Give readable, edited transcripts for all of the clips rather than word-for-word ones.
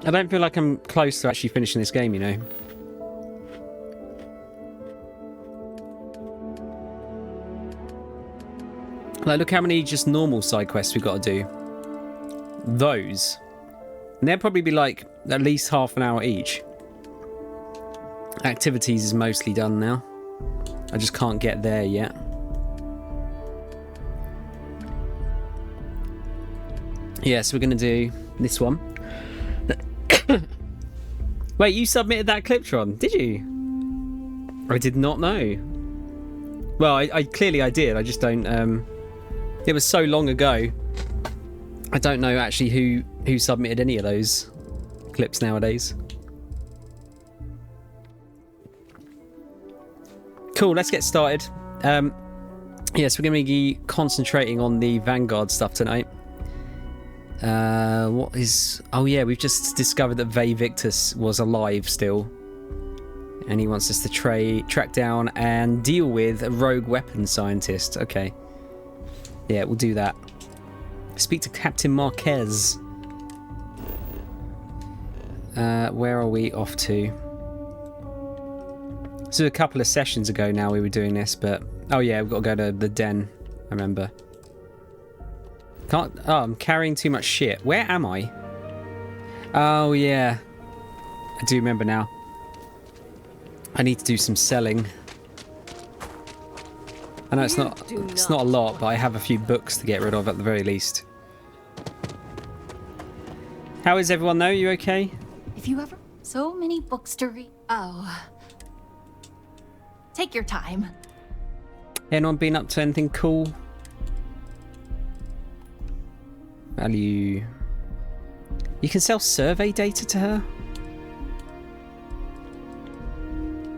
I don't feel like I'm close to actually finishing this game, you know. Like, look how many just normal side quests we've got to do. Those. And they'll probably be like at least half an hour each. Activities is mostly done now. I just can't get there yet. Yeah, so we're going to do this one. Wait, you submitted that clip, Tron? Did you? I did not know. Well, I clearly I did. I just don't... It was so long ago. I don't know actually who submitted any of those clips nowadays. Cool, let's get started. Yes, we're going to be concentrating on the Vanguard stuff tonight. What is... Oh yeah, we've just discovered that Vey Victus was alive still. And he wants us to track down and deal with a rogue weapons scientist. Okay. Yeah, we'll do that. Speak to Captain Marquez. Where are we off to? So a couple of sessions ago now we were doing this, but... Oh yeah, we've got to go to the den, I remember. Can't... Oh, I'm carrying too much shit. Where am I? Oh yeah. I do remember now. I need to do some selling. I know it's not a lot, but I have a few books to get rid of at the very least. How is everyone though? You okay? If you ever... So many books to read. Oh. Take your time. Anyone been up to anything cool? Value. You can sell survey data to her?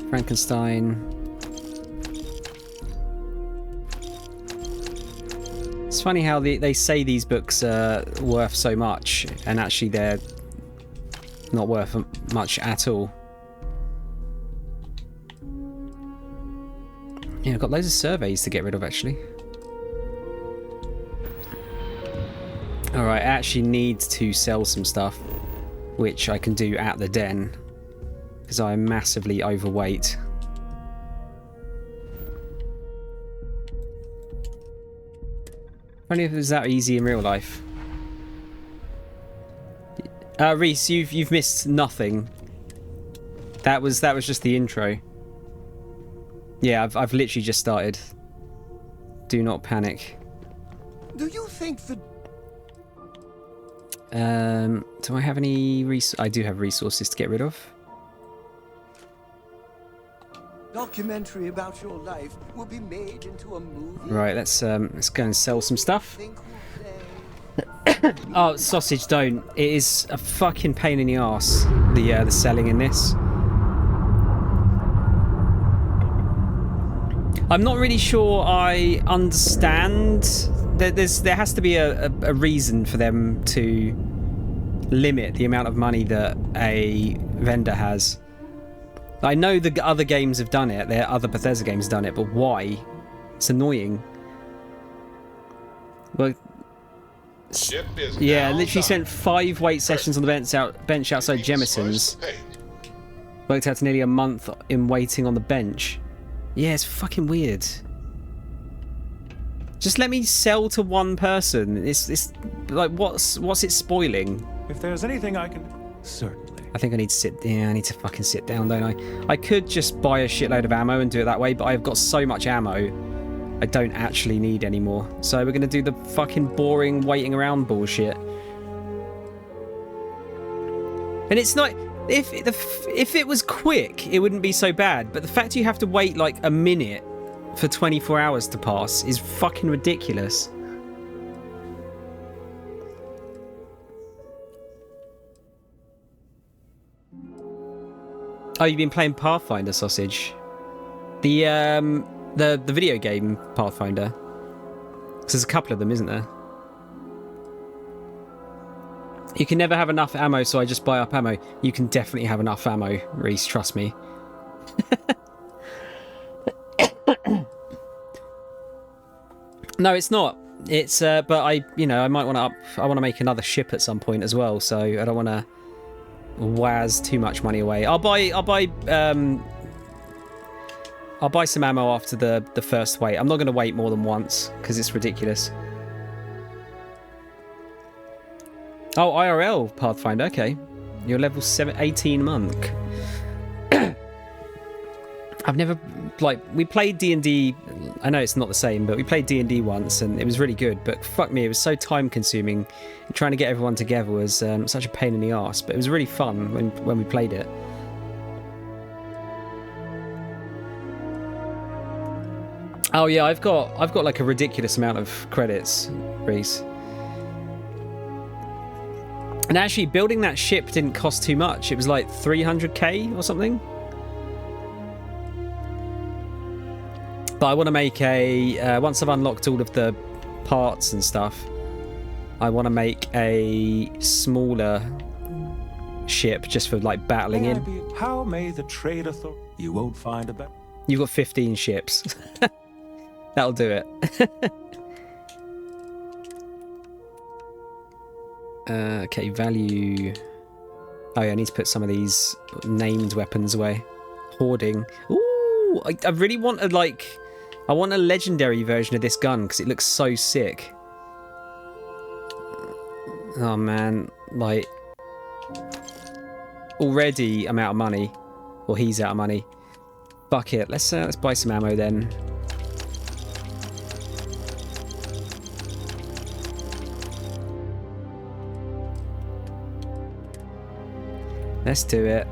Frankenstein. It's funny how they say these books are worth so much, and actually they're not worth much at all. Yeah, I've got loads of surveys to get rid of, actually. Alright, I actually need to sell some stuff, which I can do at the den, because I'm massively overweight. Only if it was that easy in real life. Reese, you've missed nothing. That was just the intro. Yeah, I've literally just started. Do not panic. Do you think that... Do I have any I do have resources to get rid of. Documentary about your life will be made into a movie. Right, let's go and sell some stuff. Oh, sausage, don't. It is a fucking pain in the arse, the selling in this. I'm not really sure I understand. There has to be a reason for them to limit the amount of money that a vendor has. I know the other games have done it. The other Bethesda games have done it, but why? It's annoying. Well, yeah, literally spent 5 wait sessions on the bench outside Jemison's. Worked out to nearly a month in waiting on the bench. Yeah, it's fucking weird. Just let me sell to one person. It's like what's it spoiling? If there's anything I can... Certainly. I think I need to sit... Yeah, I need to fucking sit down, don't I? I could just buy a shitload of ammo and do it that way, but I've got so much ammo, I don't actually need any more. So we're going to do the fucking boring waiting around bullshit. And it's not... If it was quick, it wouldn't be so bad. But the fact you have to wait like a minute for 24 hours to pass is fucking ridiculous. Oh, you've been playing Pathfinder, sausage? The video game Pathfinder. 'Cause there's a couple of them, isn't there? You can never have enough ammo, so I just buy up ammo. You can definitely have enough ammo, Reese, trust me. No, it's not. It's but I might want to I want to make another ship at some point as well, so I don't want to waz too much money away. I'll buy some ammo after the first wait. I'm not going to wait more than once because it's ridiculous. Oh, IRL Pathfinder. Okay, you're level 18 monk. I've never, like, we played D&D. I know it's not the same, but we played D&D once, and it was really good. But fuck me, it was so time consuming. Trying to get everyone together was such a pain in the arse. But it was really fun when we played it. Oh yeah, I've got like a ridiculous amount of credits, Reese. And actually, building that ship didn't cost too much. It was like 300k or something. But I want to make a once I've unlocked all of the parts and stuff, I want to make a smaller ship just for like battling in. How may the trade authority? You won't find a better. You've got 15 ships. That'll do it. Okay, value. Oh yeah, I need to put some of these named weapons away. Hoarding. Ooh, I really want I want a legendary version of this gun because it looks so sick. Oh man, like already I'm out of money, or he's out of money. Fuck it, let's buy some ammo then. Let's do it.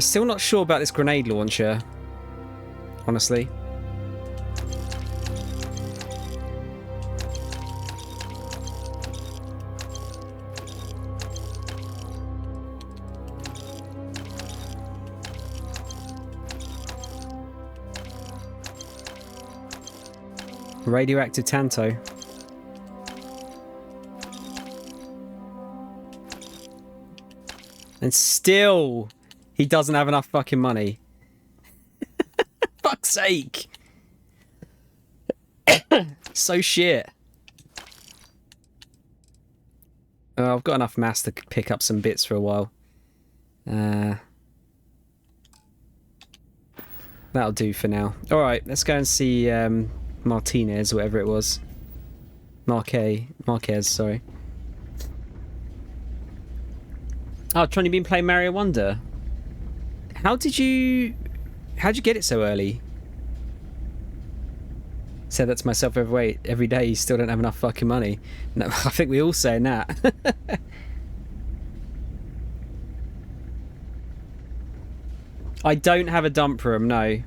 Still not sure about this grenade launcher, honestly. Radioactive Tanto. And still, he doesn't have enough fucking money. Fuck's sake. So shit. Oh, I've got enough mass to pick up some bits for a while. That'll do for now. Alright, let's go and see Martinez, or whatever it was. Marquez, sorry. Oh, Tron, you've been playing Mario Wonder. How'd you get it so early? Said that to myself every day. You still don't have enough fucking money. No, I think we all saying that. I don't have a dump room, no.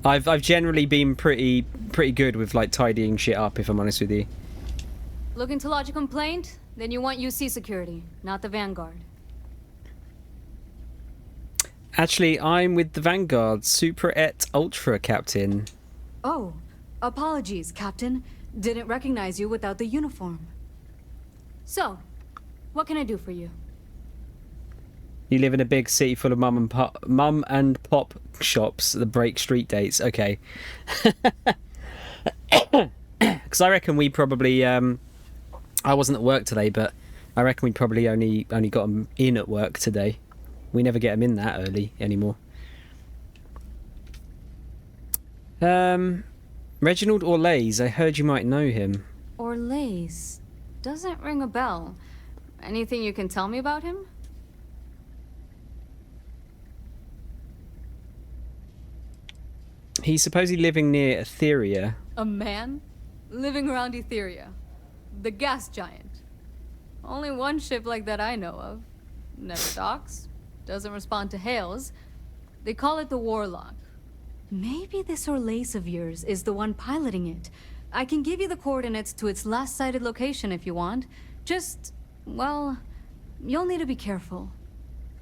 I've generally been pretty good with like tidying shit up, if I'm honest with you. Looking to lodge a complaint? Then you want UC security, not the Vanguard. Actually, I'm with the Vanguard, Super et Ultra, Captain. Oh, apologies, Captain. Didn't recognize you without the uniform. So, what can I do for you? You live in a big city full of mum and pop shops that break street dates. Okay. Because I reckon we probably I wasn't at work today, but I reckon we probably only got them in at work today. We never get them in that early anymore. Reginald Orlays, I heard you might know him. Orlays? Doesn't ring a bell. Anything you can tell me about him? He's supposedly living near Etheria. A man? Living around Etheria. The gas giant. Only one ship like that I know of. Never docks. Doesn't respond to hails. They call it the Warlock. Maybe this Orlays of yours is the one piloting it. I can give you the coordinates to its last sighted location if you want. Just, well, you'll need to be careful.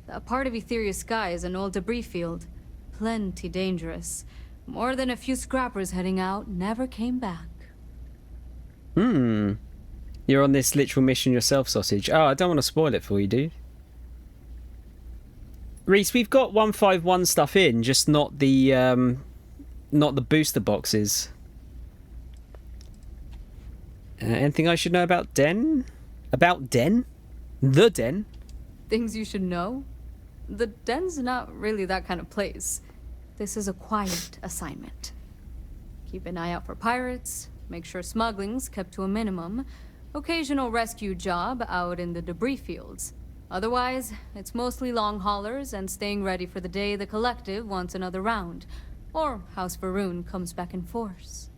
That part of Etheria's sky is an old debris field. Plenty dangerous. More than a few scrappers heading out never came back. You're on this literal mission yourself, Sausage. Oh, I don't want to spoil it for you, dude. Reese, we've got 151 stuff in, just not the booster boxes. Anything I should know about Den? About Den? The Den? Things you should know? The den's not really that kind of place. This is a quiet assignment. Keep an eye out for pirates, make sure smuggling's kept to a minimum, occasional rescue job out in the debris fields. Otherwise, it's mostly long haulers and staying ready for the day the collective wants another round, or House Varun comes back in force.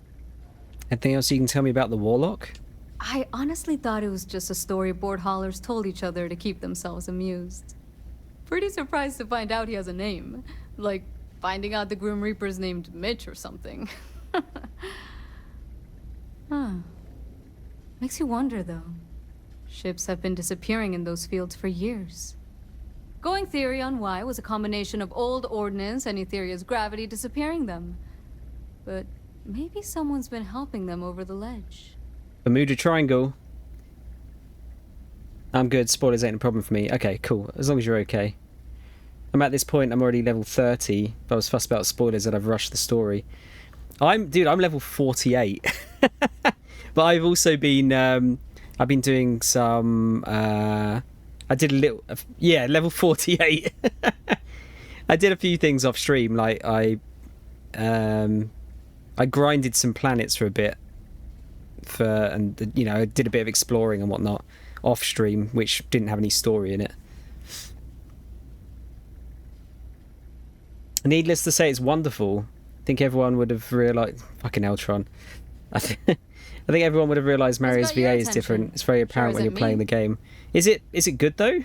Anything else you can tell me about the Warlock? I honestly thought it was just a storyboard haulers told each other to keep themselves amused. Pretty surprised to find out he has a name. Like, finding out the Grim Reaper's named Mitch or something. Huh. Makes you wonder, though. Ships have been disappearing in those fields for years. Going theory on why was a combination of old ordnance and Etheria's gravity disappearing them. But maybe someone's been helping them over the ledge. Bermuda Triangle. I'm good. Spoilers ain't a problem for me. Okay, cool. As long as you're okay. I'm at this point, I'm already level 30. If I was fussed about spoilers, I'd have rushed the story. I'm level 48. But I've also been, I've been doing some, I did a little, yeah, level 48. I did a few things off stream, like I grinded some planets for a bit, and you know, I did a bit of exploring and whatnot off stream, which didn't have any story in it. Needless to say, it's wonderful. I think everyone would have realised... Fucking Eltron. I think everyone would have realised Mario's VA is different. It's very apparent when you're playing the game. Is it good, though?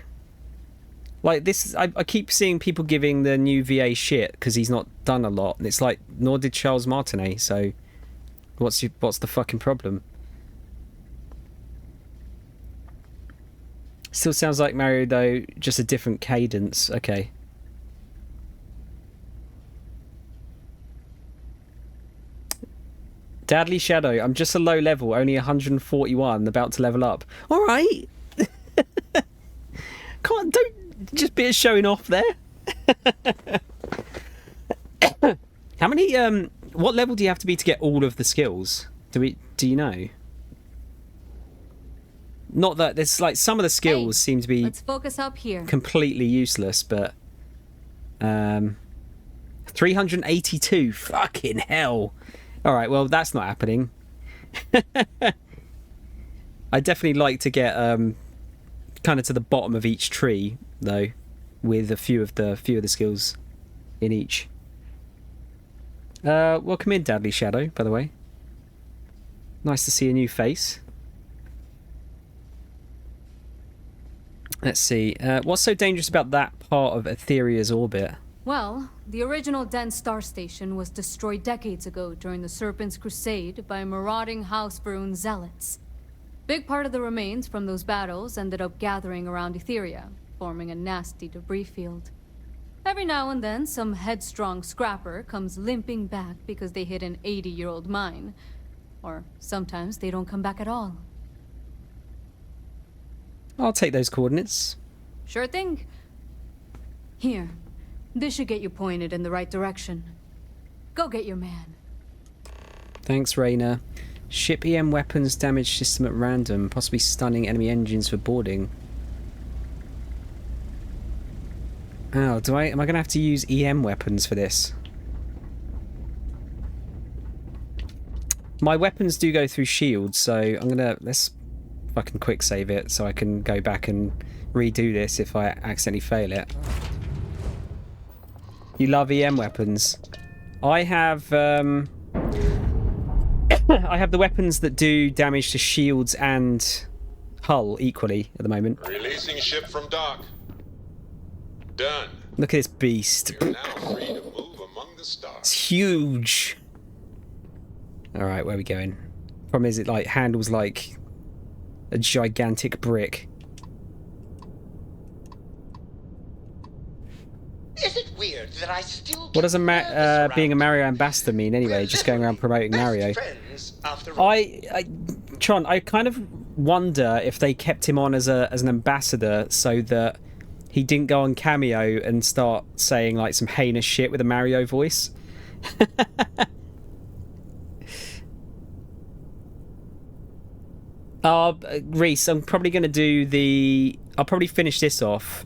Like, this... I keep seeing people giving the new VA shit because he's not done a lot. And it's like, nor did Charles Martinet, so... What's the fucking problem? Still sounds like Mario, though, just a different cadence. Okay. Dadly Shadow, I'm just a low level, only 141, about to level up. Alright! Come on, don't just be showing off there. How many, what level do you have to be to get all of the skills? Do you know? Not that, there's like, some of the skills seem to be... Let's focus up here. Completely useless, but... 382, fucking hell. Alright, well, that's not happening. I'd definitely like to get kind of to the bottom of each tree, though, with a few of the skills in each. Welcome in, Dadly Shadow, by the way. Nice to see a new face. Let's see. What's so dangerous about that part of Etheria's orbit? Well, the original Den Star Station was destroyed decades ago during the Serpent's Crusade by marauding House Varun zealots. Big part of the remains from those battles ended up gathering around Etheria, forming a nasty debris field. Every now and then, some headstrong scrapper comes limping back because they hit an 80-year-old mine. Or sometimes they don't come back at all. I'll take those coordinates. Sure thing. Here. This should get you pointed in the right direction. Go get your man. Thanks, Raina. Ship EM weapons damage system at random, possibly stunning enemy engines for boarding. Oh, am I going to have to use EM weapons for this? My weapons do go through shields, so I'm going to... Let's fucking quick save it so I can go back and redo this if I accidentally fail it. You love EM weapons. I have I have the weapons that do damage to shields and hull equally at the moment. Releasing ship from dock. Done. Look at this beast. You're now free to move among the stars. It's huge. Alright, where are we going? Problem is it like handles like a gigantic brick. Is it weird that I still What does being a Mario ambassador mean anyway? Just going around promoting Mario. Tron, I kind of wonder if they kept him on as an ambassador so that he didn't go on Cameo and start saying like some heinous shit with a Mario voice. Reese, I'm probably going to do the... I'll probably finish this off,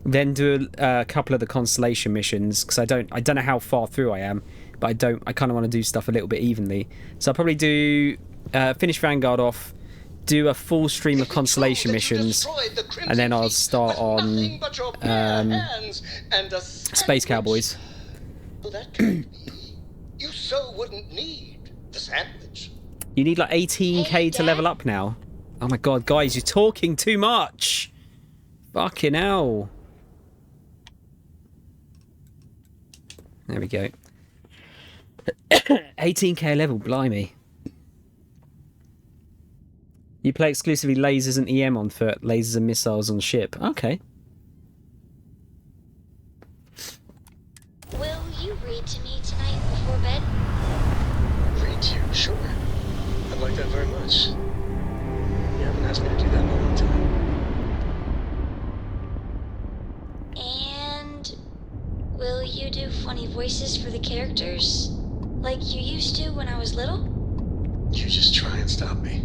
then do a couple of the constellation missions, because I don't know how far through I am, but I kind of want to do stuff a little bit evenly. So I'll probably do... finish Vanguard off, do a full stream of constellation missions, and then I'll start on Space Cowboys. Well, that can't be. You so wouldn't need the sandwich. You need like 18k to level up now. Oh my god, guys, you're talking too much. Fucking hell. There we go. 18k level, blimey. You play exclusively lasers and EM on foot, lasers and missiles on ship. Okay. Will you read to me tonight before bed? Read to you? Sure. I'd like that very much. You haven't asked me to do that in a long time. And will you do funny voices for the characters? Like you used to when I was little? You just try and stop me.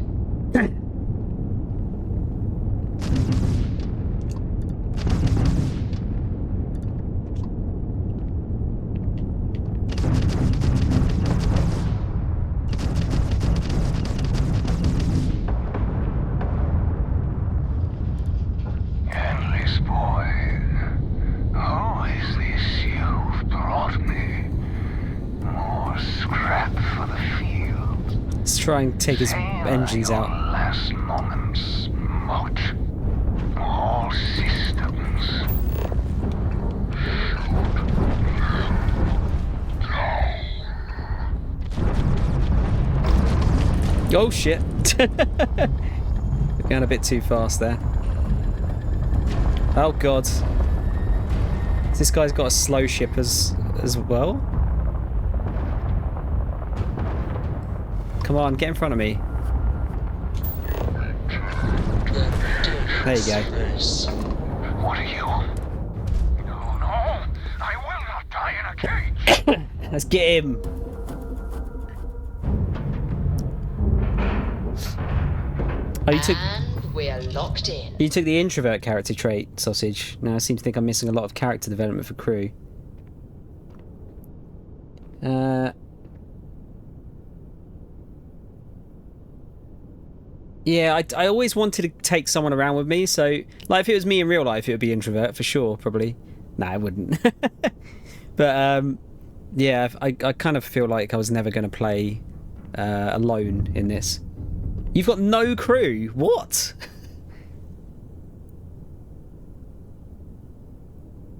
Endless boy, who is this you've brought me? More scrap for the field. Let's try and take his engines out. Last moments, Mott. All systems. Oh shit. Going a bit too fast there. Oh god. This guy's got a slow ship as well. Come on, get in front of me. There you go. What are you? No, I will not die in a cage. Let's get him. Oh, And we're locked in. you took the introvert character trait, Sausage. Now I seem to think I'm missing a lot of character development for crew. Yeah, I always wanted to take someone around with me, so... Like, if it was me in real life, it would be introvert, for sure, probably. Nah, I wouldn't. But, yeah, I kind of feel like I was never going to play alone in this. You've got no crew? What?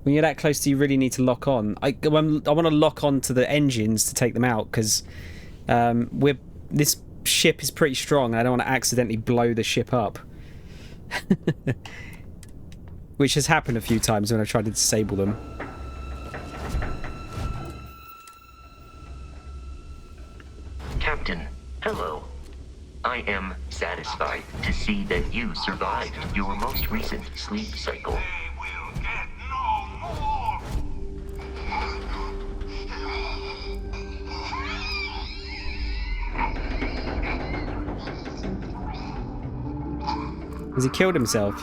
When you're that close, do you really need to lock on? I want to lock on to the engines to take them out, because this ship is pretty strong and I don't want to accidentally blow the ship up. Which has happened a few times when I've tried to disable them. Captain, hello. I am satisfied to see that you survived your most recent sleep cycle. Has he killed himself?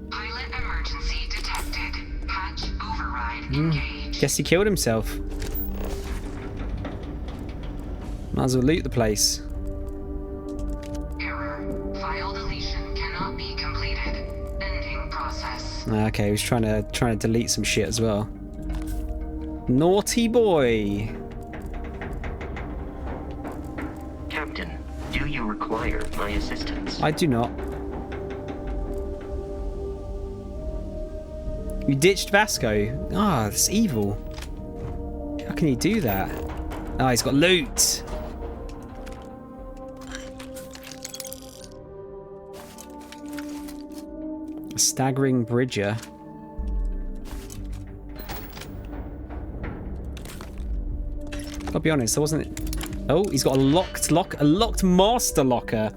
Pilot emergency detected. Hatch override engaged. Guess he killed himself. Might as well loot the place. Error. File deletion cannot be completed. Ending process. Okay, he was trying to delete some shit as well. Naughty boy. Captain, do you require my assistance? I do not. You ditched Vasco. Ah, that's evil. How can you do that? Ah, he's got loot. A staggering bridger. I'll be honest, I wasn't. Oh, he's got a locked master locker.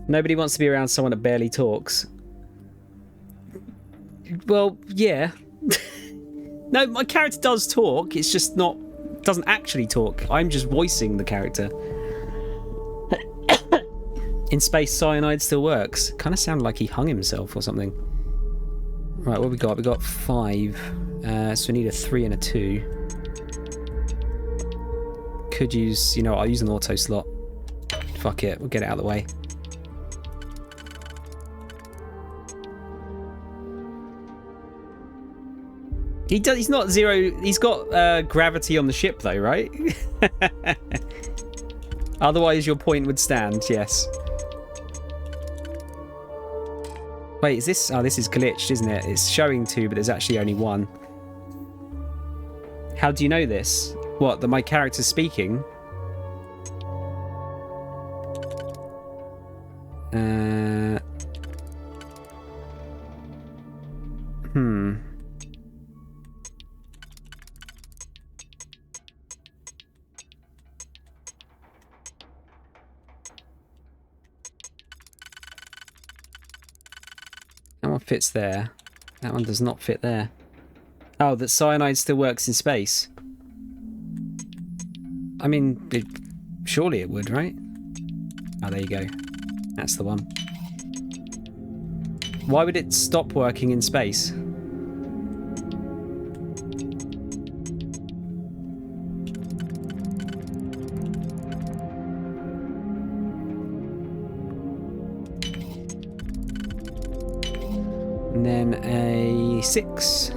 Nobody wants to be around someone that barely talks. Well, yeah. No, my character does talk. It's just not... doesn't actually talk. I'm just voicing the character. In space, cyanide still works. Kind of sounded like he hung himself or something. Right, what have we got? We got 5. So we need a 3 and a 2. Could use... You know what? I'll use an auto slot. Fuck it. We'll get it out of the way. He's not zero. He's got gravity on the ship, though, right? Otherwise, your point would stand. Yes. Wait, is this? Oh, this is glitched, isn't it? It's showing 2, but there's actually only 1. How do you know this? What? That my character's speaking? That one fits there. That one does not fit there. Oh, that cyanide still works in space. I mean, surely it would, right? Oh, there you go. That's the one. Why would it stop working in space? And then a 6.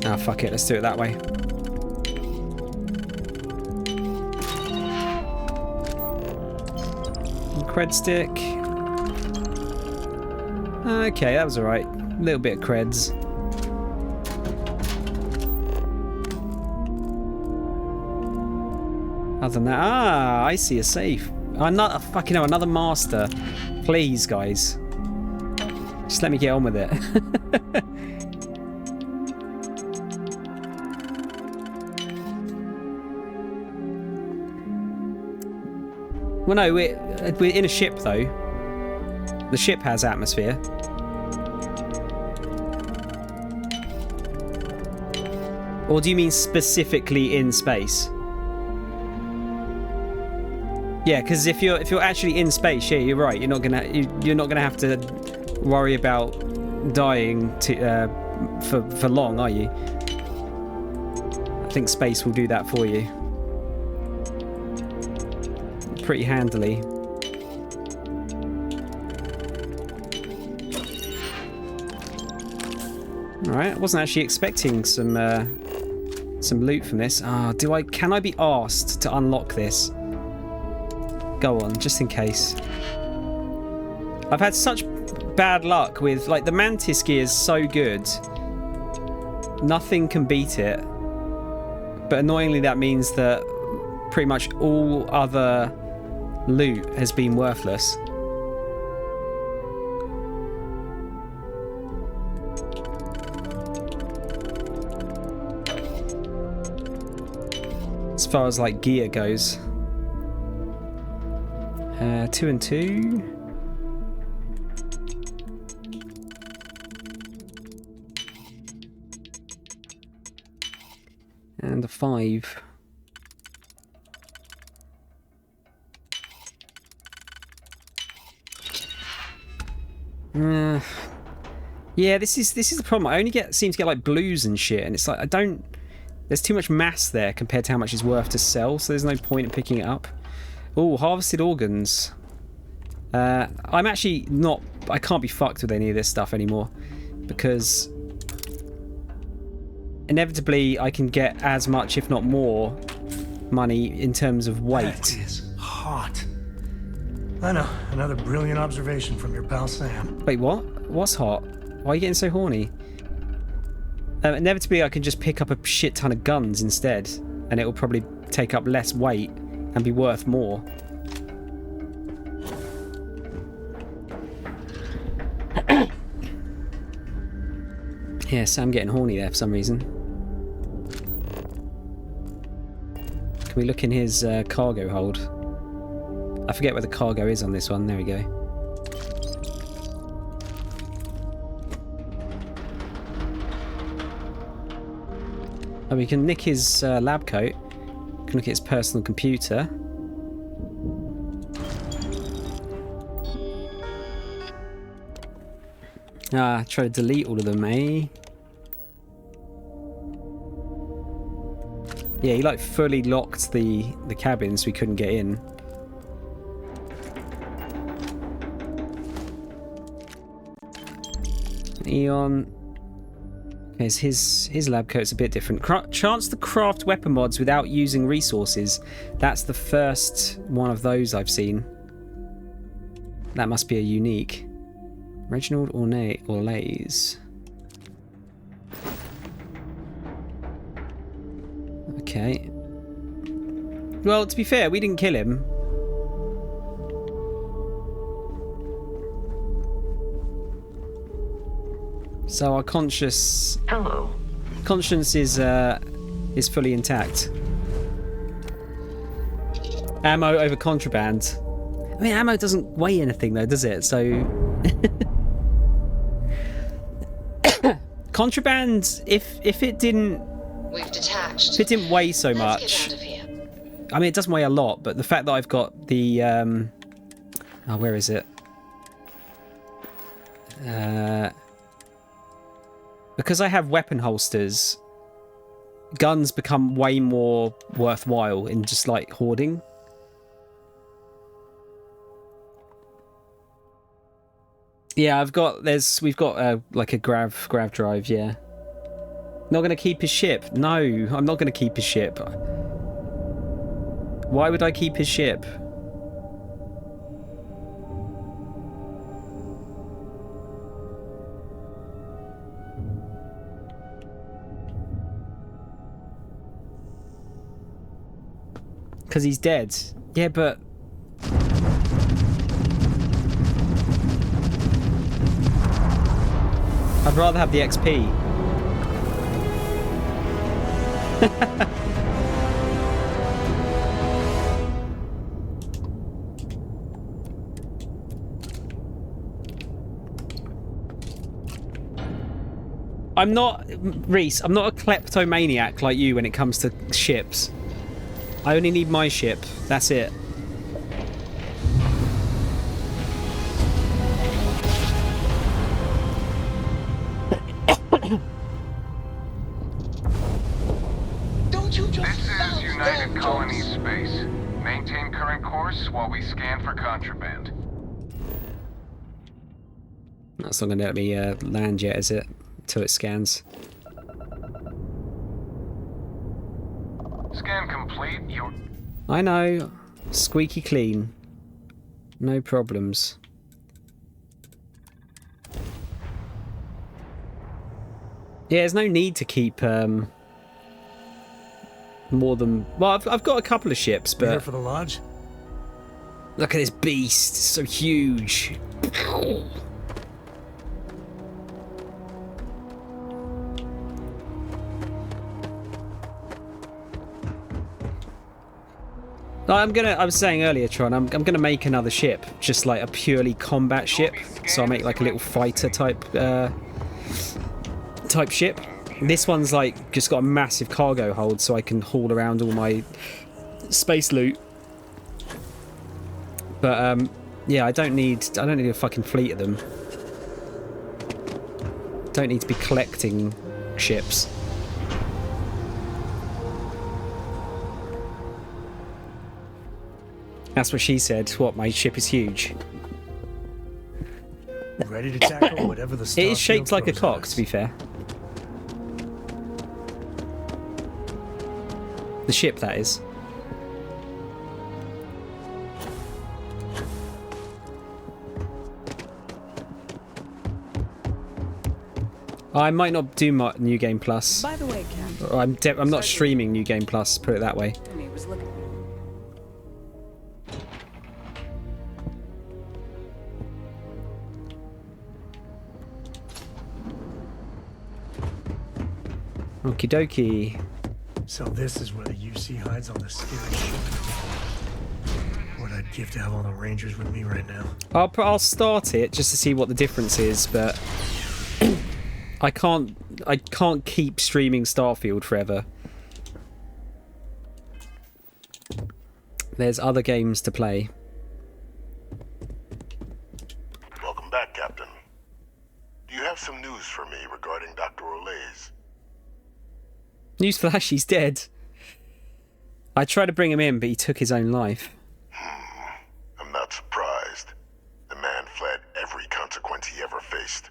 Ah, fuck it, let's do it that way. Cred stick. Okay, that was alright. A little bit of creds. Other than that, I see a safe. Another fucking hell, another master. Please, guys. Just let me get on with it. Well, no, we're in a ship, though. The ship has atmosphere. Or do you mean specifically in space? Yeah, because if you're actually in space, yeah, you're right. You're not gonna have to worry about dying for long, are you? I think space will do that for you pretty handily. Alright, I wasn't actually expecting some loot from this. Can I be asked to unlock this? Go on, just in case. I've had such bad luck with, like, the mantis gear is so good. Nothing can beat it. But annoyingly that means that pretty much all other loot has been worthless. As far as like gear goes. 2 and 2. And a 5. Yeah, this is the problem. I only seem to get like blues and shit, and it's like there's too much mass there compared to how much it's worth to sell, so there's no point in picking it up. Oh, harvested organs. I'm actually not... I can't be fucked with any of this stuff anymore, because inevitably I can get as much, if not more, money in terms of weight. That is hot. I know, another brilliant observation from your pal Sam. Wait, what? What's hot? Why are you getting so horny? Inevitably I can just pick up a shit ton of guns instead, and it will probably take up less weight and be worth more. Yeah, Sam getting horny there for some reason. Can we look in his cargo hold? I forget where the cargo is on this one. There we go. Oh, we can nick his lab coat. We can look at his personal computer. Try to delete all of them, eh? Yeah, he like fully locked the cabin so we couldn't get in. Eon. Okay, so his lab coat's a bit different. Chance to craft weapon mods without using resources. That's the first one of those I've seen. That must be a unique. Reginald Orlays. Okay. Well, to be fair, we didn't kill him. So our conscience is fully intact. Ammo over contraband. I mean, ammo doesn't weigh anything though, does it? So contraband, if it didn't, We've detached. if it didn't weigh so Let's much. get out of here. I mean, it doesn't weigh a lot, but the fact that I've got the oh, where is it? Because I have weapon holsters, guns become way more worthwhile in just like hoarding. Yeah, we've got like a grav drive, yeah. Not gonna keep his ship. No, I'm not gonna keep his ship. Why would I keep his ship? Because he's dead. Yeah, but... I'd rather have the XP. I'm not... Reese, I'm not a kleptomaniac like you when it comes to ships. I only need my ship. That's it. Don't you just This is love United them Colony jokes? Space. Maintain current course while we scan for contraband. That's not going to let me land yet, is it? Until it scans. Scan complete. I know. Squeaky clean. No problems. Yeah, there's no need to keep more than... Well, I've got a couple of ships, You here but... for the lodge? Look at this beast. It's so huge. I was saying earlier, Tron, I'm gonna make another ship, just like a purely combat ship. So I'll make like a little fighter type ship. This one's like just got a massive cargo hold, so I can haul around all my space loot. But yeah, I don't need a fucking fleet of them. Don't need to be collecting ships. That's what she said. What, my ship is huge? Ready to tackle whatever the It is shaped Starfield like a throws cock, at us. to be fair. The ship, that is. I might not do my New Game Plus. By the way, Ken. Or I'm not streaming New Game Plus, put it that way. He was looking. Okie dokie. So this is where the UC hides on the scary ship. What I'd give to have all the Rangers with me right now. I'll start it just to see what the difference is, but I can't keep streaming Starfield forever. There's other games to play. Welcome back, Captain. Do you have some news for me regarding Dr. Olays? Newsflash, he's dead. I tried to bring him in, but he took his own life. I'm not surprised. The man fled every consequence he ever faced.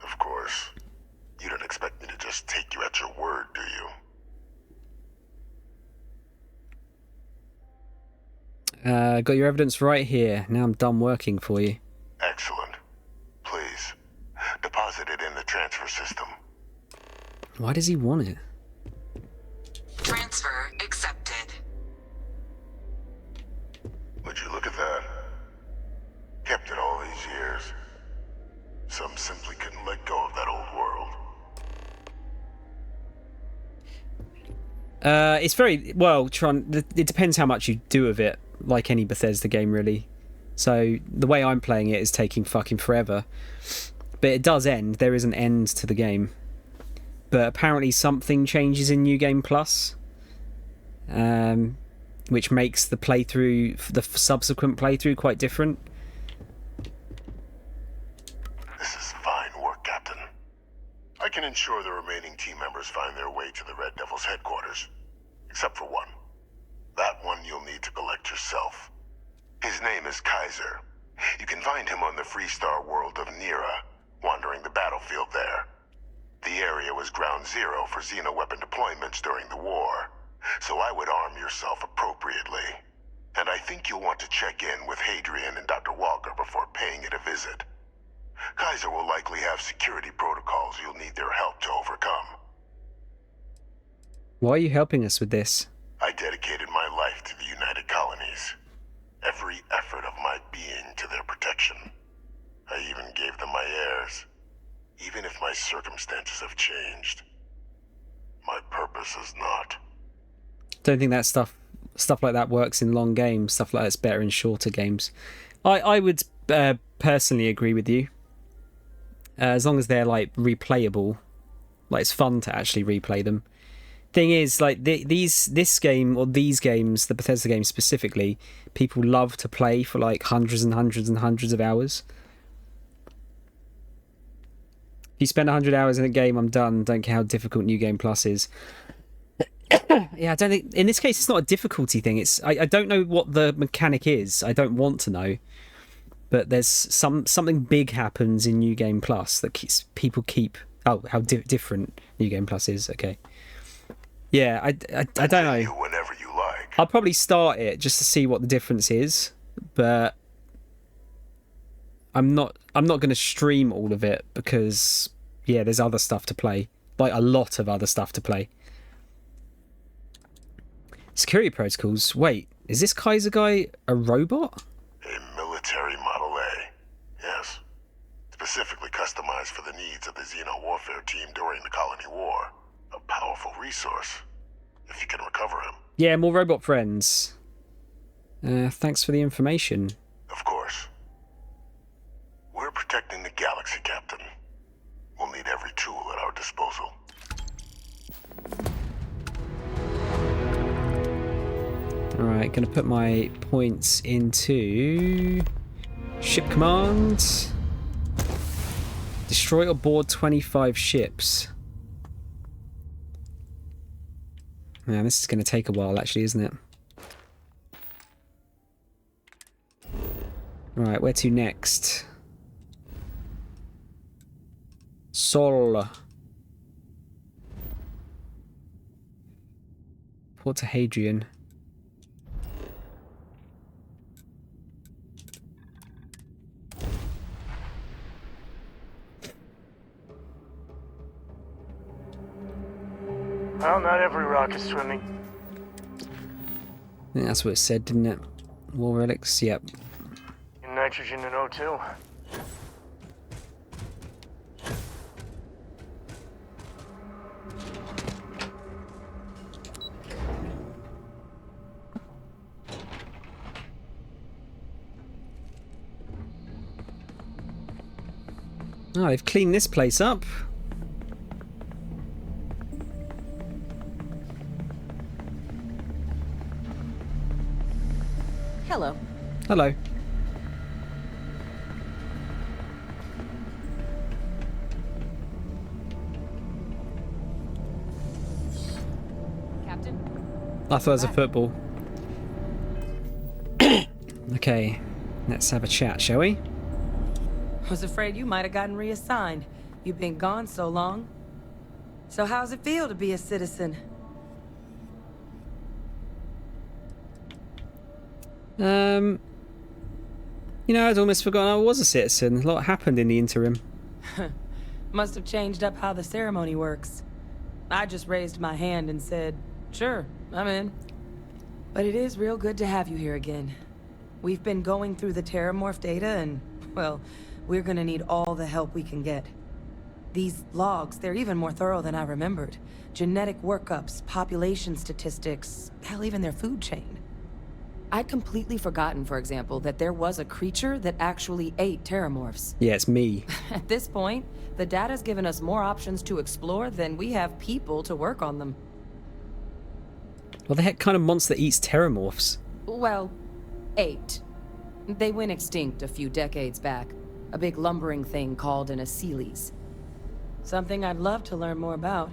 Of course, you don't expect me to just take you at your word, do you? Got your evidence right here. Now I'm done working for you. Excellent. Please, deposit it in the transfer system. Why does he want it? Transfer accepted. Would you look at that? Kept it all these years. Some simply couldn't let go of that old world. It's very well, Tron. It depends how much you do of it, like any Bethesda game, really. So the way I'm playing it is taking fucking forever, but it does end. There is an end to the game, but apparently something changes in New Game Plus, which makes the playthrough, the subsequent playthrough, quite different. This is fine work, Captain. I can ensure the remaining team members find their way to the Red Devil's headquarters. Except for one. That one you'll need to collect yourself. His name is Kaiser. You can find him on the Freestar world of Nira, wandering the battlefield there. The area was ground zero for xeno-weapon deployments during the war, so I would arm yourself appropriately. And I think you'll want to check in with Hadrian and Dr. Walker before paying it a visit. Kaiser will likely have security protocols you'll need their help to overcome. Why are you helping us with this? I dedicated my life to the United Colonies. Every effort of my being to their protection. I even gave them my heirs. Even if my circumstances have changed, my purpose has not. Don't think that stuff like that works in long games. Stuff like that's better in shorter games. I would personally agree with you. As long as they're like replayable, like it's fun to actually replay them. Thing is, like this game or these games, the Bethesda games specifically, people love to play for like hundreds and hundreds and hundreds of hours. If you spend 100 hours in a game, I'm done. Don't care how difficult New Game Plus is. Yeah, I don't think in this case it's not a difficulty thing. It's I don't know what the mechanic is. I don't want to know. But there's something big happens in New Game Plus that people keep. Oh, how different New Game Plus is. Okay. Yeah, I don't know. Whenever you like. I'll probably start it just to see what the difference is, but I'm not going to stream all of it because yeah, there's other stuff to play, like a lot of other stuff to play. Security protocols. Wait, is this Kaiser guy a robot? A military Model A. Yes. Specifically customized for the needs of the Xeno warfare team during the Colony War. A powerful resource, if you can recover him. Yeah, more robot friends. Thanks for the information. Of course. We're protecting the galaxy, Captain. We'll need every tool at our disposal. Alright, gonna put my points into ship command. Destroy or board 25 ships. Man, this is going to take a while, actually, isn't it? Right, where to next? Sol. Port to Hadrian. Well, not every rock is swimming. I think that's what it said, didn't it? War relics, yep. Nitrogen and O2. Oh, they've cleaned this place up. Hello. Captain? I thought it was a football. Okay, let's have a chat, shall we? Was afraid you might have gotten reassigned. You've been gone so long. So how's it feel to be a citizen? You know, I'd almost forgotten I was a citizen. A lot happened in the interim. Must have changed up how the ceremony works. I just raised my hand and said, sure, I'm in. But it is real good to have you here again. We've been going through the Terramorph data and, well, we're gonna need all the help we can get. These logs, they're even more thorough than I remembered. Genetic workups, population statistics, hell, even their food chain. I'd completely forgotten, for example, that there was a creature that actually ate Terramorphs. Yeah, it's me. At this point, the data's given us more options to explore than we have people to work on them. What the heck kind of monster eats Terramorphs? Well, 8. They went extinct a few decades back. A big lumbering thing called an Aceles. Something I'd love to learn more about,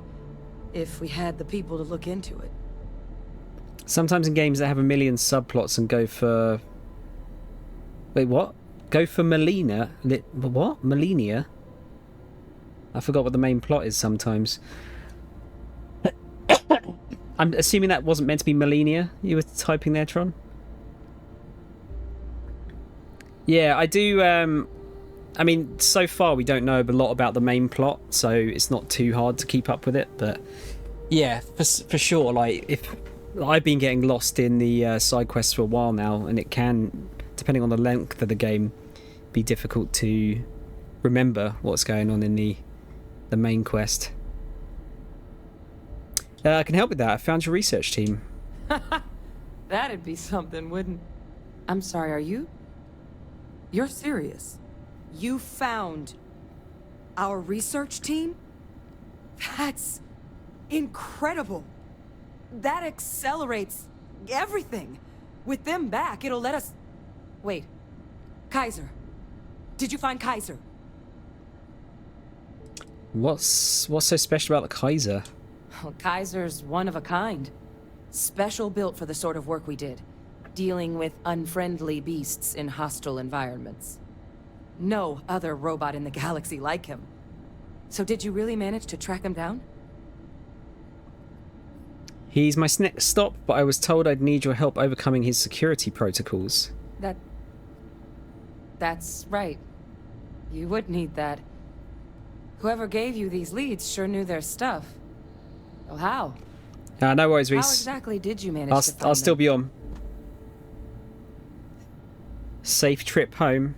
if we had the people to look into it. Sometimes in games that have a million subplots and go for... Wait, what? Go for Melina? What? Melania? I forgot what the main plot is sometimes. I'm assuming that wasn't meant to be Melania you were typing there, Tron? Yeah, I do... I mean, so far we don't know a lot about the main plot, so it's not too hard to keep up with it, but... Yeah, for sure, like, if... I've been getting lost in the side quests for a while now, and it can, depending on the length of the game, be difficult to remember what's going on in the main quest. I can help with that. I found your research team. That'd be something, wouldn't... I'm sorry, are you? You're serious? You found our research team? That's incredible. That accelerates everything. With them back, it'll let us... Wait. Kaiser. Did you find Kaiser? What's so special about the Kaiser? Well, Kaiser's one of a kind. Special built for the sort of work we did. Dealing with unfriendly beasts in hostile environments. No other robot in the galaxy like him. So did you really manage to track him down? He's my next stop, but I was told I'd need your help overcoming his security protocols. That's right. You would need that. Whoever gave you these leads sure knew their stuff. Oh, how? No worries, How Reese. exactly did you manage to find I'll still them? be on. Safe trip home.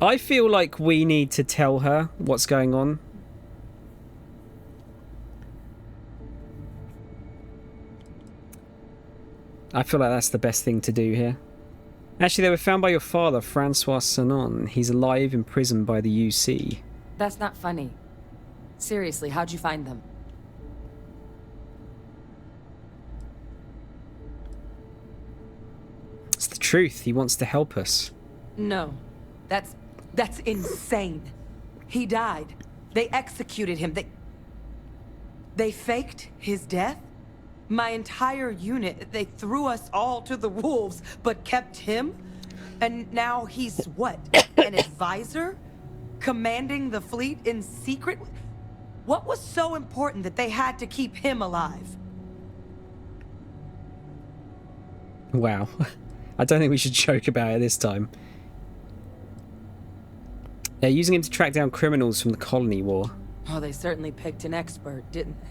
I feel like we need to tell her what's going on. I feel like that's the best thing to do here. Actually, they were found by your father, Francois Sanon. He's alive, imprisoned by the UC. That's not funny. Seriously, how'd you find them? It's the truth. He wants to help us. No. That's insane. He died. They executed him. They faked his death? My entire unit, they threw us all to the wolves, but kept him? And now he's what? An advisor? Commanding the fleet in secret? What was so important that they had to keep him alive? Wow. I don't think we should joke about it this time. They're using him to track down criminals from the colony war. Oh, they certainly picked an expert, didn't they?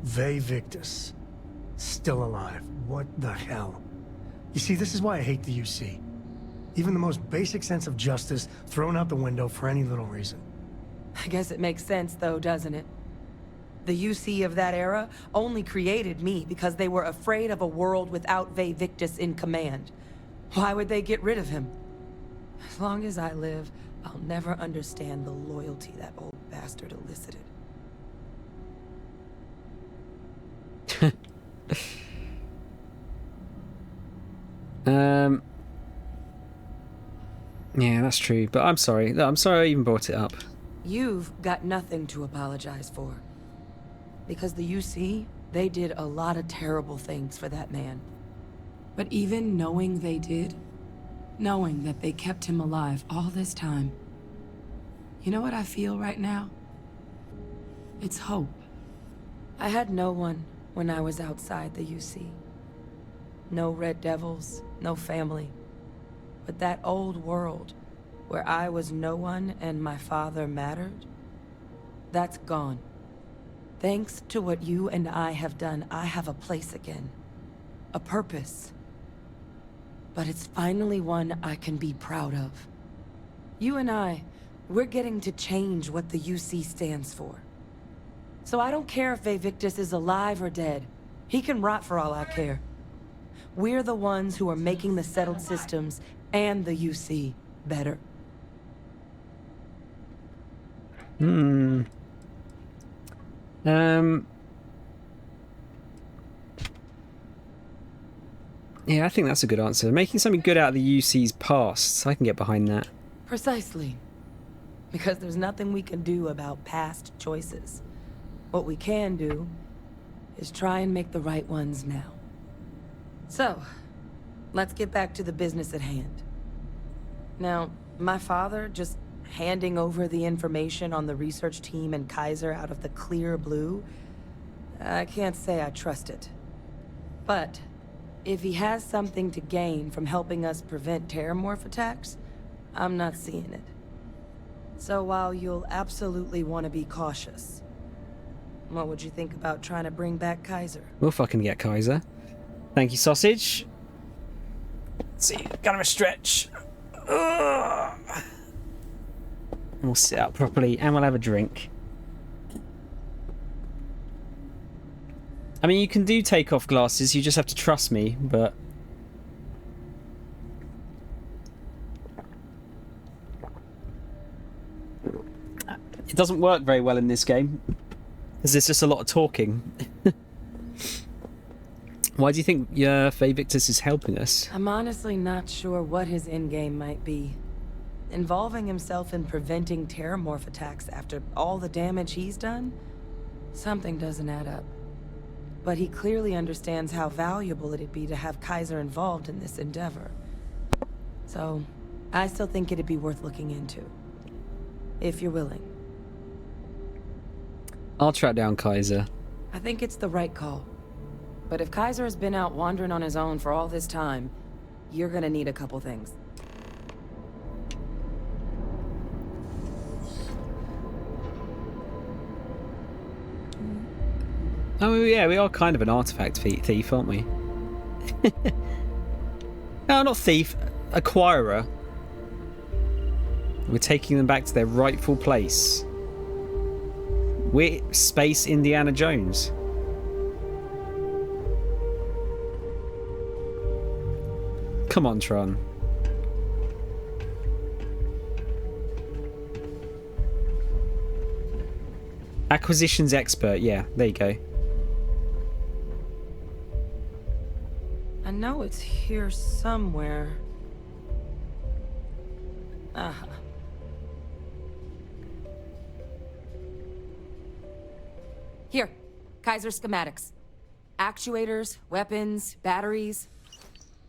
Ve Victus. Still alive. What the hell? You see, this is why I hate the UC. Even the most basic sense of justice thrown out the window for any little reason. I guess it makes sense, though, doesn't it? The UC of that era only created me because they were afraid of a world without Ve Victus in command. Why would they get rid of him? As long as I live, I'll never understand the loyalty that old bastard elicited. Yeah, that's true. But I'm sorry. No, I'm sorry I even brought it up. You've got nothing to apologize for. Because the UC, they did a lot of terrible things for that man. But even knowing they did, knowing that they kept him alive all this time, you know what I feel right now? It's hope. I had no one when I was outside the UC. No Red Devils, no family. But that old world, where I was no one and my father mattered, that's gone. Thanks to what you and I have done, I have a place again. A purpose. But it's finally one I can be proud of. You and I, we're getting to change what the UC stands for. So I don't care if Vivictus is alive or dead. He can rot for all I care. We're the ones who are making the settled systems and the UC better. Yeah, I think that's a good answer. Making something good out of the UC's past. I can get behind that. Precisely. Because there's nothing we can do about past choices. What we can do is try and make the right ones now. So, let's get back to the business at hand. Now, my father just handing over the information on the research team and Kaiser out of the clear blue, I can't say I trust it. But if he has something to gain from helping us prevent terramorph attacks, I'm not seeing it. So while you'll absolutely want to be cautious, what would you think about trying to bring back Kaiser? We'll fucking get Kaiser. Thank you, sausage. Let's see, kind of a stretch. Ugh. And we'll sit up properly and we'll have a drink. I mean, you can do take off glasses, you just have to trust me, but... it doesn't work very well in this game, because there's just a lot of talking. Why do you think Faye Victus is helping us? I'm honestly not sure what his endgame might be. Involving himself in preventing terramorph attacks after all the damage he's done? Something doesn't add up. But he clearly understands how valuable it'd be to have Kaiser involved in this endeavor. So, I still think it'd be worth looking into. If you're willing. I'll track down Kaiser. I think it's the right call. But if Kaiser has been out wandering on his own for all this time, you're gonna need a couple things. Oh yeah, we are kind of an artifact thief, aren't we? No, not thief, acquirer. We're taking them back to their rightful place. We're Space Indiana Jones. Come on, Tron. Acquisitions expert, yeah, there you go. I know it's here somewhere. Uh-huh. Here, Kaiser schematics. Actuators, weapons, batteries.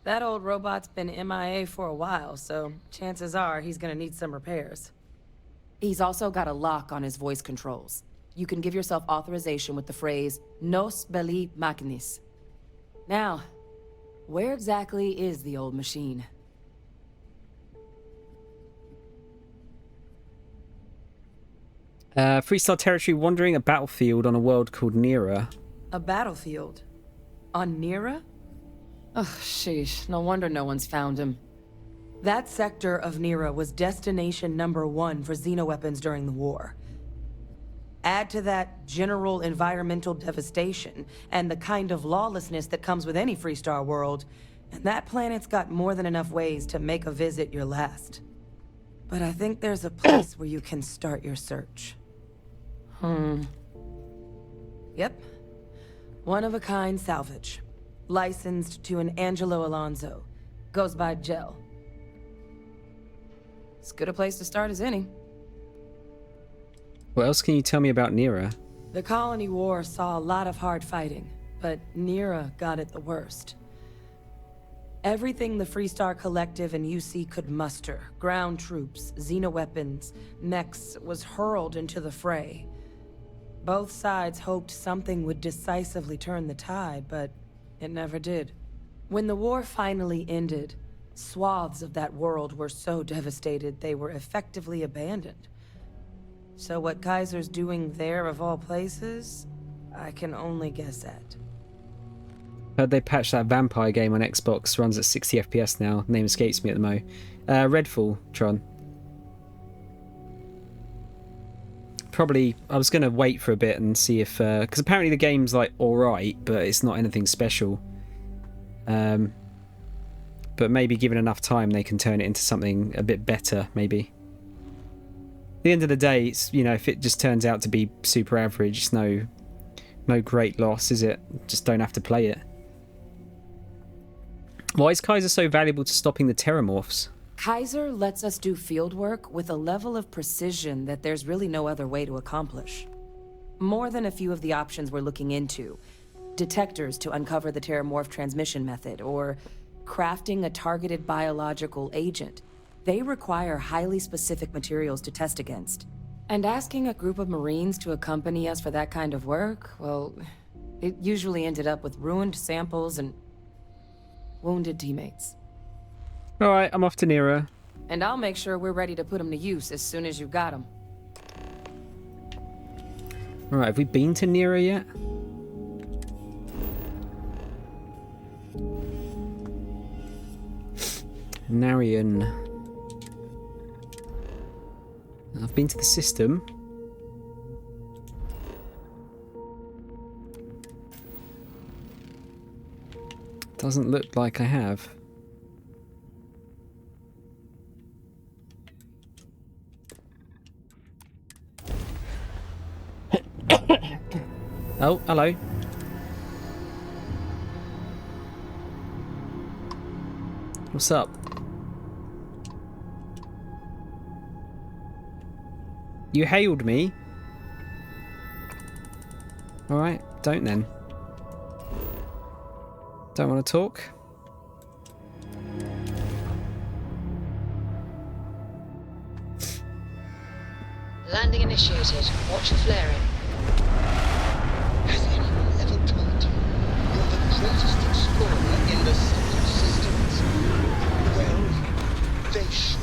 That old robot's been MIA for a while, so chances are he's gonna need some repairs. He's also got a lock on his voice controls. You can give yourself authorization with the phrase, Nos belli machinis. Now, where exactly is the old machine? Freestyle territory wandering a battlefield on a world called Nera. A battlefield? On Nera? Ugh, sheesh. No wonder no one's found him. That sector of Nera was destination #1 for xenoweapons during the war. Add to that general environmental devastation and the kind of lawlessness that comes with any Freestar world, and that planet's got more than enough ways to make a visit your last. But I think there's a place where you can start your search. Yep. One-of-a-kind salvage. Licensed to an Angelo Alonso. Goes by Gel. As good a place to start as any. What else can you tell me about Nera? The Colony War saw a lot of hard fighting, but Nera got it the worst. Everything the Freestar Collective and UC could muster, ground troops, xenoweapons, mechs, was hurled into the fray. Both sides hoped something would decisively turn the tide, but it never did. When the war finally ended, swaths of that world were so devastated they were effectively abandoned. So what Kaiser's doing there of all places, I can only guess at. Heard they patched that vampire game on Xbox, runs at 60 FPS now. Name escapes me at the mo. Redfall, Tron. Probably, I was going to wait for a bit and see if... because apparently the game's like alright, but it's not anything special. But maybe given enough time they can turn it into something a bit better, maybe. At the end of the day, it's, you know, if it just turns out to be super average, it's no great loss, is it? Just don't have to play it. Why is Kaiser so valuable to stopping the Terramorphs? Kaiser lets us do field work with a level of precision that there's really no other way to accomplish. More than a few of the options we're looking into. Detectors to uncover the Terramorph transmission method, or crafting a targeted biological agent. They require highly specific materials to test against. And asking a group of Marines to accompany us for that kind of work, well, it usually ended up with ruined samples and wounded teammates. Alright, I'm off to Nera. And I'll make sure we're ready to put them to use as soon as you've got them. Alright, have we been to Nera yet? Narian. I've been to the system. Doesn't look like I have. Oh, hello. What's up? You hailed me? Alright, don't then. Don't want to talk? Landing initiated. Watch for flaring. Has anyone ever told you you're the greatest explorer in the solar systems? Well, they should.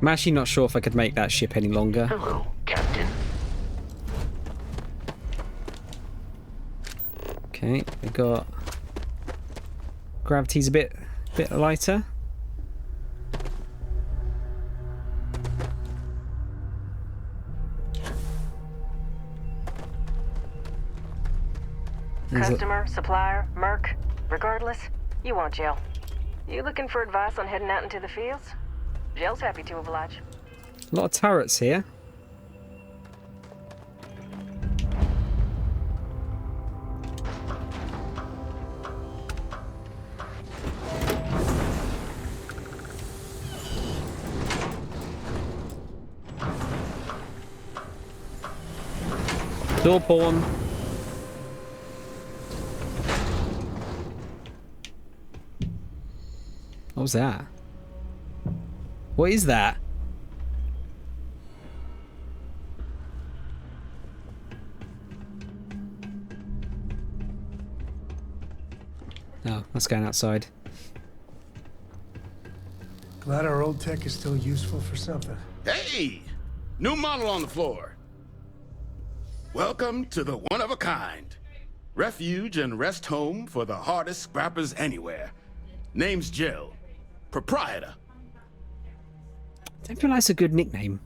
I'm actually not sure if I could make that ship any longer. Hello, Captain. Okay, we got... Gravity's a bit lighter. Customer, supplier, merc, regardless, you want Jill. You looking for advice on heading out into the fields? Jill's happy to oblige. A lot of turrets here. Door pawn. What was that? What is that? Oh, that's going outside. Glad our old tech is still useful for something. Hey! New model on the floor. Welcome to the one-of-a-kind. Refuge and rest home for the hardest scrappers anywhere. Name's Jill. Proprietor. I don't feel like it's a good nickname.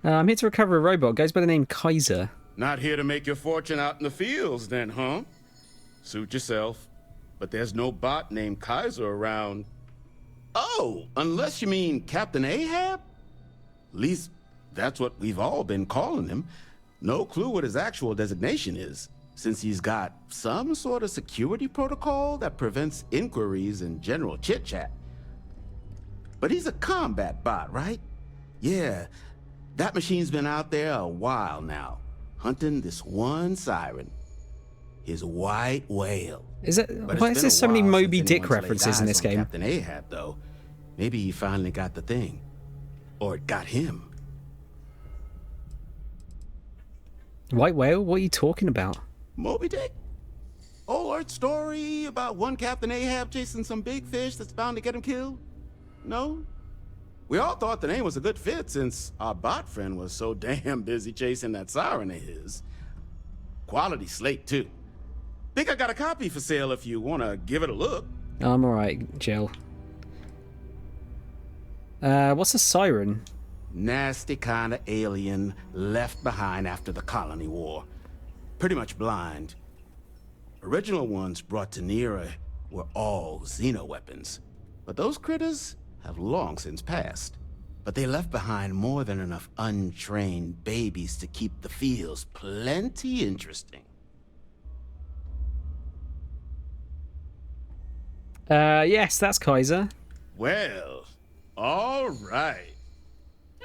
I'm here to recover a robot. Goes by the name Kaiser. Not here to make your fortune out in the fields then, huh? Suit yourself. But there's no bot named Kaiser around. Oh, unless you mean Captain Ahab? At least that's what we've all been calling him. No clue what his actual designation is, since he's got some sort of security protocol that prevents inquiries and general chit-chat. But he's a combat bot, right? Yeah, that machine's been out there a while now, hunting this one siren. His white whale. Is it? Why is there so many Moby Dick references in this game? Captain Ahab, though. Maybe he finally got the thing. Or it got him. White whale? What are you talking about? Moby Dick? Old story about one Captain Ahab chasing some big fish that's bound to get him killed? No? We all thought the name was a good fit since our bot friend was so damn busy chasing that siren of his. Quality slate, too. Think I got a copy for sale if you want to give it a look. I'm alright, Jill. What's a siren? Nasty kind of alien left behind after the colony war. Pretty much blind. Original ones brought to Nera were all xeno-weapons. But those critters have long since passed. But they left behind more than enough untrained babies to keep the fields plenty interesting. Yes, that's Kaiser. Well, all right.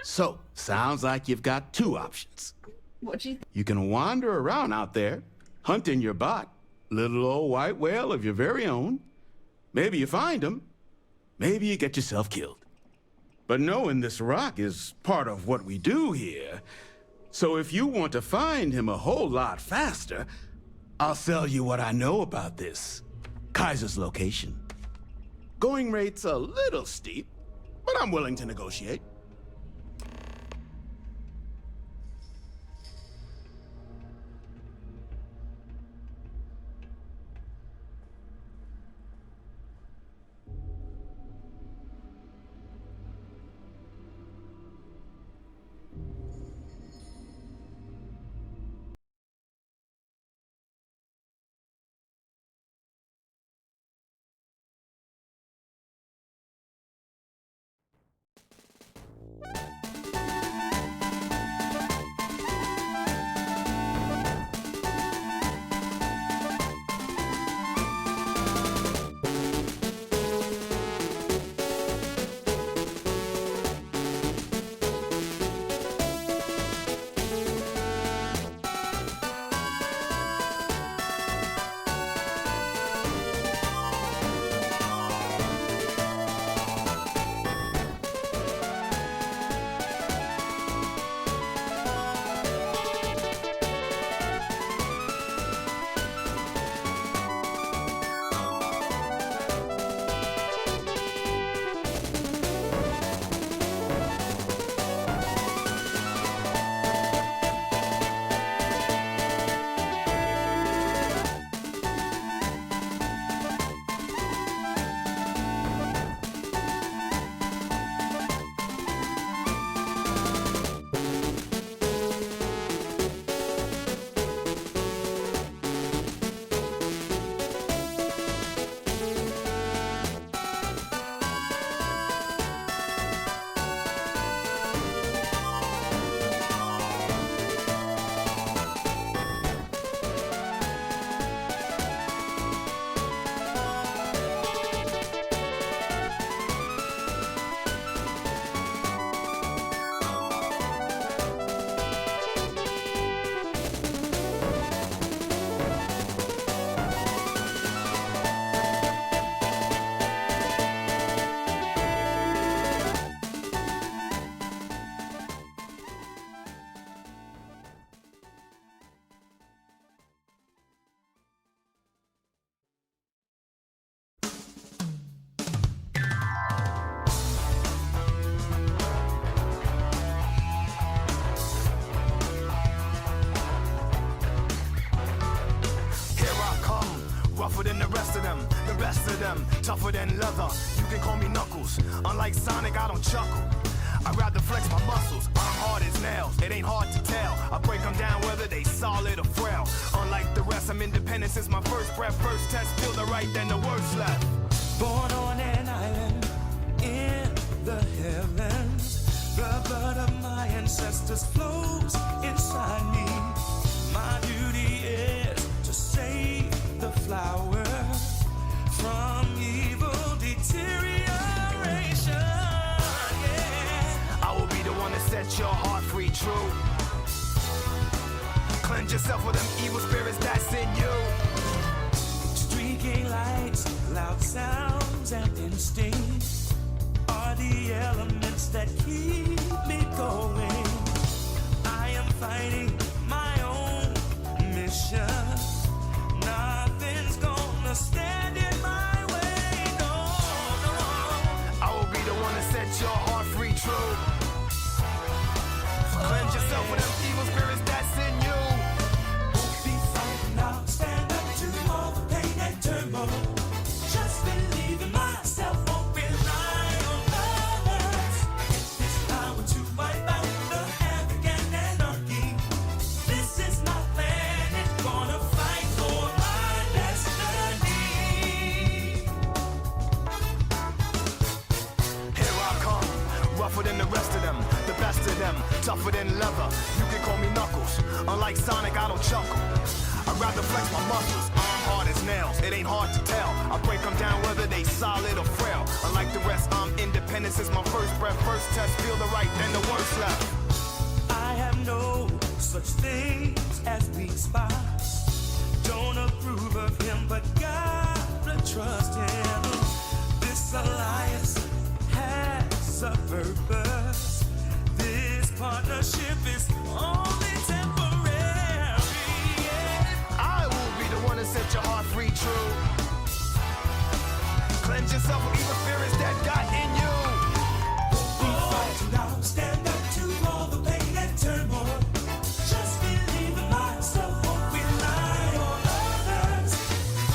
So, sounds like you've got two options. What do you think? You can wander around out there, hunting your bot, little old white whale of your very own. Maybe you find him. Maybe you get yourself killed. But knowing this rock is part of what we do here. So if you want to find him a whole lot faster, I'll sell you what I know about this. Kaiser's location. Going rate's a little steep, but I'm willing to negotiate. Rougher than the rest of them, the best of them, tougher than leather. You can call me Knuckles. Unlike Sonic, I don't chuckle. I'd rather flex my muscles. I'm hard as nails. It ain't hard to tell. I break them down whether they solid or frail. Unlike the rest, I'm independent since my first breath. First test, feel the right, then the worst left. Born on an island in the heavens. The blood of my ancestors flows inside me. true. Cleanse yourself with them evil spirits that's in you. Streaking lights, loud sounds, and instincts are the elements that keep me going. I am fighting my own mission. Nothing's gonna stand in my way, no, no. I will be the one to set your heart free, true. Cleanse yourself with them evil spirits that's in you. Won't be frightened, I'll stand up to all the pain and turmoil. Just believe in myself, won't rely on others. Get this power to wipe out the havoc and anarchy. This is my plan, it's gonna fight for my destiny. Here I come, rougher than the rest of them, the best of them, tougher than leather. You can call me Knuckles. Unlike Sonic, I don't chuckle. I'd rather flex my muscles. I'm hard as nails. It ain't hard to tell. I break them down whether they solid or frail. Unlike the rest, I'm independent since my first breath. First test, feel the right, then the worst left. I have no such things as weak spots. Don't approve of him, but gotta trust him. This alliance has a purpose. This partnership is only temporary. Yeah. I will be the one to set your heart free, true. Cleanse yourself of evil spirits that got in you. Be fighting, I'll stand up to all the pain and turmoil. Just believe in myself, won't rely on others.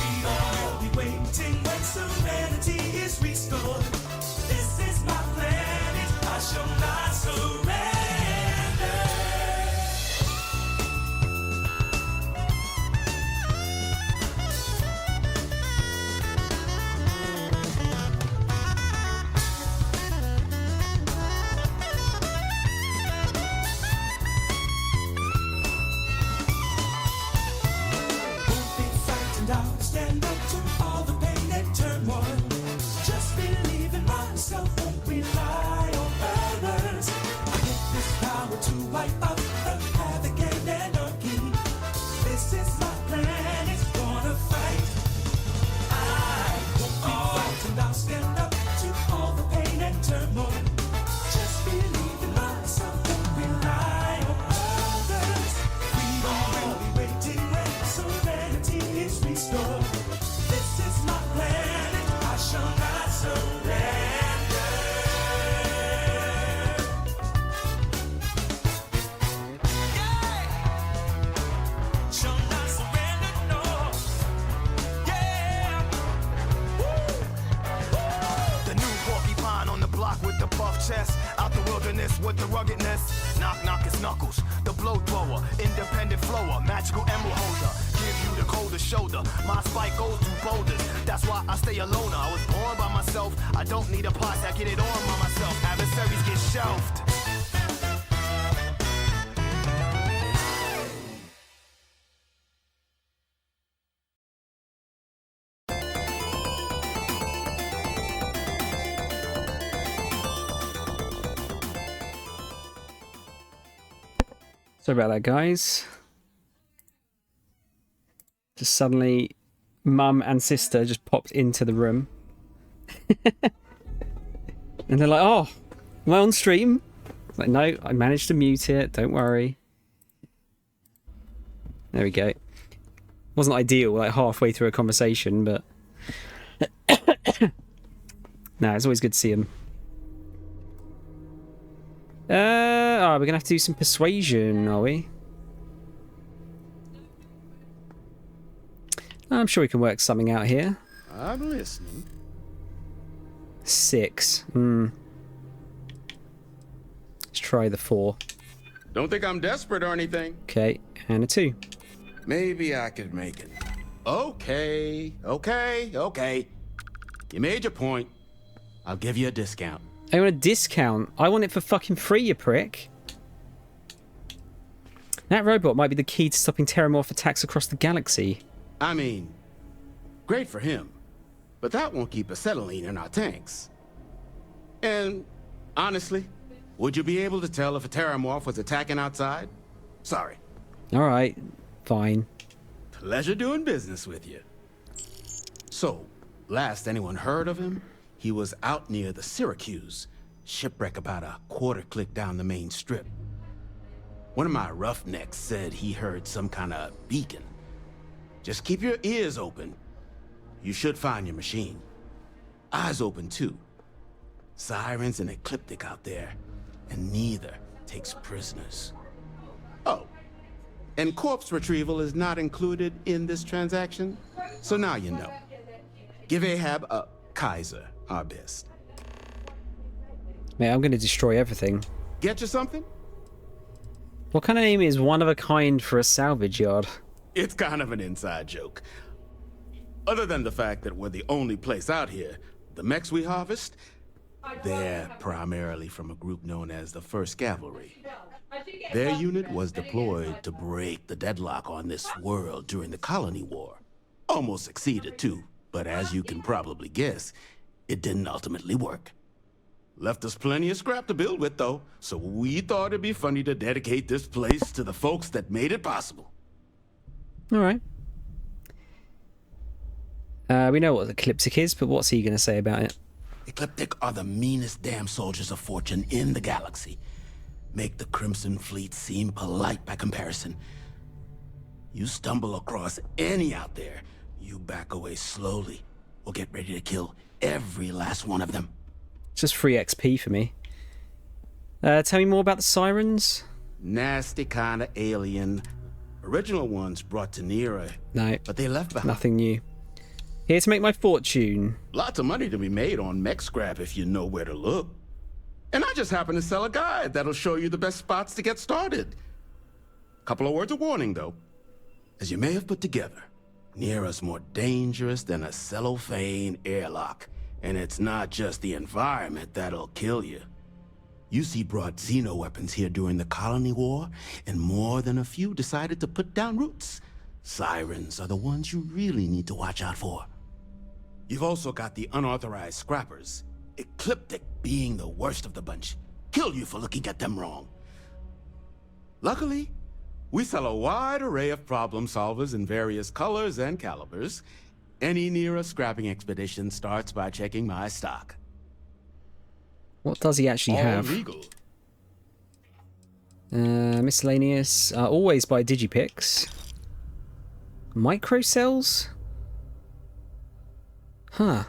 We all will be waiting when serenity is restored. This is my planet, I shall not surrender. Won't be frightened, I'll stand up to all the pain and turmoil. Just believe in myself, won't rely on others. I get this power to wipe out the havoc and anarchy. This is my plan, it's gonna fight. I won't be frightened, I'll stand up to all the pain and turmoil. Just believe in myself, won't rely on others. We all will be waiting when serenity is restored. This is my planet, I shall not surrender. Yeah! Shall not surrender, no. Yeah! The new porcupine on the block with the buff chest. Out the wilderness with the ruggedness. Knock, knock, it's Knuckles. The blow thrower, independent flower, magical emerald holder. Give you the coldest shoulder. My spike goes through boulders. That's why I stay alone. I was born by myself. I don't need a posse, I get it on by myself. Adversaries get shelved. Sorry about that, guys. Just suddenly, mum and sister just popped into the room. And they're like, oh, am I on stream? It's like, no, I managed to mute it. Don't worry. There we go. Wasn't ideal, like halfway through a conversation, but... No, it's always good to see them. We're gonna have to do some persuasion, are we? I'm sure we can work something out here. I'm listening. 6. Let's try the 4. Don't think I'm desperate or anything. Okay, and a 2. Maybe I could make it. Okay. You made your point. I'll give you a discount. I want a discount. I want it for fucking free, you prick. That robot might be the key to stopping terramorph attacks across the galaxy. I mean, great for him, but that won't keep acetylene in our tanks. And honestly, Would you be able to tell if a terramorph was attacking outside? Sorry. All right, fine. Pleasure doing business with you. So, last anyone heard of him, he was out near the Syracuse. Shipwreck about a quarter click down the main strip. One of my roughnecks said he heard some kind of beacon. Just keep your ears open. You should find your machine. Eyes open too. Sirens and Ecliptic out there, and neither takes prisoners. Oh, and corpse retrieval is not included in this transaction, so now you know. Give Ahab a Kaiser our best. Mate, I'm going to destroy everything. Get you something? What kind of name is one of a kind for a salvage yard? It's kind of an inside joke. Other than the fact that we're the only place out here, the mechs we harvest, they're primarily from a group known as the 1st Cavalry. Their unit was deployed to break the deadlock on this world during the Colony War. Almost succeeded too, but as you can probably guess, it didn't ultimately work. Left us plenty of scrap to build with though, so we thought it'd be funny to dedicate this place to the folks that made it possible. All right. We know what Ecliptic is, but what's he going to say about it? Ecliptic are the meanest damn soldiers of fortune in the galaxy. Make the Crimson Fleet seem polite by comparison. You stumble across any out there, you back away slowly, or get ready to kill every last one of them. It's just free XP for me. Tell me more about the sirens. Nasty kind of alien. Original ones brought to Nera. No. But they left behind. Nothing new. Here to make my fortune. Lots of money to be made on mech scrap if you know where to look. And I just happen to sell a guide that'll show you the best spots to get started. Couple of words of warning, though. As you may have put together, Nera's more dangerous than a cellophane airlock. And it's not just the environment that'll kill you. UC brought Xeno weapons here during the Colony War, and more than a few decided to put down roots. Sirens are the ones you really need to watch out for. You've also got the unauthorized scrappers, Ecliptic being the worst of the bunch. Kill you for looking at them wrong. Luckily, we sell a wide array of problem solvers in various colors and calibers. Any Nera scrapping expedition starts by checking my stock. What does he actually have? Legal. Miscellaneous. Always buy digipicks. Microcells? Huh.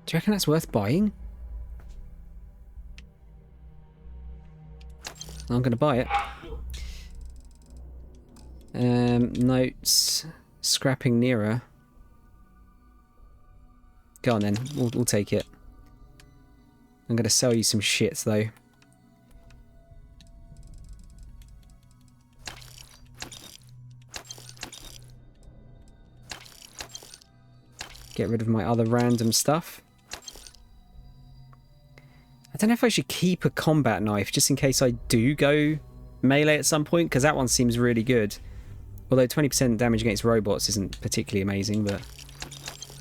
Do you reckon that's worth buying? I'm going to buy it. Notes. Scrapping Nera. Go on then. We'll take it. I'm going to sell you some shit though. Get rid of my other random stuff. I don't know if I should keep a combat knife just in case I do go melee at some point, because that one seems really good. Although 20% damage against robots isn't particularly amazing, but...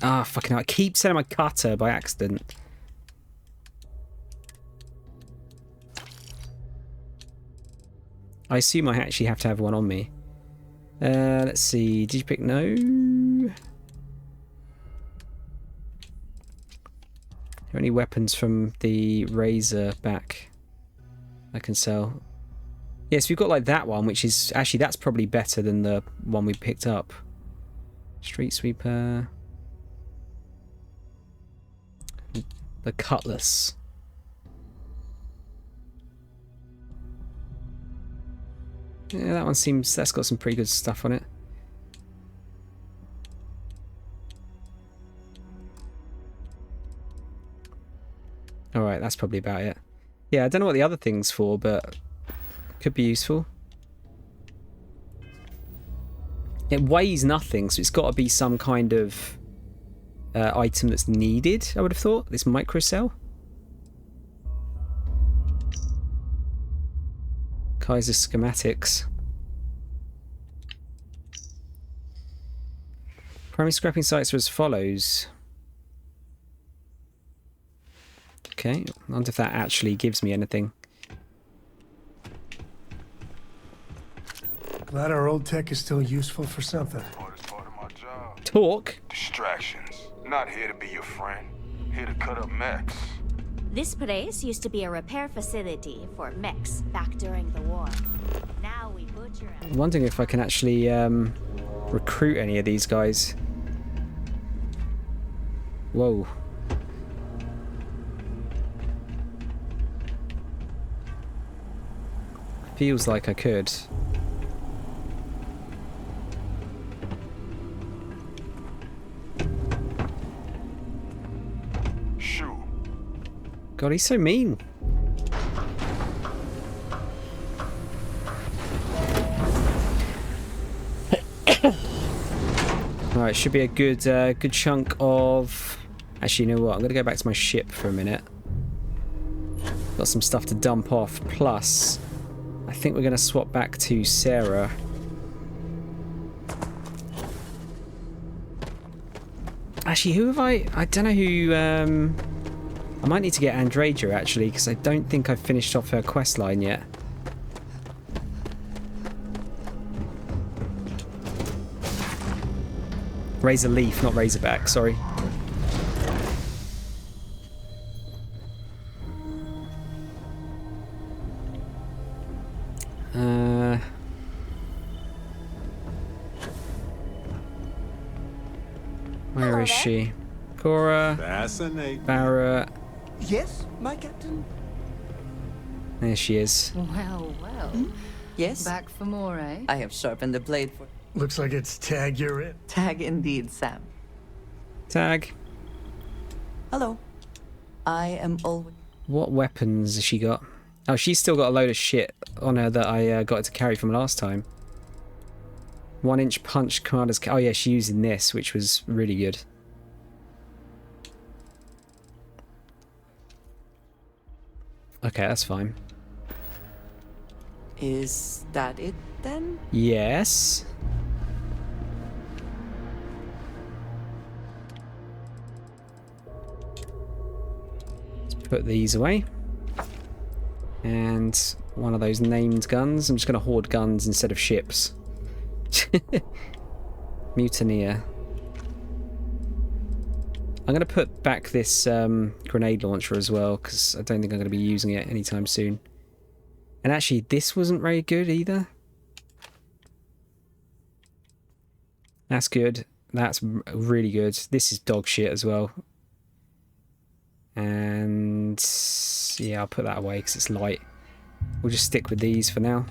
Ah, fucking hell. I keep selling my cutter by accident. I assume I actually have to have one on me. Let's see. Did you pick no? Are there any weapons from the Razor back I can sell? Yes, we've got like that one, which is... Actually, that's probably better than the one we picked up. Street Sweeper. The Cutlass. Yeah, that one seems... That's got some pretty good stuff on it. Alright, that's probably about it. Yeah, I don't know what the other thing's for, but... Could be useful. It weighs nothing, so it's got to be some kind of item that's needed, I would have thought. This microcell. Kaiser schematics. Primary scrapping sites are as follows. Okay, I wonder if that actually gives me anything. Glad our old tech is still useful for something. Talk? Distractions. Not here to be your friend. Here to cut up mechs. This place used to be a repair facility for mechs back during the war. Now we butcher. I'm wondering if I can actually recruit any of these guys. Whoa. Feels like I could. Shoot. God, he's so mean. Alright, should be a good good chunk of... Actually, you know what? I'm going to go back to my ship for a minute. Got some stuff to dump off. Plus, I think we're going to swap back to Sarah. Actually, who have I don't know who... I might need to get Andreja, actually, because I don't think I've finished off her quest line yet. Razor Leaf, not Razorback, sorry. Where is she? Cora, Fascinating. Barrett. Yes, my captain? There she is. Well, well. Yes? Back for more, eh? I have sharpened the blade for... Looks like it's Tag, you're it. Tag indeed, Sam. Tag. Hello. I am always... What weapons has she got? Oh, she's still got a load of shit on her that I got her to carry from last time. 1-inch punch commander's... Oh yeah, she's using this, which was really good. Okay, that's fine. Is that it then? Yes. Let's put these away. And one of those named guns. I'm just going to hoard guns instead of ships. Mutineer. I'm going to put back this grenade launcher as well, because I don't think I'm going to be using it anytime soon. And actually, this wasn't very good either. That's good. That's really good. This is dog shit as well. And yeah, I'll put that away because it's light. We'll just stick with these for now.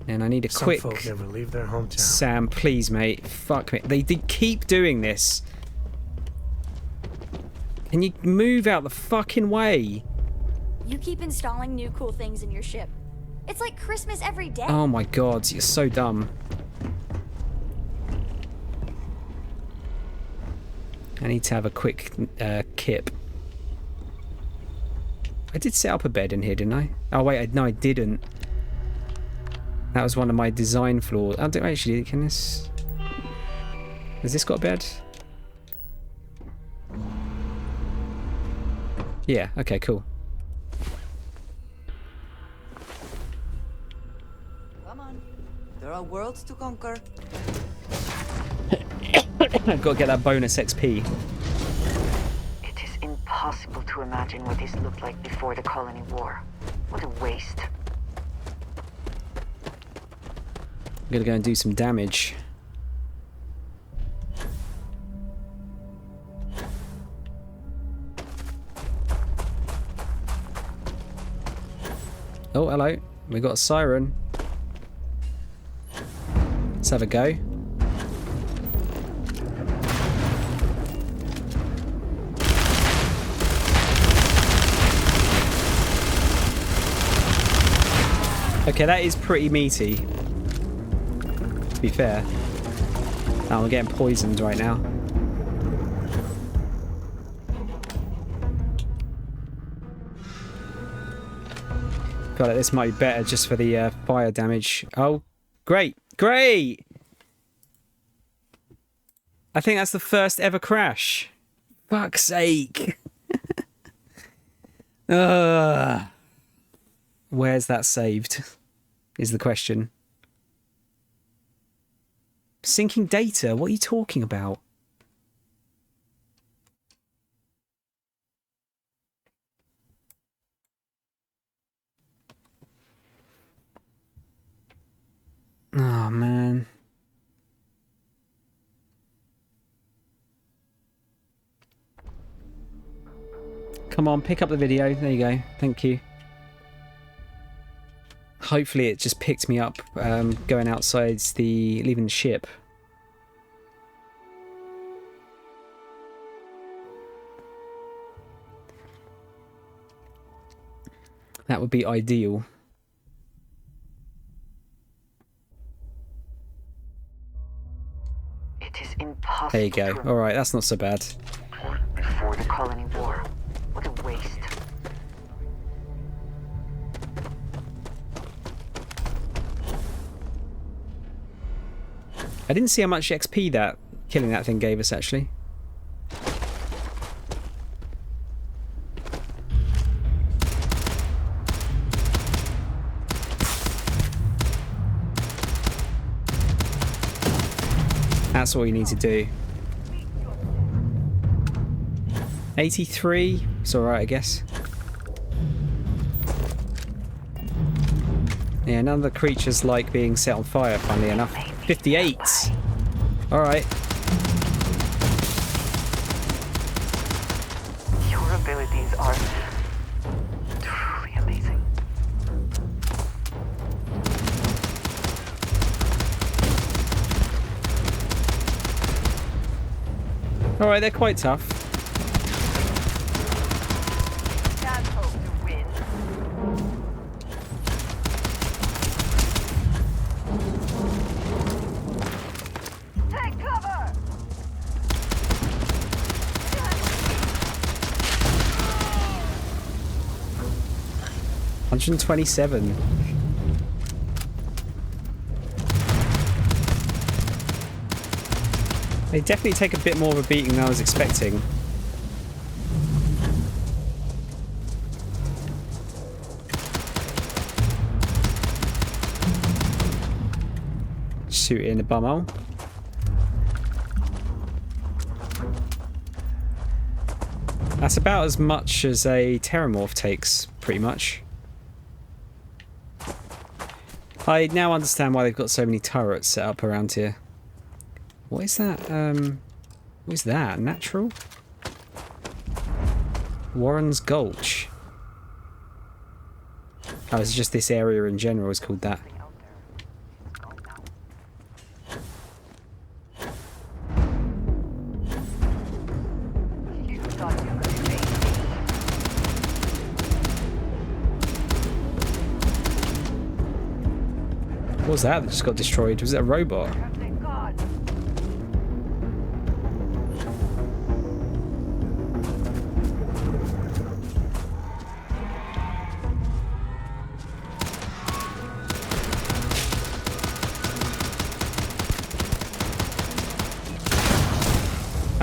And I need a quick... Some folk never leave their hometown. Sam, please, mate. Fuck me. They keep doing this. Can you move out the fucking way? You keep installing new cool things in your ship. It's like Christmas every day. Oh my god, you're so dumb. I need to have a quick kip. I did set up a bed in here, didn't I? Oh wait, no I didn't. That was one of my design flaws. I don't actually, can this... Has this got a bed? Yeah, okay, cool. Come on. There are worlds to conquer. I've got to get that bonus XP. It is impossible to imagine what this looked like before the colony war. What a waste. I'm gonna go and do some damage. Oh, hello. We got a siren. Let's have a go. Okay, that is pretty meaty, to be fair. Oh, I'm getting poisoned right now. Feel like this might be better just for the fire damage. Oh, great. Great! I think that's the first ever crash. Fuck's sake. Where's that saved? Is the question. Syncing data? What are you talking about? Oh, man. Come on, pick up the video. There you go. Thank you. Hopefully it just picked me up going outside leaving the ship. That would be ideal. It is impossible. There you go. Alright, that's not so bad. Before the colony war. What a waste. I didn't see how much XP that killing that thing gave us, actually. That's all you need to do. 83? It's alright, I guess. Yeah, none of the creatures like being set on fire, funnily enough. 58! Alright. Your abilities are truly amazing. Alright, they're quite tough. Can't hope to win. Take cover! 127. They definitely take a bit more of a beating than I was expecting. Shoot it in the bumhole. That's about as much as a Terramorph takes, pretty much. I now understand why they've got so many turrets set up around here. What is that? What is that? Natural? Warren's Gulch. Oh, it's just this area in general is called that. What was that just got destroyed? Was it a robot?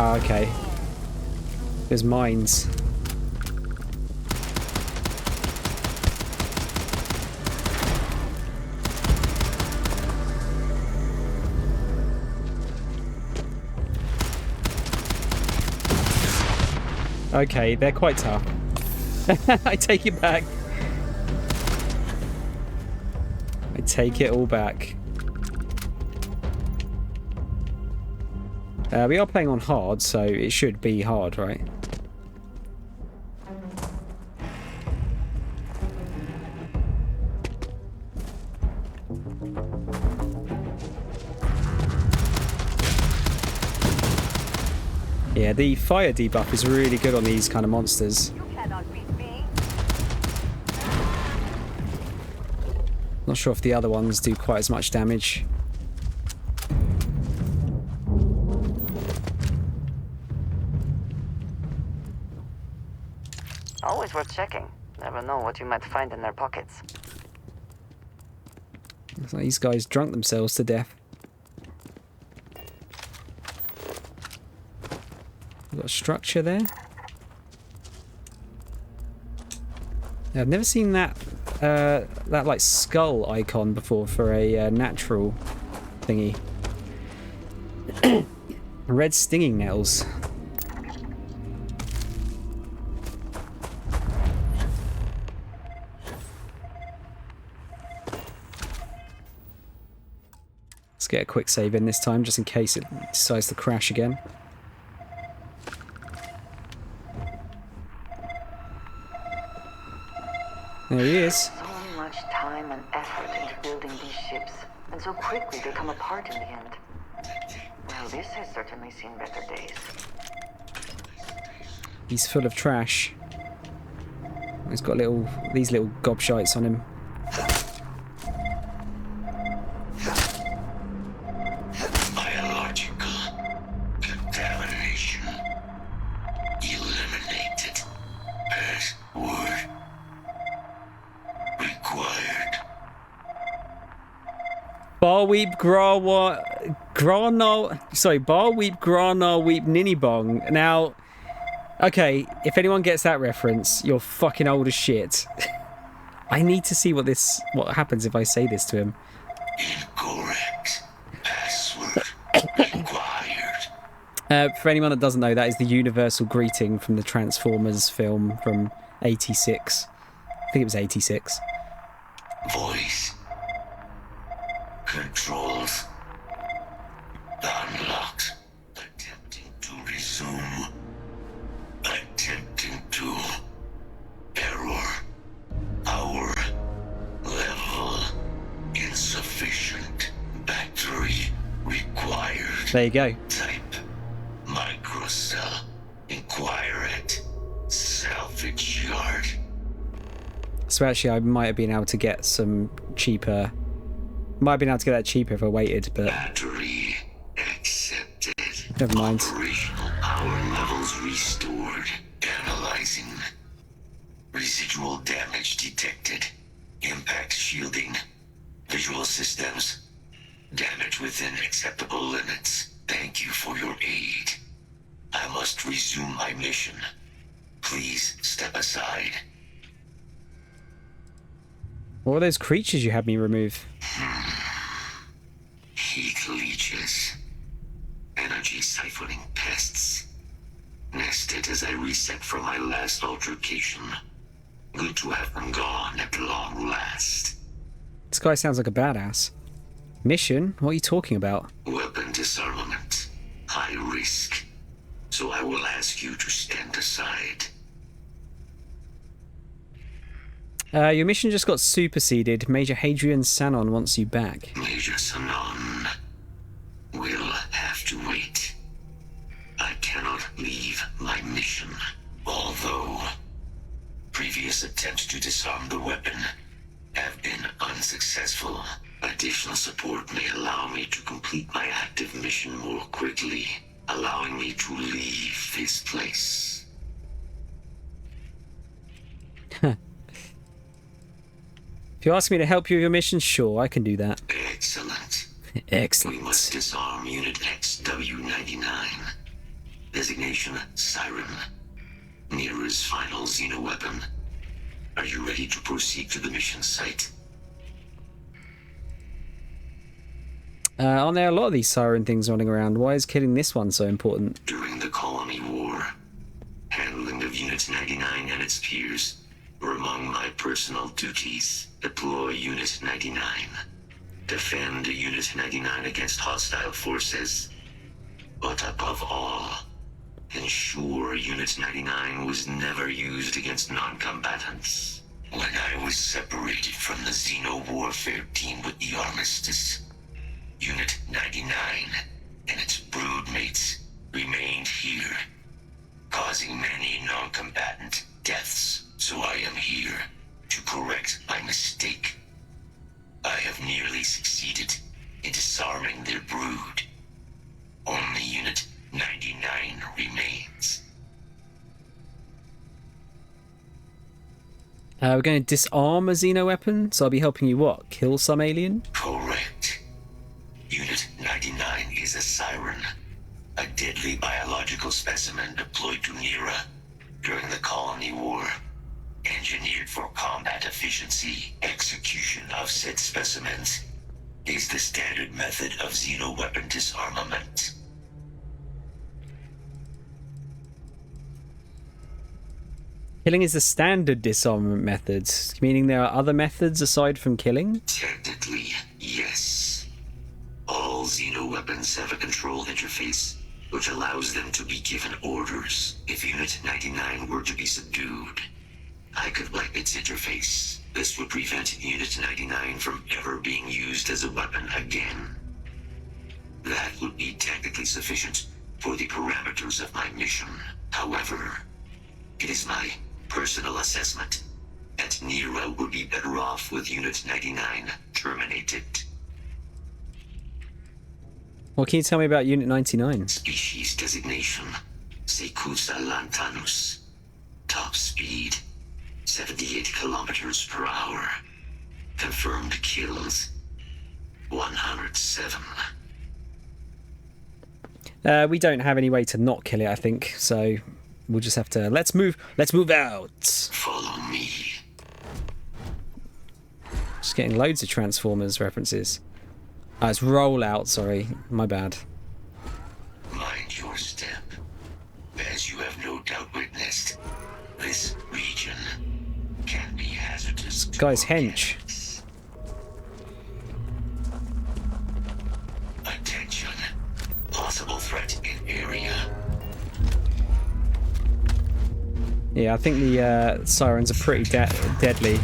Oh, okay. There's mines. Okay, they're quite tough. I take it back. I take it all back. We are playing on hard, so it should be hard, right? Yeah, the fire debuff is really good on these kind of monsters. Not sure if the other ones do quite as much damage. Always worth checking. Never know what you might find in their pockets. It's like these guys drunk themselves to death. We've got a structure there. I've never seen that that like skull icon before for a natural thingy. Red stinging nettles. Let's get a quick save in this time, just in case it decides to crash again. There he is. So much time and effort into building these ships, and so quickly they come apart in the end. Well, this has certainly seen better days. He's full of trash. He's got these little gobshites on him. Biological contamination eliminated. Password required. Barweep Barweep Grana Weep Ninibong. Now, okay, if anyone gets that reference, you're fucking old as shit. I need to see what happens if I say this to him. Incorrect. Password required. For anyone that doesn't know, that is the universal greeting from the Transformers film from 86. I think it was 86. Voice controls unlocked. Attempting to resume. Attempting to error. Power level insufficient. Battery required. There you go. Type microcell. Inquire at salvage yard. So actually, I might have been able to get some cheaper. Might have been able to get that cheaper if I waited, but Battery accepted. Never mind. Operational power levels restored. Analyzing. Residual damage detected. Impact shielding. Visual systems. Damage within acceptable limits. Thank you for your aid. I must resume my mission. Please step aside. What were those creatures you had me remove? Heat leeches. Energy siphoning pests. Nested as I reset from my last altercation. Good to have them gone at long last. This guy sounds like a badass. Mission? What are you talking about? Weapon disarmament. High risk. So I will ask you to stand aside. Your mission just got superseded. Major Hadrian Sanon wants you back. Major Sanon will have to wait. I cannot leave my mission. Although previous attempts to disarm the weapon have been unsuccessful, additional support may allow me to complete my active mission more quickly, allowing me to leave this place. If you ask me to help you with your mission, sure, I can do that. Excellent. Excellent. We must disarm Unit XW-99. Designation Siren. Nearest final Xeno weapon. Are you ready to proceed to the mission site? Aren't there a lot of these siren things running around? Why is killing this one so important? During the Colony War, handling of Unit 99 and its peers were among my personal duties. Deploy Unit 99. Defend Unit 99 against hostile forces. But above all, ensure Unit 99 was never used against non-combatants. When I was separated from the Xeno warfare team with the Armistice, Unit 99 and its broodmates remained here, causing many non-combatant deaths. So I am here to correct my mistake. I have nearly succeeded in disarming their brood. Only Unit 99 remains. We're going to disarm a Xeno weapon, so I'll be helping you what? Kill some alien? Correct. Unit 99 is a siren, a deadly biological specimen deployed to Nera during the Colony War. engineered for combat efficiency, execution of said specimens is the standard method of xeno-weapon disarmament. Killing is the standard disarmament method, meaning there are other methods aside from killing? Technically, yes. All xeno-weapons have a control interface, which allows them to be given orders if Unit 99 were to be subdued. I could wipe its interface. This would prevent Unit 99 from ever being used as a weapon again. That would be technically sufficient for the parameters of my mission. However, it is my personal assessment that Nero would be better off with Unit 99 terminated. What can you tell me about Unit 99? Species designation, Secusa lantanus. Top speed, 78 kilometers per hour. Confirmed kills, 107. We don't have any way to not kill it, I think, so we'll just have to... Let's move out! Follow me. Just getting loads of Transformers references. Oh, it's Rollout, sorry. My bad. Mind your step. As you have no doubt witnessed, this region can be hazardous. This guy's hench. Attention. Possible threat in area. Yeah, I think the sirens are pretty deadly.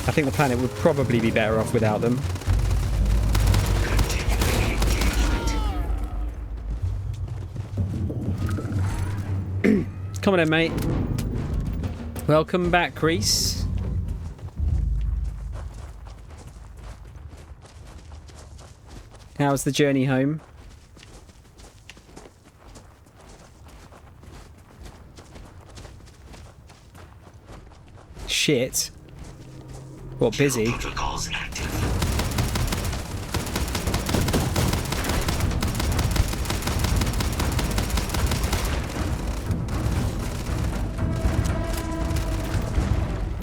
I think the planet would probably be better off without them. Come on in, mate. Welcome back, Grease. How's the journey home? Shit. What, busy? Protocols active.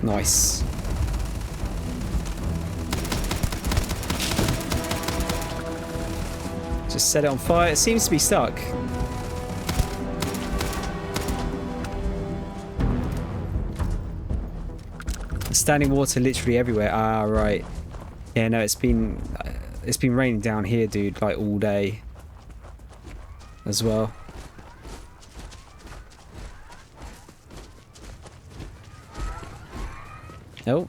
Nice. Just set it on fire. It seems to be stuck. Standing water literally everywhere. Ah, right. Yeah, no, it's been raining down here, dude, like all day as well. Oh,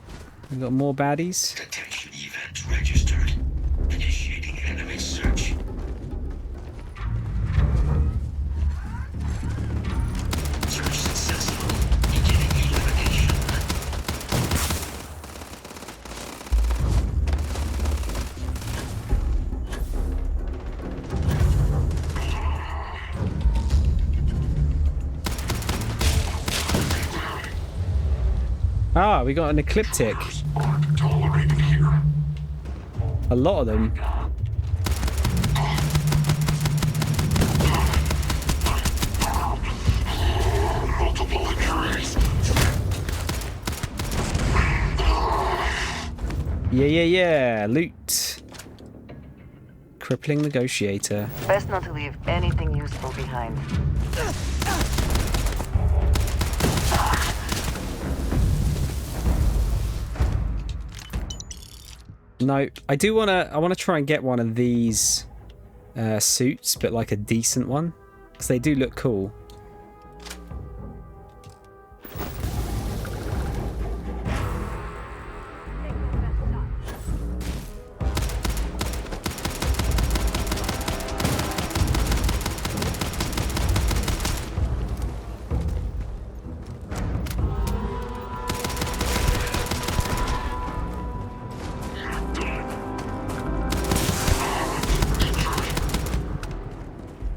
we got more baddies. Detection event registered. Initiating enemy search. Search successful. Beginning elimination. Ah, we got an ecliptic. A lot of them. Multiple injuries. Yeah. Loot. Crippling negotiator. Best not to leave anything useful behind. No, I wanna try and get one of these suits, but like a decent one, because they do look cool.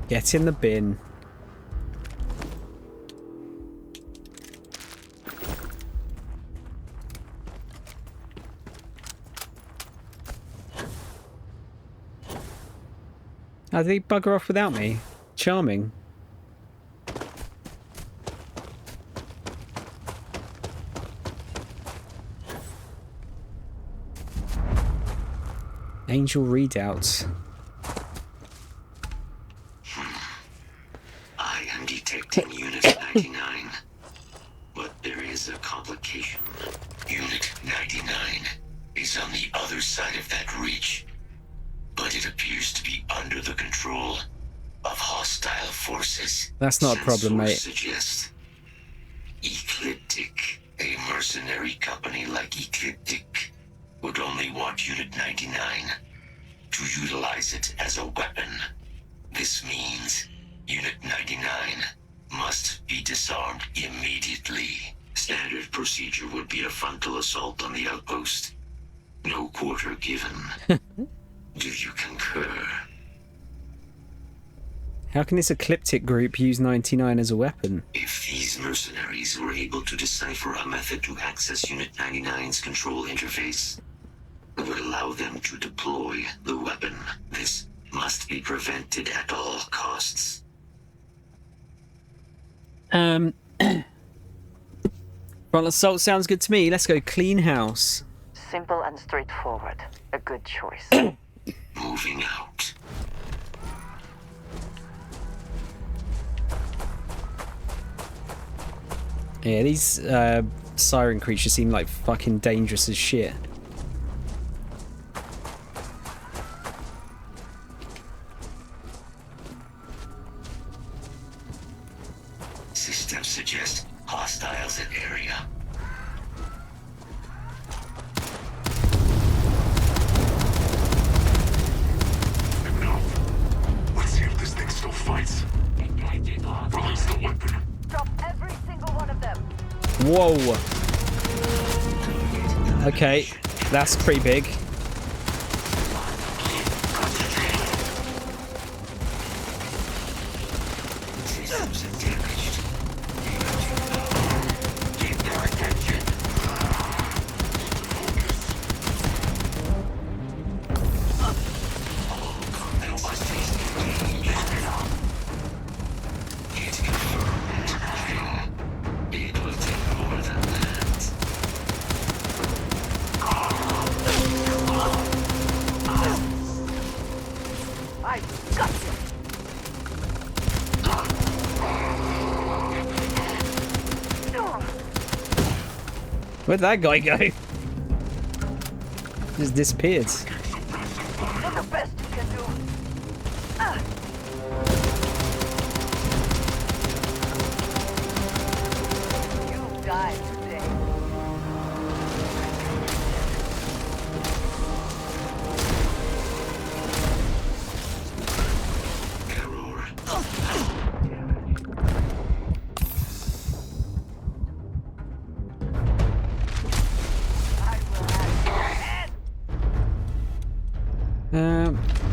Get in the bin. How did he bugger off without me? Charming. Angel readouts. I am detecting Unit 99. But there is a complication. Unit 99 is on the other side of that reach. But it appears to be under the control of hostile forces. That's not a problem, mate. Suggest Ecliptic, a mercenary company like Ecliptic, would only want Unit 99 to utilize it as a weapon. This means Unit 99 must be disarmed immediately. Standard procedure would be a frontal assault on the outpost. No quarter given. Do you concur? How can this Ecliptic group use 99 as a weapon? If these mercenaries were able to decipher a method to access Unit 99's control interface, it would allow them to deploy the weapon. This must be prevented at all costs. Frontal assault sounds good to me. Let's go clean house. Simple and straightforward. A good choice. Moving out. Yeah, these siren creatures seem like fucking dangerous as shit. Systems suggest hostiles in area. Let's see if this thing still fights. Release the weapon. Drop every single one of them. Whoa. Okay, that's pretty big. Systems are damaged. Keep their attention. It will take more than that. I got you. Where'd that guy go? Just disappeared. Do the best you can do. You died today.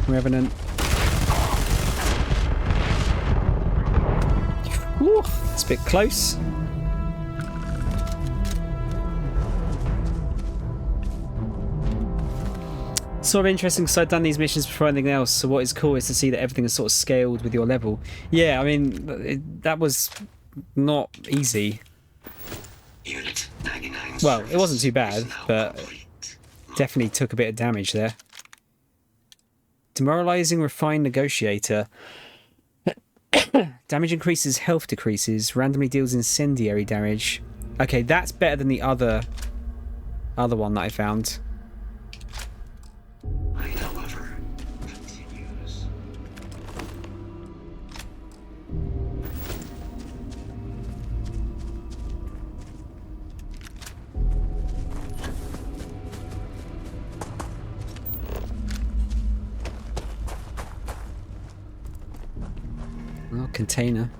Revenant. Woo, it's a bit close. Sort of interesting because I've done these missions before anything else, so what is cool is to see that everything is sort of scaled with your level. Yeah, I mean, that was not easy. Unit 99. Well, it wasn't too bad, but definitely took a bit of damage there. Demoralizing refined negotiator. Damage increases, health decreases, randomly deals incendiary damage. Okay, that's better than the other one that I found. However, continues. Well, container.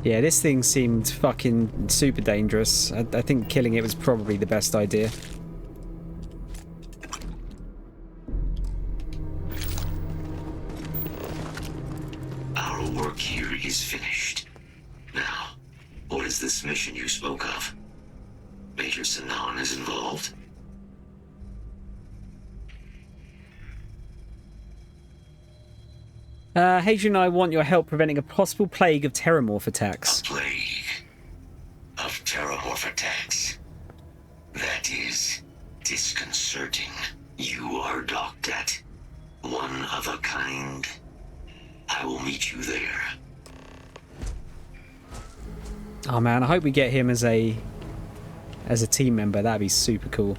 Yeah, this thing seemed fucking super dangerous. I think killing it was probably the best idea. Our work here is finished. Now, what is this mission you spoke of? Major Sanan is involved? Hadrian and I want your help preventing a possible plague of terramorph attacks. Plague of terramorph meet you there. Oh man, I hope we get him as a team member. That'd be super cool.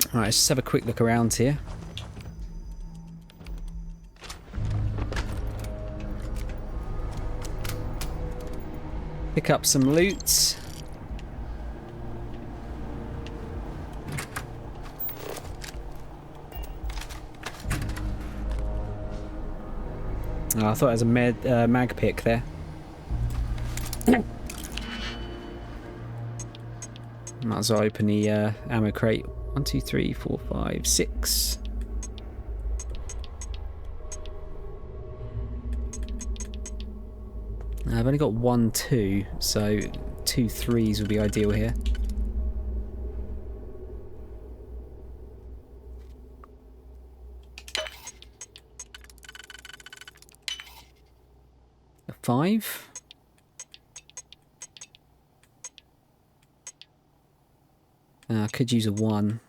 Alright, let's just have a quick look around here. Pick up some loot. Oh, I thought it was a mag pick there. Might as well open the ammo crate. 1, 2, 3, 4, 5, 6. I've only got 1, 2, so 2 3s would be ideal here. A 5. I could use a 1.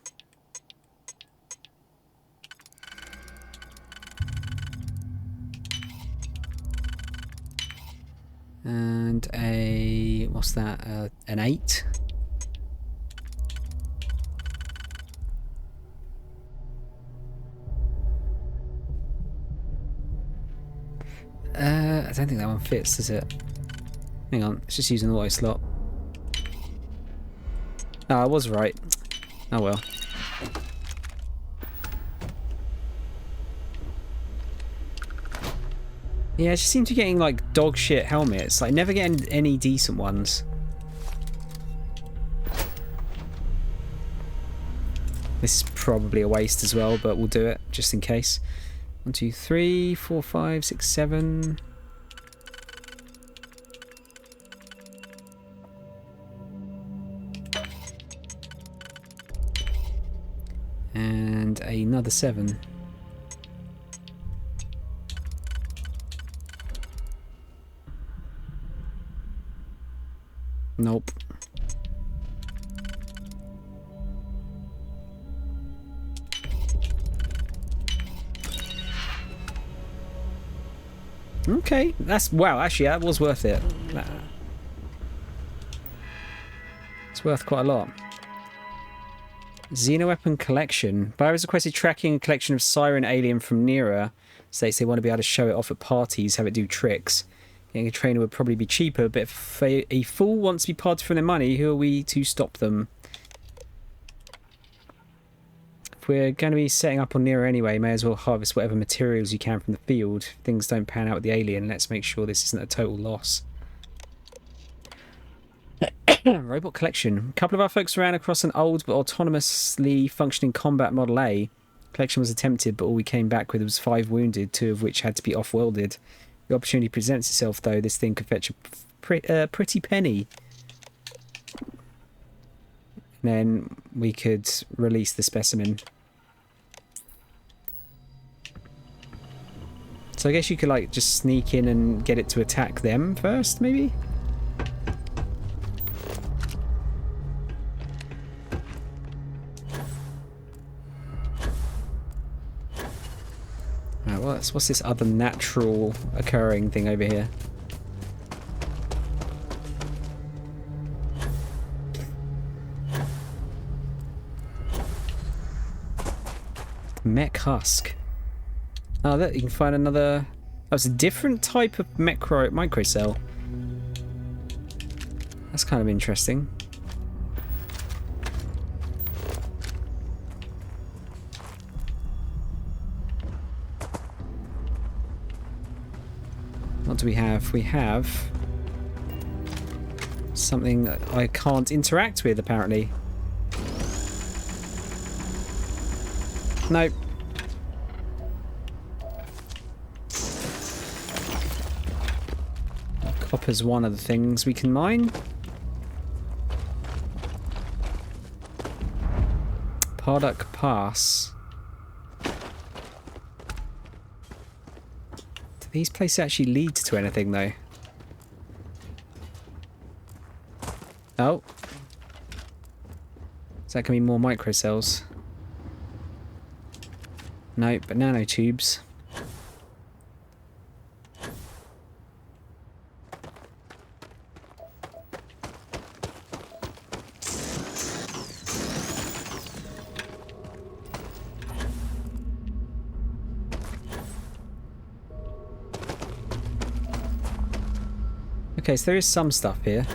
And a... what's that? An 8. I don't think that one fits, does it? Hang on, it's just using the auto slot. Oh, I was right. Oh well. Yeah, I just seem to be getting like dog shit helmets. Like never getting any decent ones. This is probably a waste as well, but we'll do it just in case. 1, 2, 3, 4, 5, 6, 7. And another 7. Nope. Okay, that's... wow, actually that was worth it. It's worth quite a lot. Xenoweapon collection. Buyer has requested tracking a collection of Siren Alien from Nera. States they want to be able to show it off at parties, have it do tricks. Getting a trainer would probably be cheaper, but if a fool wants to be parted from their money, who are we to stop them? If we're going to be setting up on Nera anyway, may as well harvest whatever materials you can from the field. If things don't pan out with the alien, let's make sure this isn't a total loss. Robot collection. A couple of our folks ran across an old but autonomously functioning combat Model A. Collection was attempted, but all we came back with was 5 wounded, 2 of which had to be off-welded. The opportunity presents itself, though. This thing could fetch a pretty penny. And then we could release the specimen. So I guess you could like just sneak in and get it to attack them first, maybe? Right, what's this other natural occurring thing over here? Mech husk. Oh, that you can find another. Oh, it's a different type of microcell. That's kind of interesting. What do we have? We have something that I can't interact with, apparently. Nope. Copper's one of the things we can mine. Parduk Pass. Do these places actually lead to anything, though? Oh. Is that going to be more microcells? No, but nanotubes. Okay, so there is some stuff here.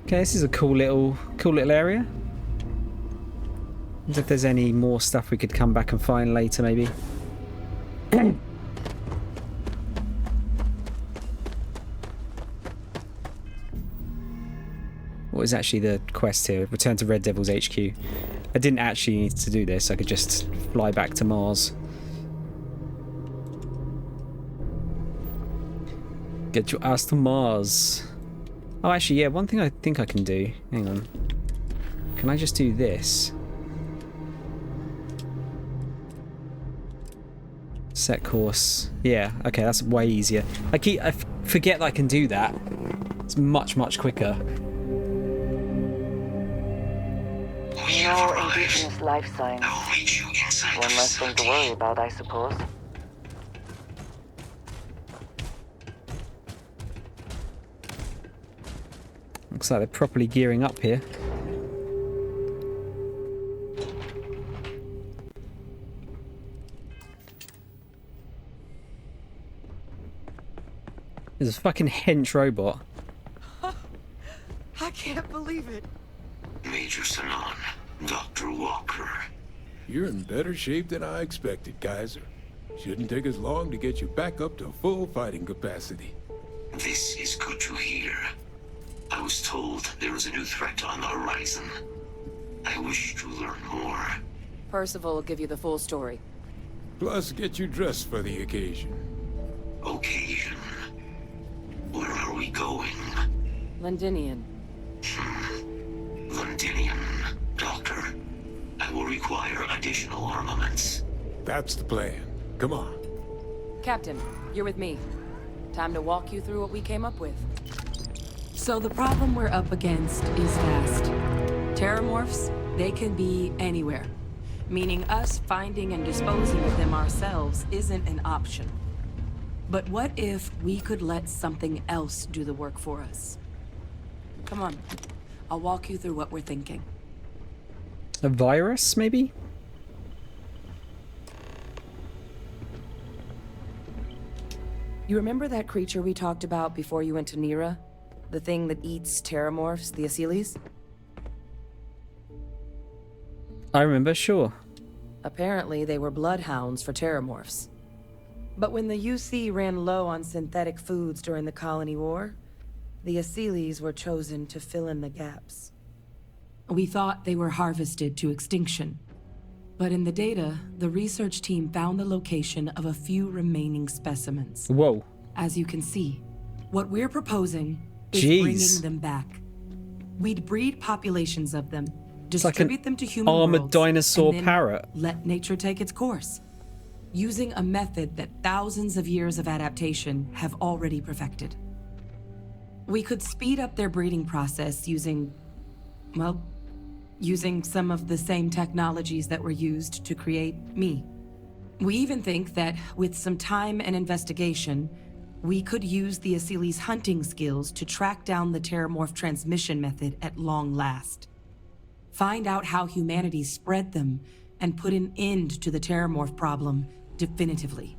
Okay, this is a cool little area. Wonder if there's any more stuff we could come back and find later, maybe. What is actually the quest here? Return to Red Devil's HQ. I didn't actually need to do this. I could just fly back to Mars. Get your ass to Mars. Oh, actually, yeah, one thing I think I can do. Hang on. Can I just do this? Set course. Yeah, okay, that's way easier. I forget that I can do that. It's much, much quicker. No indigenous life signs. One less thing to worry about, I suppose. Looks like they're properly gearing up here. There's a fucking hench robot. I can't believe it. Major Sanon, Dr. Walker. You're in better shape than I expected, Kaiser. Shouldn't take us long to get you back up to full fighting capacity. This is good to hear. I was told there was a new threat on the horizon. I wish to learn more. Percival will give you the full story. Plus, get you dressed for the occasion. Occasion? Where are we going? Londinian. Londinian, Doctor. I will require additional armaments. That's the plan. Come on. Captain, you're with me. Time to walk you through what we came up with. So the problem we're up against is vast. Terramorphs, they can be anywhere. Meaning us finding and disposing of them ourselves isn't an option. But what if we could let something else do the work for us? Come on. I'll walk you through what we're thinking. A virus, maybe? You remember that creature we talked about before you went to Nira? The thing that eats terramorphs, the Asylees? I remember, sure. Apparently, they were bloodhounds for terramorphs. But when the UC ran low on synthetic foods during the Colony War, the Asylees were chosen to fill in the gaps. We thought they were harvested to extinction. But in the data, the research team found the location of a few remaining specimens. Whoa. As you can see, what we're proposing is Jeez. bringing them back. We'd breed populations of them, distribute them to human armored worlds, dinosaur and then parrot. let nature take its course. Using a method that thousands of years of adaptation have already perfected. We could speed up their breeding process using some of the same technologies that were used to create me. We even think that with some time and investigation, we could use the Asylees' hunting skills to track down the Terramorph transmission method at long last. Find out how humanity spread them and put an end to the Terramorph problem definitively.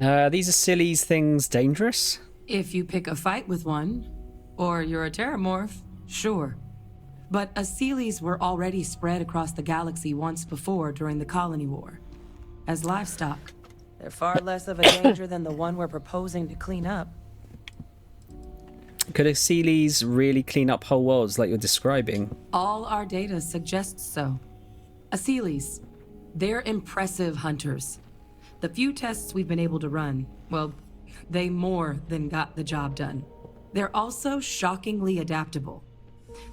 These Asylees things dangerous? If you pick a fight with one, or you're a Terramorph, sure. But Asylees were already spread across the galaxy once before during the Colony War. As livestock. They're far less of a danger than the one we're proposing to clean up. Could Asylees really clean up whole worlds like you're describing? All our data suggests so. Asylees, they're impressive hunters. The few tests we've been able to run, well, they more than got the job done. They're also shockingly adaptable.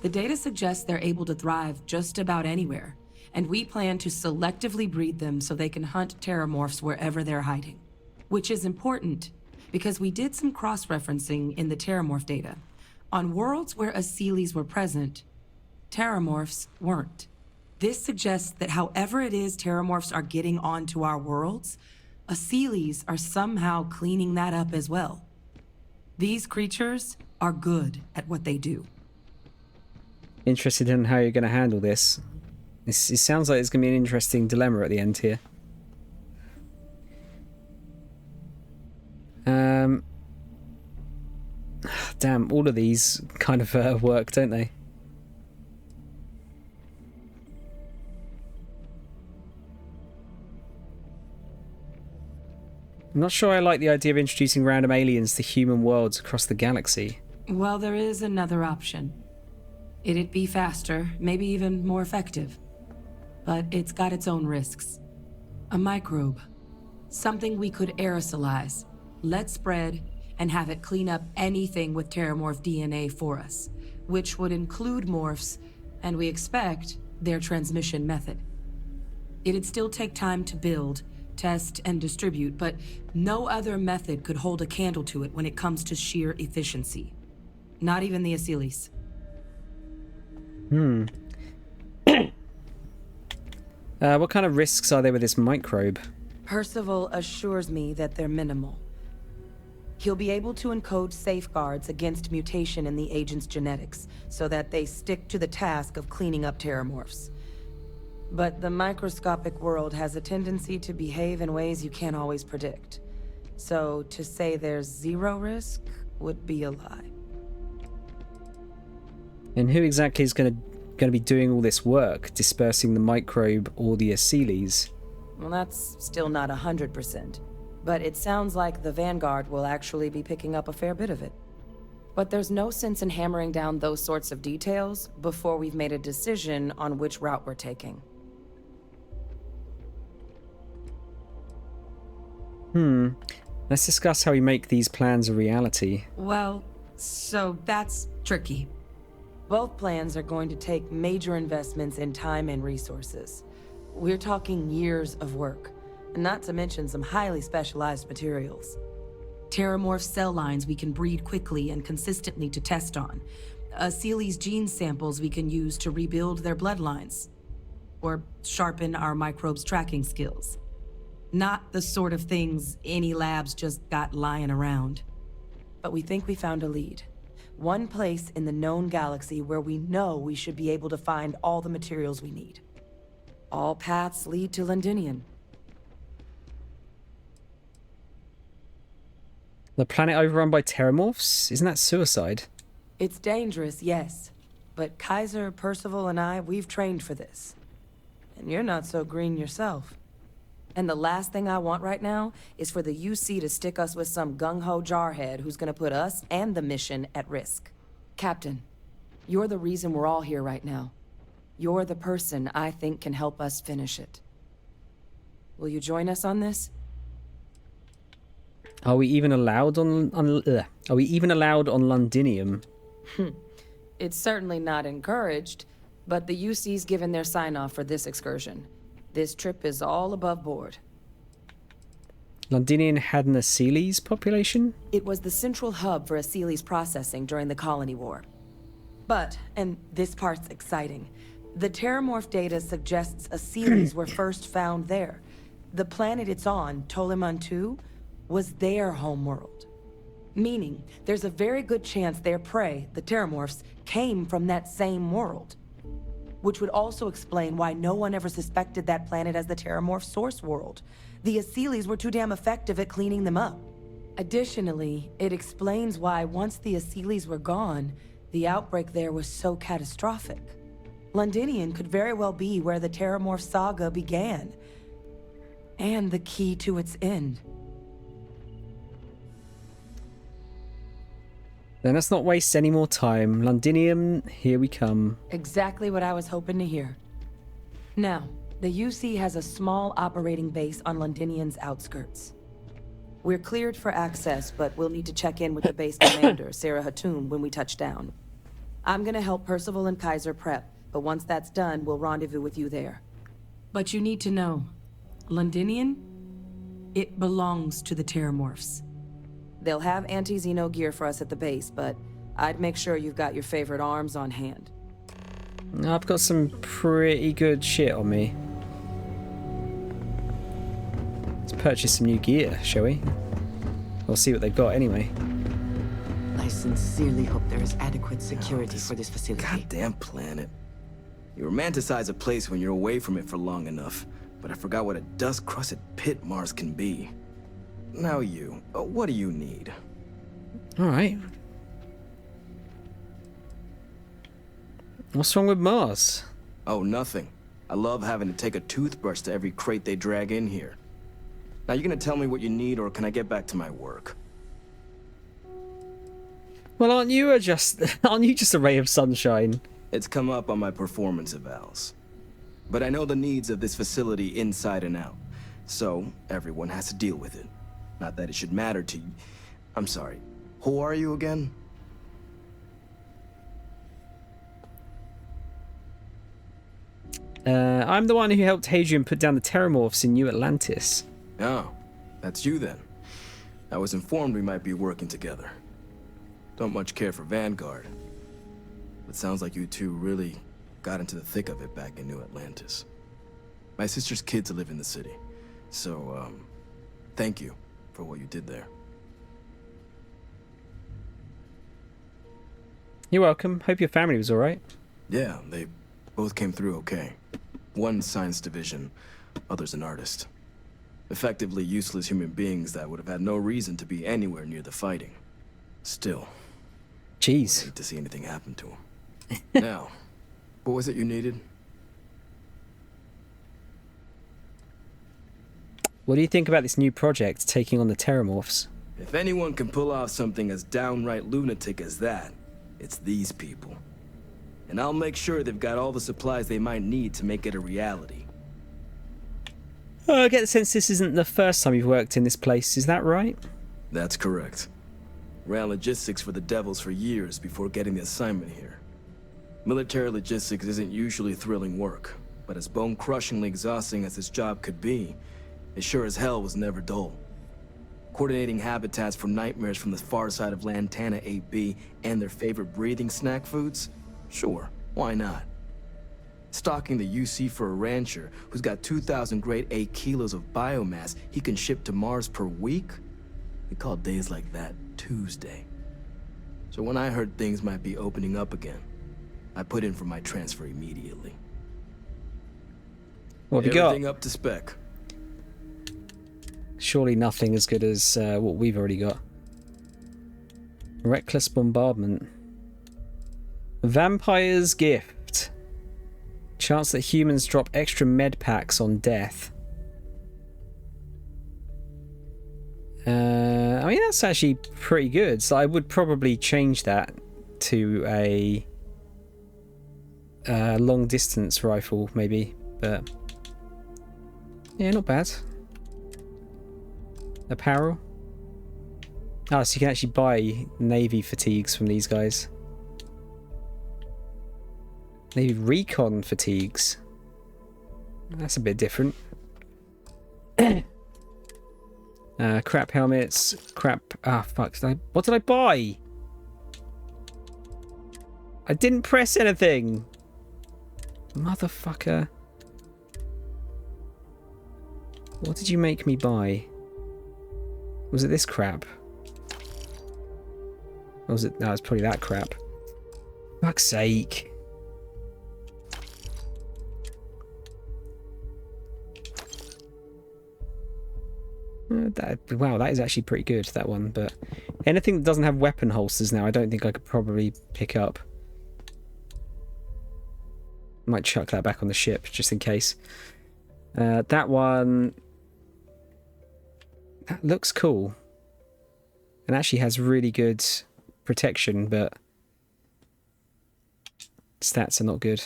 The data suggests they're able to thrive just about anywhere, and we plan to selectively breed them so they can hunt terramorphs wherever they're hiding. Which is important, because we did some cross-referencing in the terramorph data. On worlds where Asylees were present, terramorphs weren't. This suggests that however it is terramorphs are getting onto our worlds, Asylees are somehow cleaning that up as well. These creatures are good at what they do. Interested in how you're going to handle this. It sounds like it's going to be an interesting dilemma at the end here. Damn, all of these kind of work, don't they? I'm not sure I like the idea of introducing random aliens to human worlds across the galaxy. Well, there is another option. It'd be faster, maybe even more effective. But it's got its own risks. A microbe. Something we could aerosolize, let spread, and have it clean up anything with terramorph DNA for us, which would include morphs, and we expect their transmission method. It'd still take time to build, test, and distribute, but no other method could hold a candle to it when it comes to sheer efficiency. Not even the Asylees. What kind of risks are there with this microbe? Percival assures me that they're minimal. He'll be able to encode safeguards against mutation in the agent's genetics, so that they stick to the task of cleaning up terramorphs. But the microscopic world has a tendency to behave in ways you can't always predict. So to say there's zero risk would be a lie. And who exactly is going to be doing all this work, dispersing the microbe or the Asylees? Well, that's still not 100%. But it sounds like the Vanguard will actually be picking up a fair bit of it. But there's no sense in hammering down those sorts of details before we've made a decision on which route we're taking. Let's discuss how we make these plans a reality. Well, so that's tricky. Both plans are going to take major investments in time and resources. We're talking years of work, not to mention some highly specialized materials. Terramorph cell lines we can breed quickly and consistently to test on. Asylees gene samples we can use to rebuild their bloodlines. Or sharpen our microbes' tracking skills. Not the sort of things any labs just got lying around. But we think we found a lead. One place in the known galaxy where we know we should be able to find all the materials we need. All paths lead to Londinium. The planet overrun by terramorphs? Isn't that suicide? It's dangerous, yes. But Kaiser, Percival, and I, we've trained for this. And you're not so green yourself. And the last thing I want right now is for the UC to stick us with some gung-ho jarhead who's gonna put us and the mission at risk. Captain, you're the reason we're all here right now. You're the person I think can help us finish it. Will you join us on this? Are we even allowed on Londinium? It's certainly not encouraged, but the UC's given their sign-off for this excursion. This trip is all above board. Londinium had an Asylees population? It was the central hub for Asylees processing during the Colony War. But, and this part's exciting, the terramorph data suggests Asylees were first found there. The planet it's on, Toliman 2, was their homeworld. Meaning, there's a very good chance their prey, the terramorphs, came from that same world. Which would also explain why no one ever suspected that planet as the terramorph source world. The Asylees were too damn effective at cleaning them up. Additionally, it explains why once the Asylees were gone, the outbreak there was so catastrophic. Londinium could very well be where the terramorph saga began. And the key to its end. Then let's not waste any more time. Londinium, here we come. Exactly what I was hoping to hear. Now, the UC has a small operating base on Londinium's outskirts. We're cleared for access, but we'll need to check in with the base commander, Sarah Hatum, when we touch down. I'm gonna help Percival and Kaiser prep, but once that's done, we'll rendezvous with you there. But you need to know, Londinian, it belongs to the Terramorphs. They'll have anti-Xeno gear for us at the base, but I'd make sure you've got your favorite arms on hand. I've got some pretty good shit on me. Let's purchase some new gear, shall we? We'll see what they've got anyway. I sincerely hope there is adequate security for this facility. Goddamn planet. You romanticize a place when you're away from it for long enough, but I forgot what a dust-crusted pit Mars can be. Now you, what do you need? Alright. What's wrong with Mars? Oh, nothing. I love having to take a toothbrush to every crate they drag in here. Now, you gonna tell me what you need, or can I get back to my work? Well, aren't you just a ray of sunshine? It's come up on my performance evals. But I know the needs of this facility inside and out, so everyone has to deal with it. Not that it should matter to you. I'm sorry. Who are you again? I'm the one who helped Hadrian put down the Terramorphs in New Atlantis. Oh, that's you then. I was informed we might be working together. Don't much care for Vanguard. But sounds like you two really got into the thick of it back in New Atlantis. My sister's kids live in the city. So, thank you for what you did there. You're welcome. Hope your family was alright. Yeah, they both came through okay. One science division, other's an artist. Effectively useless human beings that would have had no reason to be anywhere near the fighting. Still. Jeez. I hate to see anything happen to them. Now, what was it you needed? What do you think about this new project, taking on the Terramorphs? If anyone can pull off something as downright lunatic as that, it's these people. And I'll make sure they've got all the supplies they might need to make it a reality. Oh, I get the sense this isn't the first time you've worked in this place, is that right? That's correct. Ran logistics for the Devils for years before getting the assignment here. Military logistics isn't usually thrilling work, but as bone-crushingly exhausting as this job could be, it sure as hell was never dull. Coordinating habitats for nightmares from the far side of Lantana 8B and their favorite breathing snack foods? Sure, why not? Stocking the UC for a rancher who's got 2,000 grade A kilos of biomass he can ship to Mars per week? We call days like that Tuesday. So when I heard things might be opening up again, I put in for my transfer immediately. What have you got? Everything up to spec. Surely nothing as good as what we've already got. Reckless bombardment. Vampire's gift. Chance that humans drop extra med packs on death. I mean, that's actually pretty good. So I would probably change that to a long distance rifle, maybe. But yeah, not bad. Apparel. Ah, so you can actually buy Navy fatigues from these guys. Navy recon fatigues. That's a bit different. Crap helmets. Crap. Ah, fuck. What did I buy? I didn't press anything. Motherfucker. What did you make me buy? Was it this crap? Or was it? No, it's probably that crap. Fuck's sake. Wow, that is actually pretty good, that one. But anything that doesn't have weapon holsters now, I don't think I could probably pick up. Might chuck that back on the ship, just in case. That one... That looks cool. And actually has really good protection, but stats are not good.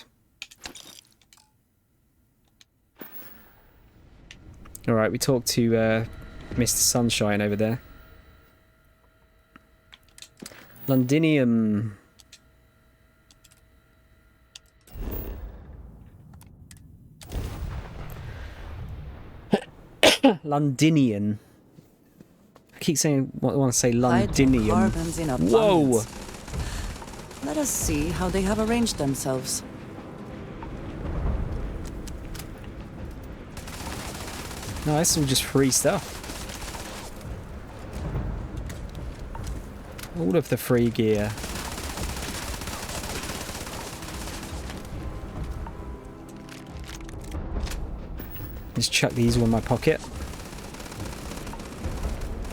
Alright, we talked to Mr. Sunshine over there. Londinium. Londinian. I keep saying I want to say Londinium. Hydrocarbons in Whoa! abundance. Let us see how they have arranged themselves. No, that's all just free stuff. All of the free gear. Just chuck these all in my pocket.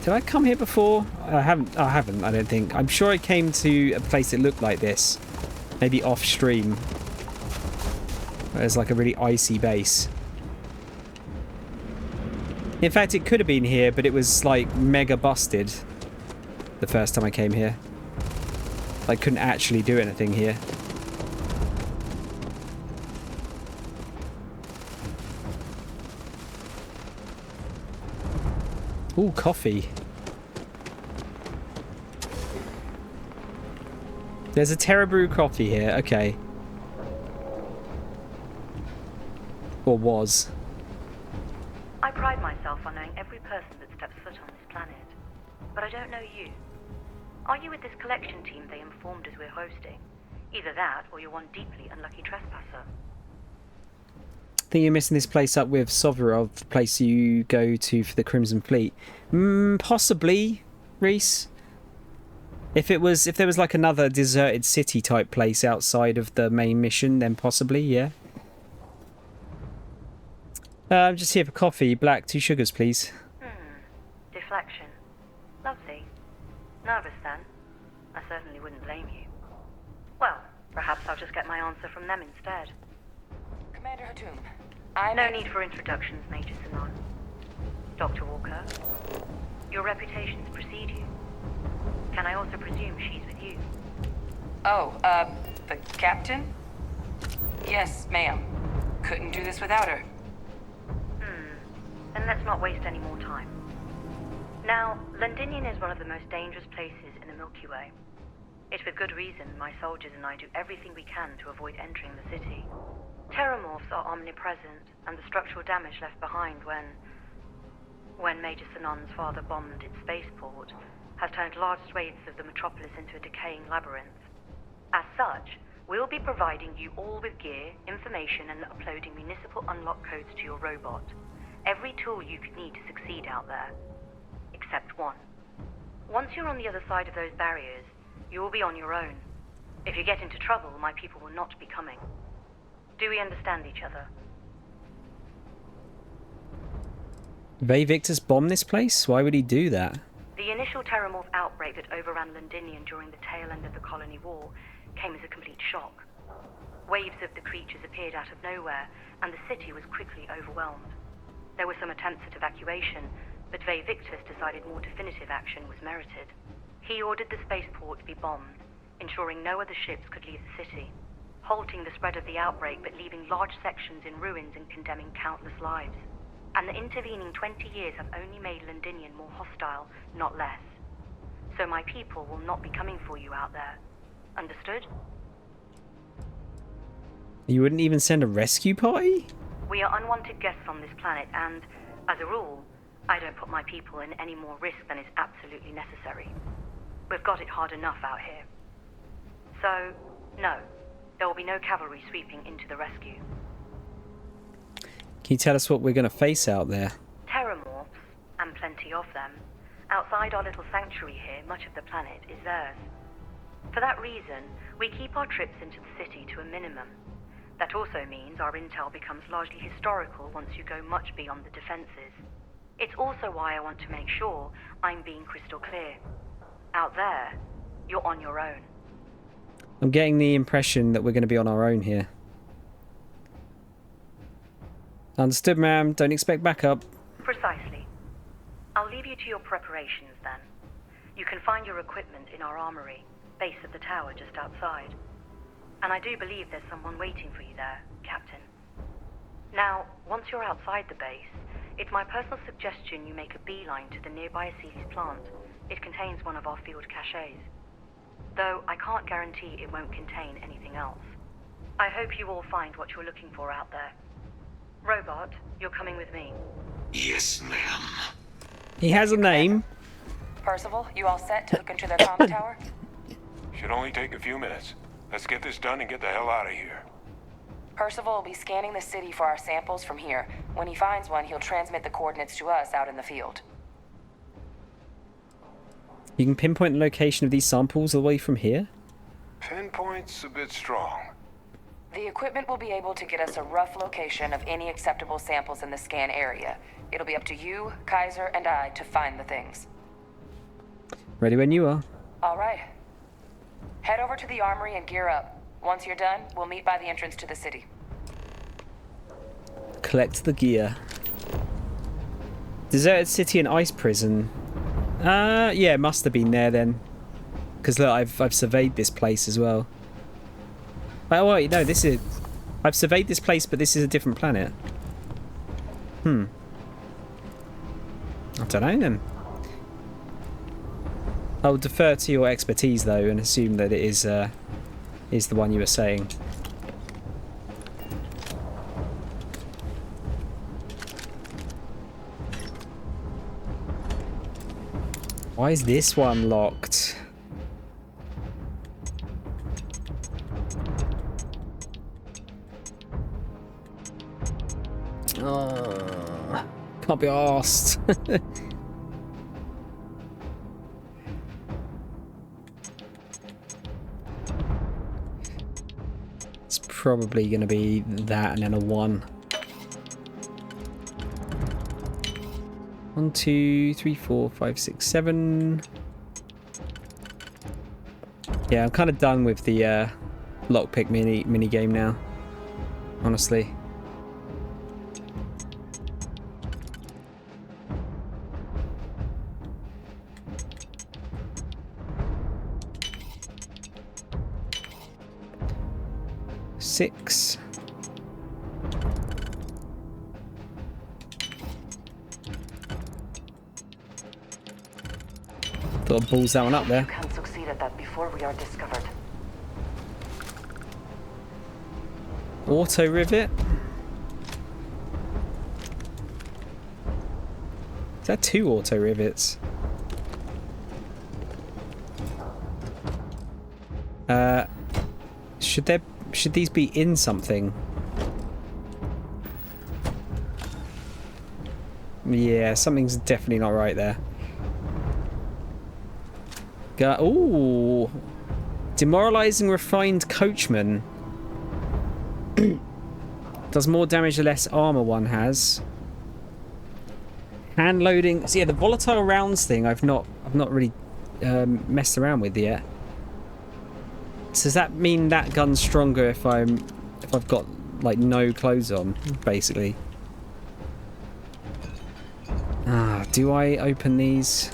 Did I come here before? I haven't, I don't think. I'm sure I came to a place that looked like this. Maybe off stream. There's like a really icy base. In fact, it could have been here, but it was like mega busted the first time I came here. I couldn't actually do anything here. Ooh, coffee. There's a Terra Brew coffee here, okay. Or was. I pride myself on knowing every person that steps foot on this planet. But I don't know you. Are you with this collection team they informed us we're hosting? Either that, or you're one deeply unlucky trespasser. I think you're missing this place up with Sovereign, the place you go to for the Crimson Fleet. Possibly, Reese. If there was like another deserted city type place outside of the main mission, then possibly, yeah. I'm just here for coffee. Black, 2 sugars, please. Deflection. Lovely. Nervous then? I certainly wouldn't blame you. Well, perhaps I'll just get my answer from them instead. Commander Hatum, No need for introductions, Major Sinon. Dr. Walker, your reputations precede you. Can I also presume she's with you? Oh, the captain? Yes, ma'am. Couldn't do this without her. Then let's not waste any more time. Now, Londinian is one of the most dangerous places in the Milky Way. It's with good reason my soldiers and I do everything we can to avoid entering the city. Terramorphs are omnipresent, and the structural damage left behind when Major Sinon's father bombed its spaceport has turned large swathes of the metropolis into a decaying labyrinth. As such, we'll be providing you all with gear, information, and uploading municipal unlock codes to your robot. Every tool you could need to succeed out there. Except one. Once you're on the other side of those barriers, you will be on your own. If you get into trouble, my people will not be coming. Do we understand each other? Victus bomb this place? Why would he do that? The initial Terramorph outbreak that overran Londinian during the tail end of the Colony War came as a complete shock. Waves of the creatures appeared out of nowhere, and the city was quickly overwhelmed. There were some attempts at evacuation, but Victus decided more definitive action was merited. He ordered the spaceport to be bombed, ensuring no other ships could leave the city, halting the spread of the outbreak but leaving large sections in ruins and condemning countless lives. And the intervening 20 years have only made Londinian more hostile, not less. So my people will not be coming for you out there. Understood? You wouldn't even send a rescue party? We are unwanted guests on this planet, and, as a rule, I don't put my people in any more risk than is absolutely necessary. We've got it hard enough out here. So, no, there will be no cavalry sweeping into the rescue. Can you tell us what we're going to face out there? Terramorphs, and plenty of them. Outside our little sanctuary here, much of the planet is theirs. For that reason, we keep our trips into the city to a minimum. That also means our intel becomes largely historical once you go much beyond the defenses. It's also why I want to make sure I'm being crystal clear. Out there, you're on your own. I'm getting the impression that we're going to be on our own here. Understood, ma'am. Don't expect backup. Precisely. I'll leave you to your preparations then. You can find your equipment in our armory, base of the tower just outside. And I do believe there's someone waiting for you there, Captain. Now, once you're outside the base, It's my personal suggestion you make a beeline to the nearby Aceles plant. It contains one of our field caches. Though I can't guarantee it won't contain anything else. I hope you all find what you're looking for out there. Robot, you're coming with me. Yes, ma'am. He has a name. Percival, you all set to hook into their comms tower? Should only take a few minutes. Let's get this done and get the hell out of here. Percival will be scanning the city for our samples from here. When he finds one, he'll transmit the coordinates to us out in the field. You can pinpoint the location of these samples away from here? Pinpoint's a bit strong. The equipment will be able to get us a rough location of any acceptable samples in the scan area. It'll be up to you, Kaiser, and I to find the things. Ready when you are. All right. Head over to the armory and gear up. Once you're done, we'll meet by the entrance to the city. Collect the gear. Deserted city and ice prison. Yeah, it must have been there then. Because look, I've surveyed this place as well. Oh wait, no, this is... I've surveyed this place, but this is a different planet. I don't know then. I'll defer to your expertise though and assume that it is the one you were saying. Why is this one locked? Oh, can't be arsed. It's probably going to be that and then a 1. 1, 2, 3, 4, 5, 6, 7. Yeah, I'm kind of done with the lockpick mini game now. Honestly. Six. Thought I'd balls that one up there. You can't succeed at that before we are discovered. Auto rivet. Is that 2 auto rivets? Should these be in something? Yeah, something's definitely not right there. Ooh, demoralizing refined coachman. Does more damage the less armor one has. Hand loading. So yeah, the volatile rounds thing I've not really messed around with yet. So does that mean that gun's stronger if I've got like no clothes on, basically? Do I open these?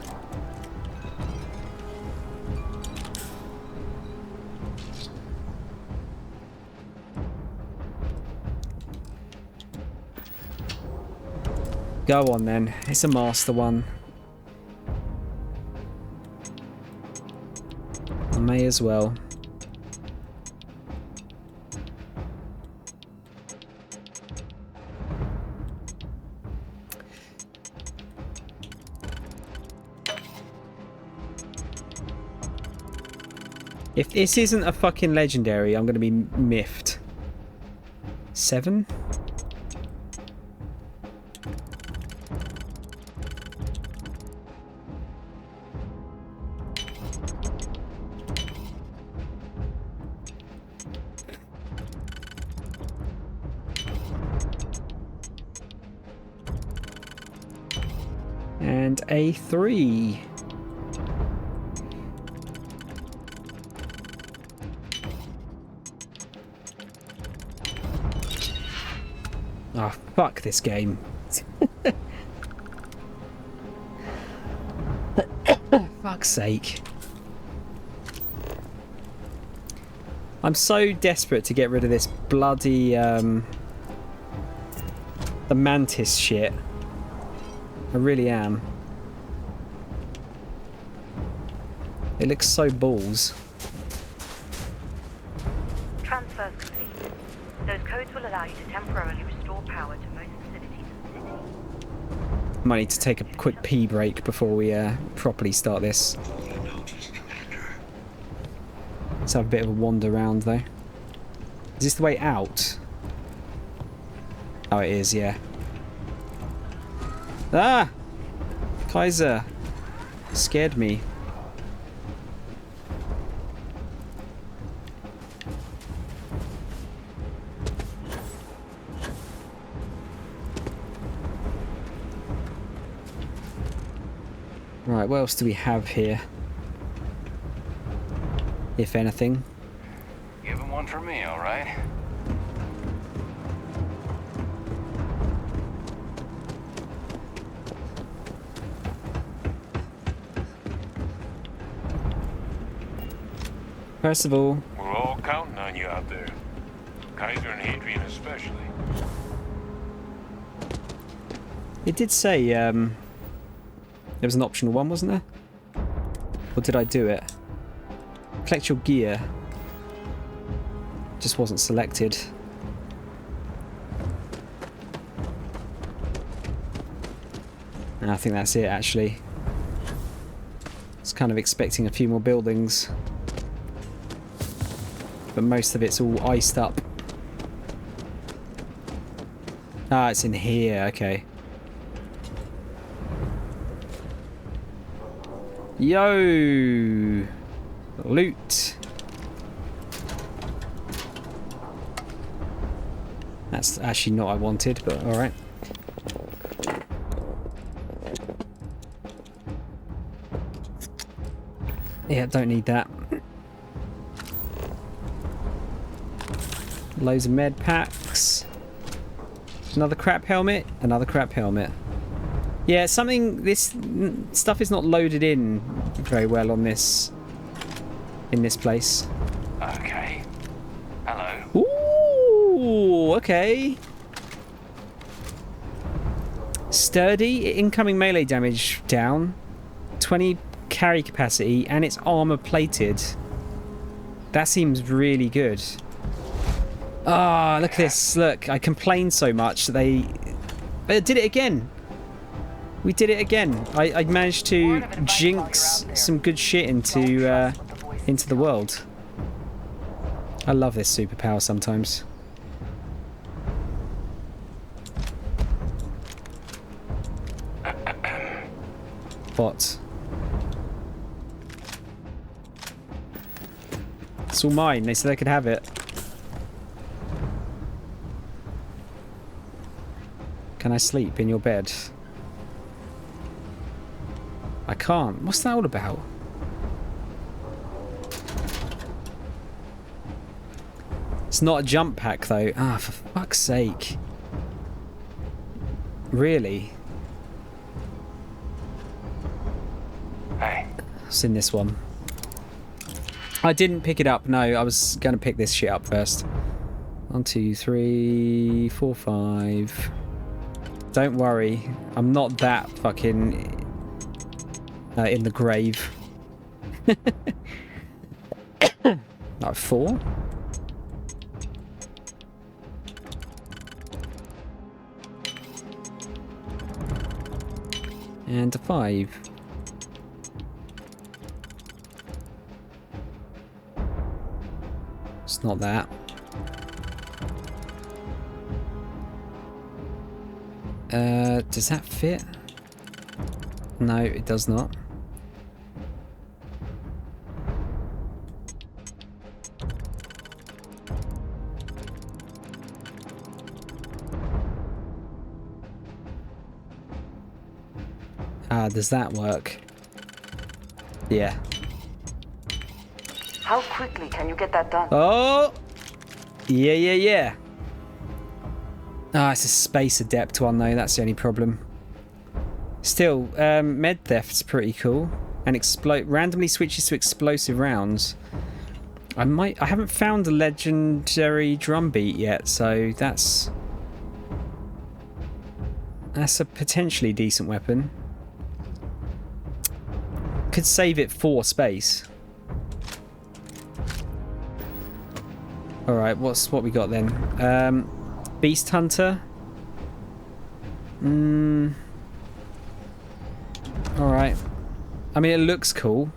Go on then. It's a master one. I may as well. If this isn't a fucking legendary, I'm going to be miffed. 7? And a 3. Oh, fuck this game. Fuck's sake. I'm so desperate to get rid of this bloody the mantis shit. I really am. It looks so balls. Transfers complete. Those codes will allow you to temporarily restore power to most facilities in the city. Might need to take a quick pee break before we properly start this. Let's have a bit of a wander around though. Is this the way out? Oh, it is, yeah. Ah! Kaiser! Scared me. Right, what else do we have here? If anything. Give him one for me, all right? First of all, We're all counting on you out there. Kaiser and Hadrian especially. it did say there was an optional one, wasn't there? Or did I do it? Collect your gear. Just wasn't selected. And I think that's it, actually. I was kind of expecting a few more buildings. But most of it's all iced up. Ah, it's in here, okay. Yo! Loot. That's actually not what I wanted, but alright. Yeah, don't need that. Loads of med packs. Another crap helmet. Another crap helmet. Yeah, this stuff is not loaded in very well on this. In this place. Okay. Hello. Ooh, okay. Sturdy, incoming melee damage down. 20 carry capacity, and it's armor plated. That seems really good. Ah, look at this. Look, I complained so much that they did it again. We did it again. I managed to jinx some good shit into the world. I love this superpower sometimes. What? It's all mine. They said I could have it. Can I sleep in your bed? I can't. What's that all about? It's not a jump pack though. Ah, for fuck's sake. Really? Hey. What's in this one? I didn't pick it up. No, I was going to pick this shit up first. 1, 2, 3, 4, 5. Don't worry. I'm not that fucking in the grave. Like 4? And a 5. It's not that. Does that fit? No, it does not. Ah, does that work? Yeah. How quickly can you get that done? Oh! Yeah. Ah, it's a space adept one though, that's the only problem. Still, med theft's pretty cool. And randomly switches to explosive rounds. I haven't found a legendary drumbeat yet, so that's That's a potentially decent weapon. Could save it for space. Alright, what we got then? Beast Hunter. Alright. I mean, it looks cool.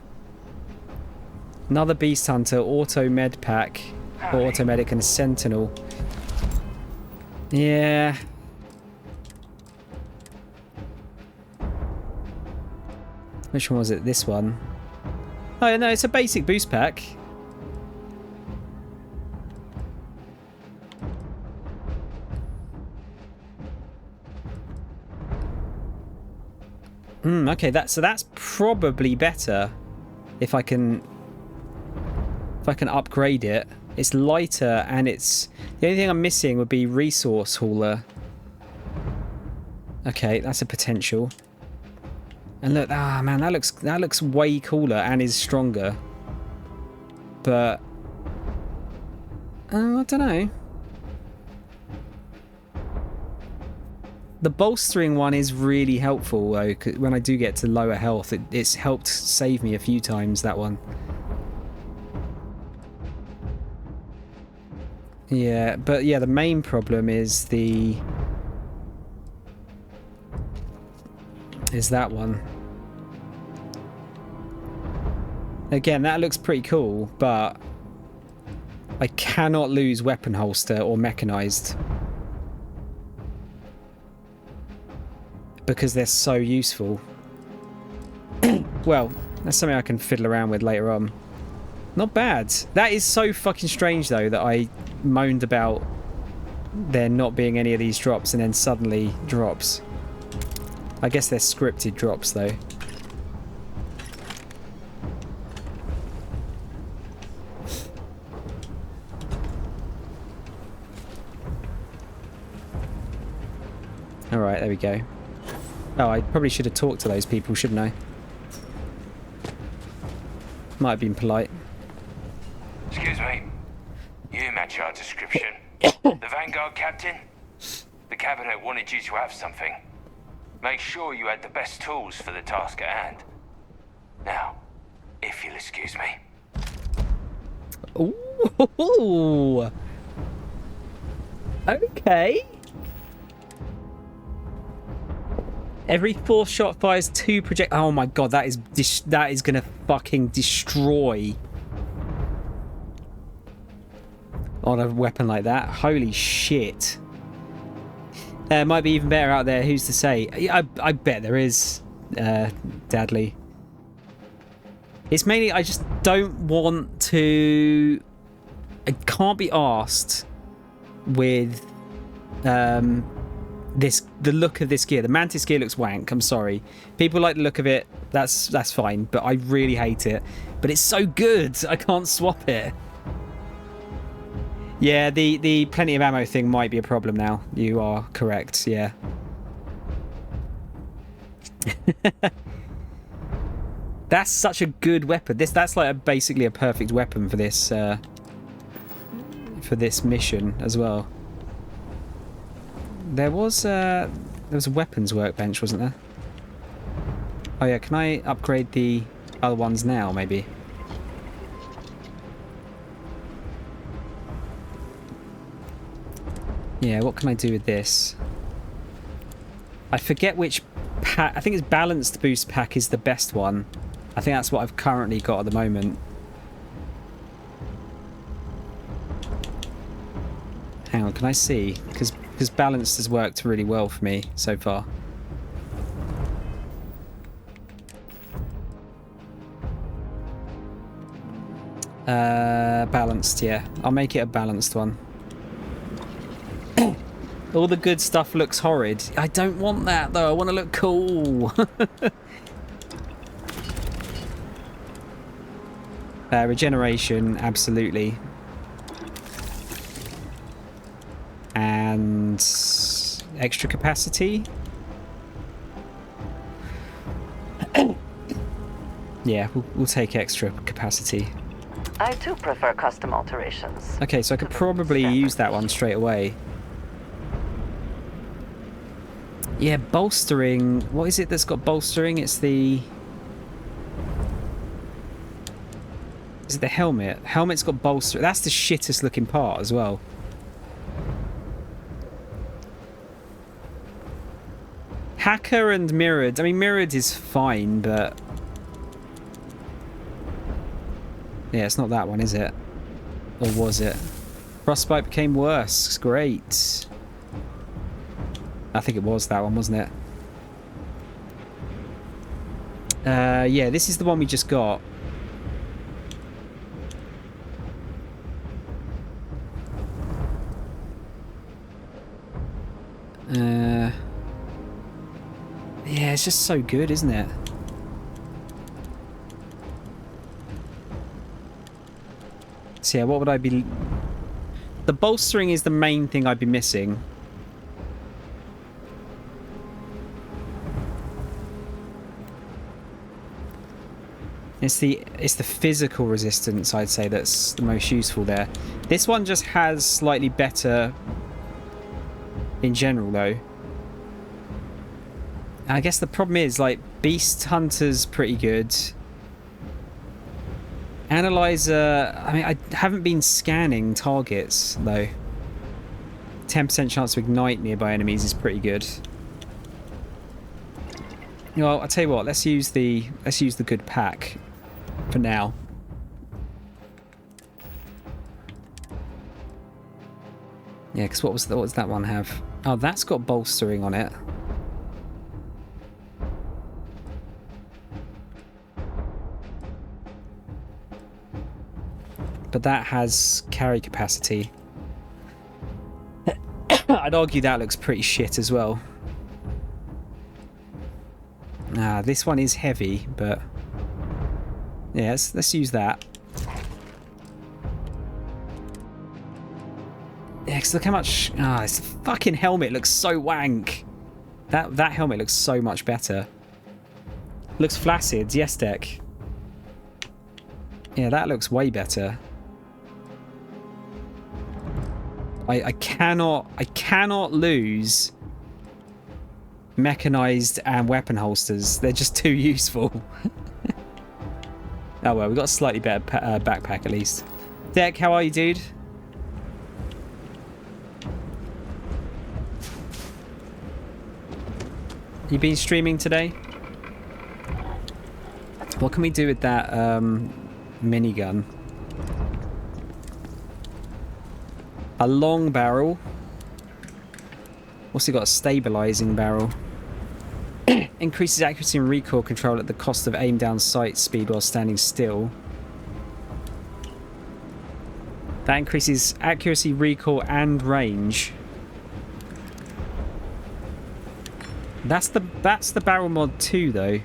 Another Beast Hunter, Auto Med Pack, or Auto Medic and Sentinel. Yeah. Which one was it? This one? Oh, no, it's a basic boost pack. Okay, so that's probably better if I can upgrade it. It's lighter and it's the only thing I'm missing would be resource hauler. Okay, that's a potential. And look, man, that looks way cooler and is stronger. But I don't know. The bolstering one is really helpful though, 'cause when I do get to lower health, it's helped save me a few times, that one. Yeah, but yeah, the main problem is that one. Again, that looks pretty cool, but I cannot lose weapon holster or mechanized because they're so useful. Well, that's something I can fiddle around with later on. Not bad. That is so fucking strange though that I moaned about there not being any of these drops and then suddenly drops. I guess they're scripted drops though. Alright, there we go. Oh, I probably should have talked to those people, shouldn't I? Might have been polite. Excuse me. You match our description. The Vanguard captain? The cabinet wanted you to have something. Make sure you had the best tools for the task at hand. Now, if you'll excuse me. Ooh. Okay. Every 4th shot fires 2 project. Oh my god, that is gonna fucking destroy on a weapon like that. Holy shit. Might be even better out there. Who's to say? I bet there is, Dadley. It's mainly I just don't want to. I can't be arsed with the look of this gear. The Mantis gear looks wank. I'm sorry. People like the look of it. That's fine. But I really hate it. But it's so good. I can't swap it. Yeah, the plenty of ammo thing might be a problem now. You are correct. Yeah. That's such a good weapon. That's like basically a perfect weapon for this mission as well. There was a weapons workbench, wasn't there? Oh yeah, can I upgrade the other ones now, maybe? Yeah, what can I do with this? I forget which pack. I think it's balanced boost pack is the best one. I think that's what I've currently got at the moment. Hang on, can I see? Because balanced has worked really well for me so far. Balanced, yeah. I'll make it a balanced one. All the good stuff looks horrid. I don't want that though. I want to look cool. Regeneration, absolutely. And extra capacity. Yeah, we'll take extra capacity. I too prefer custom alterations. Okay, so I could probably use that one straight away. Yeah, bolstering. What is it that's got bolstering? It's the... Is it the helmet? Helmet's got bolstering. That's the shittest looking part as well. Hacker and mirrored. I mean, mirrored is fine, but... Yeah, it's not that one, is it? Or was it? Frostbite became worse. Great. I think it was that one, wasn't it? Yeah, this is the one we just got. Yeah, it's just so good, isn't it? So yeah, what would I be... The bolstering is the main thing I'd be missing. It's the physical resistance, I'd say, that's the most useful there. This one just has slightly better in general, though. I guess the problem is, like, Beast Hunter's pretty good. Analyzer, I mean, I haven't been scanning targets, though. 10% chance to ignite nearby enemies is pretty good. Well, I'll tell you what, let's use the good pack for now. Yeah, because what does that one have? Oh, that's got bolstering on it. But that has carry capacity. I'd argue that looks pretty shit as well. This one is heavy, but yeah, let's use that. Yeah, because look how much... this fucking helmet looks so wank. That helmet looks so much better. Looks flaccid, yes, deck. Yeah, that looks way better. I cannot lose mechanized and weapon holsters. They're just too useful. Oh well, we got a slightly better backpack at least. Deck, how are you, dude? You been streaming today? What can we do with that minigun? A long barrel. Also got a stabilizing barrel. Increases accuracy and recoil control at the cost of aim down sight speed while standing still. That increases accuracy, recoil, and range. That's the barrel mod 2 though.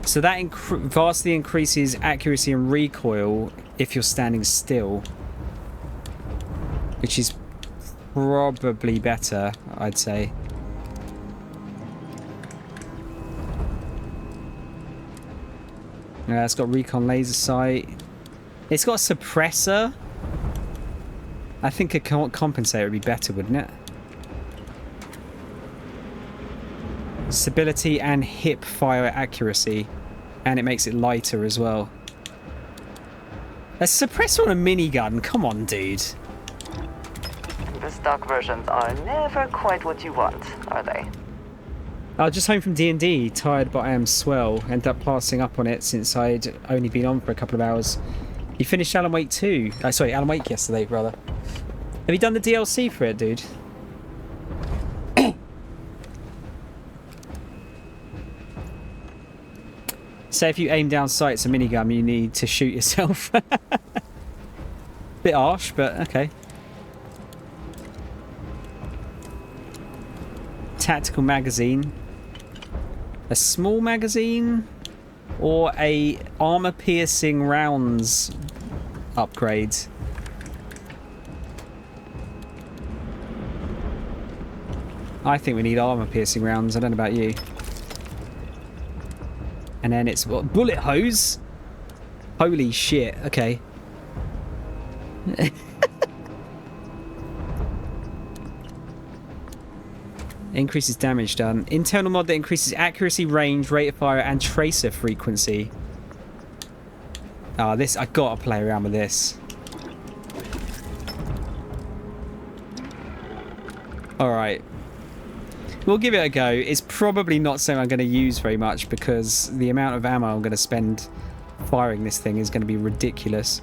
So that vastly increases accuracy and recoil if you're standing still, which is probably better, I'd say. Yeah, it's got recon laser sight. It's got a suppressor. I think a compensator would be better, wouldn't it? Stability and hip fire accuracy. And it makes it lighter as well. A suppressor on a minigun? Come on, dude. The stock versions are never quite what you want, are they? Just home from D&D, tired but I am swell. Ended up passing up on it since I'd only been on for a couple of hours. You finished Alan Wake 2? Sorry, Alan Wake yesterday, brother. Have you done the DLC for it, dude? So if you aim down sights a minigun, you need to shoot yourself. Bit harsh, but okay. Tactical magazine. A small magazine? Or a armor-piercing rounds upgrade? I think we need armor-piercing rounds. I don't know about you. And then it's what? Bullet hose? Holy shit. Okay. Increases damage done. Internal mod that increases accuracy, range, rate of fire, and tracer frequency. Oh, this I gotta play around with this. All right. We'll give it a go. It's probably not something I'm going to use very much because the amount of ammo I'm going to spend firing this thing is going to be ridiculous.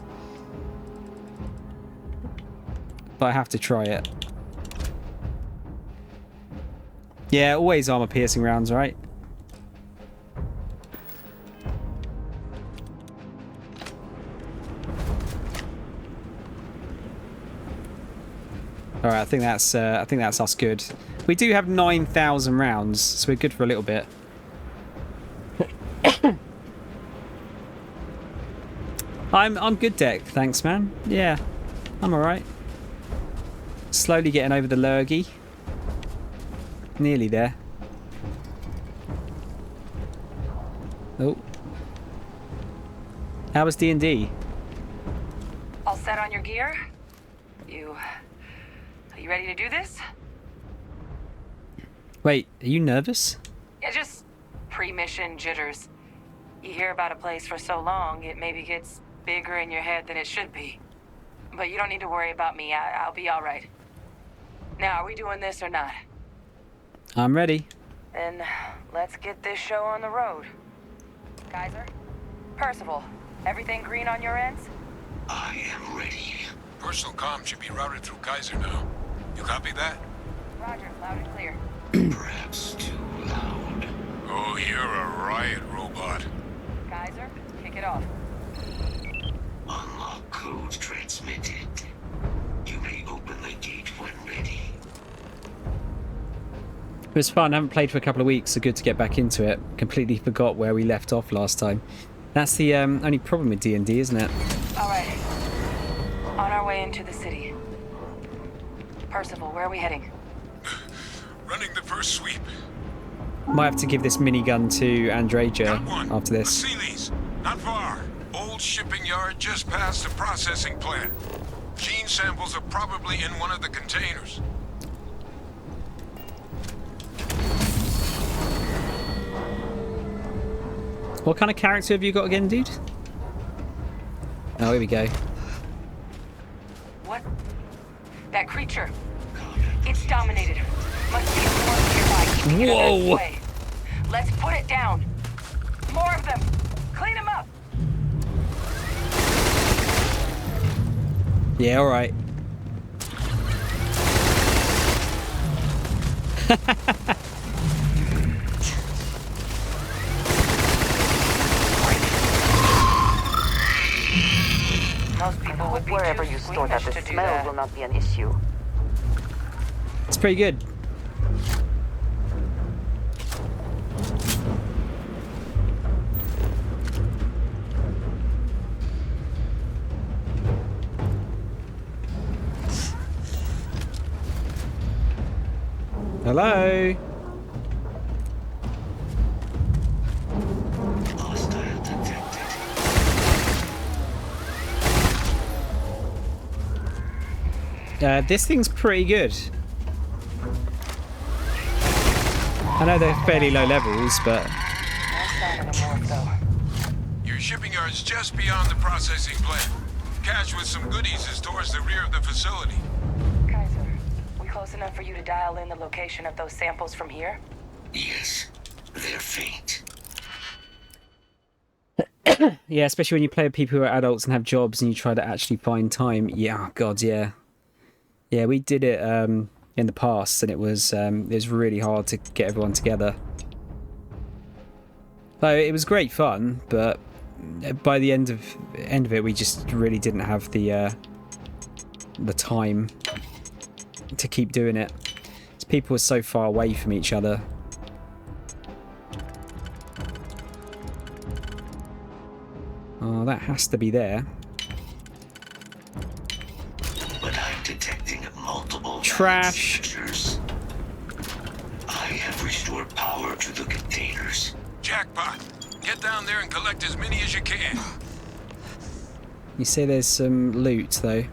But I have to try it. Yeah, always armor-piercing rounds, right? All right, I think that's us good. We do have 9,000 rounds, so we're good for a little bit. I'm good, Deck. Thanks, man. Yeah, I'm all right. Slowly getting over the lurgy. Nearly there. Oh. How was D&D? All set on your gear? Are you ready to do this? Wait, are you nervous? Yeah, just pre-mission jitters. You hear about a place for so long, it maybe gets bigger in your head than it should be. But you don't need to worry about me. I'll be all right. Now, are we doing this or not? I'm ready. Then let's get this show on the road. Kaiser? Percival, everything green on your ends? I am ready. Personal comm should be routed through Kaiser now. You copy that? Roger, loud and clear. Perhaps too loud. Oh, you're a riot robot. Kaiser, kick it off. Unlock code transmitted. You may open the gate when ready. It was fun. I haven't played for a couple of weeks, so good to get back into it. Completely forgot where we left off last time. That's the only problem with D&D, isn't it? All right. On our way into the city. Percival, where are we heading? Running the first sweep. Might have to give this minigun to Andreja after this. Sealy's, not far. Old shipping yard just past the processing plant. Gene samples are probably in one of the containers. What kind of character have you got again, dude? Oh, here we go. What? That creature. It's dominated. Must be more nearby. Keeping it out of its way. Let's put it down. More of them. Clean them up. Yeah, all right. Most people would be Wherever you store that, the smell will not be an issue. It's pretty good. Hello? This thing's pretty good. I know they're fairly low levels, but... Your shipping yard's just beyond the processing plant. Cache with some goodies is towards the rear of the facility. Kaiser, we close enough for you to dial in the location of those samples from here? Yes, they're faint. Yeah, especially when you play with people who are adults and have jobs and you try to actually find time. Yeah, oh God, yeah. Yeah, we did it in the past, and it was really hard to get everyone together. So it was great fun, but by the end of it, we just really didn't have the time to keep doing it. People were so far away from each other. Oh, that has to be there. But I'm detecting multiple trash. Signatures. I have restored power to the containers. Jackpot! Get down there and collect as many as you can. You say there's some loot, though.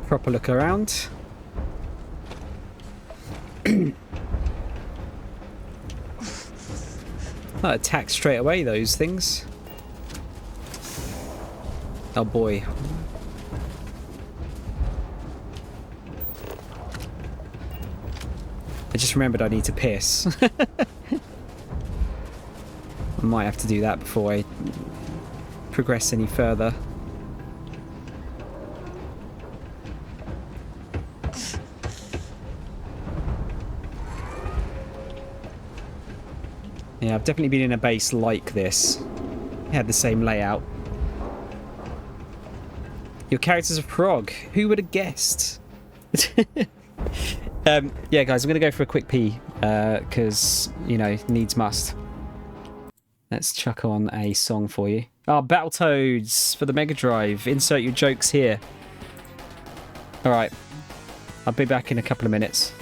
proper look around. That attack straight away, those things. Oh boy. I just remembered I need to piss. I might have to do that before I progress any further. Yeah, I've definitely been in a base like this. It had the same layout. Your character's a prog. Who would have guessed? Yeah, guys, I'm going to go for a quick pee. Because, you know, needs must. Let's chuck on a song for you. Oh, Battletoads for the Mega Drive. Insert your jokes here. Alright. I'll be back in a couple of minutes.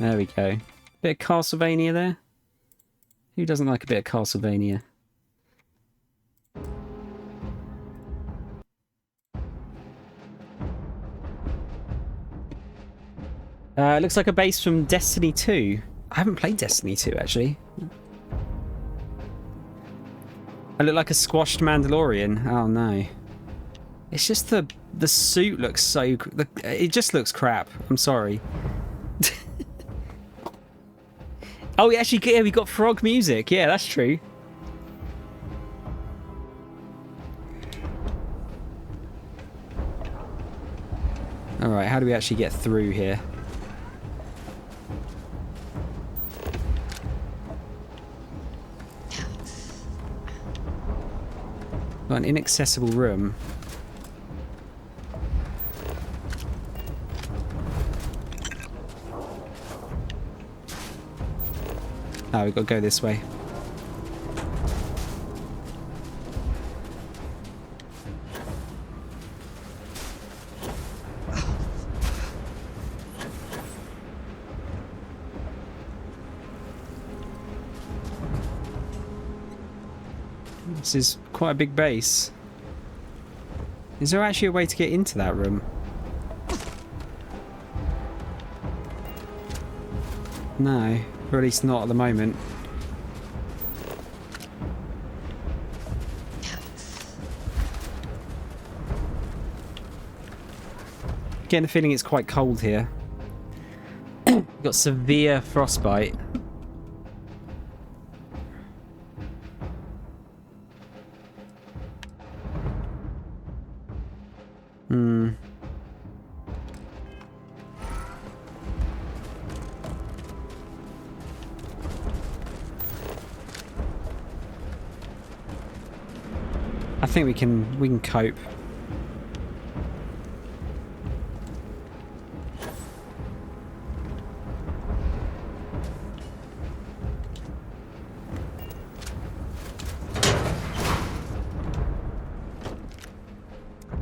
There we go. Bit of Castlevania there. Who doesn't like a bit of Castlevania? Looks like a base from Destiny 2. I haven't played Destiny 2, actually. I look like a squashed Mandalorian. Oh, no. It's just the suit looks so... It just looks crap. I'm sorry. Oh, yeah, we got frog music. Yeah, that's true. Alright, how do we actually get through here? Got an inaccessible room. Oh, we've got to go this way. This is quite a big base. Is there actually a way to get into that room? No, or at least not at the moment. Getting the feeling it's quite cold here. Got severe frostbite. think we can cope.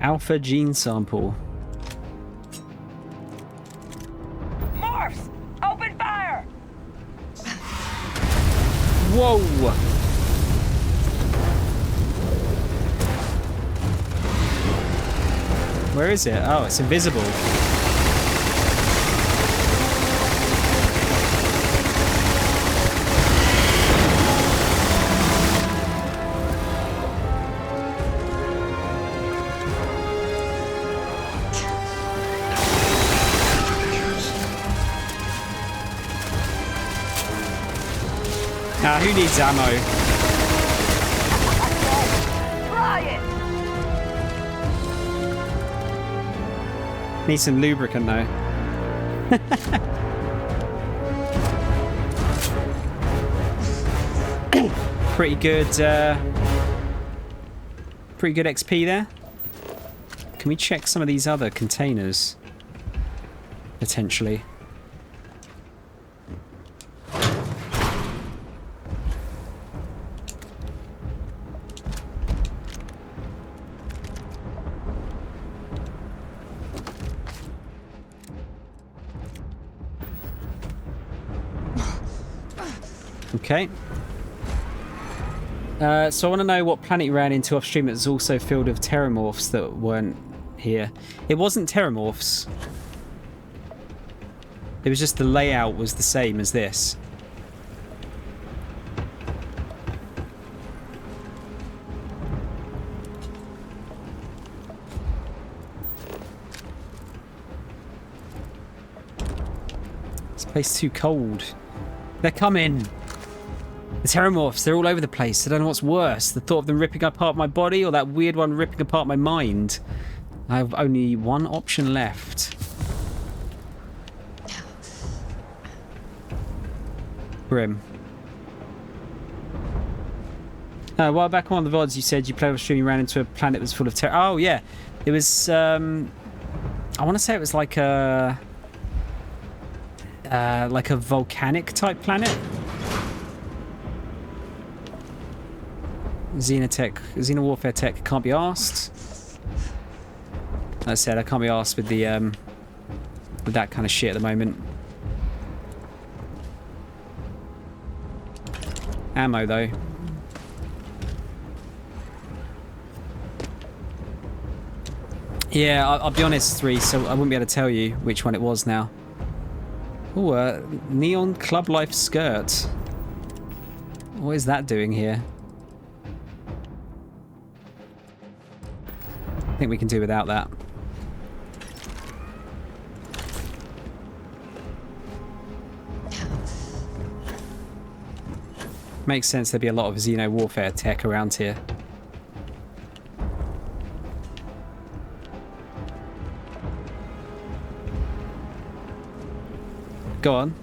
Alpha gene sample. Morphs! Open fire! Whoa! Where is it? Oh, it's invisible. Nah, who needs ammo? Try it! Need some lubricant though. Pretty good XP there. Can we check some of these other containers? Potentially. Okay. So I want to know what planet you ran into offstream that's also filled with terramorphs that weren't here. It wasn't terramorphs. It was just the layout was the same as this. This place is too cold. They're coming. The terramorphs, they're all over the place. I don't know what's worse. The thought of them ripping apart my body or that weird one ripping apart my mind. I have only one option left. Grim. While back on one of the VODs, you said you played with stream, you ran into a planet that was full of terror. Oh, yeah. It was, I want to say it was like a volcanic type planet. Xeno warfare tech can't be asked. Like I said, I can't be asked with the with that kind of shit at the moment. Ammo though. Yeah, I'll be honest, Reese, so I wouldn't be able to tell you which one it was now. Ooh, neon club life skirt. What is that doing here? I think we can do without that. Makes sense there'd be a lot of Xeno warfare tech around here. Go on.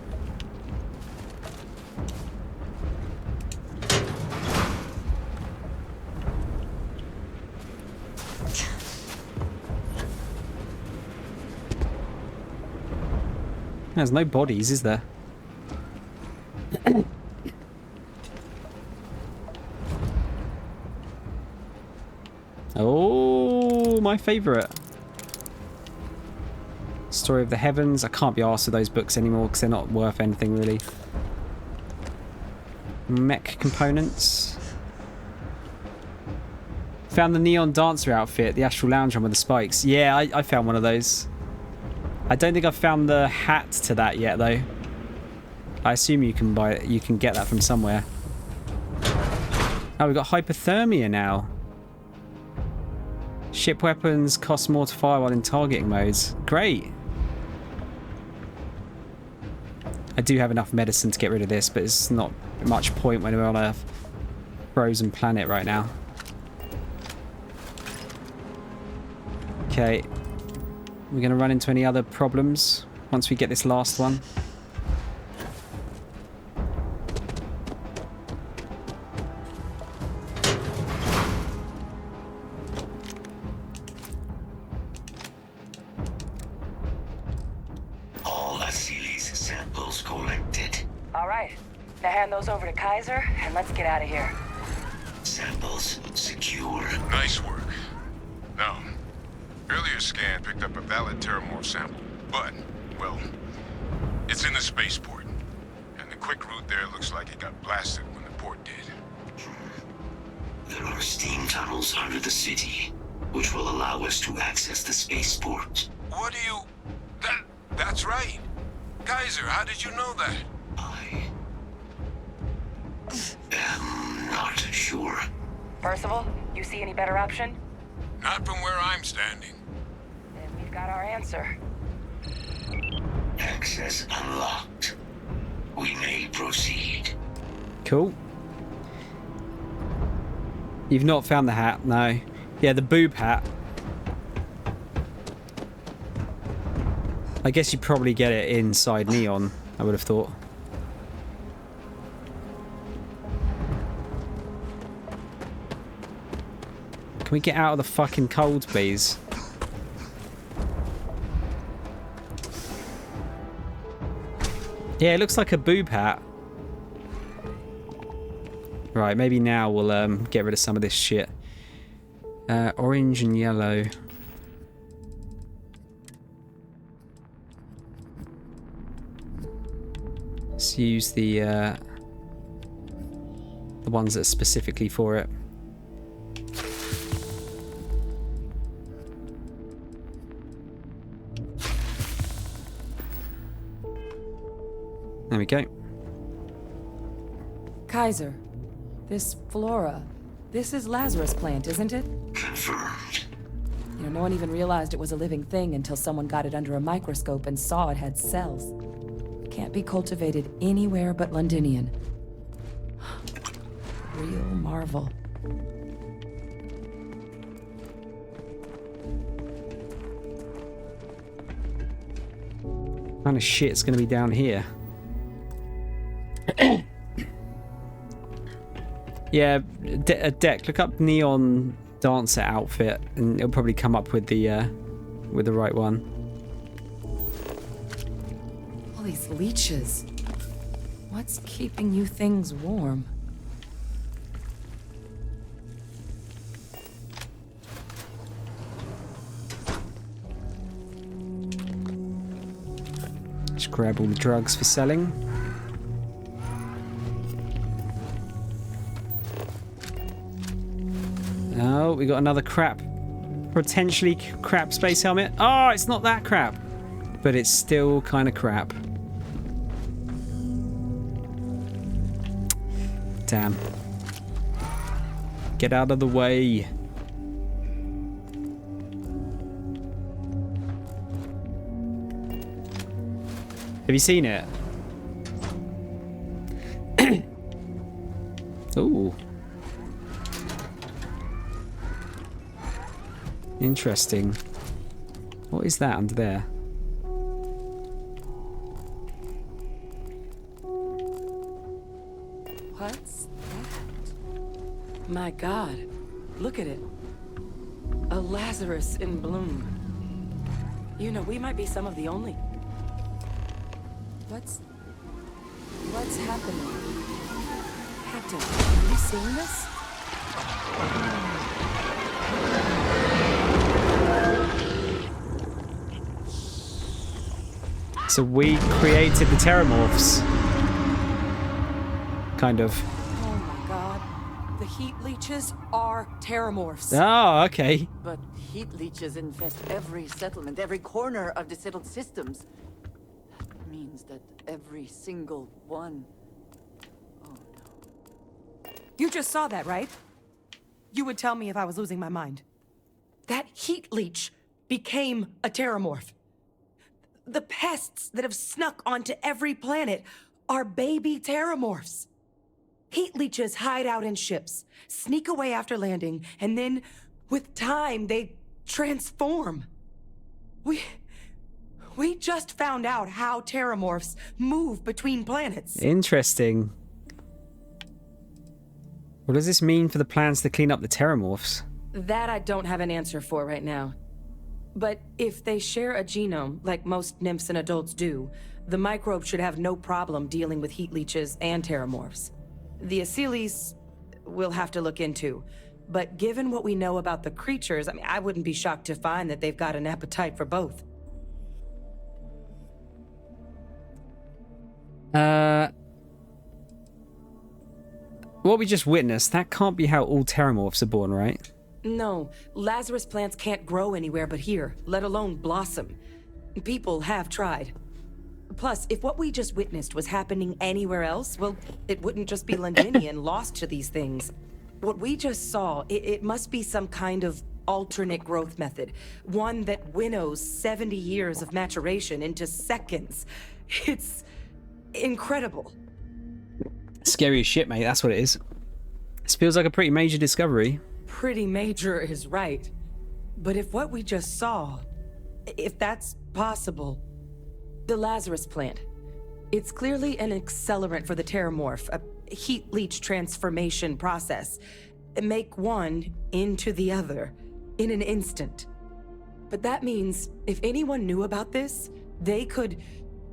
There's no bodies, is there? Oh, my favourite. Story of the Heavens. I can't be arsed with those books anymore because they're not worth anything really. Mech components. Found the neon dancer outfit, the astral lounge one with the spikes. Yeah, I found one of those. I don't think I've found the hat to that yet though. I assume you can buy it, you can get that from somewhere. Oh, we've got hypothermia now. Ship weapons cost more to fire while in targeting modes. Great. I do have enough medicine to get rid of this, but it's not much point when we're on a frozen planet right now. Okay. We're going to run into any other problems once we get this last one. Sealy's samples collected. All right. Now hand those over to Kaiser, and let's get out of here. Samples secure. Nice work. Now, earlier scan picked up a valid Terramorph sample, but, well, it's in the spaceport. And the quick route there looks like it got blasted when the port did. There are steam tunnels under the city, which will allow us to access the spaceport. What do you... That's right. Kaiser, how did you know that? I'm not sure. Percival, you see any better option? Not from where I'm standing. Then we've got our answer. Access unlocked. We may proceed. Cool. You've not found the hat, no. Yeah, the boob hat. I guess you probably get it inside Neon, I would have thought. Can we get out of the fucking cold, please? Yeah, it looks like a boob hat. Right, maybe now we'll get rid of some of this shit. Orange and yellow. Let's use the ones that are specifically for it. There we go. Kaiser, this flora, this is Lazarus plant, isn't it? Confirmed. You know, no one even realized it was a living thing until someone got it under a microscope and saw it had cells. Can't be cultivated anywhere but Londinian. Real marvel. What kind of shit's gonna be down here? Yeah, Deck, look up Neon Dancer outfit and it'll probably come up with the right one. All these leeches. What's keeping you things warm? Just grab all the drugs for selling. Oh, we got another potentially crap space helmet. Oh, it's not that crap, but it's still kind of crap. Damn. Get out of the way. Have you seen it? Ooh. Interesting. What is that under there? What's that? My God, look at it. A Lazarus in bloom. You know, we might be some of the only... What's happening? Captain, are you seeing this? So we created the Terramorphs. Kind of. Oh my God. The heat leeches are Terramorphs. Oh, okay. But heat leeches infest every settlement, every corner of the settled systems. That means that every single one... Oh no. You just saw that, right? You would tell me if I was losing my mind. That heat leech became a Terramorph. The pests that have snuck onto every planet are baby Terramorphs. Heat leeches hide out in ships, sneak away after landing, and then, with time, they transform. We just found out how Terramorphs move between planets. Interesting. What does this mean for the plans to clean up the Terramorphs? That I don't have an answer for right now. But if they share a genome, like most nymphs and adults do, the microbe should have no problem dealing with heat leeches and terramorphs. The Asylees, we'll have to look into. But given what we know about the creatures, I mean, I wouldn't be shocked to find that they've got an appetite for both. What we just witnessed, that can't be how all terramorphs are born, right? No, Lazarus plants can't grow anywhere but here, let alone blossom. People have tried. Plus, if what we just witnessed was happening anywhere else, well, it wouldn't just be Londinian lost to these things. What we just saw, it must be some kind of alternate growth method. One that winnows 70 years of maturation into seconds. It's incredible. Scary as shit, mate. That's what it is. This feels like a pretty major discovery. Pretty major is right. But if what we just saw, if that's possible, the Lazarus plant, it's clearly an accelerant for the terramorph, a heat leech transformation process. Make one into the other in an instant. But that means if anyone knew about this, they could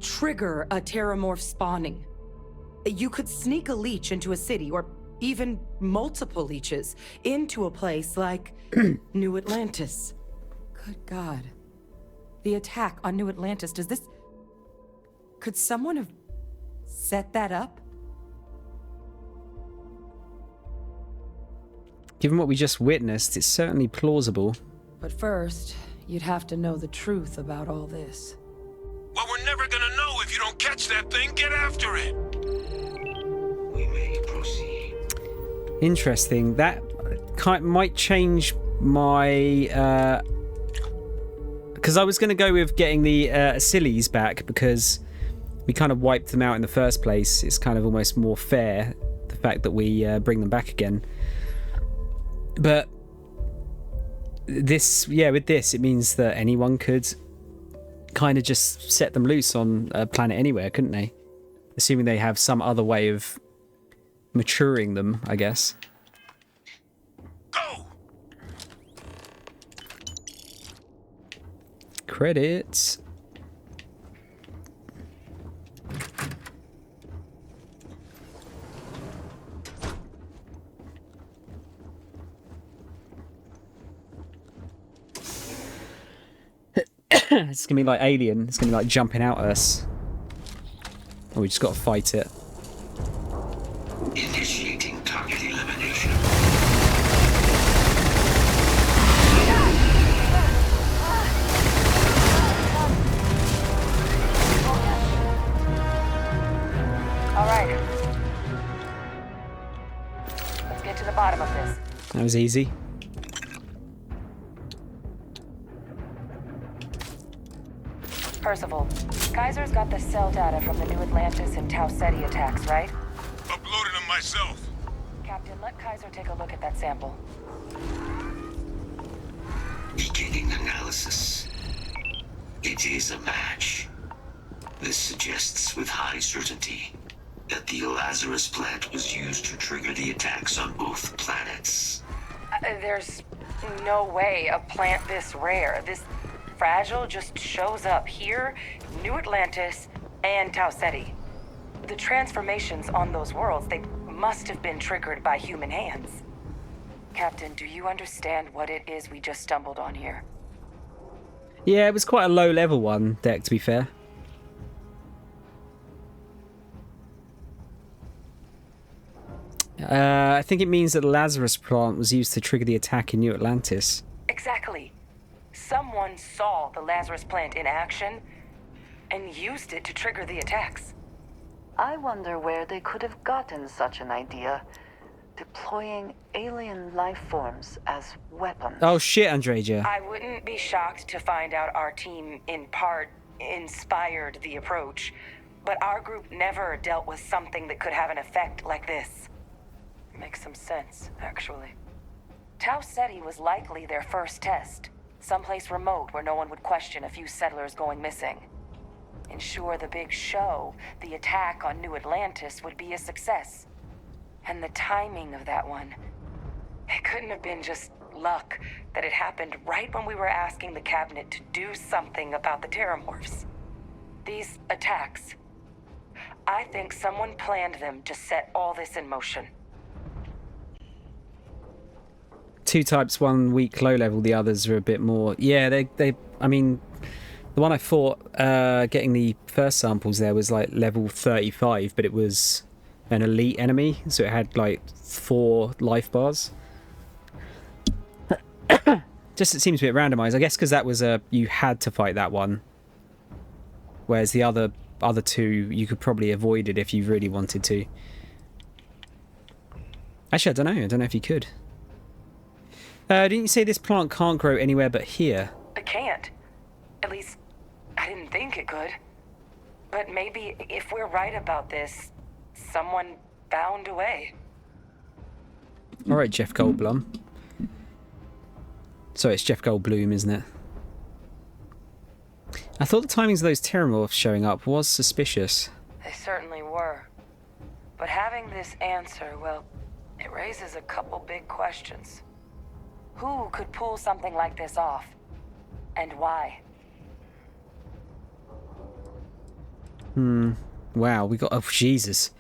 trigger a terramorph spawning. You could sneak a leech into a city, or even multiple leeches, into a place like New Atlantis. Good God. The attack on New Atlantis, could someone have set that up? Given what we just witnessed, it's certainly plausible. But first, you'd have to know the truth about all this. Well, we're never gonna know if you don't catch that thing. Get after it. We may proceed. Interesting. That might change my... Because I was going to go with getting the Asylees back, because we kind of wiped them out in the first place. It's kind of almost more fair, the fact that we bring them back again. But this, with this, it means that anyone could kind of just set them loose on a planet anywhere, couldn't they? Assuming they have some other way of maturing them, I guess. Go! Credits. It's gonna be like Alien. It's gonna be like jumping out at us. Oh, we just gotta fight it. Initiating target elimination. All right. Let's get to the bottom of this. That was easy. Percival, Kaiser's got the cell data from the New Atlantis and Tau Ceti attacks, right? Uploaded them myself. Captain, let Kaiser take a look at that sample. Beginning analysis. It is a match. This suggests with high certainty that the Lazarus plant was used to trigger the attacks on both planets. There's no way a plant this rare, this fragile, just shows up here, New Atlantis, and Tau Ceti. The transformations on those worlds, they must have been triggered by human hands. Captain, do you understand what it is we just stumbled on here? Yeah, it was quite a low-level one, Deck, to be fair. I think it means that the Lazarus plant was used to trigger the attack in New Atlantis. Exactly. Someone saw the Lazarus plant in action and used it to trigger the attacks. I wonder where they could have gotten such an idea. Deploying alien life forms as weapons. Oh shit, Andreja. I wouldn't be shocked to find out our team, in part, inspired the approach. But our group never dealt with something that could have an effect like this. Makes some sense, actually. Tau Ceti was likely their first test. Someplace remote where no one would question a few settlers going missing. Ensure the big show, the attack on New Atlantis, would be a success. And the timing of that one, it couldn't have been just luck that it happened right when we were asking the cabinet to do something about the Terramorphs. These attacks. I think someone planned them to set all this in motion. 2 types, 1 weak low level, the others are a bit more. Yeah, I mean, the one I fought getting the first samples there was like level 35, but it was an elite enemy, so it had like 4 life bars. Just it seems a bit randomized, I guess, because that was you had to fight that one, whereas the other 2 you could probably avoid it if you really wanted to. Actually, I don't know if you could. Didn't you say this plant can't grow anywhere but here? It can't. At least, I didn't think it could. But maybe if we're right about this, someone found a way. All right, Jeff Goldblum. Sorry, it's Jeff Goldblum, isn't it? I thought the timings of those Terramorphs showing up was suspicious. They certainly were. But having this answer, well, it raises a couple big questions. Who could pull something like this off? And why? Wow, we got... Oh, Jesus.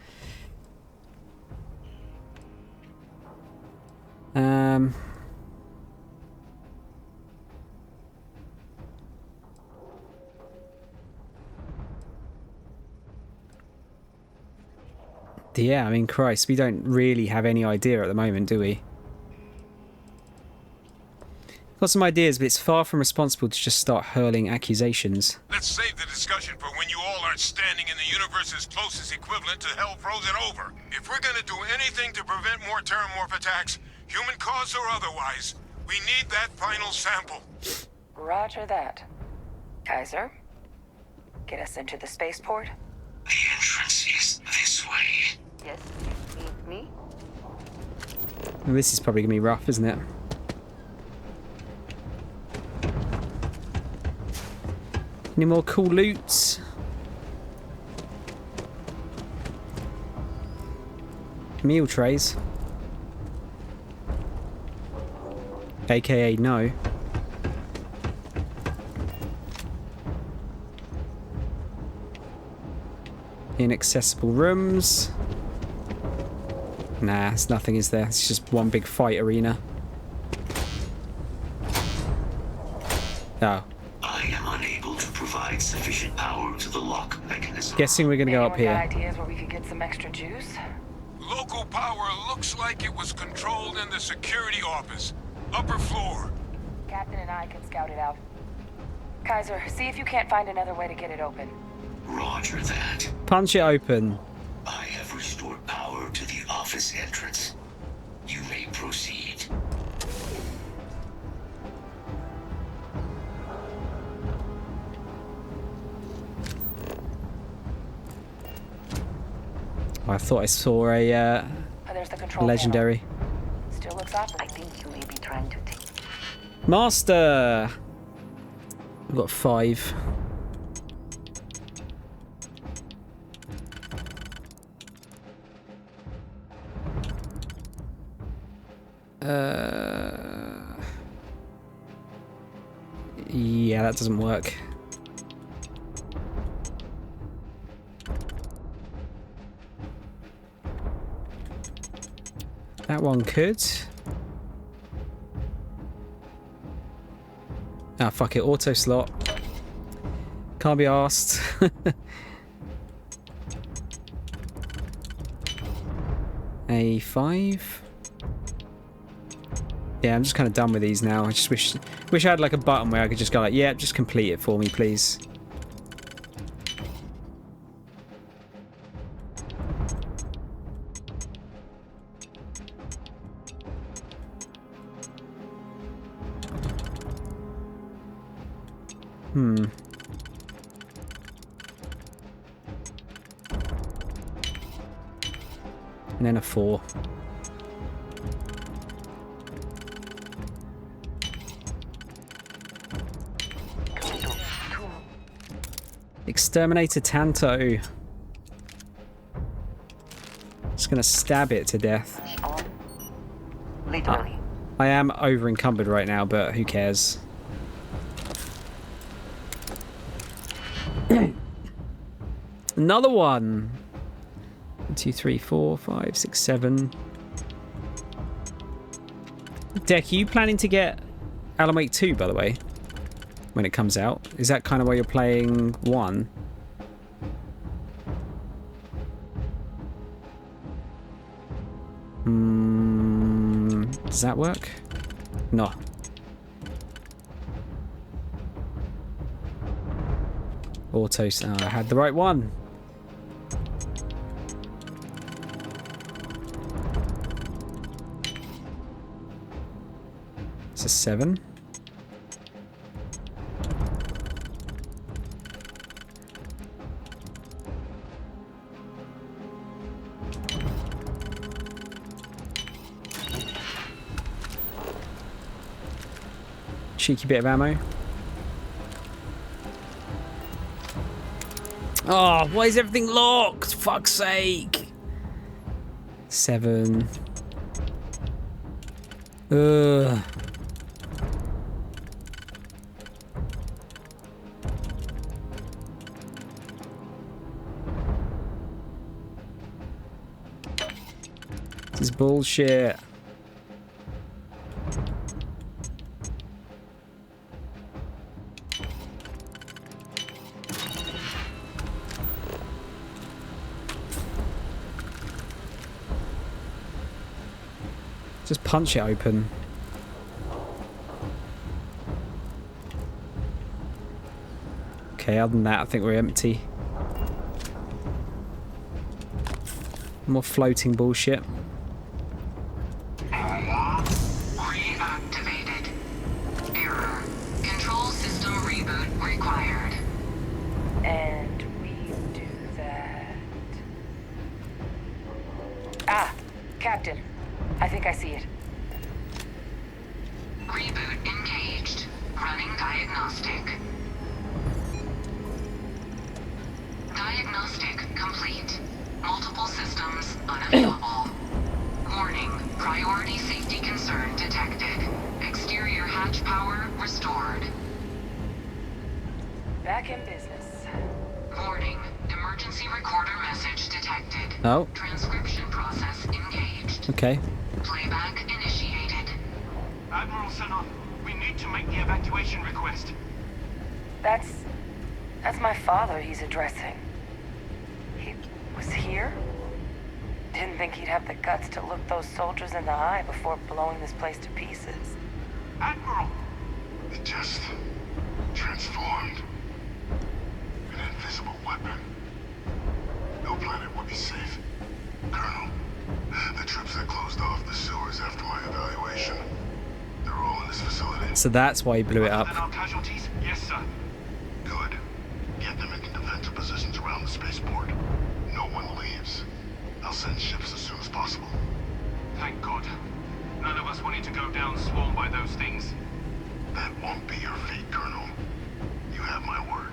Yeah, I mean, Christ, we don't really have any idea at the moment, do we? Got some ideas, but it's far from responsible to just start hurling accusations. Let's save the discussion for when you all aren't standing in the universe's closest equivalent to hell frozen over. If we're gonna do anything to prevent more Terramorph attacks, human cause or otherwise, we need that final sample. Roger that. Kaiser, get us into the spaceport? The entrance is this way. Yes, me? Well, this is probably going to be rough, isn't it? Any more cool loots? Meal trays. AKA no. Inaccessible rooms. Nah, it's nothing, is there? It's just one big fight arena. Oh. I am unable to provide sufficient power to the lock mechanism. Guessing we're gonna go up here. Ideas where we could get some extra juice? Local power looks like it was controlled in the security office. Upper floor. Captain and I can scout it out. Kaiser, see if you can't find another way to get it open. Roger that. Punch it open. I have restored power to the office entrance. You may proceed. I thought I saw a There's the control legendary. panel. Still looks off. I think you may be trying to take... Master! We've got 5. Yeah, that doesn't work. That one could. Ah, fuck it. Auto slot. Can't be asked. A5. Yeah, I'm just kind of done with these now. I just wish I had like a button where I could just go like, yeah, just complete it for me, please. And then a 4. Exterminator Tanto. Just gonna stab it to death. Literally. I am over encumbered right now, but who cares? Another one. 1, 2, 3, 4, 5, 6, 7. Deck, are you planning to get Alan Wake 2, by the way, when it comes out? Is that kind of why you're playing 1? Does that work? No. Auto. Oh, I had the right one. It's a 7. Cheeky bit of ammo. Oh, why is everything locked? Fuck's sake. 7. Ugh. This is bullshit. Just punch it open. Okay, other than that, I think we're empty. More floating bullshit. Reactivated. Error. Control system reboot required. And we do that. Ah, Captain. I think I see it. Reboot engaged. Running diagnostic. Diagnostic complete. Multiple systems unavailable. Warning. Priority safety concern detected. Exterior hatch power restored. Back in business. Warning. Emergency recorder message detected. Oh. Transcription process engaged. Okay. Playback initiated. Admiral Sanon, we need to make the evacuation request. That's my father he's addressing. He was here? Didn't think he'd have the guts to look those soldiers in the eye before blowing this place to pieces. Admiral! It just transformed. An invisible weapon. No planet would be safe. Colonel, the troops that closed off the sewers after my evaluation, they're all in this facility. So that's why he blew it up. Our casualties? Yes, sir. Good. Get them into defensive positions around the spaceport. No one leaves. I'll send ships as soon as possible. Thank God. None of us wanted to go down swarmed by those things. That won't be your fate, Colonel. You have my word.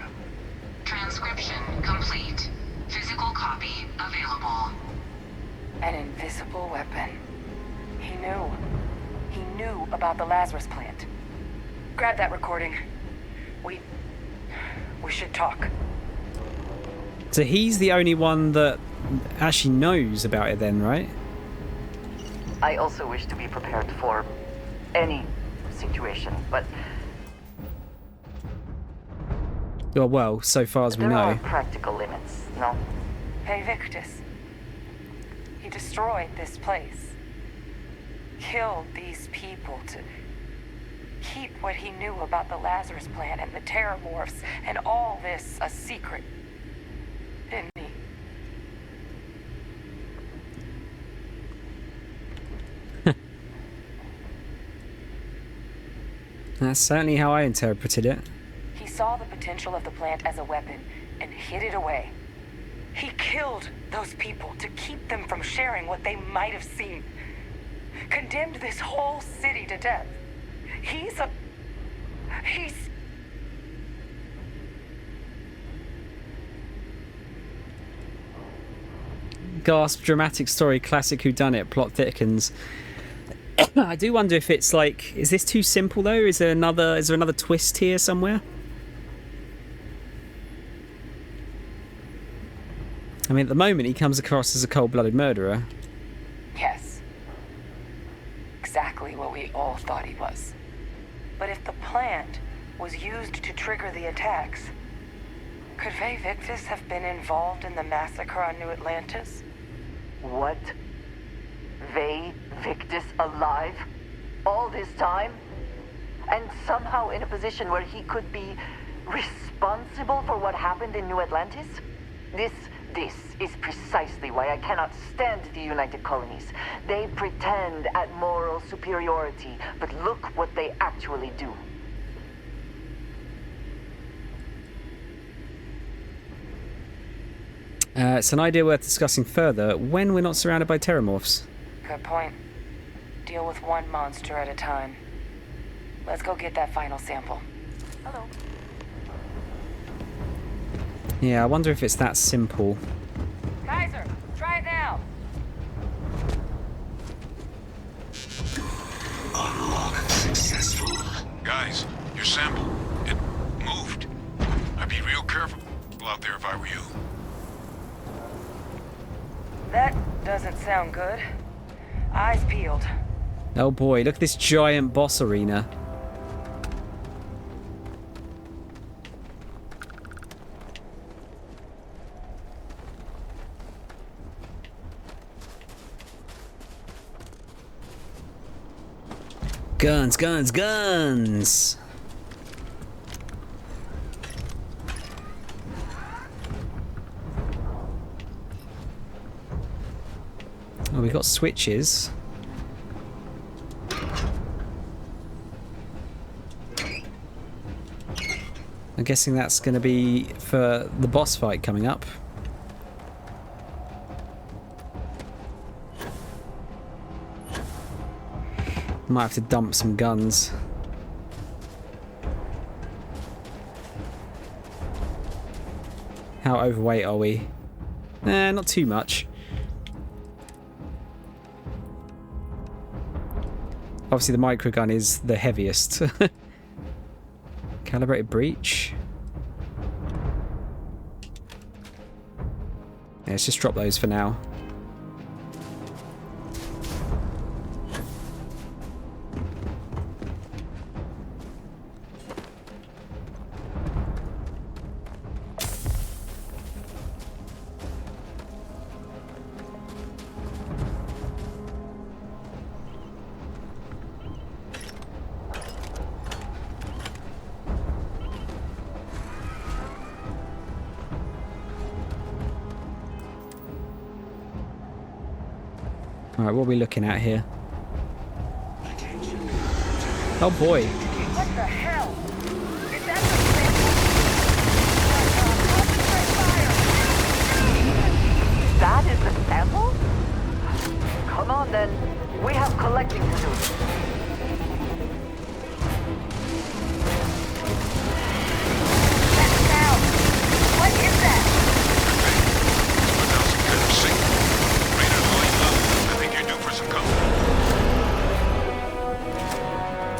Transcription complete. Physical copy available. An invisible weapon. He knew. He knew about the Lazarus plant. Grab that recording. We should talk. So he's the only one that actually knows about it then, right? I also wish to be prepared for any situation, but Well, so far as we there are know. practical limits, no? Hey, Victus. He destroyed this place. Killed these people to keep what he knew about the Lazarus plant and the Terramorphs and all this a secret. Didn't he? That's certainly how I interpreted it. He saw the potential of the plant as a weapon and hid it away. He killed those people to keep them from sharing what they might have seen. Condemned this whole city to death. He's Gasp, dramatic story, classic whodunit, plot thickens. I do wonder if it's like, is this too simple though? Is there another twist here somewhere? I mean, at the moment he comes across as a cold-blooded murderer. Yes. Exactly what we all thought he was. But if the plant was used to trigger the attacks, could Vay Victus have been involved in the massacre on New Atlantis? What? Vay Victus alive? All this time? And somehow in a position where he could be responsible for what happened in New Atlantis? This is precisely why I cannot stand the United Colonies. They pretend at moral superiority, but look what they actually do. It's an idea worth discussing further when we're not surrounded by terramorphs. Good point. Deal with one monster at a time. Let's go get that final sample. Hello. Yeah, I wonder if it's that simple. Kaiser, try it now. Unlock successful. Guys, your sample, it moved. I'd be real careful out there if I were you. That doesn't sound good. Eyes peeled. Oh boy, look at this giant boss arena. Guns, guns, guns! Oh, we got switches. I'm guessing that's going to be for the boss fight coming up. Might have to dump some guns. How overweight are we? Nah, not too much. Obviously the microgun is the heaviest. Calibrated breach. Yeah, let's just drop those for now. Alright, what are we looking at here? Oh boy. What the hell? Is that the sample? That is the sample? Come on then. We have collecting to do. That sound. What is that?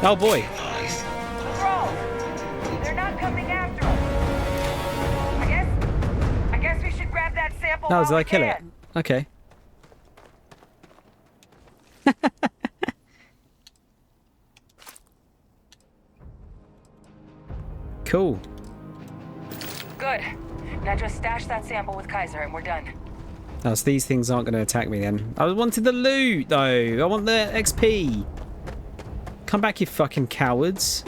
Oh boy. Bro, they're not coming after us. I guess we should grab that sample. Oh, while did I we kill it? can. Okay. Cool. Good. Now just stash that sample with Kaiser and we're done. Oh, so these things aren't going to attack me then. I wanted the loot though. I want the XP. Come back, you fucking cowards.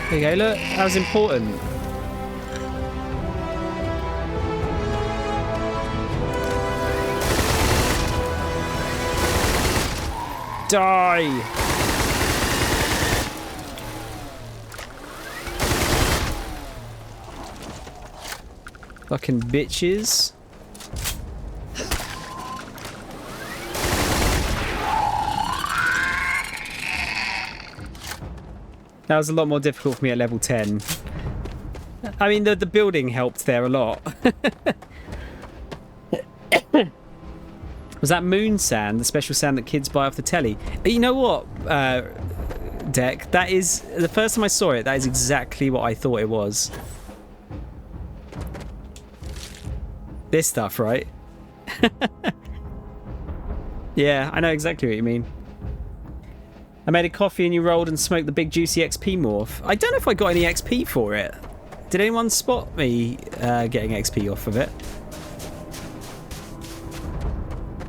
There you go, look. That was important. Die! Fucking bitches. That was a lot more difficult for me at level 10. I mean, the building helped there a lot. Was that moon sand, the special sand that kids buy off the telly? You know what, Deck? That is, the first time I saw it, that is exactly what I thought it was. This stuff, right? Yeah, I know exactly what you mean. I made a coffee and you rolled and smoked the big juicy XP morph. I don't know if I got any XP for it. Did anyone spot me getting XP off of it?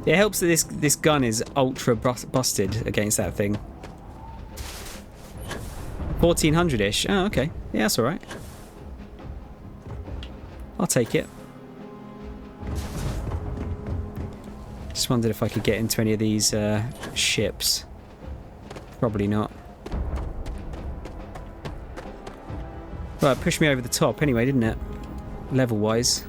It helps that this gun is ultra busted against that thing. 1400-ish. Oh, okay. Yeah, that's alright. I'll take it. Just wondered if I could get into any of these ships. Probably not. Well, it pushed me over the top anyway, didn't it? Level-wise.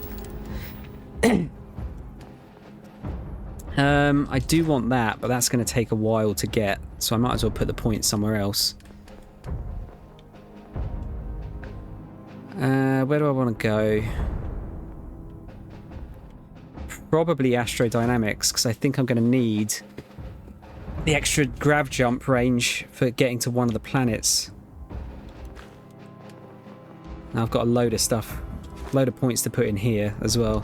I do want that, but that's going to take a while to get, so I might as well put the point somewhere else. Where do I want to go? Probably astrodynamics, because I think I'm going to need the extra grav jump range for getting to one of the planets. Now I've got a load of stuff, load of points to put in here as well.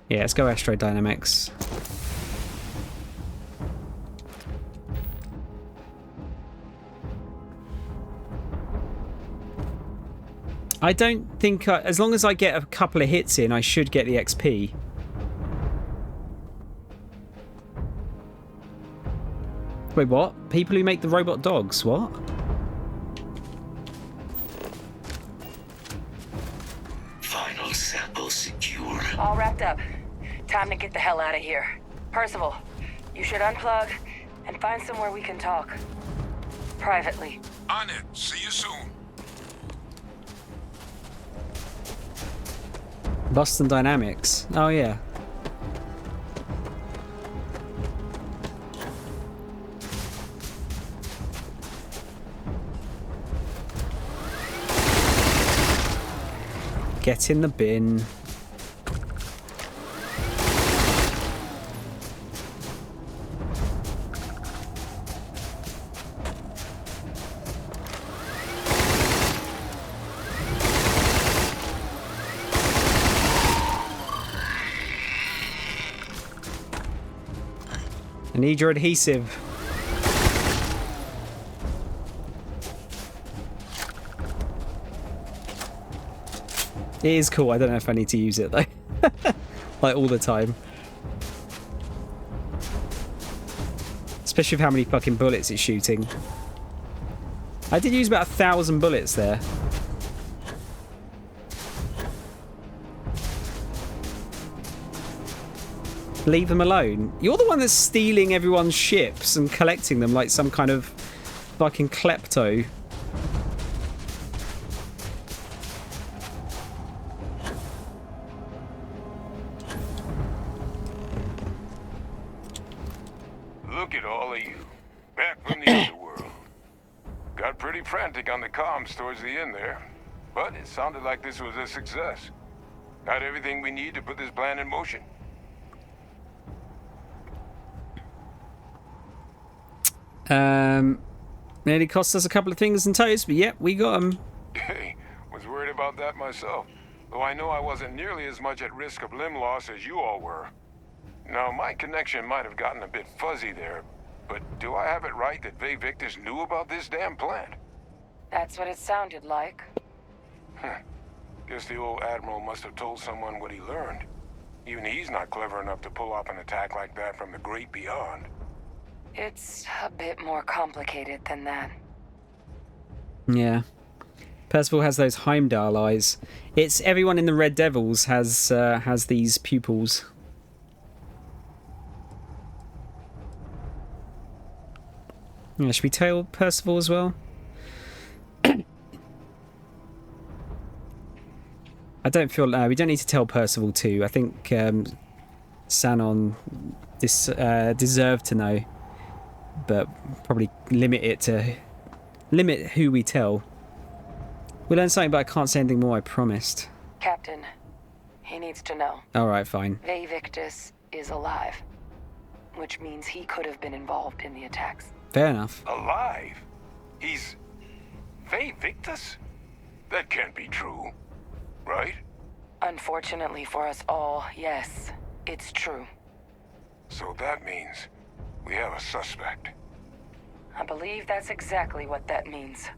Yeah, let's go astrodynamics. I don't think, as long as I get a couple of hits in, I should get the XP. Wait, what? People who make the robot dogs, what? Final sample secure. All wrapped up. Time to get the hell out of here. Percival, you should unplug and find somewhere we can talk. Privately. On it. See you soon. Boston Dynamics. Oh, yeah. Get in the bin. I need your adhesive. It is cool. I don't know if I need to use it though. Like all the time. Especially with how many fucking bullets it's shooting. I did use about 1,000 bullets there. Leave them alone. You're the one that's stealing everyone's ships and collecting them like some kind of fucking klepto. Look at all of you. Back from the underworld. Got pretty frantic on the comms towards the end there. But it sounded like this was a success. Got everything we need to put this plan in motion. Nearly cost us a couple of fingers and toes, but yep, we got them. Hey, was worried about that myself. Though I know I wasn't nearly as much at risk of limb loss as you all were. Now, my connection might have gotten a bit fuzzy there, but do I have it right that Ve Victus knew about this damn plan? That's what it sounded like. Guess the old Admiral must have told someone what he learned. Even he's not clever enough to pull off an attack like that from the great beyond. It's a bit more complicated than that. Yeah. Percival has those Heimdall eyes. It's everyone in the Red Devils has these pupils. Yeah, should we tell Percival as well? I don't feel... we don't need to tell Percival too. I think Sanon deserved to know. But probably limit who we tell. We learned something, but I can't say anything more, I promised. Captain, He needs to know. Alright, fine. Vay Victus is alive, which means he could have been involved in the attacks. Fair enough. Alive? He's... Vay Victus? That can't be true, right? Unfortunately for us all, yes, it's true. So that means we have a suspect. I believe that's exactly what that means.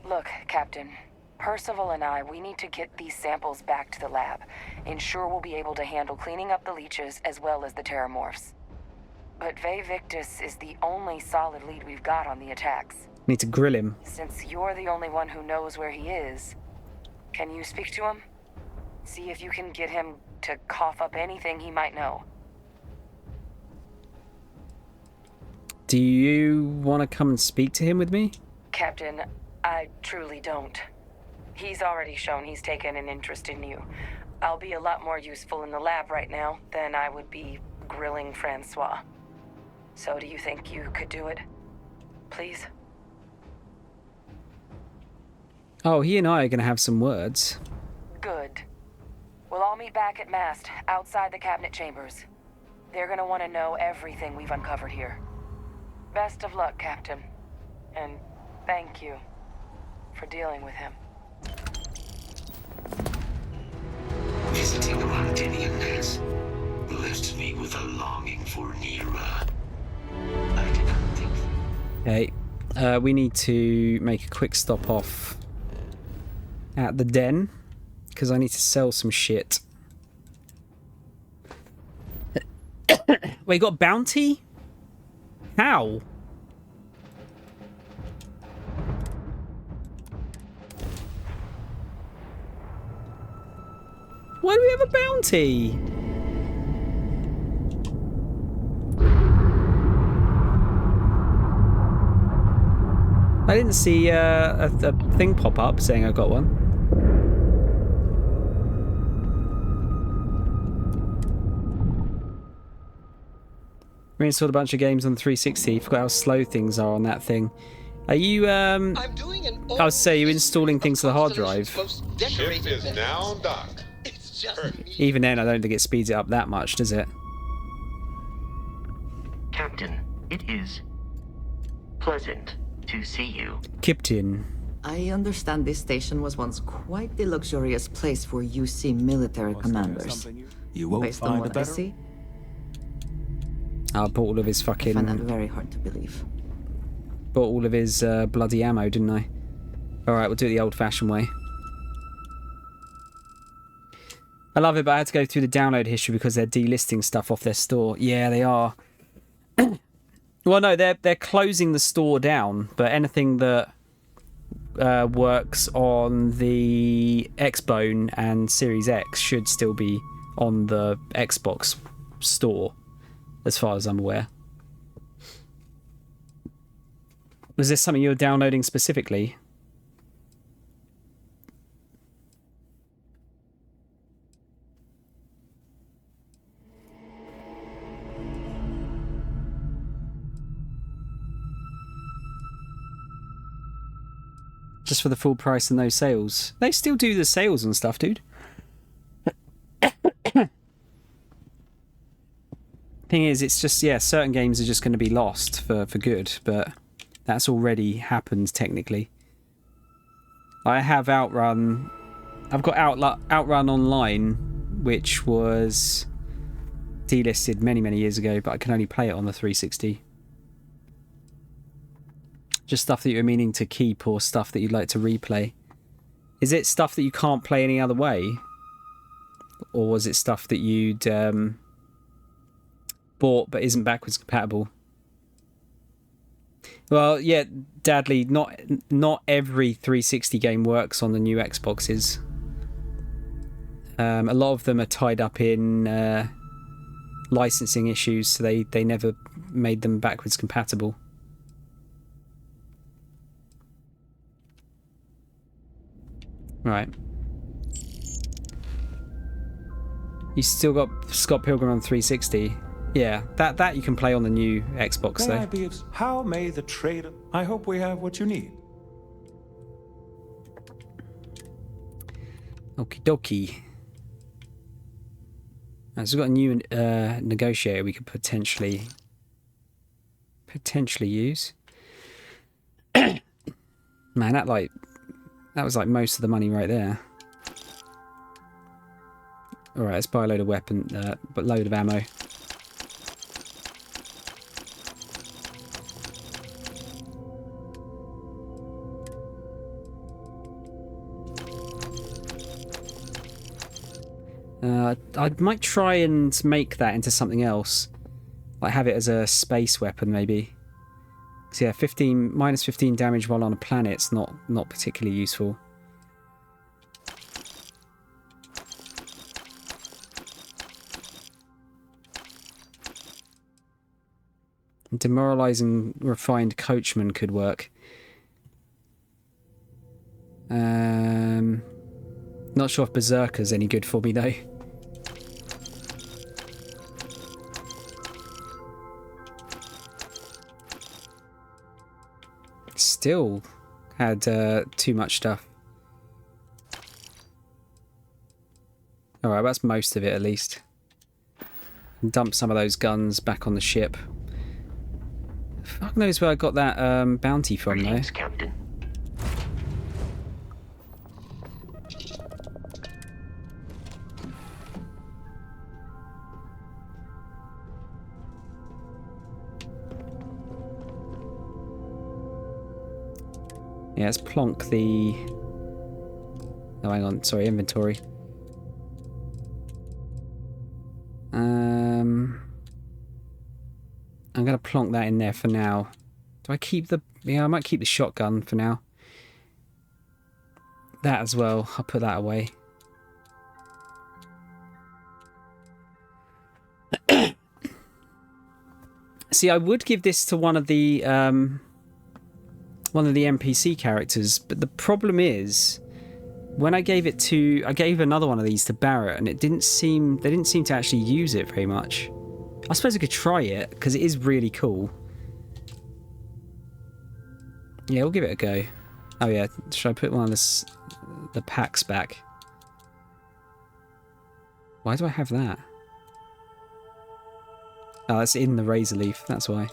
Look, Captain, Percival and we need to get these samples back to the lab. Ensure we'll be able to handle cleaning up the leeches as well as the terramorphs. But Vay Victus is the only solid lead we've got on the attacks. Need to grill him. Since you're the only one who knows where he is, can you speak to him? See if you can get him to cough up anything he might know. Do you want to come and speak to him with me? Captain, I truly don't. He's already shown he's taken an interest in you. I'll be a lot more useful in the lab right now than I would be grilling Francois. So do you think you could do it? Please? Oh, he and I are going to have some words. Good. We'll all meet back at Mast, outside the cabinet chambers. They're gonna want to know everything we've uncovered here. Best of luck, Captain. And thank you for dealing with him. Visiting the Londinian nest left me with a longing for Nira. I did not think... Okay, we need to make a quick stop off at the den, because I need to sell some shit. Wait, you got a bounty? How? Why do we have a bounty? I didn't see a thing pop up saying I got one. Reinstalled a bunch of games on the 360. Forgot how slow things are on that thing. Are you I was say you installing things to the hard drive. Ship is now docked. Even then, I don't think it speeds it up that much, does it? Captain, it is pleasant to see you. Captain. I understand this station was once quite the luxurious place for UC military commanders. You won't Based on find what a better. I see, I bought all of his I find that fucking... very hard to believe. Bought all of his bloody ammo, didn't I? Alright, we'll do it the old-fashioned way. I love it, but I had to go through the download history because they're delisting stuff off their store. Yeah, they are. Well, no, they're closing the store down, but anything that works on the Xbone and Series X should still be on the Xbox store, as far as I'm aware. Was this something you were downloading specifically? Just for the full price and no sales. They still do the sales and stuff, dude. Thing is, it's just, yeah, certain games are just going to be lost for good, but that's already happened technically. I have Outrun. I've got Outrun Online, which was delisted many years ago, but I can only play it on the 360. Just stuff that you're meaning to keep or stuff that you'd like to replay. Is it stuff that you can't play any other way? Or was it stuff that you'd bought but isn't backwards compatible? Well, yeah, Dadley, not every 360 game works on the new Xboxes. A lot of them are tied up in licensing issues, so they never made them backwards compatible. Right. You still got Scott Pilgrim on 360? Yeah, that you can play on the new Xbox, May I though. be of... How may the trade... I hope we have what you need. Okie dokie. Right, so we've got a new negotiator we could potentially use. Man, that was like most of the money right there. All right, let's buy a load of load of ammo. I might try and make that into something else. Like have it as a space weapon, maybe. So yeah, minus 15 damage while on a planet's not particularly useful. Demoralizing refined coachman could work. Not sure if Berserker's any good for me though. Still had too much stuff. Alright, that's most of it at least. Dump some of those guns back on the ship. Fuck knows where I got that bounty from though. Captain. Yeah, let's plonk the... Oh, hang on. Sorry, inventory. I'm going to plonk that in there for now. Do I keep the... Yeah, I might keep the shotgun for now. That as well. I'll put that away. See, I would give this to one of the NPC characters, but the problem is when I gave another one of these to Barrett, and they didn't seem to actually use it very much. I suppose I could try it because it is really cool. Yeah, we'll give it a go. Oh yeah, should I put one of the packs back? Why do I have that? Oh, that's in the razor leaf, that's why.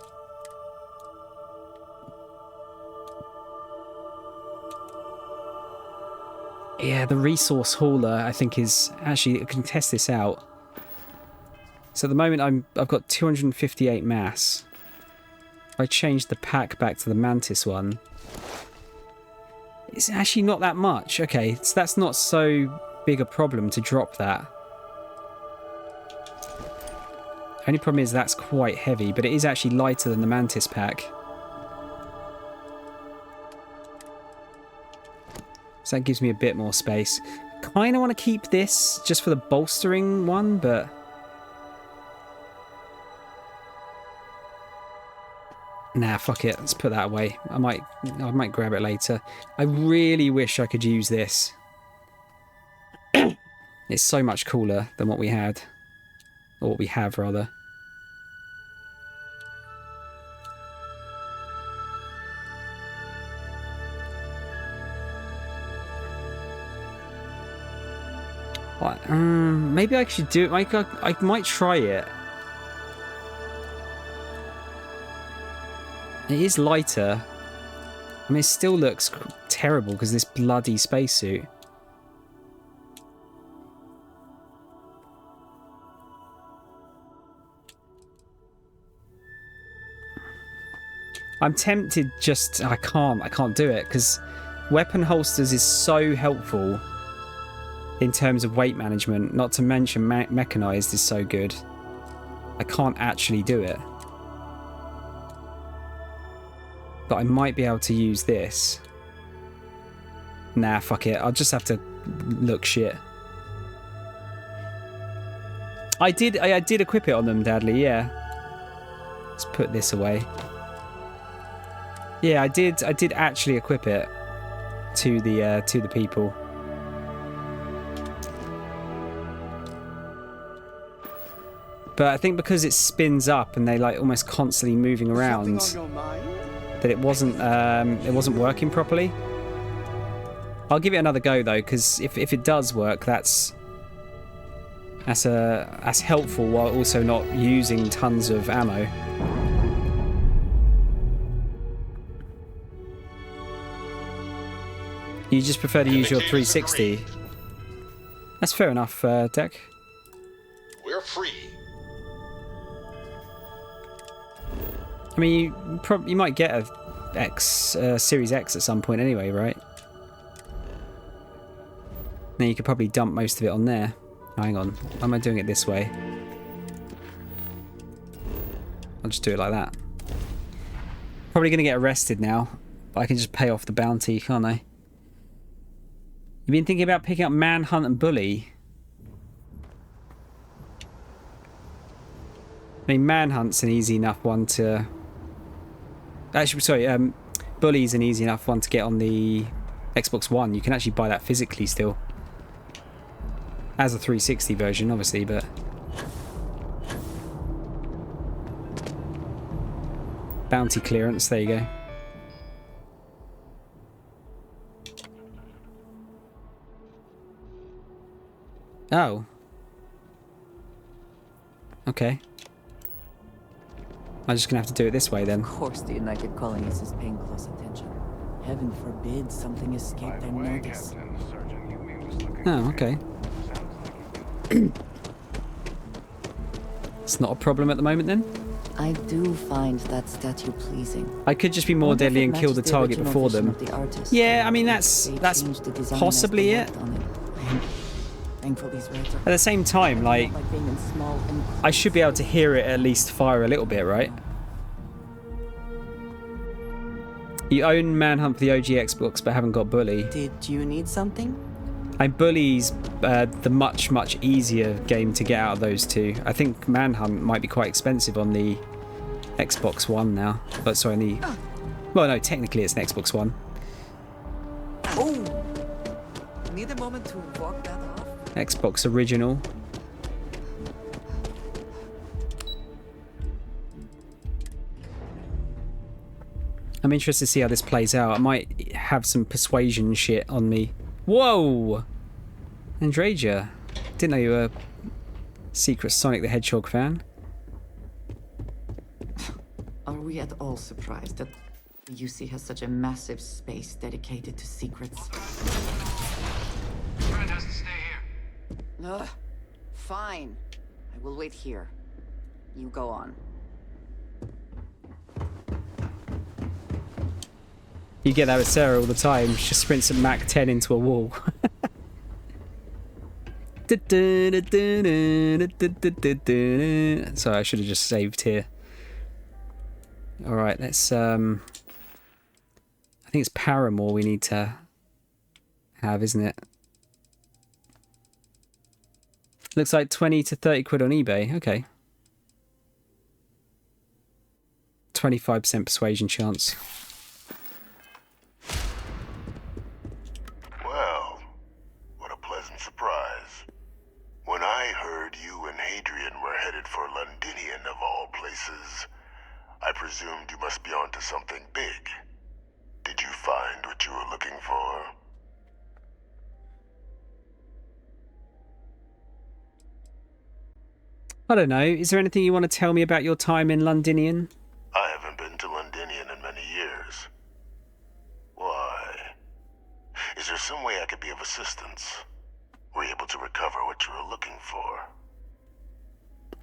Yeah, the resource hauler, I think, is actually... I can test this out. So at the moment, I've got 258 mass. If I change the pack back to the Mantis one, it's actually not that much. Okay, so that's not so big a problem to drop that. Only problem is that's quite heavy, but it is actually lighter than the Mantis pack. So that gives me a bit more space. Kind of want to keep this just for the bolstering one, but... Nah, fuck it. Let's put that away. I might grab it later. I really wish I could use this. It's so much cooler than what we had. Or what we have, rather. What? Maybe I should do it. I might try it. It is lighter. I mean, it still looks terrible because this bloody spacesuit. I'm tempted just... I can't do it because weapon holsters is so helpful in terms of weight management. Not to mention mechanized is so good. I can't actually do it. But I might be able to use this. Nah, fuck it. I'll just have to look shit. I did equip it on them, Dadley, yeah. Let's put this away. Yeah, I did actually equip it to the people. But I think because it spins up and they like almost constantly moving around, that it wasn't working properly. I'll give it another go though, because if it does work, that's That's helpful while also not using tons of ammo. You just prefer to use your 360. That's fair enough, Deck. We're free. I mean, you might get a Series X at some point anyway, right? Then you could probably dump most of it on there. Oh, hang on, why am I doing it this way? I'll just do it like that. Probably going to get arrested now, but I can just pay off the bounty, can't I? You've been thinking about picking up Manhunt and Bully? I mean, Manhunt's an easy enough one to... Actually, sorry, Bully's an easy enough one to get on the Xbox One. You can actually buy that physically still. As a 360 version, obviously, but... Bounty clearance, there you go. Oh. Okay. I'm just gonna have to do it this way then. Of course the United Colonies is paying close attention. Heaven forbid something escaped their notice. Oh, okay. It's not a problem at the moment then? I do find that statue pleasing. I could just be more deadly and kill the target before them. Yeah, I mean that's possibly it. At the same time, like, I should be able to hear it at least fire a little bit, right? You own Manhunt for the OG Xbox but haven't got Bully. Did you need something? Bully's the much easier game to get out of those two. I think Manhunt might be quite expensive on the Xbox One now. But sorry, on the... Well, no, technically it's an Xbox One. Oh! Need a moment to walk that off? Xbox original. I'm interested to see how this plays out. I might have some persuasion shit on me. Whoa! Andraja. Didn't know you were a secret Sonic the Hedgehog fan. Are we at all surprised that UC has such a massive space dedicated to secrets? Fred has to stay here. Ugh. Fine. I will wait here. You go on. You get that with Sarah all the time. She just sprints at Mach 10 into a wall. Sorry, I should have just saved here. Alright, let's... I think it's Paramore we need to have, isn't it? Looks like 20 to 30 quid on eBay. Okay. 25% persuasion chance. Well, what a pleasant surprise. When I heard you and Hadrian were headed for Londinian of all places, I presumed you must be onto something big. Did you find what you were looking for? I don't know. Is there anything you want to tell me about your time in Londinian? I haven't been to Londinian in many years. Why? Is there some way I could be of assistance? Were you able to recover what you were looking for?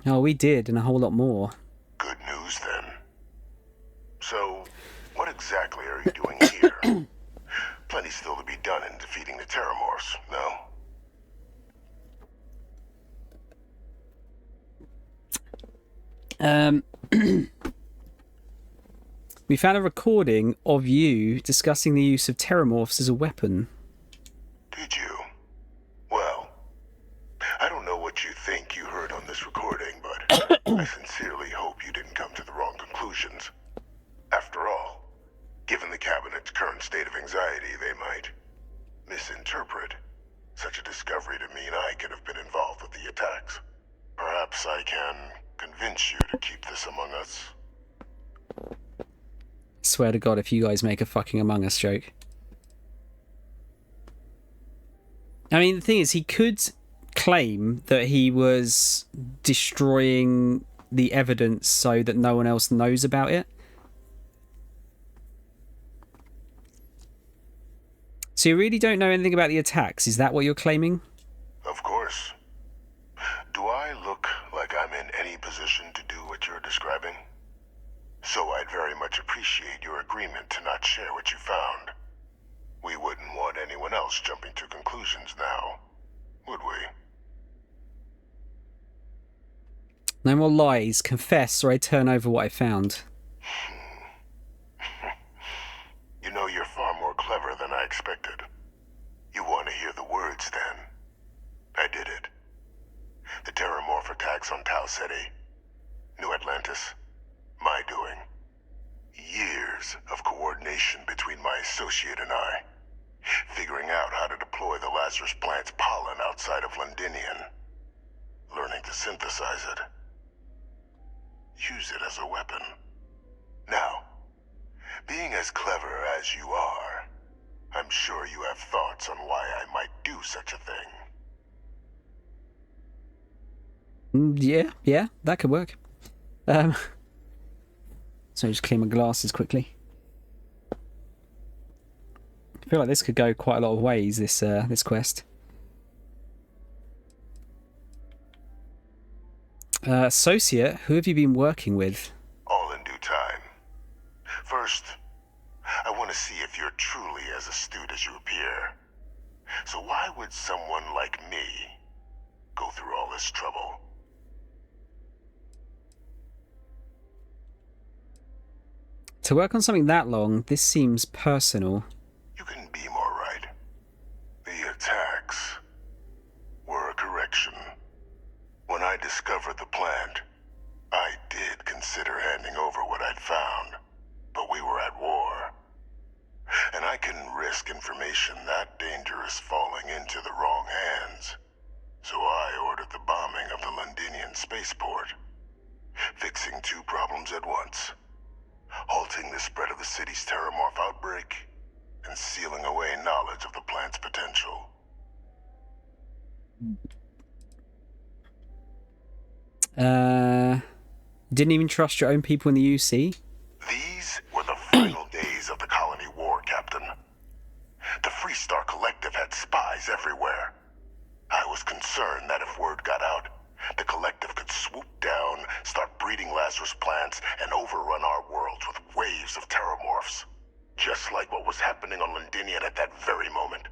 Oh, we did, and a whole lot more. Good news, then. So, what exactly are you doing here? Plenty still to be done in defeating the Terramorphs, no? We found a recording of you discussing the use of Terramorphs as a weapon. Did you? Well, I don't know what you think you heard on this recording, but I sincerely hope you didn't come to the wrong conclusions. After all, given the Cabinet's current state of anxiety, they might misinterpret such a discovery to mean I could have been involved with the attacks. Perhaps I can convince you to keep this among us. Swear to God, if you guys make a fucking Among Us joke. I mean, the thing is, he could claim that he was destroying the evidence so that no one else knows about it? So you really don't know anything about the attacks? Is that what you're claiming? Of course. Do I look like I'm in any position to do what you're describing? So I'd very much appreciate your agreement to not share what you found. We wouldn't want anyone else jumping to conclusions now, would we? No more lies. Confess or I turn over what I found. You know, you're far more clever than I expected. You want to hear the words, then? I did it. The Terramorph attacks on Tau Ceti, New Atlantis, my doing. Years of coordination between my associate and I. Figuring out how to deploy the Lazarus plant's pollen outside of Londinian. Learning to synthesize it. Use it as a weapon. Now, being as clever as you are, I'm sure you have thoughts on why I might do such a thing. Yeah, that could work. So just clean my glasses quickly. I feel like this could go quite a lot of ways, this quest. Associate, who have you been working with? All in due time. First, I want to see if you're truly as astute as you appear. So why would someone like me go through all this trouble? To work on something that long, this seems personal. You can be more right. The attacks were a correction. When I discovered the plant, I did consider handing over what I'd found, but we were at war. And I couldn't risk information that dangerous falling into the wrong hands. So I ordered the bombing of the Londinian spaceport, fixing two problems at once. Halting the spread of the city's Terramorph outbreak, and sealing away knowledge of the plant's potential. Didn't even trust your own people in the UC? These were the final days of the colony war, Captain. The Freestar Collective had spies everywhere. I was concerned that if word got out, the Collective could swoop down, start breeding Lazarus plants, and overrun our worlds with waves of Terramorphs. Just like what was happening on Londinian at that very moment.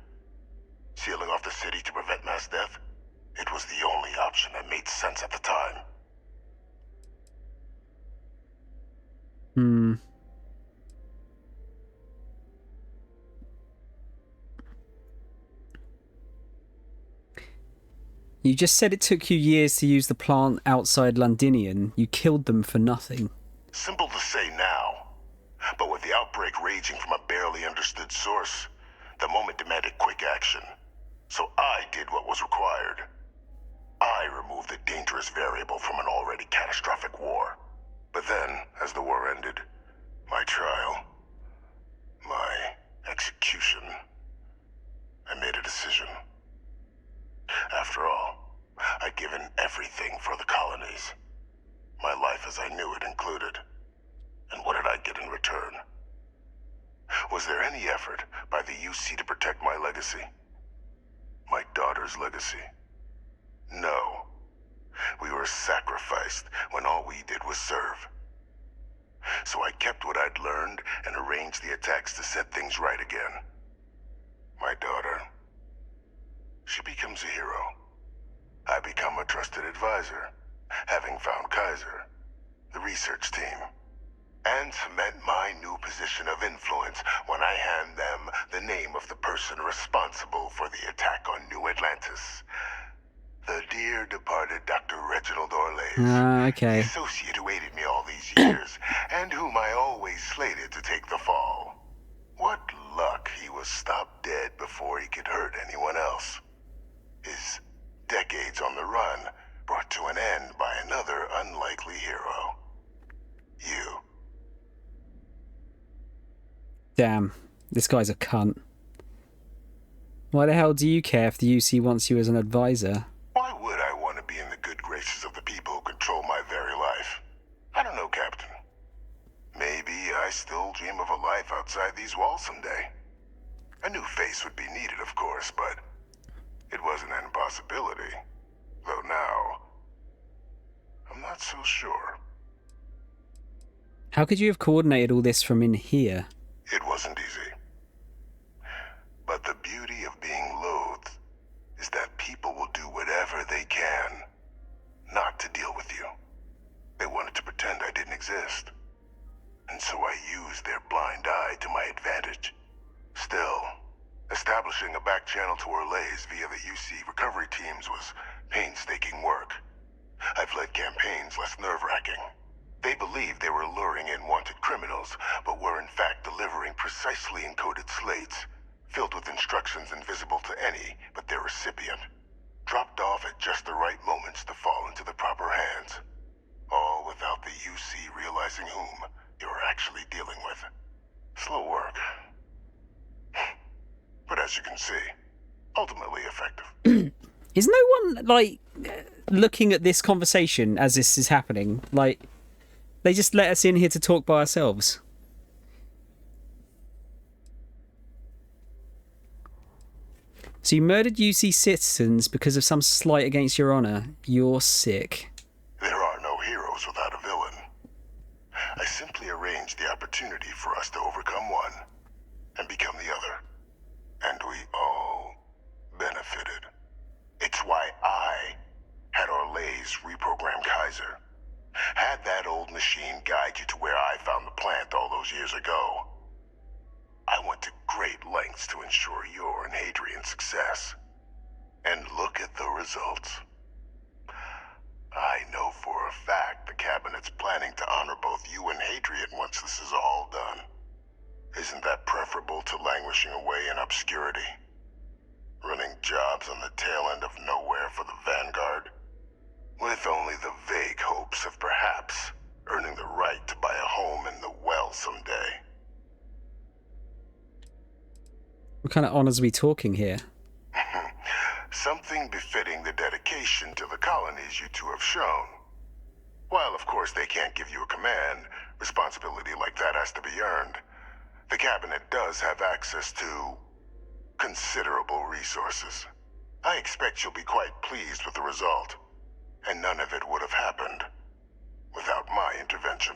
Sealing off the city to prevent mass death? It was the only option that made sense at the time. You just said it took you years to use the plant outside Londinian. You killed them for nothing. Simple to say now, but with the outbreak raging from a barely understood source, the moment demanded quick action. So I did what was required. I removed the dangerous variable from an already catastrophic war. But then, as the war ended, my trial, my execution, I made a decision. After all, I'd given everything for the colonies. My life as I knew it included. And what did I get in return? Was there any effort by the UC to protect my legacy? My daughter's legacy? No. We were sacrificed when all we did was serve. So I kept what I'd learned and arranged the attacks to set things right again. My daughter, she becomes a hero. I become a trusted advisor, having found Kaiser, the research team, and cement my new position of influence when I hand them the name of the person responsible for the attack on New Atlantis. The dear departed Dr. Reginald Orlays, Okay. the associate who aided me all these years, and whom I always slated to take the fall. What luck he was stopped dead before he could hurt anyone else. His decades on the run brought to an end by another unlikely hero. You. Damn, this guy's a cunt. Why the hell do you care if the UC wants you as an advisor? Why a life outside these walls someday. A new face would be needed, of course, but it wasn't an impossibility. Though now, I'm not so sure. How could you have coordinated all this from in here? It wasn't easy. But the beauty of being loathed is that people will do whatever they can not to deal with you. They wanted to pretend I didn't exist. And so I used their blind eye to my advantage. Still, establishing a back channel to Orlays via the UC recovery teams was painstaking work. I've led campaigns less nerve-wracking. They believed they were luring in wanted criminals, but were in fact delivering precisely encoded slates, filled with instructions invisible to any but their recipient, dropped off at just the right moments to fall into the proper hands. All without the UC realizing whom you're actually dealing with. Slow work. But as you can see, ultimately effective. Is no one, like, looking at this conversation as this is happening? Like, they just let us in here to talk by ourselves. So you murdered UC citizens because of some slight against your honor. You're sick. There are no heroes without a villain. I simply arranged the opportunity for us to overcome one and become the other. And we all benefited. It's why I had Orlays reprogram Kaiser. Had that old machine guide you to where I found the plant all those years ago. I went to great lengths to ensure your and Hadrian's success. And look at the results. I know for a fact the Cabinet's planning to honor both you and Hadrian once this is all done. Isn't that preferable to languishing away in obscurity? Running jobs on the tail end of nowhere for the Vanguard? With only the vague hopes of perhaps earning the right to buy a home in the well someday. What kind of honors are we talking here? Something befitting the dedication to the colonies you two have shown. While of course they can't give you a command, responsibility like that has to be earned. The Cabinet does have access to considerable resources. I expect you'll be quite pleased with the result. And none of it would have happened without my intervention.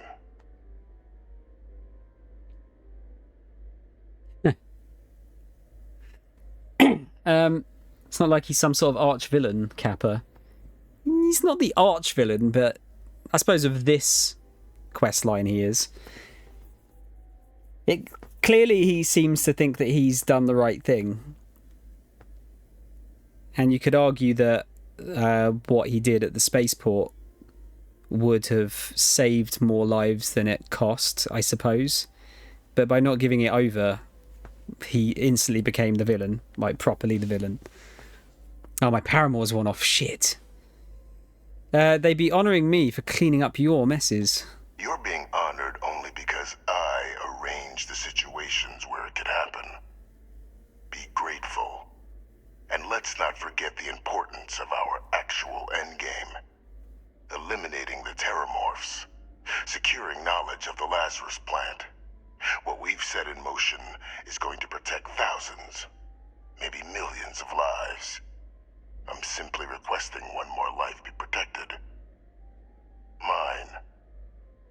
It's not like he's some sort of arch villain, Kappa. He's not the arch villain, but I suppose of this quest line he is. Clearly he seems to think that he's done the right thing. And you could argue that what he did at the spaceport would have saved more lives than it cost, I suppose. But by not giving it over, he instantly became the villain, like properly the villain. Oh, my paramour's worn off. Shit. They'd be honouring me for cleaning up your messes. You're being honored only because I arranged the situations where it could happen. Be grateful. And let's not forget the importance of our actual endgame. Eliminating the terramorphs. Securing knowledge of the Lazarus plant. What we've set in motion is going to protect thousands, maybe millions of lives. I'm simply requesting one more life be protected. Mine.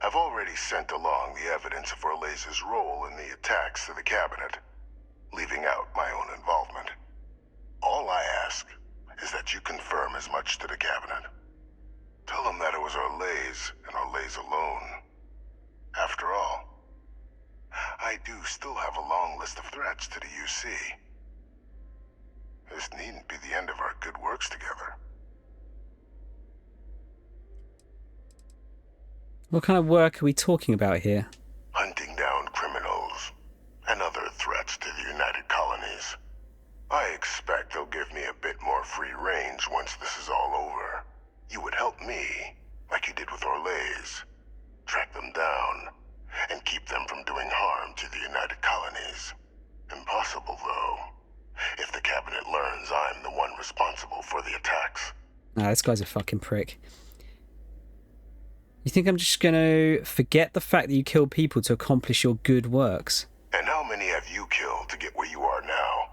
I've already sent along the evidence of Orlays' role in the attacks to the Cabinet, leaving out my own involvement. All I ask is that you confirm as much to the Cabinet. Tell them that it was Orlays and Orlays alone. After all, I do still have a long list of threats to the UC. This needn't be the end of our good works together. What kind of work are we talking about here? Hunting down criminals and other threats to the United Colonies. I expect they'll give me a bit more free range once this is all over. You would help me, like you did with Orlays. Track them down and keep them from doing harm to the United Colonies. Impossible, though, if the Cabinet learns I'm the one responsible for the attacks. Nah, this guy's a fucking prick. You think I'm just going to forget the fact that you killed people to accomplish your good works? And how many have you killed to get where you are now?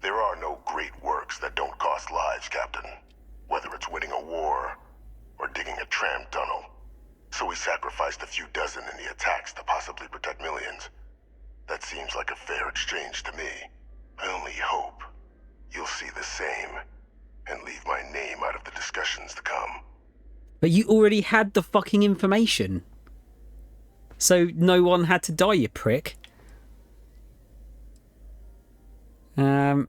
There are no great works that don't cost lives, Captain. Whether it's winning a war or digging a tram tunnel. So we sacrificed a few dozen in the attacks to possibly protect millions. That seems like a fair exchange to me. I only hope you'll see the same and leave my name out of the discussions to come. But you already had the fucking information. So no one had to die, you prick. I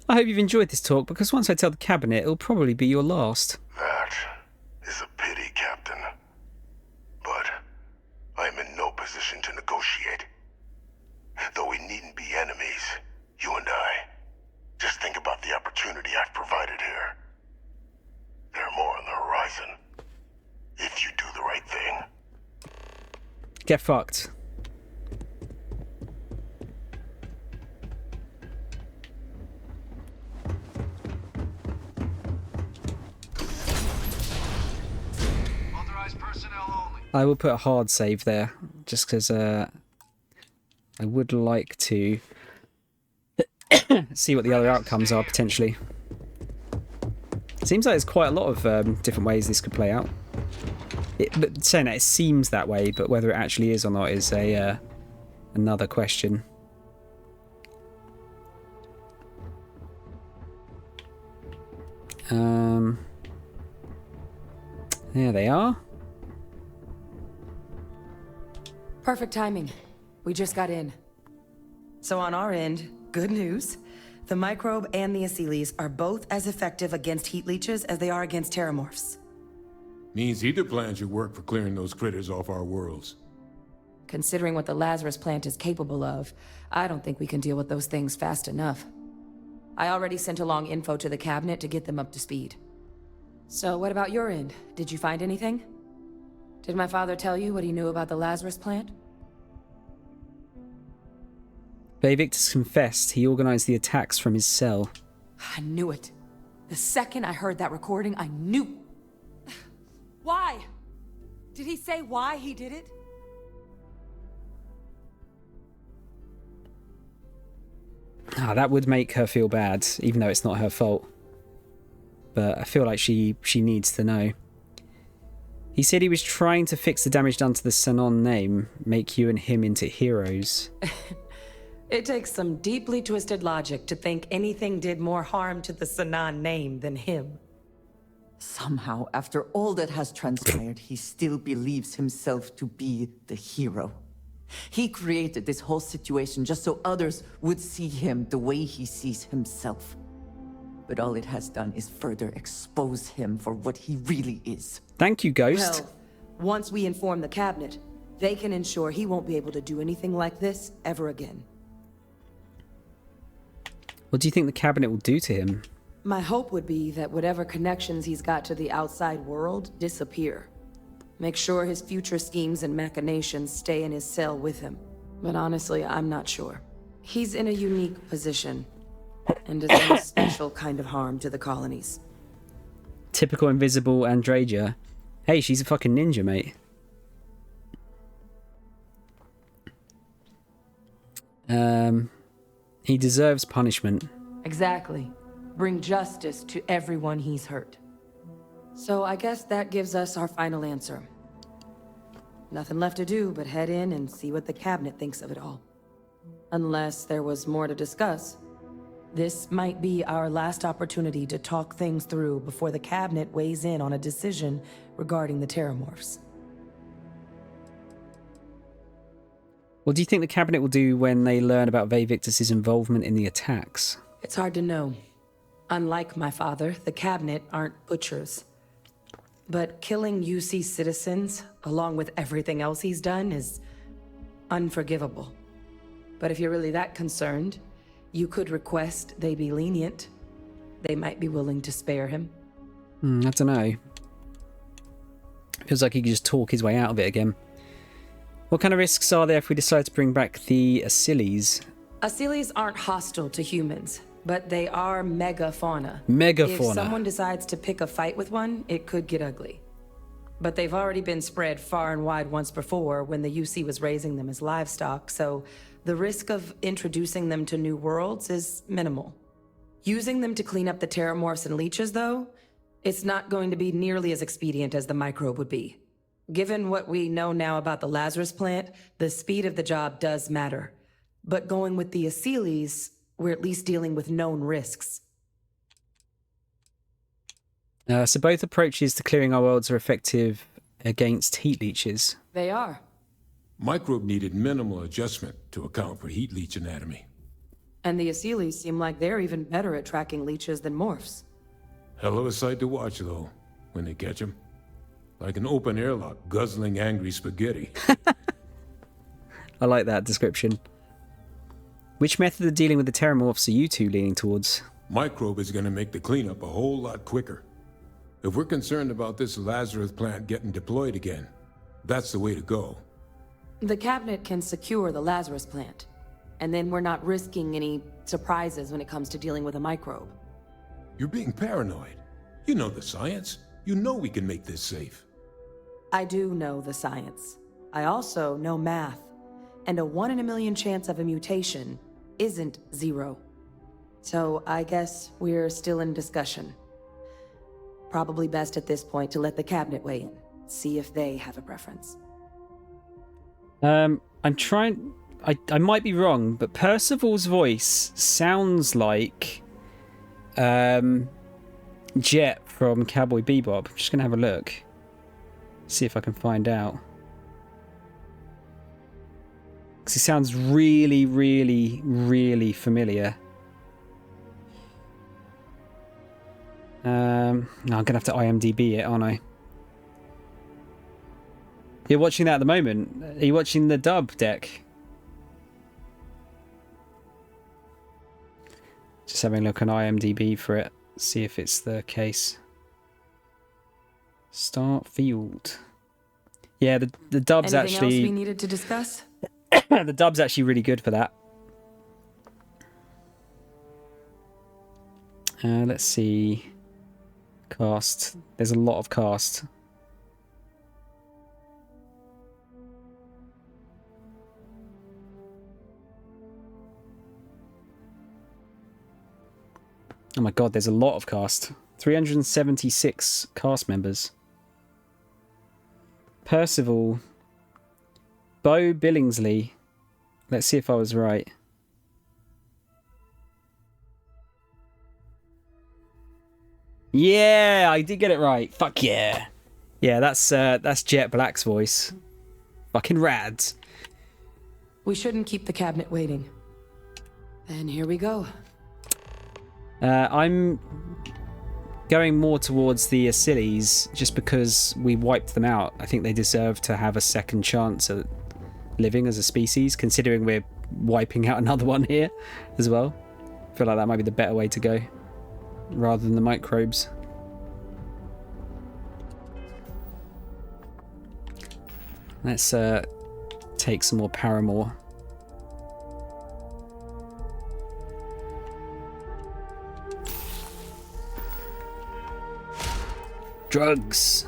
hope you've enjoyed this talk, because once I tell the cabinet, it'll probably be your last. That is a pity, Captain. But I'm in no position to negotiate. Though we needn't be enemies, you and I. Just think about the opportunity I've provided here. There are more on the horizon. If you do the right thing. Get fucked. I will put a hard save there, just because I would like to see what the other outcomes are, potentially. Seems like there's quite a lot of different ways this could play out. But saying that, it seems that way, but whether it actually is or not is another question. There they are. Perfect timing. We just got in. So on our end, good news. The microbe and the Asylees are both as effective against heat leeches as they are against terramorphs. Means either plan should work for clearing those critters off our worlds. Considering what the Lazarus plant is capable of, I don't think we can deal with those things fast enough. I already sent along info to the cabinet to get them up to speed. So what about your end? Did you find anything? Did my father tell you what he knew about the Lazarus plant? Victus confessed he organized the attacks from his cell. I knew it. The second I heard that recording, I knew. Why? Did he say why he did it? That would make her feel bad, even though it's not her fault. But I feel like she needs to know. He said he was trying to fix the damage done to the Sanon name, make you and him into heroes. It takes some deeply twisted logic to think anything did more harm to the Sanon name than him. Somehow, after all that has transpired, he still believes himself to be the hero. He created this whole situation just so others would see him the way he sees himself. But all it has done is further expose him for what he really is. Thank you, Ghost. Well, once we inform the cabinet, they can ensure he won't be able to do anything like this ever again. What do you think the cabinet will do to him? My hope would be that whatever connections he's got to the outside world disappear. Make sure his future schemes and machinations stay in his cell with him. But honestly, I'm not sure. He's in a unique position and does a special kind of harm to the colonies. Typical invisible Andraja. Hey, she's a fucking ninja, mate. He deserves punishment. Exactly. Bring justice to everyone he's hurt. So I guess that gives us our final answer. Nothing left to do but head in and see what the cabinet thinks of it all. Unless there was more to discuss. This might be our last opportunity to talk things through before the cabinet weighs in on a decision regarding the terramorphs. What do you think the cabinet will do when they learn about Victus's involvement in the attacks? It's hard to know. Unlike my father, the cabinet aren't butchers. But killing UC citizens, along with everything else he's done, is unforgivable. But if you're really that concerned, you could request they be lenient. They might be willing to spare him. I don't know. Feels like he could just talk his way out of it again. What kind of risks are there if we decide to bring back the Asylees? Asylees aren't hostile to humans. but they are megafauna. Megafauna. If someone decides to pick a fight with one, it could get ugly. But they've already been spread far and wide once before when the UC was raising them as livestock, so the risk of introducing them to new worlds is minimal. Using them to clean up the terramorphs and leeches, though, it's not going to be nearly as expedient as the microbe would be. Given what we know now about the Lazarus plant, the speed of the job does matter. But going with the Aciles, we're at least dealing with known risks. So both approaches to clearing our worlds are effective against heat leeches. They are. Microbe needed minimal adjustment to account for heat leech anatomy. And the Aciles seem like they're even better at tracking leeches than morphs. Hell of a sight to watch, though, when they catch them. Like an open airlock guzzling angry spaghetti. I like that description. Which method of dealing with the terramorphs are you two leaning towards? Microbe is going to make the cleanup a whole lot quicker. If we're concerned about this Lazarus plant getting deployed again, that's the way to go. The cabinet can secure the Lazarus plant, and then we're not risking any surprises when it comes to dealing with a microbe. You're being paranoid. You know the science. You know we can make this safe. I do know the science. I also know math. And a 1 in a million chance of a mutation isn't 0. So I guess we're still in discussion. Probably best at this point to let the cabinet weigh in, see if they have a preference. I'm trying... I might be wrong, but Percival's voice sounds like Jet from Cowboy Bebop. I'm just going to have a look. See if I can find out. Because he sounds really, really, really familiar. I'm going to have to IMDb it, aren't I? You're watching that at the moment. Are you watching the dub deck? Just having a look on IMDb for it. See if it's the case. Starfield. Yeah, the dub's Anything actually... else we needed to discuss? The dub's actually really good for that. Let's see. Cast. There's a lot of cast. Oh my god, there's a lot of cast. 376 cast members. Percival. Bo Billingsley. Let's see if I was right. Yeah, I did get it right. Fuck yeah. Yeah, that's Jet Black's voice. Fucking rad. We shouldn't keep the cabinet waiting. And here we go. I'm going more towards the Aciles just because we wiped them out. I think they deserve to have a second chance at living as a species, considering we're wiping out another one here as well. I feel like that might be the better way to go rather than the microbes. Let's take some more Paramore. Drugs.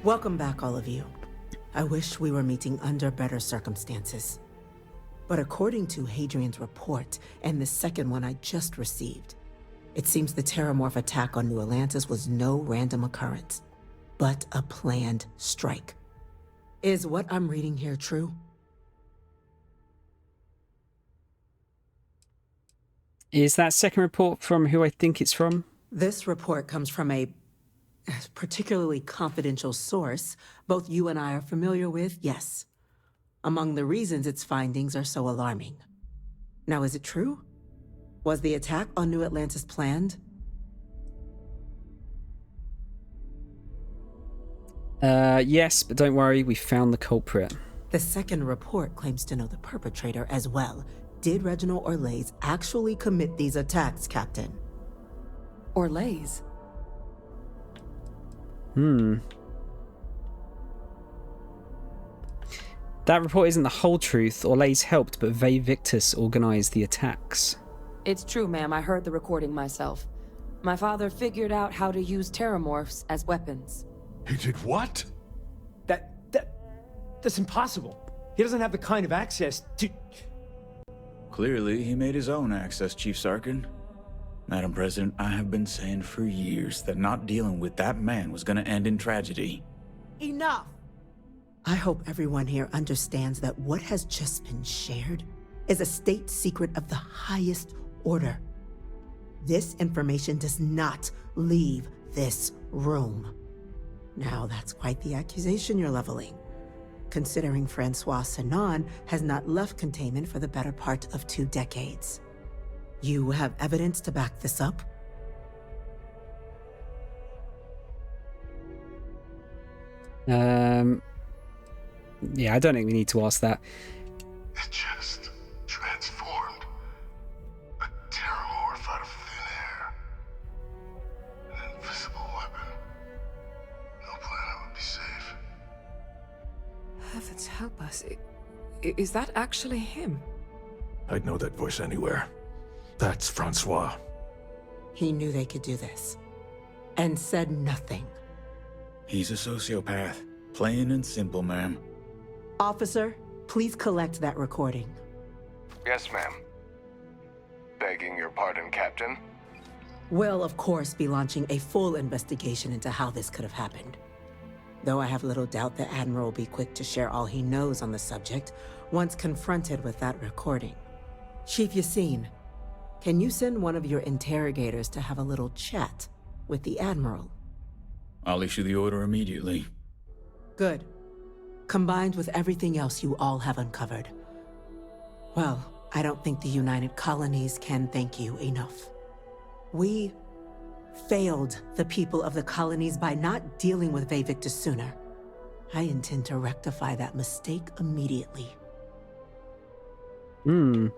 Welcome back, all of you. I wish we were meeting under better circumstances. But according to Hadrian's report, and the second one I just received, it seems the Terramorph attack on New Atlantis was no random occurrence, but a planned strike. Is what I'm reading here true? Is that second report from who I think it's from? This report comes from a particularly confidential source both you and I are familiar with, yes. Among the reasons its findings are so alarming. Now, is it true? Was the attack on New Atlantis planned? Yes, but don't worry, we found the culprit. The second report claims to know the perpetrator as well. Did Reginald Orlays actually commit these attacks, Captain? Orlays? That report isn't the whole truth. Orlays helped, but Ve Victus organized the attacks. It's true, ma'am. I heard the recording myself. My father figured out how to use terramorphs as weapons. He did what? That's impossible. He doesn't have the kind of access to... Clearly, he made his own access, Chief Sarkin. Madam President, I have been saying for years that not dealing with that man was gonna end in tragedy. Enough! I hope everyone here understands that what has just been shared is a state secret of the highest order. This information does not leave this room. Now, that's quite the accusation you're leveling, considering Francois Sanon has not left containment for the better part of 2 decades. You have evidence to back this up? Yeah, I don't think we need to ask that. It just transformed. A terramorph out of thin air. An invisible weapon. No planet would be safe. Heavens help us. Is that actually him? I'd know that voice anywhere. That's Francois. He knew they could do this, and said nothing. He's a sociopath. Plain and simple, ma'am. Officer, please collect that recording. Yes, ma'am. Begging your pardon, Captain. We'll, of course, be launching a full investigation into how this could have happened. Though I have little doubt the Admiral will be quick to share all he knows on the subject once confronted with that recording. Chief Yassine, can you send one of your interrogators to have a little chat with the Admiral? I'll issue the order immediately. Good. Combined with everything else you all have uncovered. Well, I don't think the United Colonies can thank you enough. We failed the people of the colonies by not dealing with Ve Victus sooner. I intend to rectify that mistake immediately. Can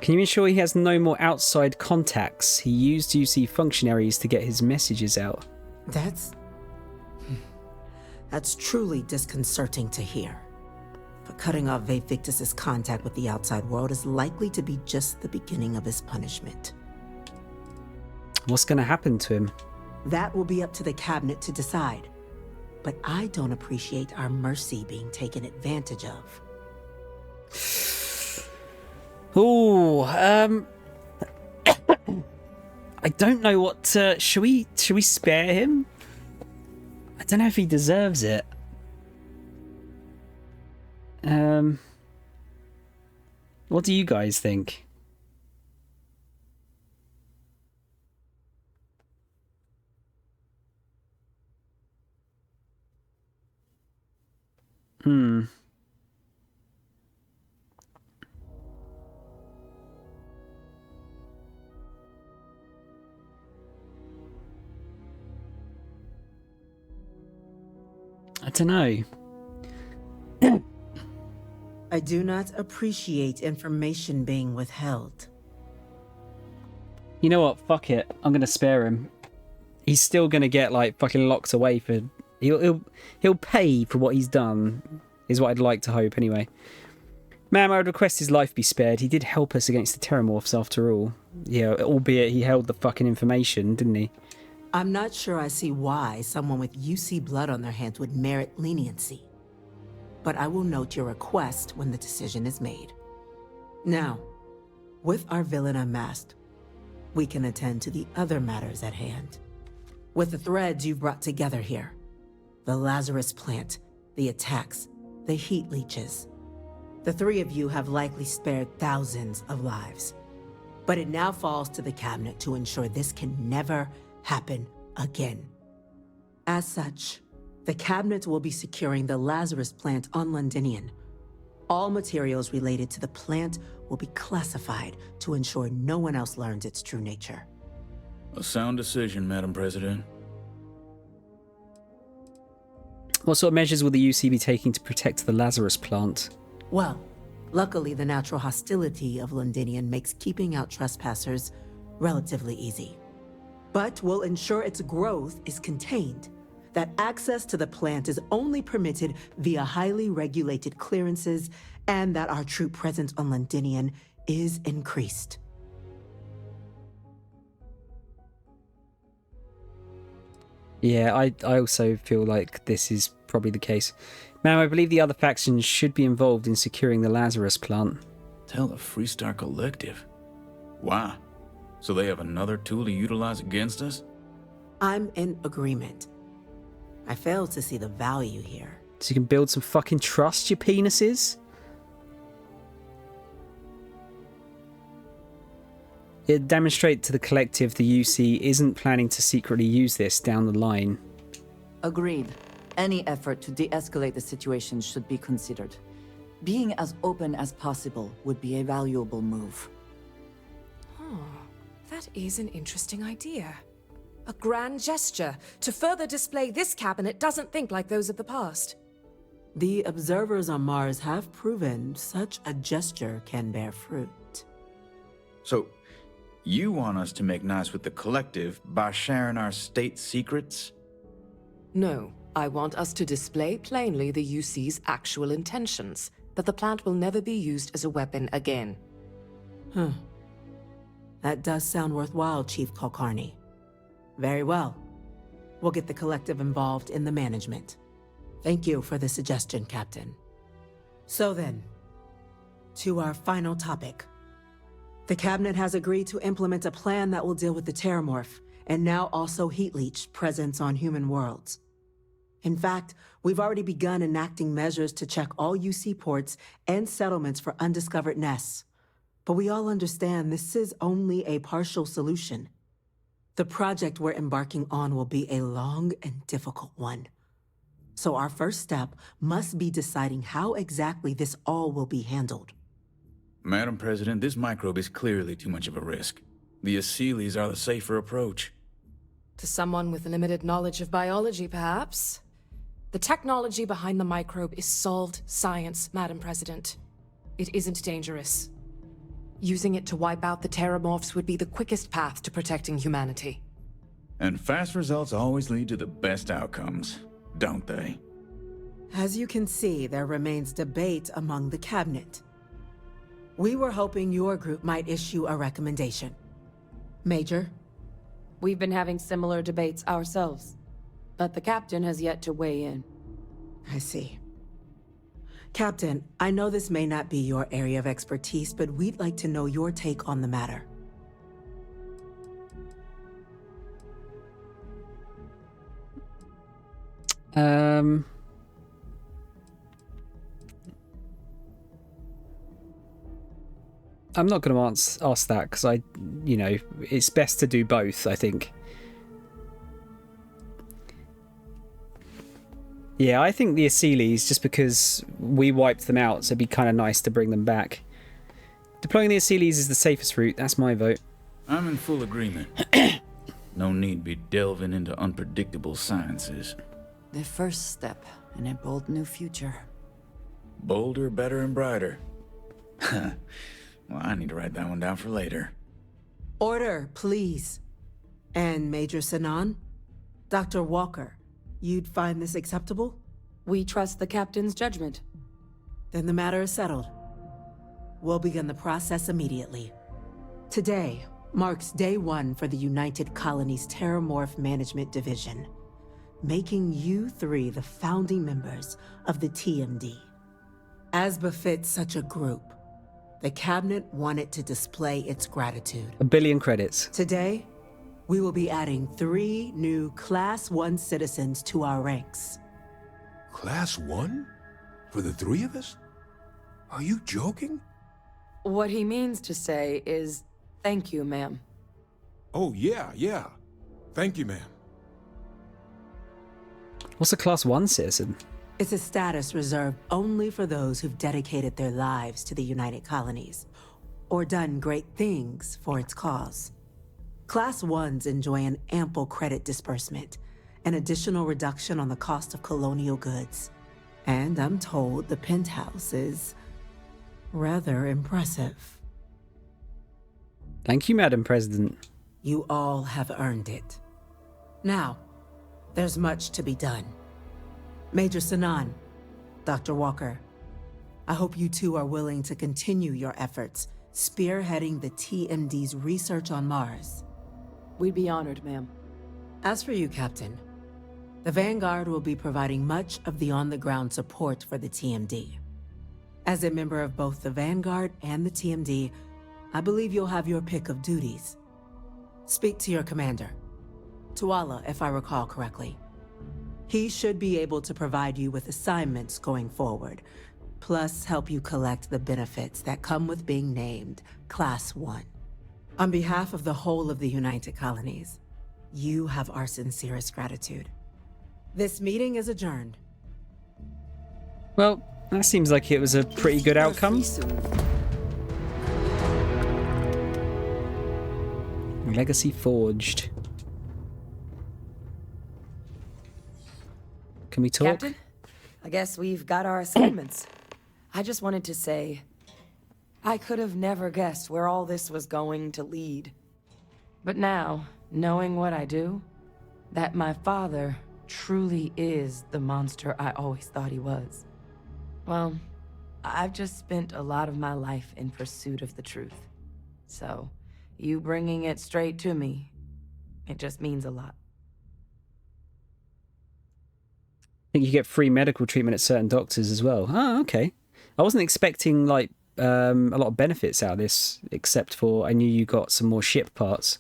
you ensure he has no more outside contacts? He used UC functionaries to get his messages out. That's truly disconcerting to hear. But cutting off Ve Victus's contact with the outside world is likely to be just the beginning of his punishment. What's going to happen to him? That will be up to the cabinet to decide. But I don't appreciate our mercy being taken advantage of. Oh, I don't know what to... Should we spare him? I don't know if he deserves it. What do you guys think? I don't know. I do not appreciate information being withheld. You know what? Fuck it. I'm gonna spare him. He's still gonna get like fucking locked away for. He'll pay for what he's done. Is what I'd like to hope anyway. Ma'am, I would request his life be spared. He did help us against the Terramorphs after all. Yeah, albeit he held the fucking information, didn't he? I'm not sure I see why someone with UC blood on their hands would merit leniency. But I will note your request when the decision is made. Now, with our villain unmasked, we can attend to the other matters at hand. With the threads you've brought together here, the Lazarus plant, the attacks, the heat leeches, the 3 of you have likely spared thousands of lives. But it now falls to the cabinet to ensure this can never happen again. As such, the cabinet will be securing the Lazarus plant on Londinian. All materials related to the plant will be classified to ensure no one else learns its true nature. A sound decision, Madam President. What sort of measures will the UC be taking to protect the Lazarus plant? Well, luckily the natural hostility of Londinian makes keeping out trespassers relatively easy. But we'll ensure its growth is contained, that access to the plant is only permitted via highly regulated clearances, and that our troop presence on Londinian is increased. Yeah, I also feel like this is probably the case. Ma'am, I believe the other factions should be involved in securing the Lazarus plant. Tell the Freestar Collective? Wow. So they have another tool to utilize against us? I'm in agreement. I fail to see the value here. So you can build some fucking trust, you penises? It demonstrates to the collective the UC isn't planning to secretly use this down the line. Agreed. Any effort to de-escalate the situation should be considered. Being as open as possible would be a valuable move. Oh, that is an interesting idea. A grand gesture to further display this cabinet doesn't think like those of the past. The observers on Mars have proven such a gesture can bear fruit. So, you want us to make nice with the collective by sharing our state secrets? No, I want us to display plainly the UC's actual intentions, that the plant will never be used as a weapon again. That does sound worthwhile, Chief Kulkarni. Very well. We'll get the collective involved in the management. Thank you for the suggestion, Captain. So then, to our final topic. The Cabinet has agreed to implement a plan that will deal with the Terramorph, and now also Heat Leech presence on human worlds. In fact, we've already begun enacting measures to check all UC ports and settlements for undiscovered nests. But we all understand this is only a partial solution. The project we're embarking on will be a long and difficult one. So our first step must be deciding how exactly this all will be handled. Madam President, this microbe is clearly too much of a risk. The Aseles are the safer approach. To someone with limited knowledge of biology, perhaps. The technology behind the microbe is solved science, Madam President. It isn't dangerous. Using it to wipe out the Terramorphs would be the quickest path to protecting humanity. And fast results always lead to the best outcomes, don't they? As you can see, there remains debate among the Cabinet. We were hoping your group might issue a recommendation. Major? We've been having similar debates ourselves, but the captain has yet to weigh in. I see. Captain, I know this may not be your area of expertise, but we'd like to know your take on the matter. I'm not going to ask that because it's best to do both, I think. Yeah, I think the Aseles, just because we wiped them out, so it'd be kind of nice to bring them back. Deploying the Aseles is the safest route. That's my vote. I'm in full agreement. No need be delving into unpredictable sciences. The first step in a bold new future. Bolder, better, and brighter. Well, I need to write that one down for later. Order, please. And Major Sinan? Dr. Walker, you'd find this acceptable? We trust the captain's judgment. Then the matter is settled. We'll begin the process immediately. Today marks day one for the United Colonies Terramorph Management Division, making you three the founding members of the TMD. As befits such a group, the Cabinet wanted to display its gratitude. 1 billion credits. Today, we will be adding 3 new Class 1 citizens to our ranks. Class 1? For the 3 of us? Are you joking? What he means to say is, thank you, ma'am. Oh, yeah. Thank you, ma'am. What's a Class 1 citizen? It's a status reserved only for those who've dedicated their lives to the United Colonies, or done great things for its cause. Class 1s enjoy an ample credit disbursement, an additional reduction on the cost of colonial goods. And I'm told the penthouse is rather impressive. Thank you, Madam President. You all have earned it. Now, There's much to be done. Major Sanan, Dr. Walker, I hope you two are willing to continue your efforts, spearheading the TMD's research on Mars. We'd be honored, ma'am. As for you, Captain, the Vanguard will be providing much of the on-the-ground support for the TMD. As a member of both the Vanguard and the TMD, I believe you'll have your pick of duties. Speak to your commander, Tuala, if I recall correctly. He should be able to provide you with assignments going forward, plus help you collect the benefits that come with being named Class 1. On behalf of the whole of the United Colonies, you have our sincerest gratitude. This meeting is adjourned. Well, that seems like it was a pretty good outcome. Legacy forged. Can we talk? Captain, I guess we've got our assignments. I just wanted to say, I could have never guessed where all this was going to lead. But now, knowing what I do, that my father truly is the monster I always thought he was. Well, I've just spent a lot of my life in pursuit of the truth. So, you bringing it straight to me, it just means a lot. I think you get free medical treatment at certain doctors as well. Oh, okay. I wasn't expecting like a lot of benefits out of this, except for I knew you got some more ship parts.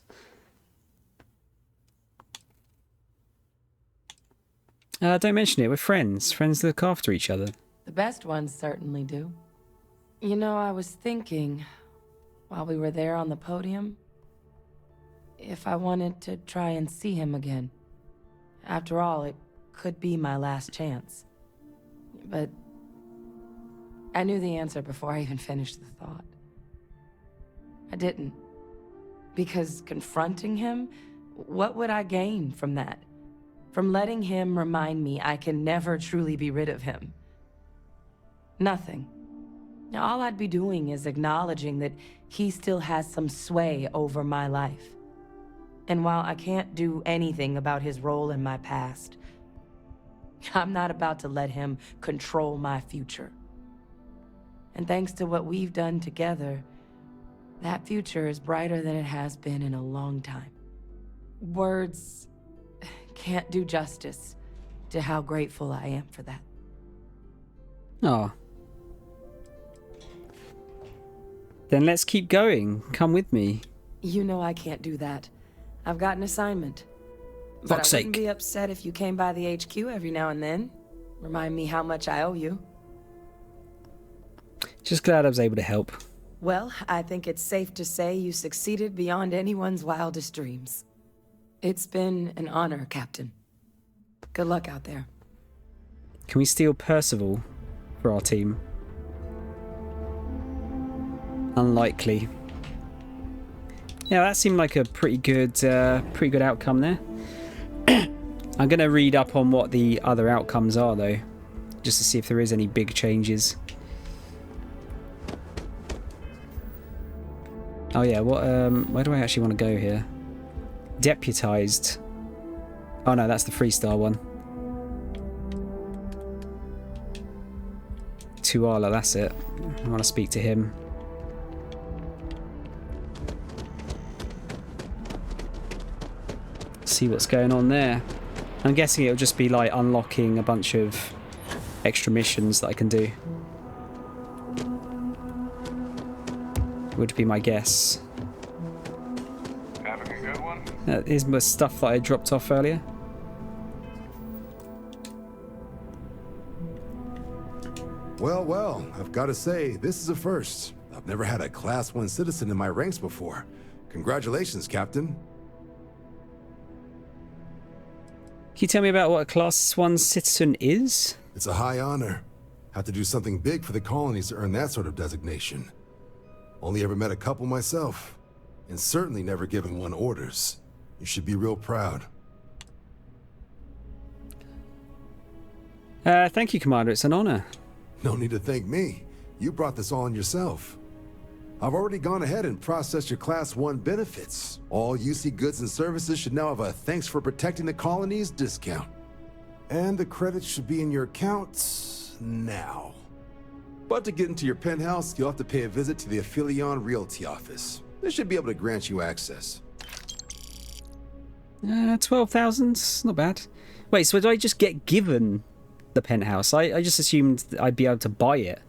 Don't mention it. We're friends. Friends look after each other. The best ones certainly do. You know, I was thinking, while we were there on the podium, if I wanted to try and see him again. After all, it could be my last chance. But I knew the answer before I even finished the thought. I didn't. Because confronting him, what would I gain from that? From letting him remind me I can never truly be rid of him? Nothing. Now, all I'd be doing is acknowledging that he still has some sway over my life. And while I can't do anything about his role in my past, I'm not about to let him control my future. And thanks to what we've done together, that future is brighter than it has been in a long time. Words can't do justice to how grateful I am for that. Oh. Then let's keep going. Come with me. You know I can't do that. I've got an assignment. But I wouldn't be upset if you came by the HQ every now and then. Remind me how much I owe you. Just glad I was able to help. Well, I think it's safe to say you succeeded beyond anyone's wildest dreams. It's been an honor, Captain. Good luck out there. Can we steal Percival for our team? Unlikely. Yeah, that seemed like a pretty good outcome there. I'm going to read up on what the other outcomes are, though, just to see if there is any big changes. Oh yeah, what? Where do I actually want to go here? Deputized. Oh no, that's the 3-star one. Tuala, that's it. I want to speak to him. See what's going on there. I'm guessing it'll just be like unlocking a bunch of extra missions that I can do. Would be my guess. Having a good one? Here's my stuff that I dropped off earlier. Well, well, I've got to say, this is a first. I've never had a Class 1 citizen in my ranks before. Congratulations, Captain. Can you tell me about what a Class 1 citizen is? It's a high honor. Have to do something big for the colonies to earn that sort of designation. Only ever met a couple myself, and certainly never given one orders. You should be real proud. Thank you, Commander. It's an honor. No need to thank me. You brought this all on yourself. I've already gone ahead and processed your Class 1 benefits. All UC goods and services should now have a thanks for protecting the colonies discount. And the credits should be in your accounts now. But to get into your penthouse, you'll have to pay a visit to the Aphelion Realty office. They should be able to grant you access. 12,000, not bad. Wait, so did I just get given the penthouse? I just assumed I'd be able to buy it.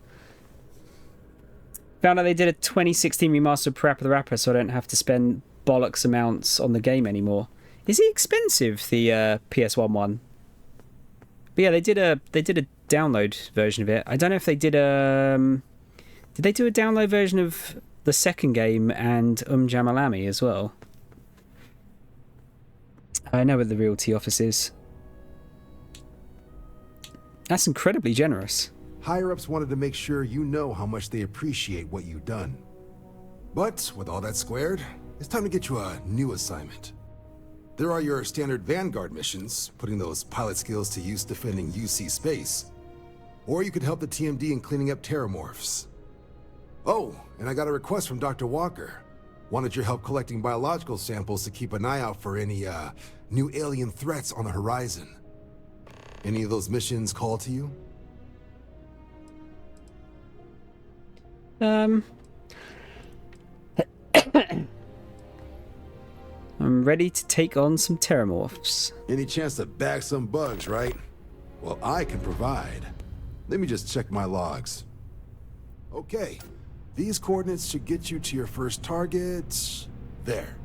Found out they did a 2016 remaster of Parappa the Rapper, so I don't have to spend bollocks amounts on the game anymore. Is it expensive, the PS1 one? But yeah, they did a download version of it. I don't know if they did a... Did they do a download version of the second game and Jamalami as well? I know where the Realty office is. That's incredibly generous. Higher-ups wanted to make sure you know how much they appreciate what you've done. But with all that squared, it's time to get you a new assignment. There are your standard Vanguard missions, putting those pilot skills to use defending UC space. Or you could help the TMD in cleaning up terramorphs. Oh, and I got a request from Dr. Walker. Wanted your help collecting biological samples to keep an eye out for any, new alien threats on the horizon. Any of those missions call to you? I'm ready to take on some terramorphs. Any chance to bag some bugs, right? Well, I can provide. Let me just check my logs. Okay, these coordinates should get you to your first target. There.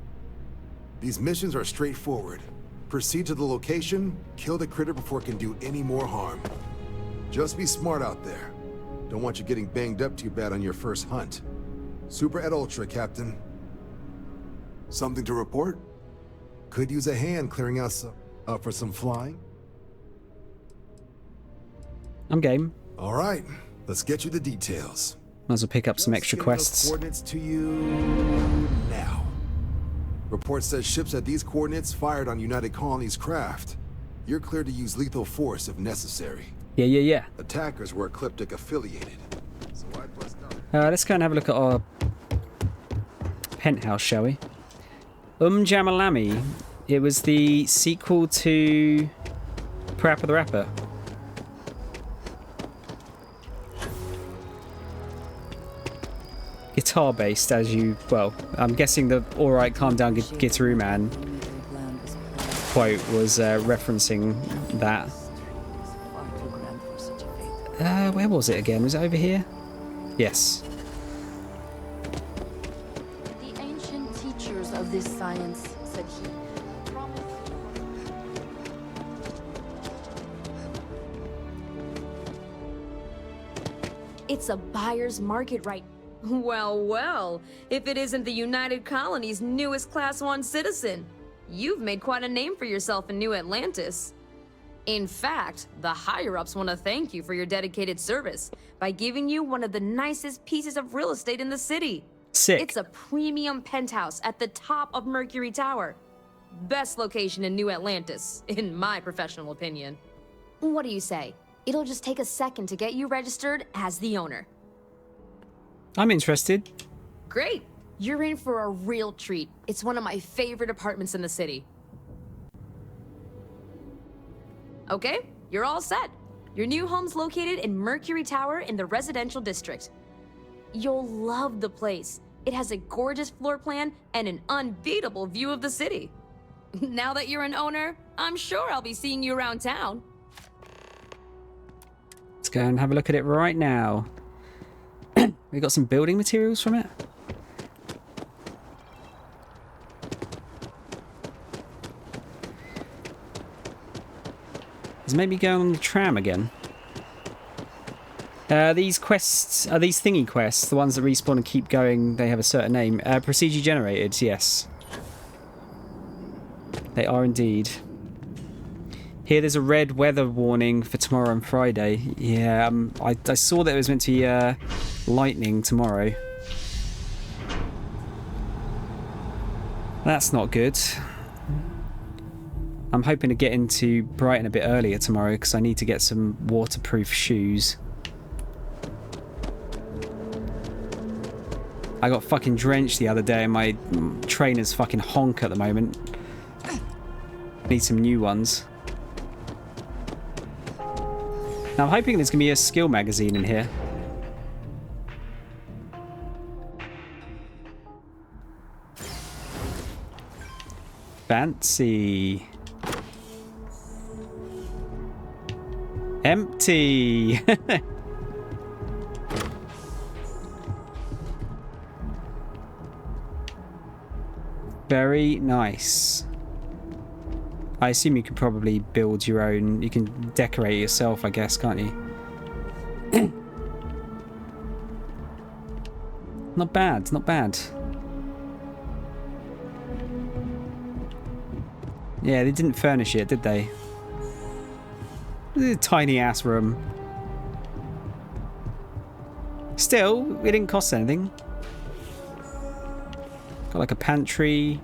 These missions are straightforward. Proceed to the location, kill the critter before it can do any more harm. Just be smart out there. Don't want you getting banged up too bad on your first hunt. Super et Ultra, Captain. Something to report? Could use a hand clearing out for some flying. I'm game. All right, let's get you the details. Might as well pick up some extra quests. Coordinates to you now. Report says ships at these coordinates fired on United Colonies craft. You're cleared to use lethal force if necessary. Yeah. Attackers were Ecliptic affiliated. So I pressed down. Let's go and have a look at our penthouse, shall we? Jamalami. It was the sequel to Parappa the Rapper. Guitar based, as you... Well, I'm guessing the Alright Calm Down Guitar Man quote was referencing that. Where was it again? Was it over here? Yes. The ancient teachers of this science, said he, promised... It's a buyer's market right. Well, if it isn't the United Colony's newest Class 1 citizen, you've made quite a name for yourself in New Atlantis. In fact, the higher-ups want to thank you for your dedicated service by giving you one of the nicest pieces of real estate in the city. Sick. It's a premium penthouse at the top of Mercury Tower. Best location in New Atlantis, in my professional opinion. What do you say? It'll just take a second to get you registered as the owner. I'm interested. Great! You're in for a real treat. It's one of my favorite apartments in the city. Okay, you're all set. Your new home's located in Mercury Tower in the residential district. You'll love the place. It has a gorgeous floor plan and an unbeatable view of the city. Now that you're an owner, I'm sure I'll be seeing you around town. Let's go and have a look at it right now. We got some building materials from it. Is maybe going on the tram again? These quests, are these thingy quests, the ones that respawn and keep going, they have a certain name. Procedure generated, yes. They are indeed. Here there's a red weather warning for tomorrow and Friday. Yeah, I saw that it was meant to be lightning tomorrow. That's not good. I'm hoping to get into Brighton a bit earlier tomorrow because I need to get some waterproof shoes. I got fucking drenched the other day and my trainers fucking honk at the moment. Need some new ones. Now I'm hoping there's going to be a skill magazine in here. Fancy. Empty. Very nice. I assume you can probably build your own. You can decorate it yourself, I guess, can't you? Not bad, not bad. Yeah, they didn't furnish it, did they? This is a tiny ass room. Still, it didn't cost anything. Got like a pantry.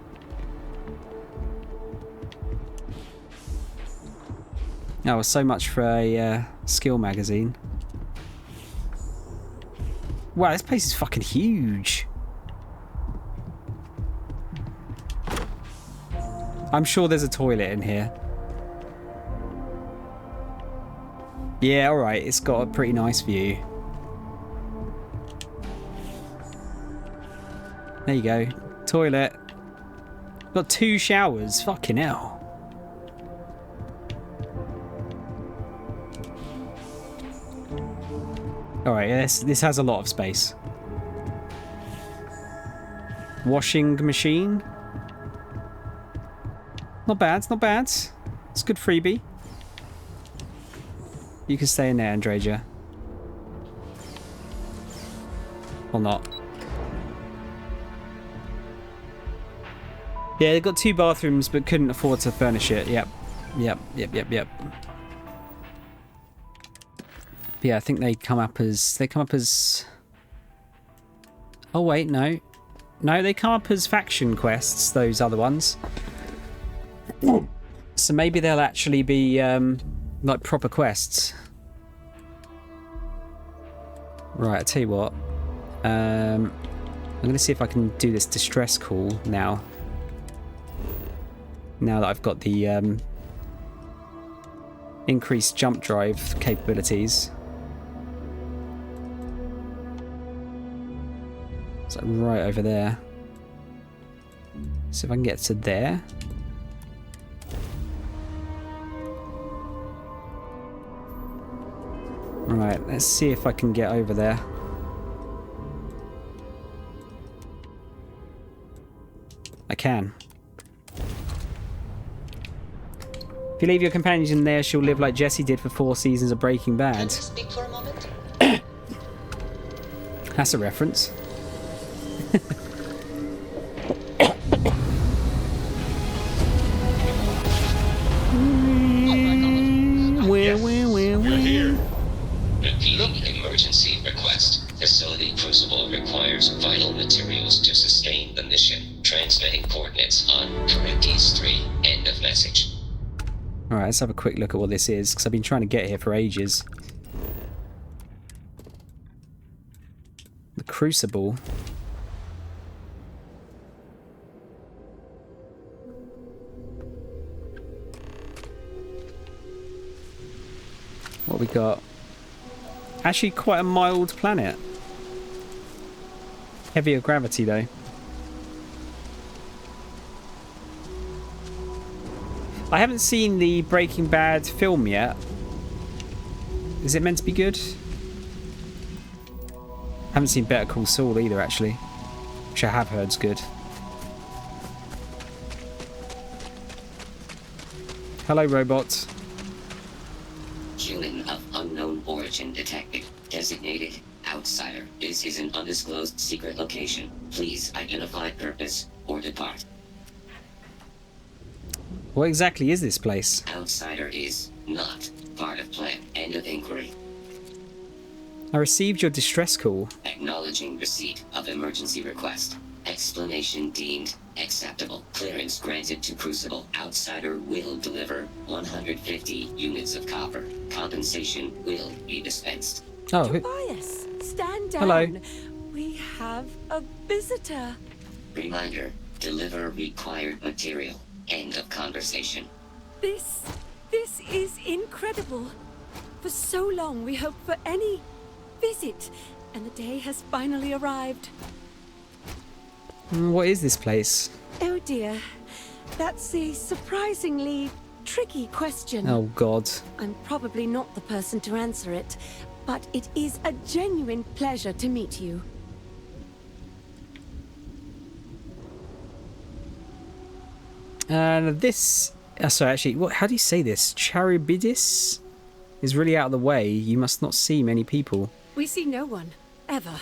Oh, so much for a skill magazine. Wow, this place is fucking huge. I'm sure there's a toilet in here. Yeah, alright, it's got a pretty nice view. There you go. Toilet. Got 2 showers. Fucking hell. Alright, this has a lot of space. Washing machine. Not bad, not bad. It's a good freebie. You can stay in there, Andreja. Or not. Yeah, they've got 2 bathrooms but couldn't afford to furnish it. Yep. Yep. Yeah, I think they come up as... Oh wait, no. No, they come up as faction quests, those other ones. So maybe they'll actually be like proper quests. Right, I'll tell you what. I'm gonna see if I can do this distress call now. Now that I've got the increased jump drive capabilities. It's like right over there. So if I can get to there. Right, let's see if I can get over there. I can. If you leave your companions in there, she'll live like Jesse did for 4 seasons of Breaking Bad. Can you speak for a moment? That's a reference. We're here. Repeating emergency request. Facility Crucible requires vital materials to sustain the mission. Transmitting coordinates on Correcties 3. End of message. Alright, let's have a quick look at what this is, because I've been trying to get here for ages. The Crucible. What we got? Actually quite a mild planet. Heavier gravity though. I haven't seen the Breaking Bad film yet. Is it meant to be good? I haven't seen Better Call Saul either actually, which I have heard's good. Hello robots. Human of unknown origin detected. Designated outsider. This is an undisclosed secret location. Please identify purpose or depart. What exactly is this place? Outsider is not part of plan. End of inquiry. I received your distress call. Acknowledging receipt of emergency request. Explanation deemed acceptable. Clearance granted to Crucible. Outsider will deliver 150 units of copper. Compensation will be dispensed. Oh, Tobias, stand down. Hello. We have a visitor. Reminder, deliver required material. End of conversation. This is incredible. For so long we hoped for any visit, and the day has finally arrived. What is this place? Oh dear, that's a surprisingly tricky question. Oh God. I'm probably not the person to answer it, but it is a genuine pleasure to meet you. And this... sorry, actually, how do you say this? Charybdis is really out of the way. You must not see many people. We see no one, ever.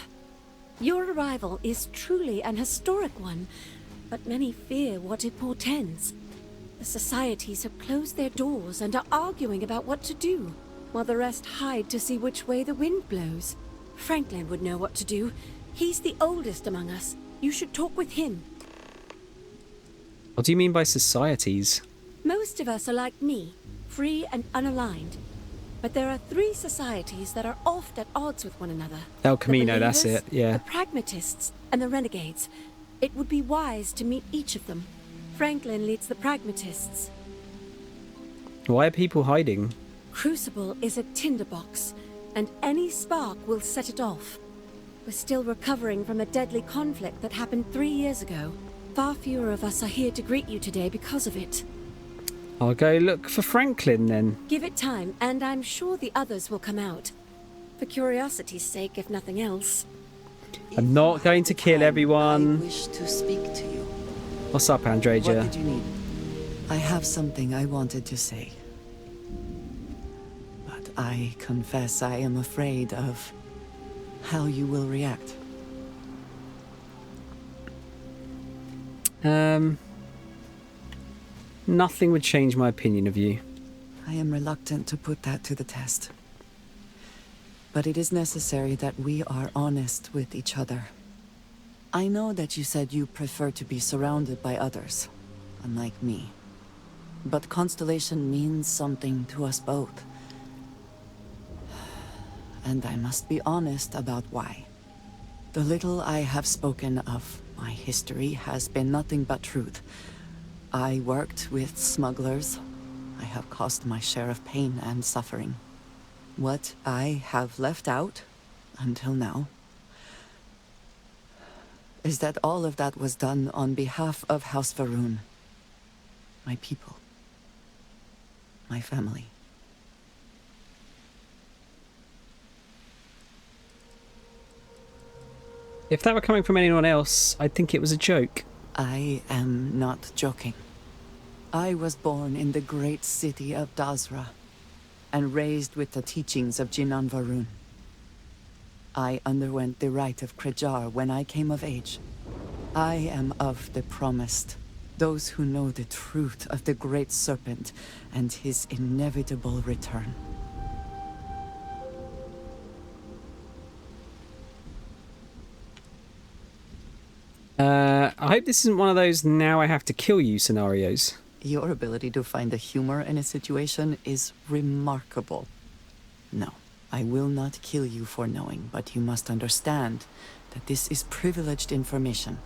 Your arrival is truly an historic one, but many fear what it portends. The societies have closed their doors and are arguing about what to do, while the rest hide to see which way the wind blows. Franklin would know what to do. He's the oldest among us. You should talk with him. What do you mean by societies? Most of us are like me, free and unaligned. But there are 3 societies that are oft at odds with one another. El Camino, The that's believers, it, yeah. The pragmatists, and the renegades. It would be wise to meet each of them. Franklin leads the pragmatists. Why are people hiding? Crucible is a tinderbox, and any spark will set it off. We're still recovering from a deadly conflict that happened 3 years ago. Far fewer of us are here to greet you today because of it. I'll go look for Franklin then. Give it time, and I'm sure the others will come out. For curiosity's sake, if nothing else. I'm not going to kill everyone. I wish to speak to you. What's up, Andreja? What did you need? I have something I wanted to say. But I confess I am afraid of how you will react. Nothing would change my opinion of you. I am reluctant to put that to the test. But it is necessary that we are honest with each other. I know that you said you prefer to be surrounded by others, unlike me. But Constellation means something to us both. And I must be honest about why. The little I have spoken of my history has been nothing but truth. I worked with smugglers. I have caused my share of pain and suffering. What I have left out, until now, is that all of that was done on behalf of House Va'ruun. My people. My family. If that were coming from anyone else, I'd think it was a joke. I am not joking. I was born in the great city of Dazra, and raised with the teachings of Jinan Va'ruun. I underwent the rite of Krejar when I came of age. I am of the promised, those who know the truth of the Great Serpent and his inevitable return. I hope this isn't one of those now I have to kill you scenarios. Your ability to find the humor in a situation is remarkable. No, I will not kill you for knowing, but you must understand that this is privileged information.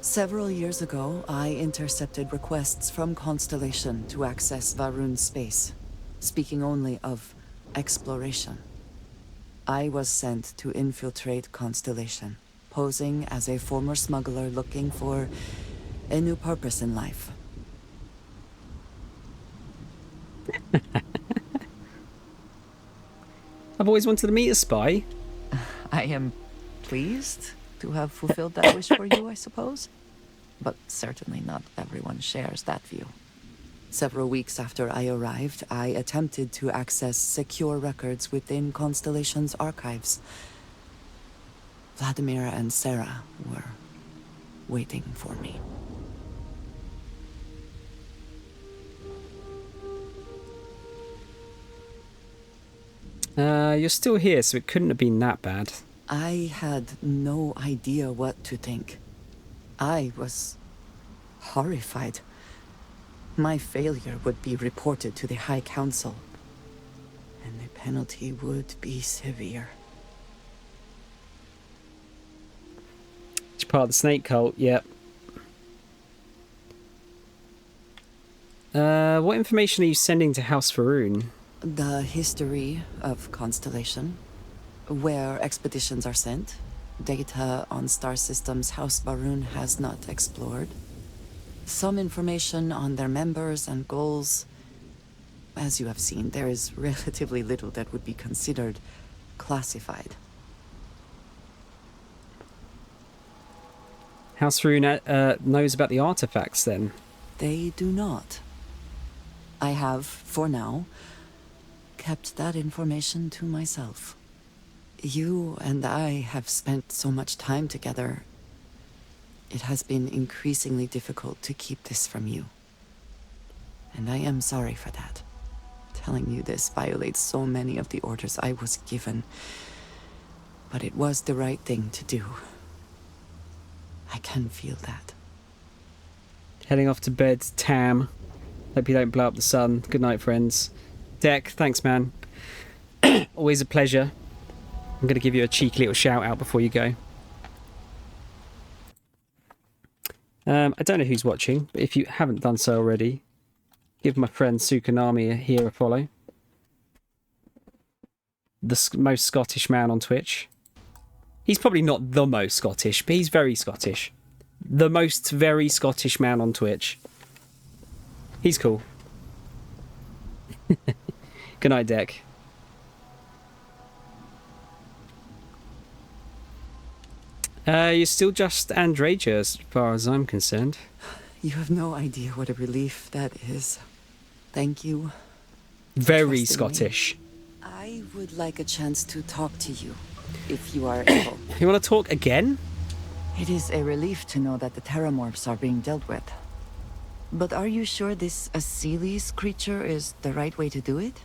Several years ago, I intercepted requests from Constellation to access Va'ruun's space, speaking only of exploration. I was sent to infiltrate Constellation, posing as a former smuggler looking for a new purpose in life. I've always wanted to meet a spy. I am pleased to have fulfilled that wish for you, I suppose. But certainly not everyone shares that view. Several weeks after I arrived, I attempted to access secure records within Constellation's archives. Vladimir and Sarah were waiting for me. You're still here, so it couldn't have been that bad. I had no idea what to think. I was horrified. My failure would be reported to the High Council, and the penalty would be severe. major part of the snake cult, yep. What information are you sending to House Faroon? The history of Constellation, where expeditions are sent, data on star systems House Faroon has not explored, some information on their members and goals. As you have seen, there is relatively little that would be considered classified. House Faroon knows about the artifacts, then? They do not. I have, for now, kept that information to myself. You and I have spent so much time together. It has been increasingly difficult to keep this from you. And I am sorry for that. Telling you this violates so many of the orders I was given. But it was the right thing to do. I can feel that. Heading off to bed, Tam. Hope you don't blow up the sun. Good night, friends. Deck, thanks, man. Always a pleasure. I'm going to give you a cheeky little shout out before you go. I don't know who's watching, but if you haven't done so already, give my friend Sukanami here a follow. The most Scottish man on Twitch. He's probably not the most Scottish, but he's very Scottish. The most very Scottish man on Twitch. He's cool. Good night, Deck. You're still just Andreja as far as I'm concerned. You have no idea what a relief that is. Thank you. Very Scottish. I would like a chance to talk to you, if you are able. You want to talk again? It is a relief to know that the Terramorphs are being dealt with. But are you sure this Aseles creature is the right way to do it?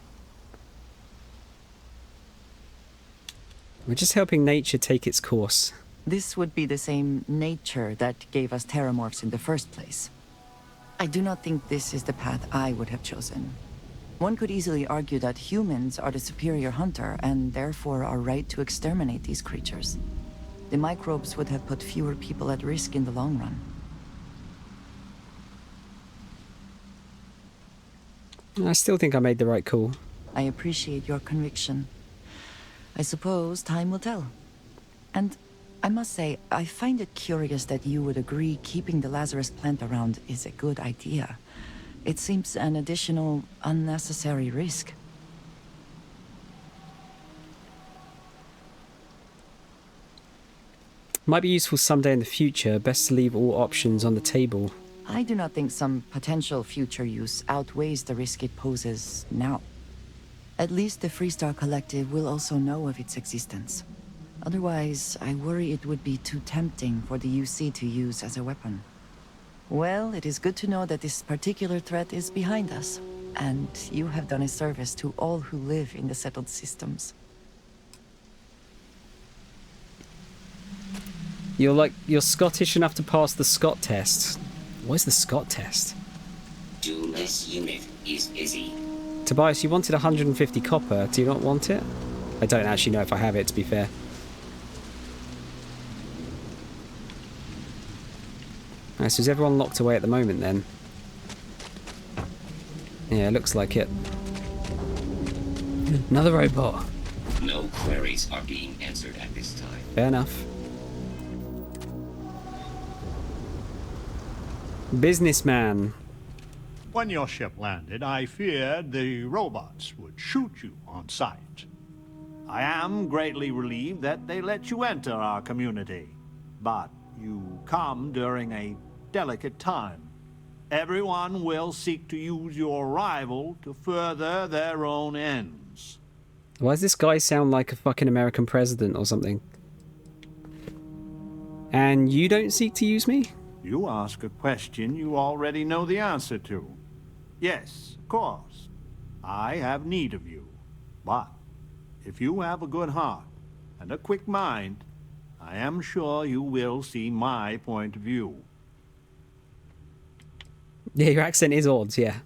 We're just helping nature take its course. This would be the same nature that gave us Terramorphs in the first place. I do not think this is the path I would have chosen. One could easily argue that humans are the superior hunter and therefore are right to exterminate these creatures. The microbes would have put fewer people at risk in the long run. I still think I made the right call. I appreciate your conviction. I suppose time will tell. And I must say, I find it curious that you would agree keeping the Lazarus plant around is a good idea. It seems an additional, unnecessary risk. Might be useful someday in the future. Best to leave all options on the table. I do not think some potential future use outweighs the risk it poses now. At least the Freestar Collective will also know of its existence. Otherwise, I worry it would be too tempting for the UC to use as a weapon. Well, it is good to know that this particular threat is behind us, and you have done a service to all who live in the settled systems. You're Scottish enough to pass the Scott test. What's the Scott test? Duelist unit is busy. Tobias, you wanted 150 copper. Do you not want it? I don't actually know if I have it, to be fair. Alright, so is everyone locked away at the moment then? Yeah, it looks like it. Another robot. No queries are being answered at this time. Fair enough. Businessman. When your ship landed, I feared the robots would shoot you on sight. I am greatly relieved that they let you enter our community, but you come during a delicate time. Everyone will seek to use your arrival to further their own ends. Why does this guy sound like a fucking American president or something? And you don't seek to use me? You ask a question you already know the answer to. Yes, of course. I have need of you. But if you have a good heart and a quick mind, I am sure you will see my point of view. Yeah, your accent is odd, yeah.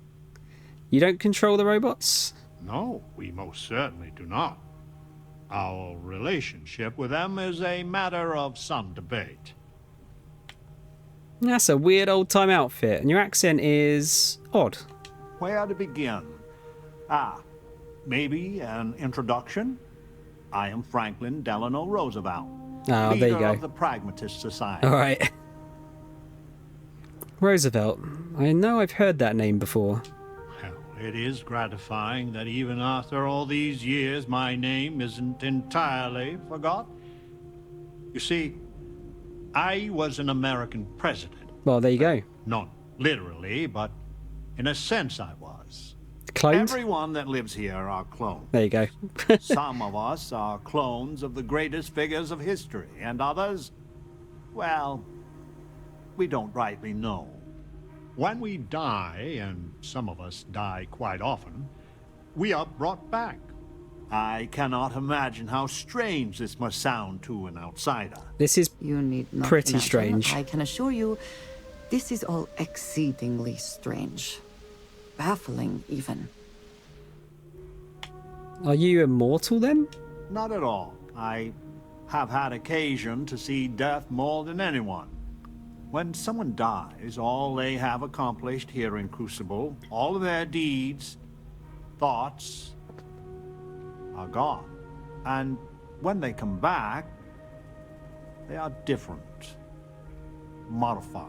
You don't control the robots? No, we most certainly do not. Our relationship with them is a matter of some debate. That's a weird old-time outfit, and your accent is odd. Where to begin? Maybe an introduction? I am Franklin Delano Roosevelt, Oh, leader there you go. of the Pragmatist Society. All right. Roosevelt. I know I've heard that name before. Well, it is gratifying that even after all these years, my name isn't entirely forgot. You see, I was an American president. Well, there you go. Not literally, but in a sense I was. Cloned? Everyone that lives here are clones. There you go. Some of us are clones of the greatest figures of history, and others, well, we don't rightly know. When we die, and some of us die quite often, we are brought back. I cannot imagine how strange this must sound to an outsider. This is You need not pretty imagine. strange. I can assure you, this is all exceedingly strange. Baffling, even. Are you immortal then? Not at all. I have had occasion to see death more than anyone. When someone dies, all they have accomplished here in Crucible, all of their deeds, thoughts, are gone. And when they come back, they are different, modified.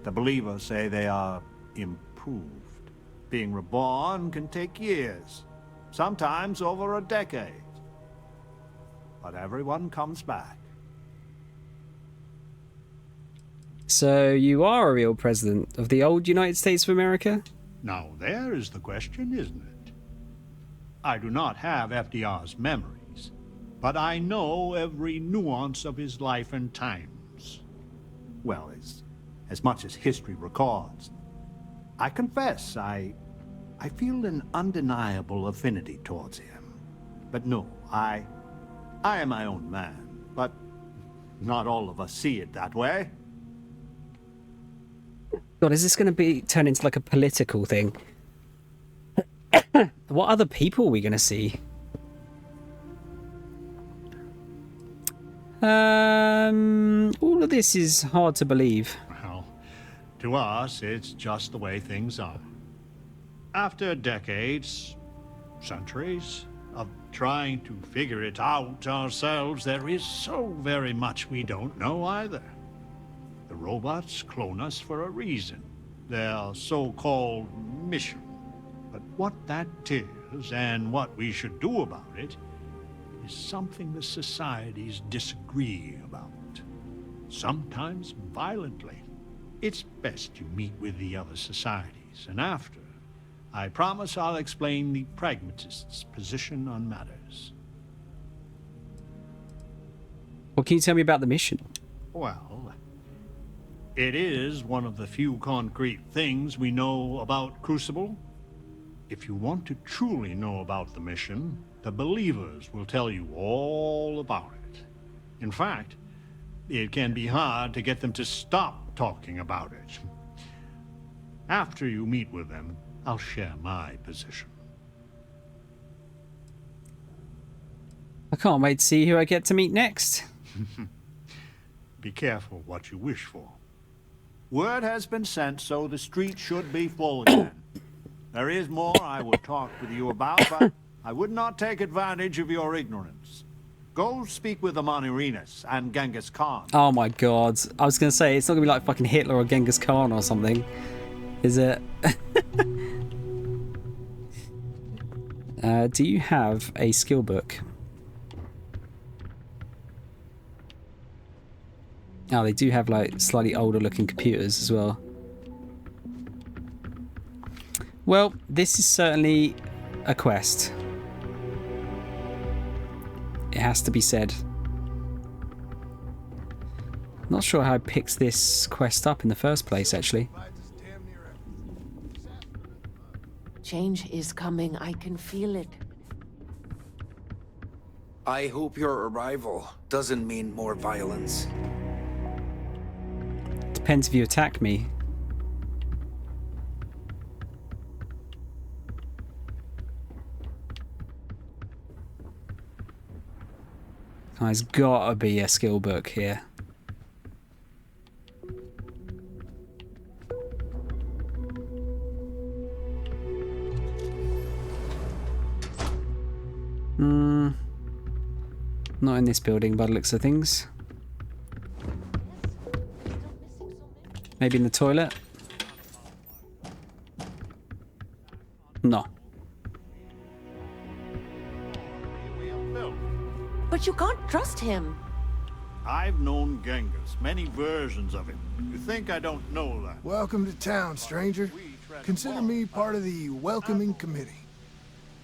The believers say they are improved. Being reborn can take years, sometimes over a decade. But everyone comes back. So you are a real president of the old United States of America? Now there is the question, isn't it? I do not have FDR's memories, but I know every nuance of his life and times. Well, as much as history records. I confess, I feel an undeniable affinity towards him. But no, I am my own man, but not all of us see it that way. God, is this going to turn into like a political thing? What other people are we going to see? All of this is hard to believe. Well, to us, it's just the way things are. After decades, centuries, of trying to figure it out ourselves, there is so very much we don't know either. The robots clone us for a reason, their so-called mission. But what that is and what we should do about it is something the societies disagree about, sometimes violently. It's best you meet with the other societies, and after, I promise I'll explain the pragmatists' position on matters. What can you tell me about the mission? Well, it is one of the few concrete things we know about Crucible. If you want to truly know about the mission, the believers will tell you all about it. In fact, it can be hard to get them to stop talking about it. After you meet with them, I'll share my position. I can't wait to see who I get to meet next. Be careful what you wish for. Word has been sent, so the street should be full again. There is more I would talk with you about, but I would not take advantage of your ignorance. Go speak with Amanirenas and Genghis Khan. Oh my god. I was going to say, it's not going to be like fucking Hitler or Genghis Khan or something. Is it? Do you have a skill book? Oh, they do have like slightly older looking computers as well. Well, this is certainly a quest. It has to be said. Not sure how I picked this quest up in the first place, actually. Change is coming. I can feel it. I hope your arrival doesn't mean more violence. Depends if you attack me. There's gotta be a skill book here. Not in this building by the looks of things. Maybe in the toilet? No. But you can't trust him. I've known Genghis, many versions of him. You think I don't know that? Welcome to town, stranger. Consider me part of the welcoming committee.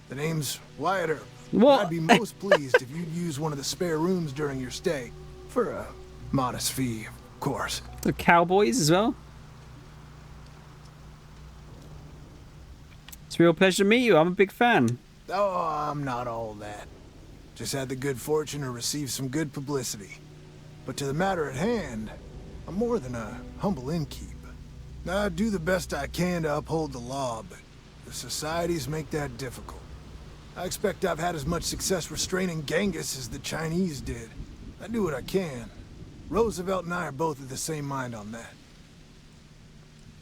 The name's Wyatt Earp. What? I'd be most pleased if you'd use one of the spare rooms during your stay. For a modest fee, of course. The cowboys as well? It's a real pleasure to meet you. I'm a big fan. Oh, I'm not all that. Just had the good fortune to receive some good publicity. But to the matter at hand, I'm more than a humble innkeep. I do the best I can to uphold the law, but the societies make that difficult. I expect I've had as much success restraining Genghis as the Chinese did. I do what I can. Roosevelt and I are both of the same mind on that.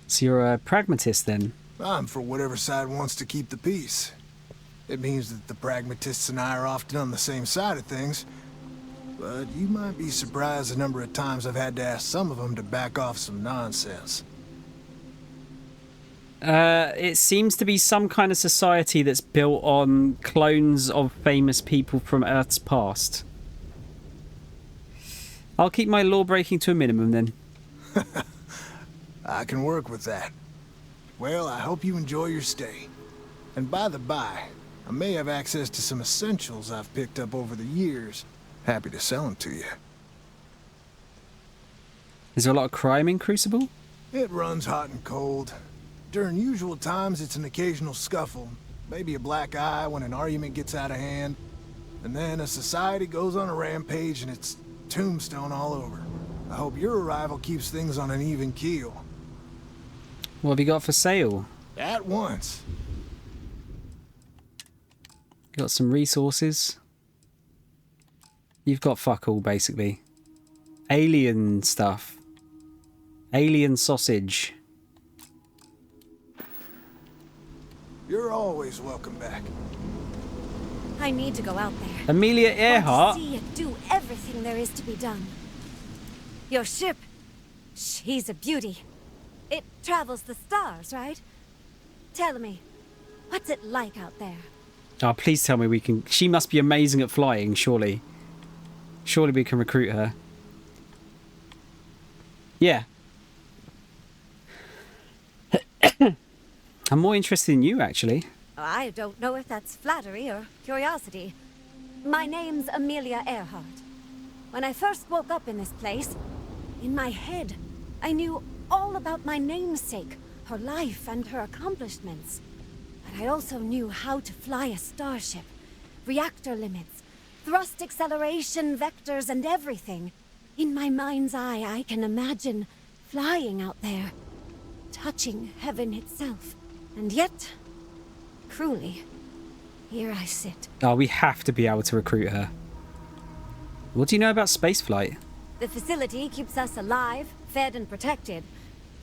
So you're a pragmatist then? I'm for whatever side wants to keep the peace. It means that the pragmatists and I are often on the same side of things. But you might be surprised the number of times I've had to ask some of them to back off some nonsense. It seems to be some kind of society that's built on clones of famous people from Earth's past. I'll keep my law breaking to a minimum then. I can work with that. Well, I hope you enjoy your stay. And by the by, I may have access to some essentials I've picked up over the years. Happy to sell them to you. Is there a lot of crime in Crucible? It runs hot and cold. During usual times, it's an occasional scuffle. Maybe a black eye when an argument gets out of hand. And then a society goes on a rampage and it's tombstone all over. I hope your arrival keeps things on an even keel. What have you got for sale? At once. Got some resources. You've got fuck all, basically. Alien stuff. Alien sausage. You're always welcome back. I need to go out there. Amelia Earhart? See it do everything there is to be done. Your ship, she's a beauty. It travels the stars, right? Tell me, what's it like out there? Oh, please tell me we can... She must be amazing at flying, surely. Surely we can recruit her. Yeah. I'm more interested in you, actually. I don't know if that's flattery or curiosity. My name's Amelia Earhart. When I first woke up in this place, in my head, I knew all about my namesake, her life and her accomplishments. But I also knew how to fly a starship, reactor limits, thrust acceleration, vectors, and everything. In my mind's eye, I can imagine flying out there, touching heaven itself. And yet, cruelly, here I sit. Oh, we have to be able to recruit her. What do you know about spaceflight? The facility keeps us alive, fed, and protected.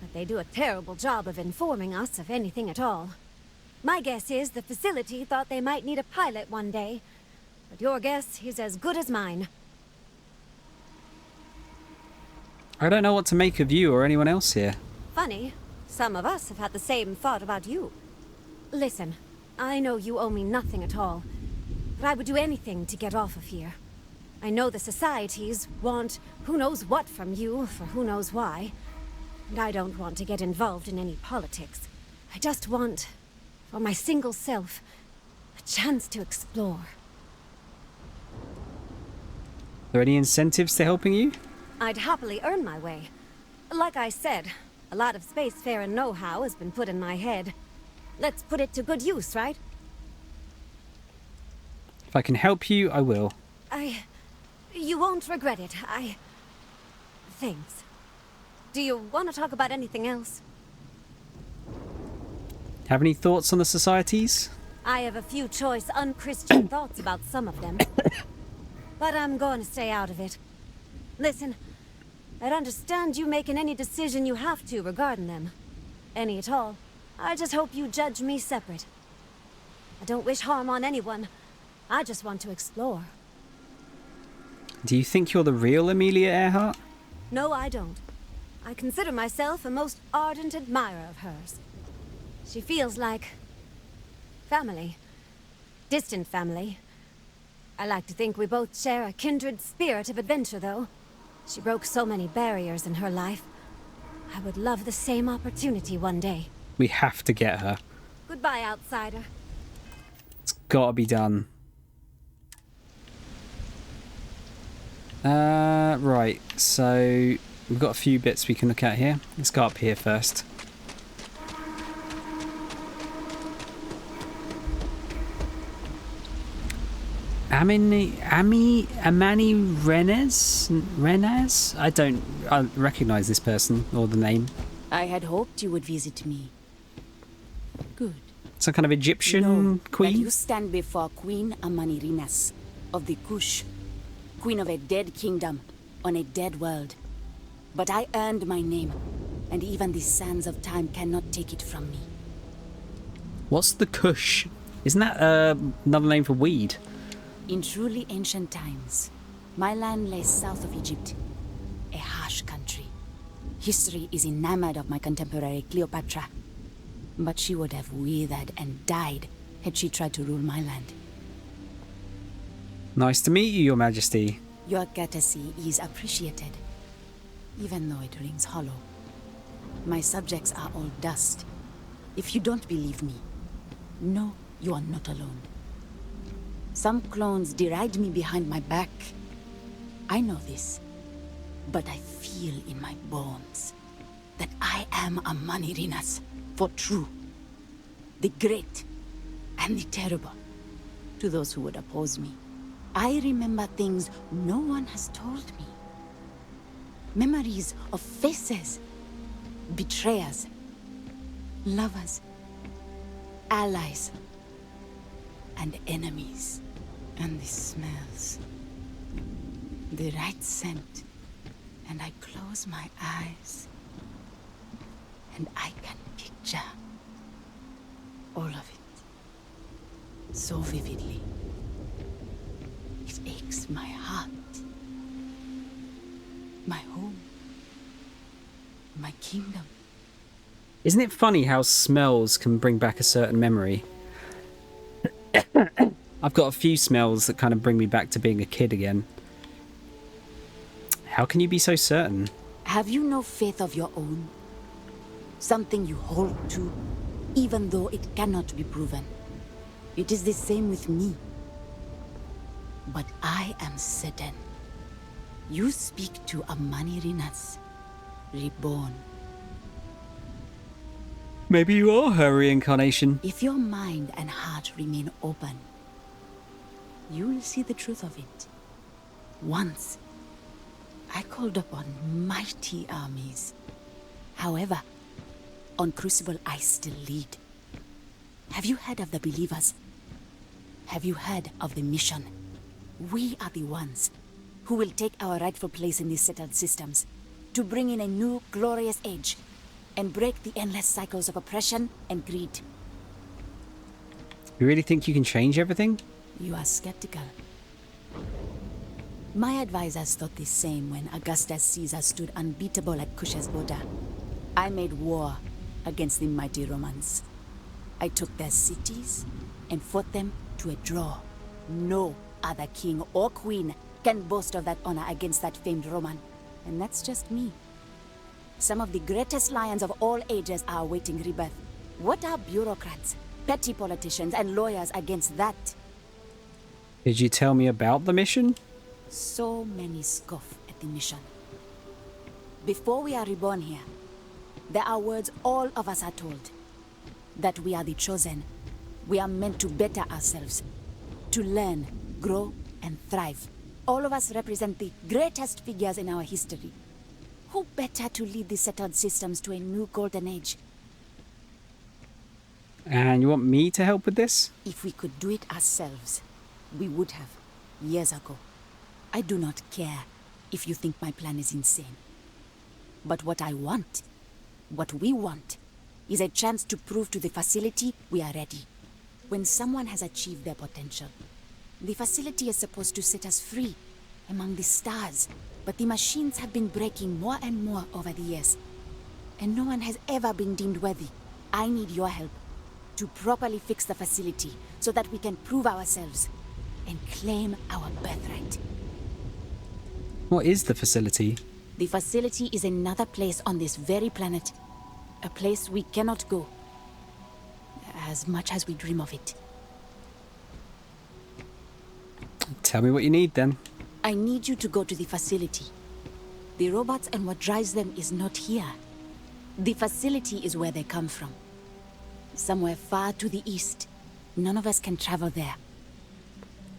But they do a terrible job of informing us of anything at all. My guess is the facility thought they might need a pilot one day. But your guess is as good as mine. I don't know what to make of you or anyone else here. Funny, some of us have had the same thought about you. Listen, I know you owe me nothing at all, but I would do anything to get off of here. I know the societies want who knows what from you for who knows why, and I don't want to get involved in any politics. I just want, for my single self, a chance to explore. Are there any incentives to helping you? I'd happily earn my way. Like I said, a lot of spacefaring know-how has been put in my head. Let's put it to good use, right? If I can help you, I will. You won't regret it. Thanks. Do you want to talk about anything else? Have any thoughts on the societies? I have a few choice, unchristian thoughts about some of them. But I'm going to stay out of it. Listen, I'd understand you making any decision you have to regarding them. Any at all. I just hope you judge me separate. I don't wish harm on anyone, I just want to explore. Do you think you're the real Amelia Earhart? No, I don't. I consider myself a most ardent admirer of hers. She feels like family. Distant family. I like to think we both share a kindred spirit of adventure, though. She broke so many barriers in her life. I would love the same opportunity one day. We have to get her. Goodbye, outsider. It's gotta be done. Right, so we've got a few bits we can look at here. Let's go up here first. Amani Renez? I don't recognize this person or the name. I had hoped you would visit me. Good. Some kind of Egyptian That queen? you stand before Queen Amanirinas of the Kush, queen of a dead kingdom on a dead world. But I earned my name, and even the sands of time cannot take it from me. What's the Kush? Isn't that another name for weed? In truly ancient times, my land lay south of Egypt, a harsh country. History is enamored of my contemporary Cleopatra, but she would have withered and died had she tried to rule my land. Nice to meet you, Your Majesty. Your courtesy is appreciated, even though it rings hollow. My subjects are all dust. If you don't believe me, know you are not alone. Some clones deride me behind my back. I know this, but I feel in my bones that I am a Manirinas for true. The great and the terrible. To those who would oppose me, I remember things no one has told me. Memories of faces, betrayers, lovers, allies, and enemies. And the smells. The right scent. And I close my eyes. And I can picture all of it. So vividly. It aches my heart. My home. My kingdom. Isn't it funny how smells can bring back a certain memory? I've got a few smells that kind of bring me back to being a kid again. How can you be so certain? Have you no faith of your own? Something you hold to, even though it cannot be proven. It is the same with me. But I am certain. You speak to a Manirinas, reborn. Maybe you are her reincarnation. If your mind and heart remain open, you will see the truth of it. Once, I called upon mighty armies. However, on Crucible I still lead. Have you heard of the believers? Have you heard of the mission? We are the ones who will take our rightful place in these settled systems to bring in a new glorious age and break the endless cycles of oppression and greed. You really think you can change everything? You are skeptical. My advisors thought the same when Augustus Caesar stood unbeatable at Kush's border. I made war against the mighty Romans. I took their cities and fought them to a draw. No other king or queen can boast of that honor against that famed Roman. And that's just me. Some of the greatest lions of all ages are awaiting rebirth. What are bureaucrats, petty politicians, and lawyers against that? Did you tell me about the mission? So many scoff at the mission. Before we are reborn here, there are words all of us are told. That we are the chosen. We are meant to better ourselves. To learn, grow, and thrive. All of us represent the greatest figures in our history. Who better to lead the settled systems to a new golden age? And you want me to help with this? If we could do it ourselves, we would have, years ago. I do not care if you think my plan is insane. But what I want, what we want, is a chance to prove to the facility we are ready. When someone has achieved their potential, The facility is supposed to set us free among the stars, but the machines have been breaking more and more over the years, and no one has ever been deemed worthy. I need your help to properly fix the facility so that we can prove ourselves and claim our birthright. What is the facility? The facility is another place on this very planet. A place we cannot go, as much as we dream of it. Tell me what you need then. I need you to go to the facility. The robots and what drives them is not here. The facility is where they come from. Somewhere far to the east. None of us can travel there.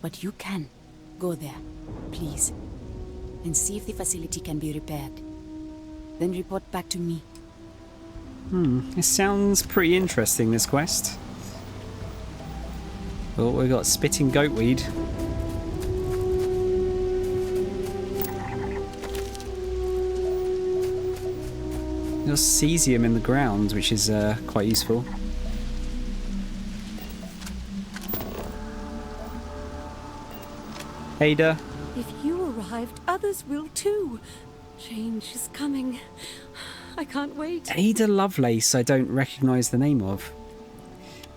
But you can. Go there, please. And see if the facility can be repaired. Then report back to me. It sounds pretty interesting, this quest. Oh, we've got spitting goatweed. There's cesium in the ground, which is quite useful. Ada. If you arrived, others will too. Change is coming. I can't wait. Ada Lovelace, I don't recognise the name of.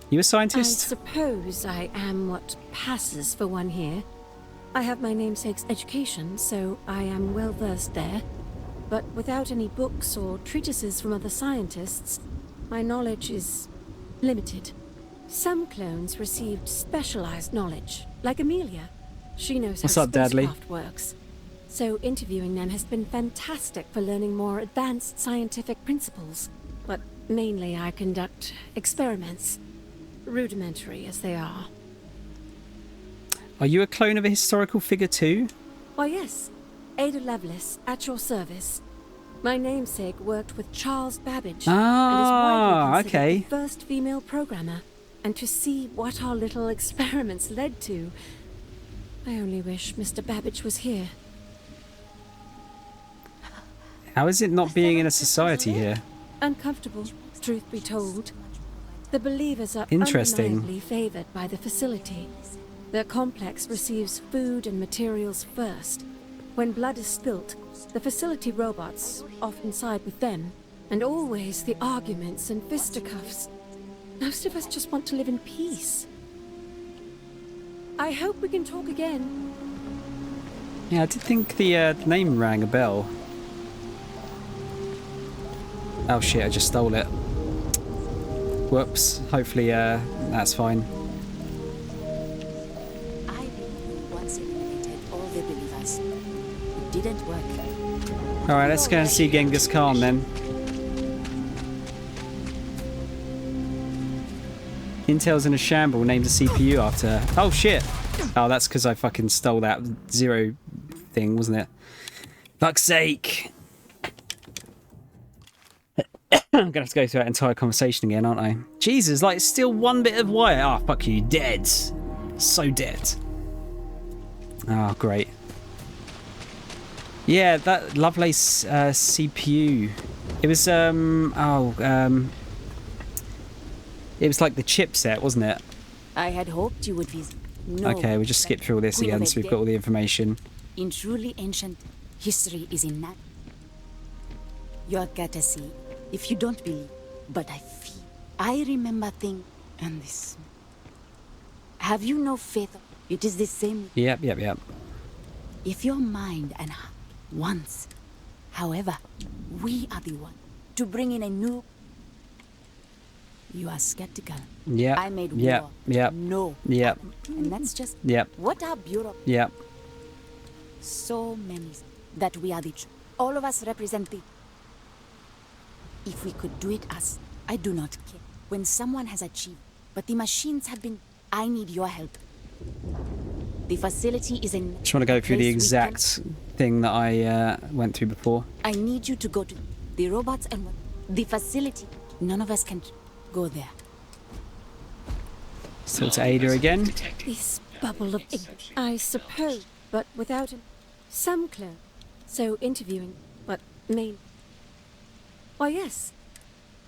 You a scientist? I suppose I am what passes for one here. I have my namesake's education, so I am well versed there. But without any books or treatises from other scientists, my knowledge is limited. Some clones received specialized knowledge, like Amelia. She knows What's how up, Dudley? spacecraft works. So interviewing them has been fantastic for learning more advanced scientific principles. But mainly I conduct experiments, rudimentary as they are. Are you a clone of a historical figure too? Why yes, Ada Lovelace, at your service. My namesake worked with Charles Babbage and is widely considered okay. the first female programmer. And to see what our little experiments led to, I only wish Mr. Babbage was here. How is it not being in a society here? Uncomfortable, truth be told. The believers are Interesting. undeniably favored by the facility. Their complex receives food and materials first. When blood is spilt, the facility robots often side with them, and always the arguments and fisticuffs. Most of us just want to live in peace. I hope we can talk again. Yeah, I did think the name rang a bell. Oh shit, I just stole it. Whoops. Hopefully that's fine. I once eliminated all the believers. It didn't work. Alright, let's go and see Genghis Khan then. Intel's in a shamble, named a CPU after her. Oh shit! Oh, that's because I fucking stole that zero thing, wasn't it? Fuck's sake! I'm gonna have to go through that entire conversation again, aren't I? Jesus, like, still one bit of wire. Ah, oh, fuck you, dead. So dead. Oh, great. Yeah, that Lovelace CPU. It was, it was like the chipset, wasn't it? I had hoped you would visit. No. Okay, we'll just skip through all this Queen again of so we've got all the information. In truly ancient history is in that. Your courtesy, if you don't believe, but I feel. I remember things and this. Have you no faith? It is the same. Yep. If your mind and heart once, however, we are the one to bring in a new. You are skeptical. Yeah. I made war. Yep. No. Yep. And that's just. Yep. What our bureau. Yep. So many that we are the. All of us represent the. If we could do it as, I do not care. When someone has achieved, but the machines have been. I need your help. The facility is in. Just want to go through the exact thing that I went through before. I need you to go to the robots and the facility. None of us can go there. Still to Ada again. This bubble of ink, I suppose, but without some clone. So interviewing, but main. Why yes,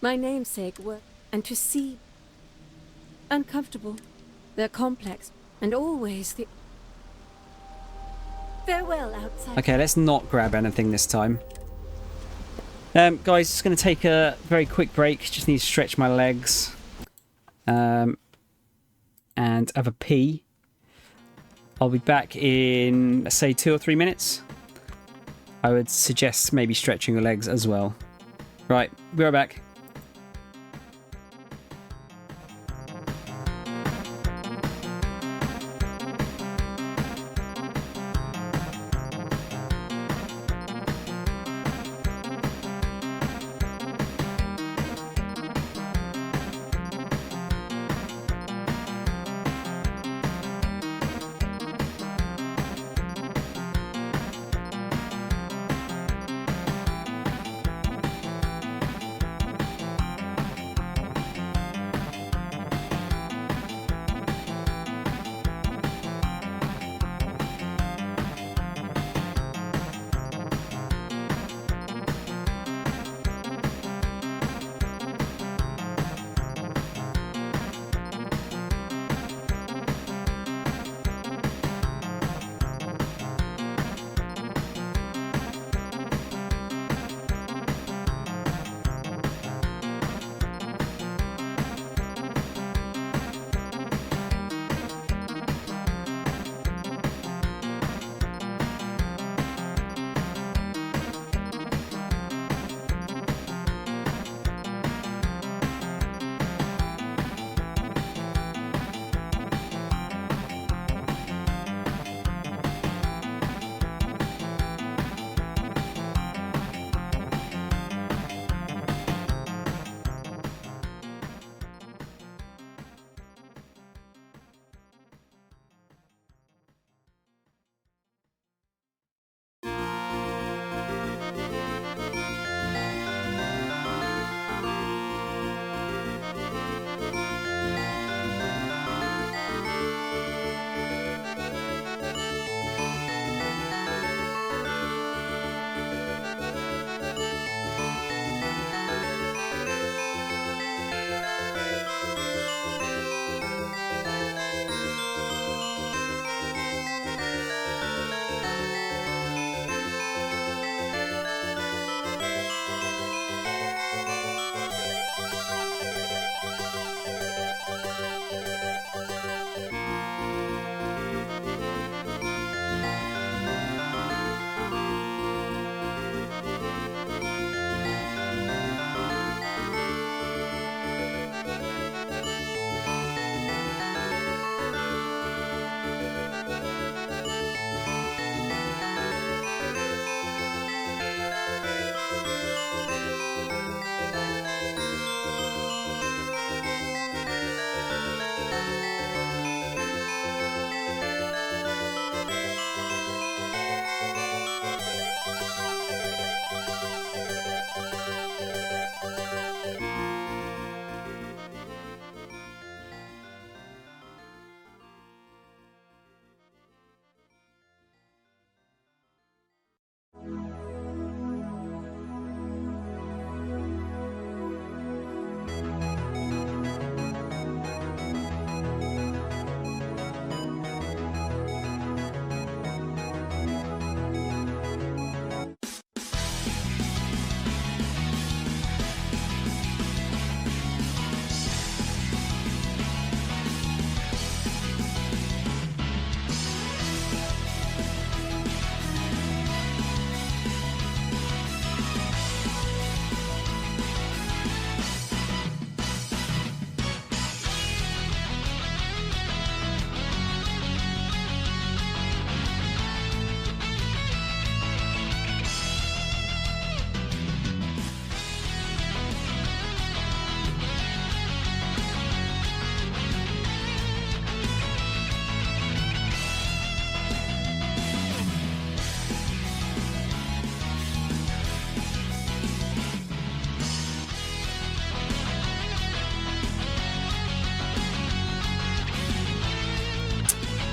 my namesake work, and to see. Uncomfortable, they're complex, and always the. Farewell, outside. Okay, let's not grab anything this time. Guys, just going to take a very quick break. Just need to stretch my legs. And have a pee. I'll be back in, let's say, 2 or 3 minutes. I would suggest maybe stretching your legs as well. Right, be right back.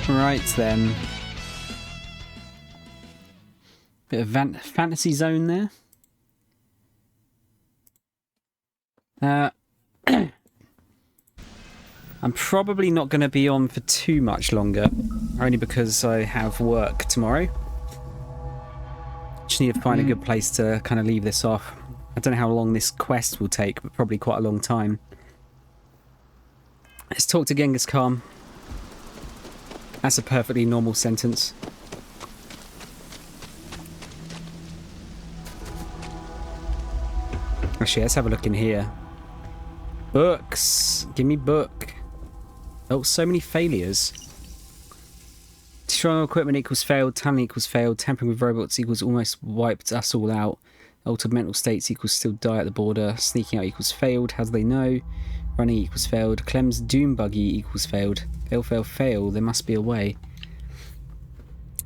Right then. Bit of fantasy zone there. I'm probably not going to be on for too much longer, only because I have work tomorrow. Just need to find a good place to kind of leave this off. I don't know how long this quest will take, but probably quite a long time. Let's talk to Genghis Khan. That's a perfectly normal sentence. Actually, let's have a look in here. Books. Give me book. Oh, so many failures. Destroying equipment equals failed. Talent equals failed. Tampering with robots equals almost wiped us all out. Altered mental states equals still die at the border. Sneaking out equals failed. How do they know? Running equals failed. Clem's doom buggy equals failed. Fail, fail, fail. There must be a way.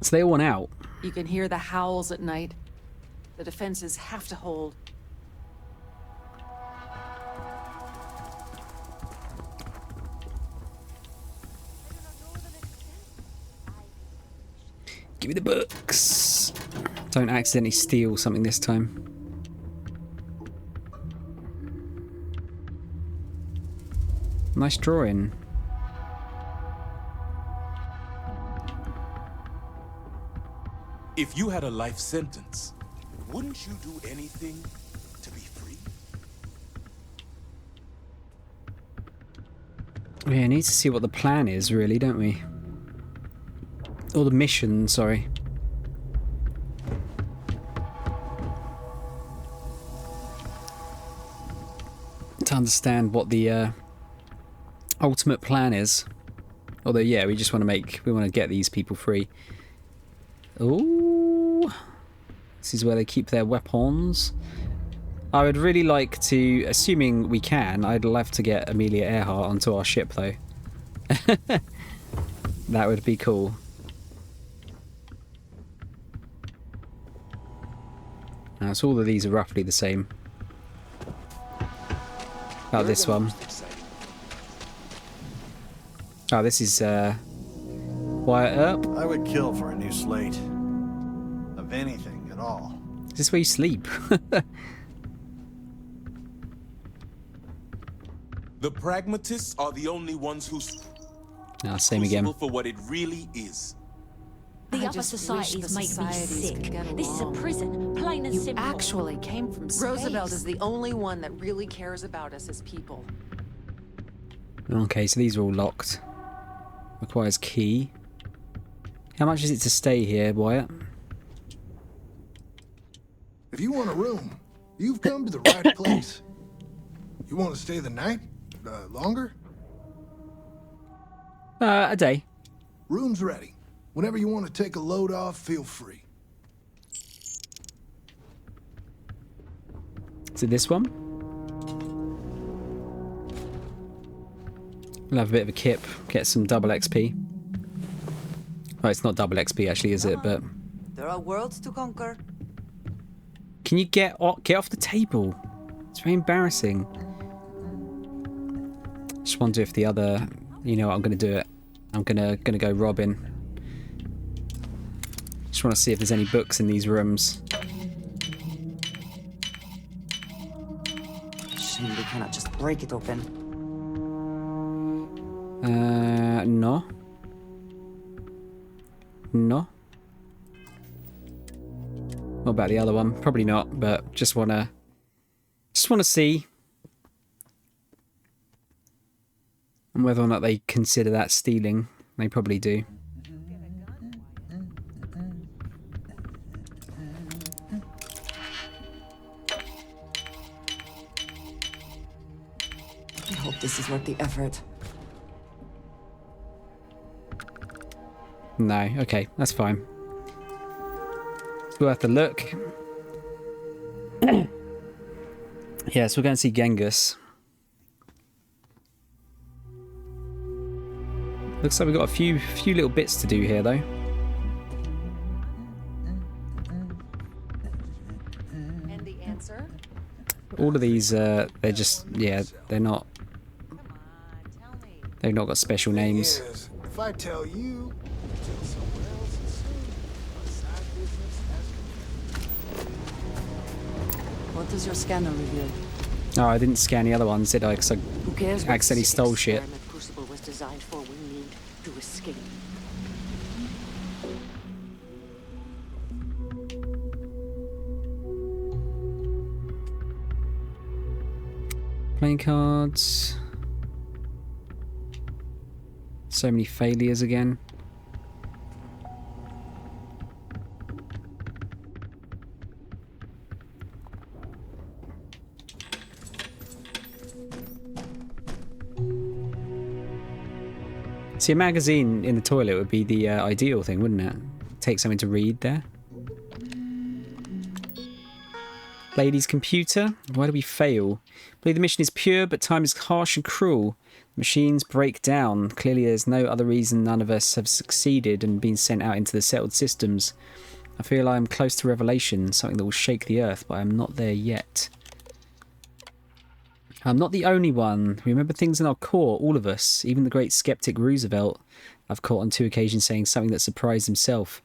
So they all want out. You can hear the howls at night. The defenses have to hold. Give me the books. Don't accidentally steal something this time. Nice drawing. If you had a life sentence, wouldn't you do anything to be free? We need to see what the plan is, really, don't we? Or the mission, sorry. To understand what the ultimate plan is. Although, yeah, we just want to get these people free. Ooh, this is where they keep their weapons. I would really like to, assuming we can, I'd love to get Amelia Earhart onto our ship, though. That would be cool. So all of these are roughly the same. About this one. Oh, this is Wyatt Earp. I would kill for a new slate. Of anything at all. Is this where you sleep? The pragmatists are the only ones who same again. for what it really is. The other societies make me sick. This is a prison, plain and simple. Actually came from space. Roosevelt is the only one that really cares about us as people. Okay, so these are all locked. Requires key. How much is it to stay here, Wyatt? If you want a room, you've come to the right place. You want to stay the night? Longer? A day. Room's ready. Whenever you want to take a load off, feel free. Is it this one? We'll have a bit of a kip, get some double XP. Oh, it's not double XP actually, is it? But there are worlds to conquer. Can you get off the table? It's very embarrassing. Just wonder if the other, you know what, I'm gonna do it. I'm gonna go Robin. Just want to see if there's any books in these rooms. Shame we cannot just break it open. No. No. What about the other one? Probably not, but just wanna see. And whether or not they consider that stealing. They probably do. I hope this is worth the effort. No, okay, that's fine. It's worth a look. Yeah, so we're going to see Genghis. Looks like we've got a few little bits to do here, though. And the answer? All of these, they're just, yeah, they're not. They've not got special names. Yes, if I tell you, tell someone else and soon. My side business has What does your scanner reveal? Oh, I didn't scan the other ones, did I? Because I Who cares? accidentally stole shit. Crucible was designed for. We need to escape. Playing cards. So many failures again. See, a magazine in the toilet would be the ideal thing, wouldn't it? Take something to read there. Lady's computer. Why do we fail? I believe the mission is pure, but time is harsh and cruel. Machines break down. Clearly there's no other reason none of us have succeeded and been sent out into the settled systems. I feel I am close to revelation, something that will shake the earth, but I am not there yet. I'm not the only one. We remember things in our core, all of us, even the great skeptic Roosevelt. I've caught on 2 occasions saying something that surprised himself.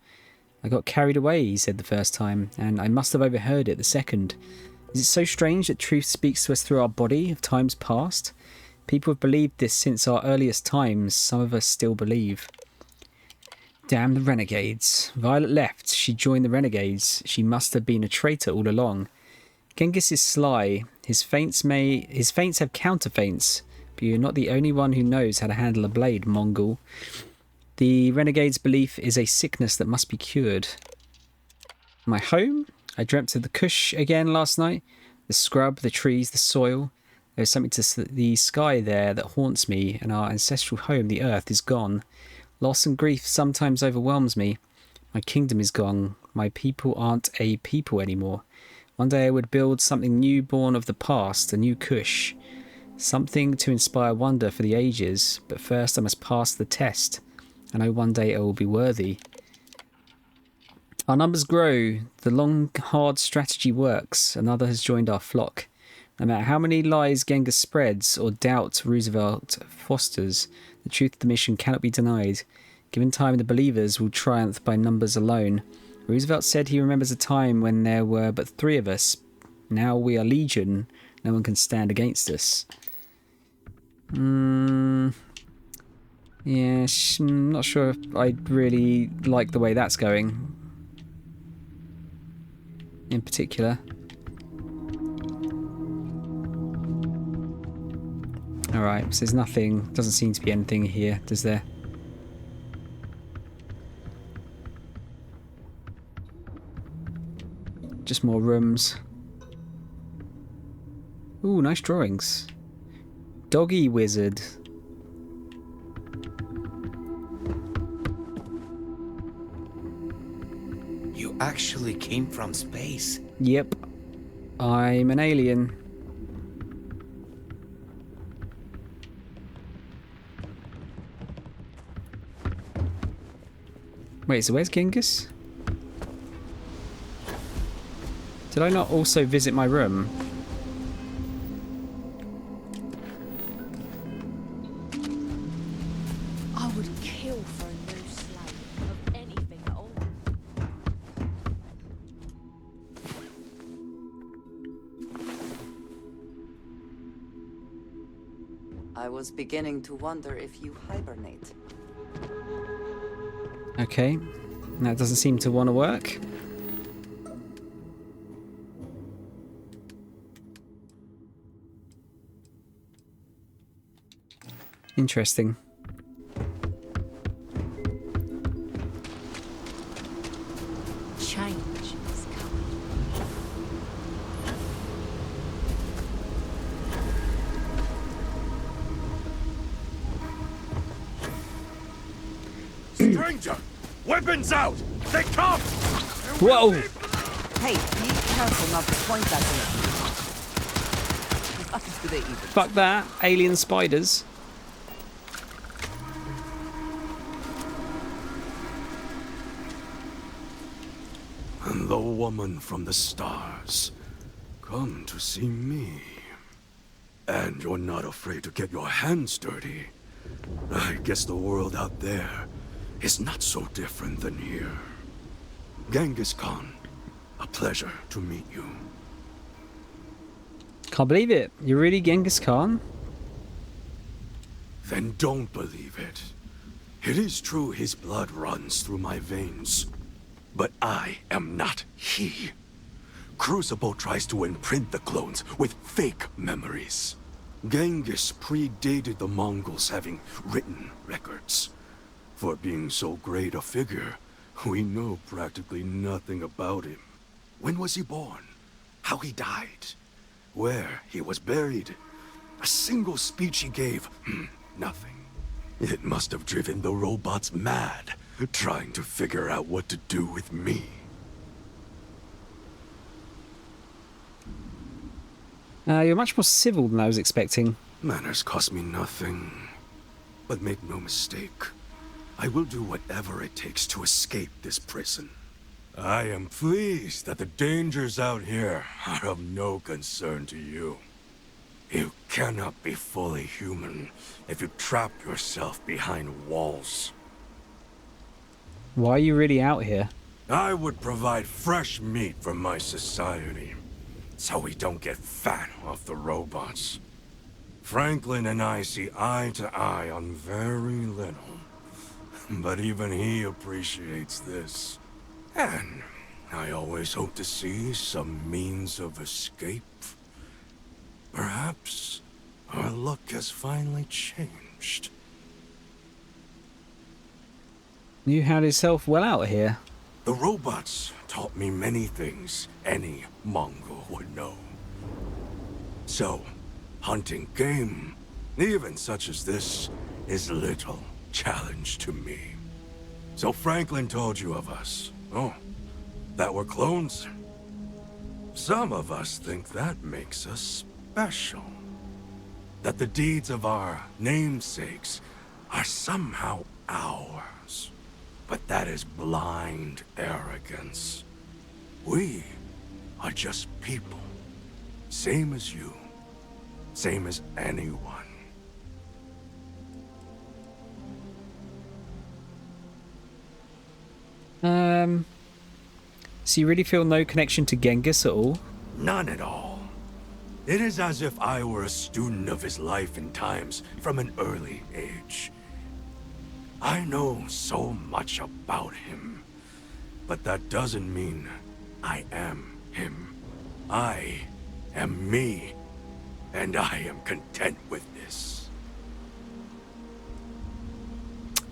I got carried away, he said the first time, and I must have overheard it the second. Is it so strange that truth speaks to us through our body of times past? People have believed this since our earliest times. Some of us still believe. Damn the renegades. Violet left. She joined the renegades. She must have been a traitor all along. Genghis is sly. His feints have counterfeints, but you're not the only one who knows how to handle a blade, Mongol. The renegade's belief is a sickness that must be cured. My home? I dreamt of the Kush again last night. The scrub, the trees, the soil. There's something to the sky there that haunts me, and our ancestral home, the earth, is gone. Loss and grief sometimes overwhelms me. My kingdom is gone. My people aren't a people anymore. One day I would build something new born of the past, a new Kush. Something to inspire wonder for the ages, but first I must pass the test. I know one day I will be worthy. Our numbers grow. The long, hard strategy works. Another has joined our flock. No matter how many lies Genghis spreads or doubt Roosevelt fosters, the truth of the mission cannot be denied. Given time, the believers will triumph by numbers alone. Roosevelt said he remembers a time when there were but 3 of us. Now we are legion. No one can stand against us. Yeah, I'm not sure if I really like the way that's going. In particular. Alright, so there's nothing, doesn't seem to be anything here, does there? Just more rooms. Ooh, nice drawings. Doggy wizard. You actually came from space? Yep. I'm an alien. Wait, so where's Genghis? Did I not also visit my room? I would kill for a new slave of anything at all. I was beginning to wonder if you hibernate. Okay. That doesn't seem to want to work. Interesting. Change is coming. Stranger! Weapons out! They come! Whoa! Hey, be careful not to point that way. What do they even? Fuck that. Alien spiders. And the woman from the stars. Come to see me. And you're not afraid to get your hands dirty. I guess the world out there is not so different than here. Genghis Khan, a pleasure to meet you. Can't believe it. You're really Genghis Khan? Then don't believe it. It is true his blood runs through my veins. But I am not he. Crucible tries to imprint the clones with fake memories. Genghis predated the Mongols having written records. For being so great a figure, we know practically nothing about him. When was he born? How he died? Where he was buried? A single speech he gave? Nothing. It must have driven the robots mad, trying to figure out what to do with me. You're much more civil than I was expecting. Manners cost me nothing. But make no mistake, I will do whatever it takes to escape this prison. I am pleased that the dangers out here are of no concern to you. You cannot be fully human if you trap yourself behind walls. Why are you really out here? I would provide fresh meat for my society, so we don't get fat off the robots. Franklin and I see eye to eye on very little, but even he appreciates this. And I always hope to see some means of escape. Perhaps our luck has finally changed. You had yourself well out here. The robots taught me many things any Mongol would know. So, hunting game, even such as this, is little challenge to me. So Franklin told you of us. Oh, that we're clones? Some of us think that makes us special. That the deeds of our namesakes are somehow ours. But that is blind arrogance. We are just people. Same as you. Same as anyone. So you really feel no connection to Genghis at all? None at all. It is as if I were a student of his life and times from an early age. I know so much about him, but that doesn't mean I am him. I am me, and I am content with this.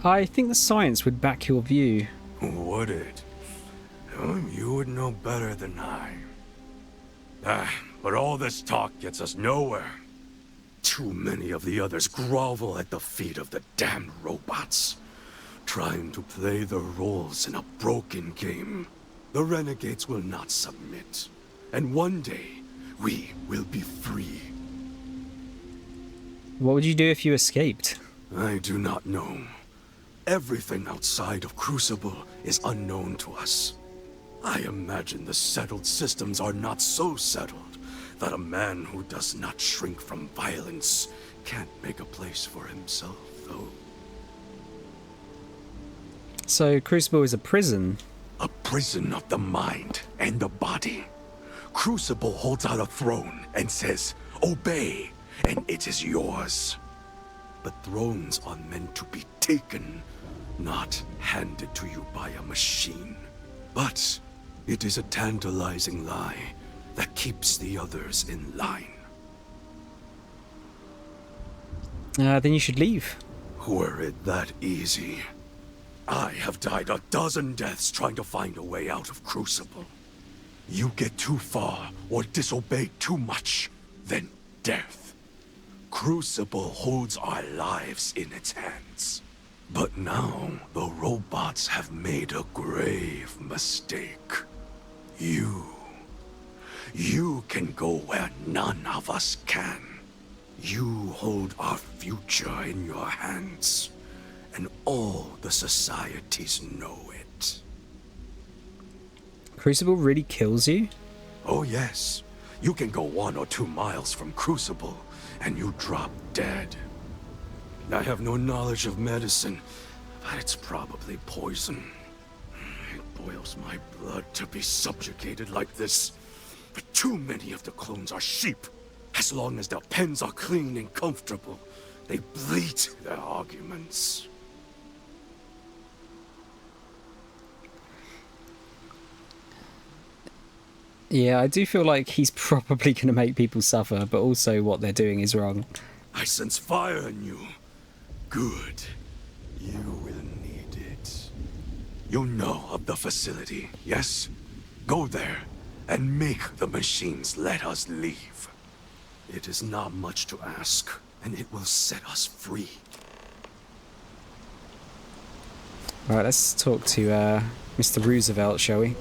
I think the science would back your view. Would it? You would know better than I. But all this talk gets us nowhere. Too many of the others grovel at the feet of the damned robots, trying to play their roles in a broken game. The renegades will not submit, and one day, we will be free. What would you do if you escaped? I do not know. Everything outside of Crucible is unknown to us. I imagine the settled systems are not so settled that a man who does not shrink from violence can't make a place for himself, though. So Crucible is a prison? A prison of the mind and the body. Crucible holds out a throne and says, "Obey, and it is yours." But thrones are meant to be taken, not handed to you by a machine. But it is a tantalizing lie that keeps the others in line. Then you should leave. Were it that easy, I have died a dozen deaths trying to find a way out of Crucible. You get too far or disobey too much, then death. Crucible holds our lives in its hands. But now, the robots have made a grave mistake. You can go where none of us can. You hold our future in your hands, and all the societies know it. Crucible really kills you? Oh yes. You can go 1 or 2 miles from Crucible, and you drop dead. I have no knowledge of medicine, but it's probably poison. It boils my blood to be subjugated like this. But too many of the clones are sheep. As long as their pens are clean and comfortable, they bleat their arguments. Yeah, I do feel like he's probably going to make people suffer, but also what they're doing is wrong. I sense fire in you. Good. You will need it. You know of the facility, yes? Go there and make the machines let us leave. It is not much to ask, and it will set us free. Right, let's talk to Mr. Roosevelt, shall we?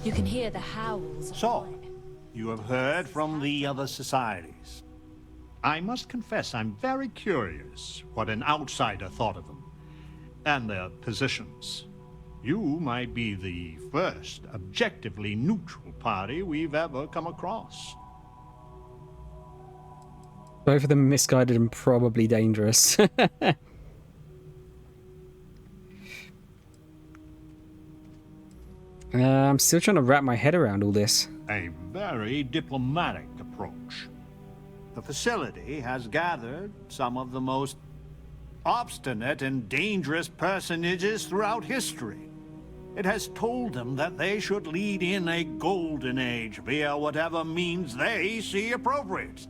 You can hear the howls. So, you have heard from the other societies. I must confess I'm very curious what an outsider thought of them, and their positions. You might be the first objectively neutral party we've ever come across. Both of them misguided and probably dangerous. I'm still trying to wrap my head around all this. A very diplomatic approach. The facility has gathered some of the most obstinate and dangerous personages throughout history. It has told them that they should lead in a golden age via whatever means they see appropriate.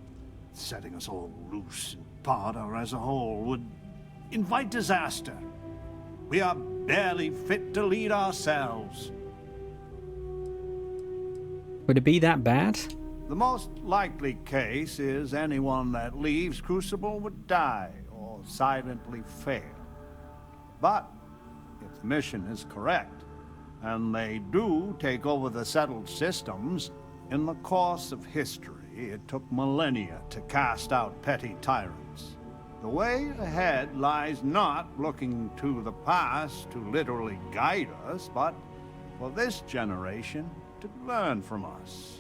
Setting us all loose in Parda as a whole would invite disaster. We are barely fit to lead ourselves. Would it be that bad? The most likely case is anyone that leaves Crucible would die or silently fail. But if the mission is correct, and they do take over the settled systems, in the course of history, it took millennia to cast out petty tyrants. The way ahead lies not looking to the past to literally guide us, but for this generation to learn from us.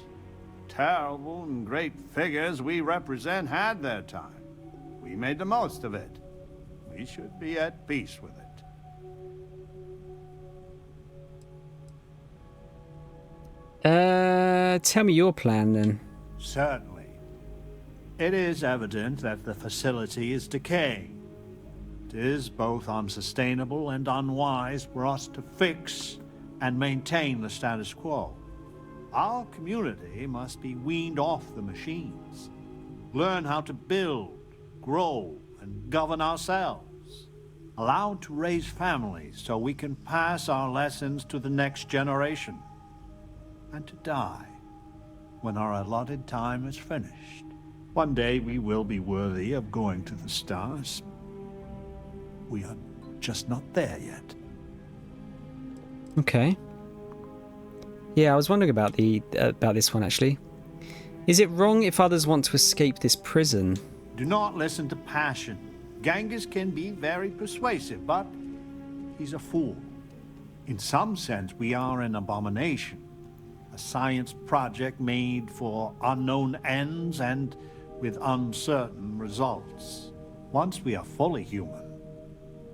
Terrible and great figures we represent had their time. We made the most of it. We should be at peace with it. Tell me your plan then. Certainly. It is evident that the facility is decaying. It is both unsustainable and unwise for us to fix and maintain the status quo. Our community must be weaned off the machines, learn how to build, grow, and govern ourselves, allowed to raise families so we can pass our lessons to the next generation, and to die when our allotted time is finished. One day we will be worthy of going to the stars. We are just not there yet. Okay. Yeah, I was wondering about this one actually. Is it wrong if others want to escape this prison? Do not listen to passion. Genghis can be very persuasive, but he's a fool. In some sense, we are an abomination. A science project made for unknown ends and with uncertain results. Once we are fully human,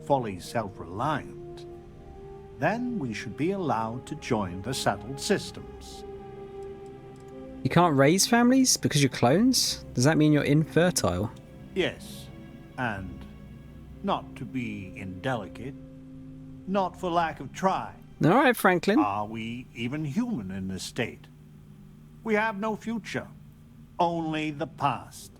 fully self-reliant, then we should be allowed to join the settled systems. You can't raise families because you're clones? Does that mean you're infertile? Yes, and not to be indelicate, not for lack of trying. All right, Franklin. Are we even human in this state? We have no future, only the past.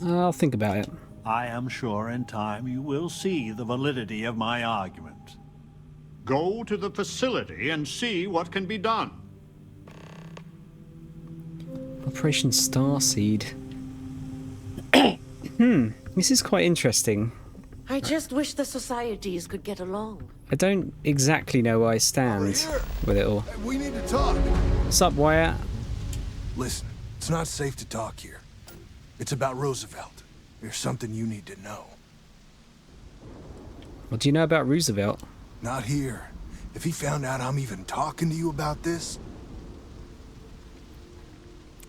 I'll think about it. I am sure in time you will see the validity of my argument. Go to the facility and see what can be done. Operation Starseed. This is quite interesting. I just wish the societies could get along. I don't exactly know where I stand with it all. Hey, we need to talk. Sup, Wyatt? Listen, it's not safe to talk here. It's about Roosevelt. There's something you need to know. What do you know about Roosevelt? Not here. If he found out I'm even talking to you about this...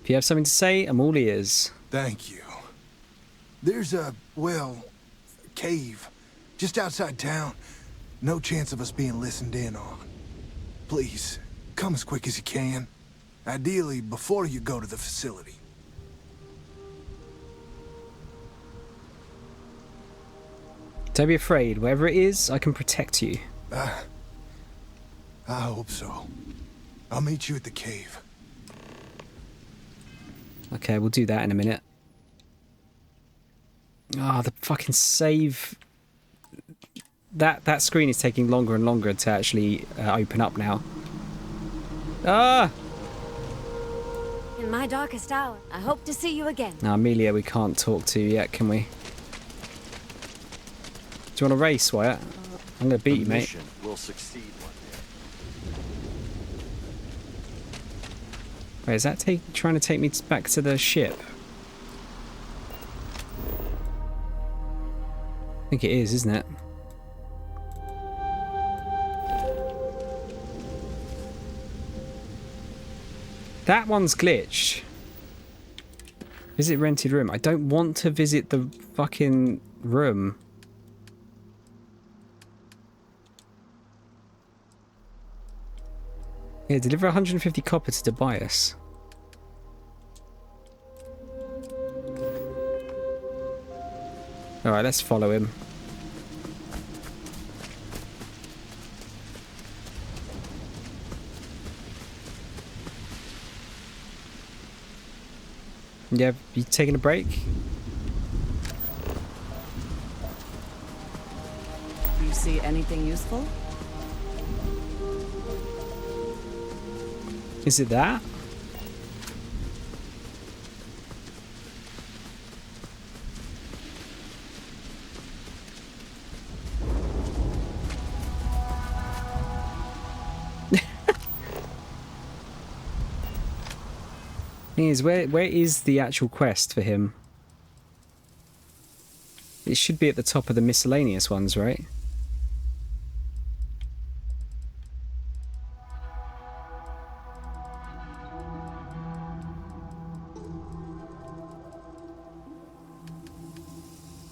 If you have something to say, I'm all ears. Thank you. There's a, well, cave just outside town. No chance of us being listened in on. Please, come as quick as you can. Ideally, before you go to the facility. Don't be afraid. Whatever it is, I can protect you. I hope so. I'll meet you at the cave. Okay, we'll do that in a minute. Ah, the fucking save. That screen is taking longer and longer to actually open up now. Ah! In my darkest hour, I hope to see you again. Now, Amelia, we can't talk to you yet, can we? Do you want to race, Wyatt? I'm gonna beat you, mate. Will succeed one day. Wait, is that trying to take me back to the ship? I think it is, isn't it? That one's glitched. Visit rented room. I don't want to visit the fucking room. Yeah, deliver 150 copper to Tobias. Alright, let's follow him. Yeah, you taking a break? Do you see anything useful? Is it that? Thing is, where is the actual quest for him? It should be at the top of the miscellaneous ones, right?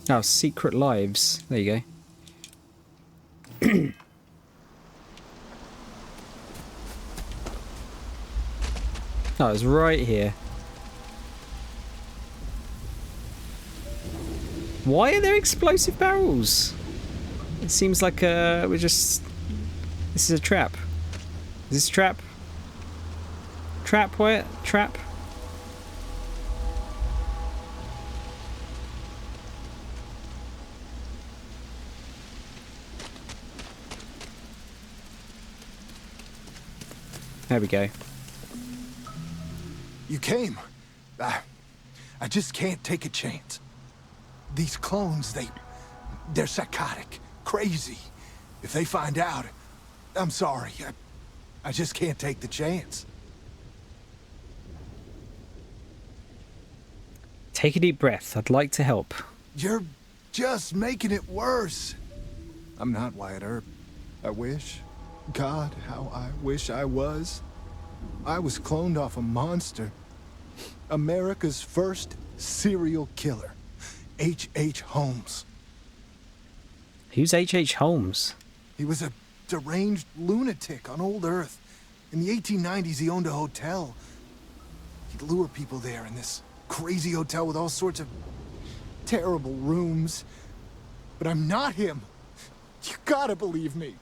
Oh, secret lives. There you go. Oh, it's right here. Why are there explosive barrels? It seems like we're just... This is a trap. Is this a trap? Trap, Wyatt? Trap? There we go. You came. I just can't take a chance. These clones, they're psychotic, crazy. If they find out, I'm sorry. I just can't take the chance. Take a deep breath. I'd like to help. You're just making it worse. I'm not Wyatt Earp. I wish. God, how I wish I was. I was cloned off a monster. America's first serial killer. H.H. Holmes. Who's H.H. Holmes? He was a deranged lunatic on old Earth. In the 1890s, he owned a hotel. He'd lure people there in this crazy hotel with all sorts of terrible rooms. But I'm not him. You gotta believe me.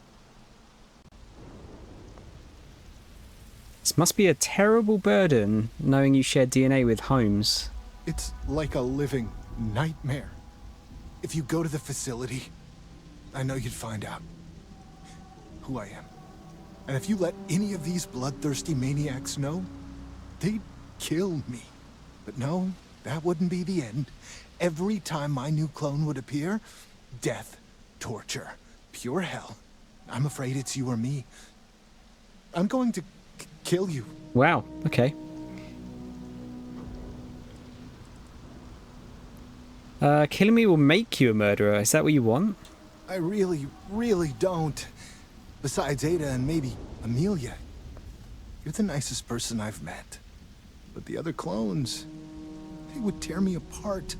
This must be a terrible burden, knowing you share DNA with Holmes. It's like a living nightmare. If you go to the facility, I know you'd find out who I am. And if you let any of these bloodthirsty maniacs know, they'd kill me. But no, that wouldn't be the end. Every time my new clone would appear, death, torture, pure hell. I'm afraid it's you or me. I'm going to kill you. Wow, okay. Killing me will make you a murderer. Is that what you want? I really, really don't. Besides Ada and maybe Amelia. You're the nicest person I've met. But the other clones, they would tear me apart.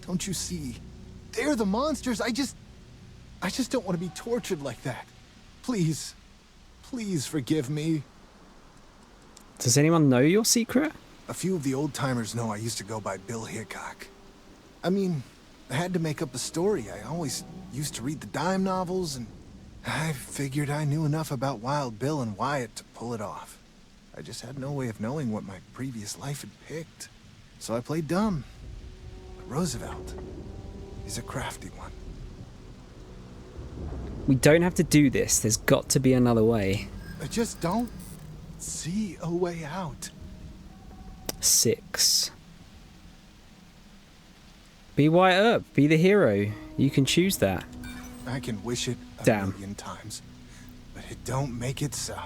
Don't you see? They're the monsters. I just don't want to be tortured like that. Please, please forgive me. Does anyone know your secret? A few of the old-timers know I used to go by Bill Hickok. I mean, I had to make up a story. I always used to read the dime novels, and I figured I knew enough about Wild Bill and Wyatt to pull it off. I just had no way of knowing what my previous life had picked. So I played dumb. But Roosevelt, he's a crafty one. We don't have to do this. There's got to be another way. I just don't see a way out. 6. Be Wyatt Earp. Be the hero. You can choose that. I can wish it a Damn. million times, but it don't make it so.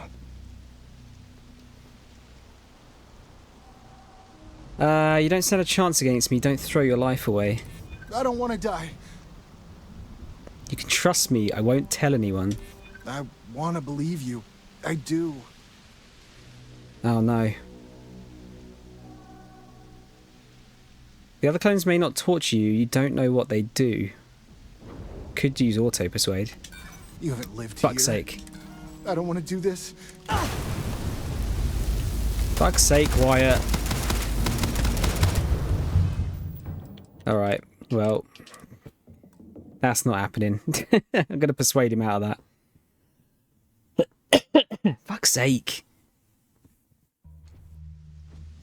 You don't stand a chance against me. Don't throw your life away. I don't want to die. You can trust me. I won't tell anyone. I want to believe you. I do. Oh no. The other clones may not torture you. You don't know what they do. Could use auto persuade. You haven't lived Fuck's here. sake. I don't want to do this. Fuck's sake, Wyatt. Alright, well. That's not happening. I'm gonna persuade him out of that. Fuck's sake.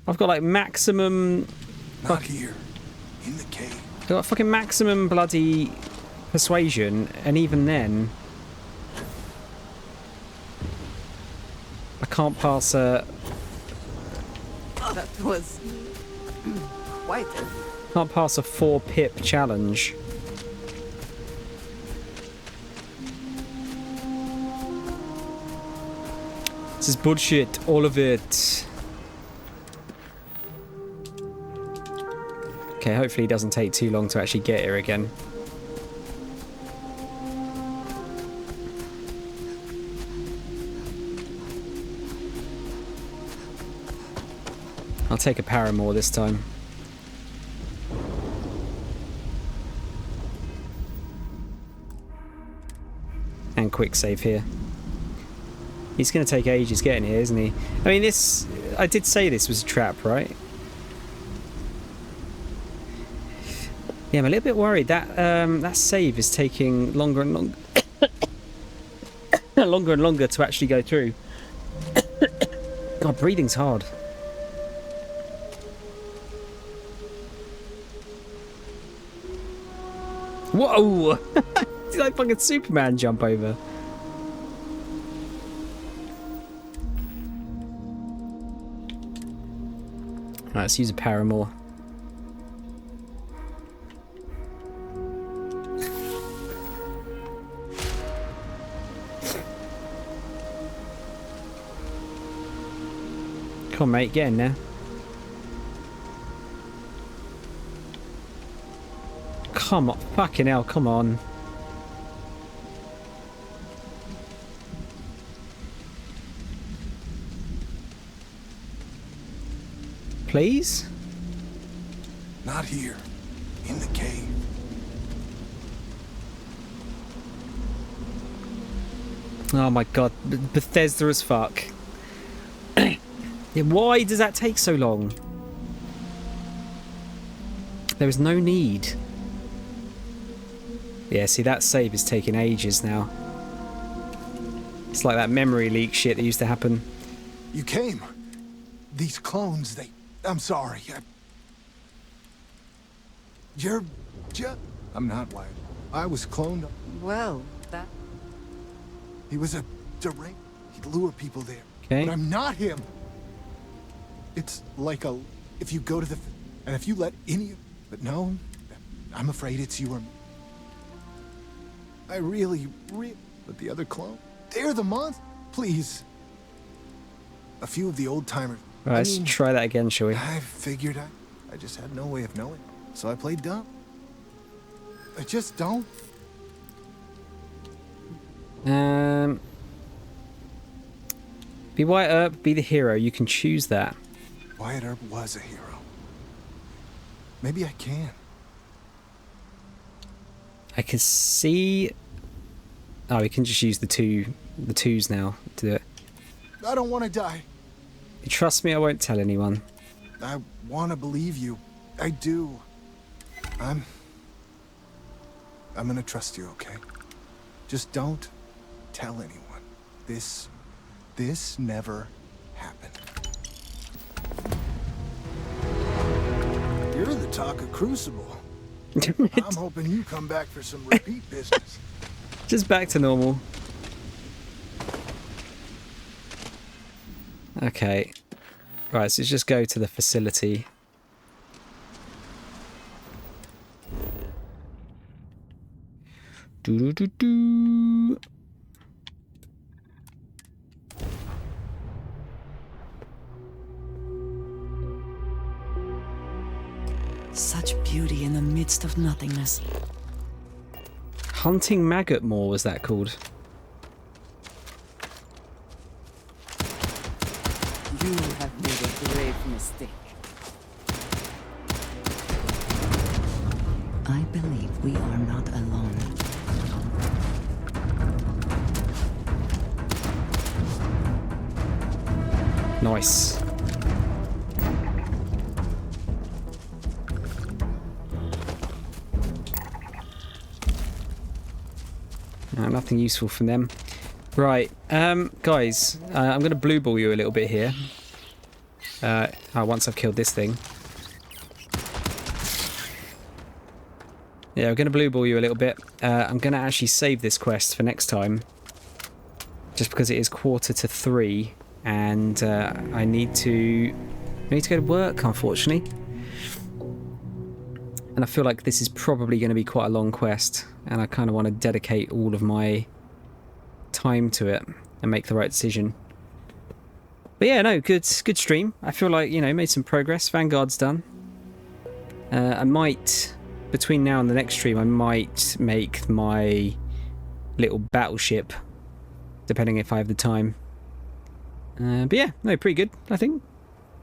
I've got like maximum... Not here. In the cave. I've got fucking maximum bloody persuasion, and even then... I can't pass a... That was... quite a... Can't pass a 4 pip challenge. This is bullshit, all of it. Okay, hopefully it doesn't take too long to actually get here again. I'll take a paramour this time. And quick save here. He's going to take ages getting here, isn't he? I mean, this... I did say this was a trap, right? Yeah, I'm a little bit worried. That save is taking longer and longer... longer and longer to actually go through. God, breathing's hard. Whoa! Did I fucking Superman jump over? Right, let's use a paramour. Come on, mate, get in there. Come on, fucking hell, come on. Please? Not here. In the cave. Oh my god, Bethesda as fuck. Yeah, why does that take so long? There is no need. Yeah, see, that save is taking ages now. It's like that memory leak shit that used to happen. You came. These clones, they... I'm sorry. You're just... I'm not Wyatt. I was cloned. Well, that... He was a deranged... He'd lure people there. Okay. But I'm not him. It's like a... If you go to the... And if you let any... But no, I'm afraid it's you or me. I really... But the other clone... They're the monster. Please. A few of the old-timers... Right, let's try that again, shall we? I figured I just had no way of knowing. So I played dumb. I just don't. Be Wyatt Earp, be the hero. You can choose that. Wyatt Earp was a hero. Maybe I can. I can see... Oh, we can just use the twos now to do it. I don't want to die. You trust me, I won't tell anyone. I want to believe you. I do. I'm I'm gonna trust you, okay? Just don't tell anyone. This never happened. You're the talk of Crucible. I'm hoping you come back for some repeat business. Just back to normal. Okay. Right, so let's just go to the facility. Do-do-do-do. Such beauty in the midst of nothingness. Hunting Maggot Moor was that called? You have made a grave mistake. I believe we are not alone. Nice. Nothing useful from them. Right, guys, I'm going to blue ball you a little bit here. Once I've killed this thing. Yeah, I'm going to blue ball you a little bit. I'm going to actually save this quest for next time. Just because it is 2:45 and I need to go to work, unfortunately. And I feel like this is probably going to be quite a long quest, and I kind of want to dedicate all of my time to it and make the right decision. But yeah, no, good stream. I feel like, you know, made some progress. Vanguard's done. I might, between now and the next stream, I might make my little battleship, depending if I have the time. But yeah, no, pretty good, I think.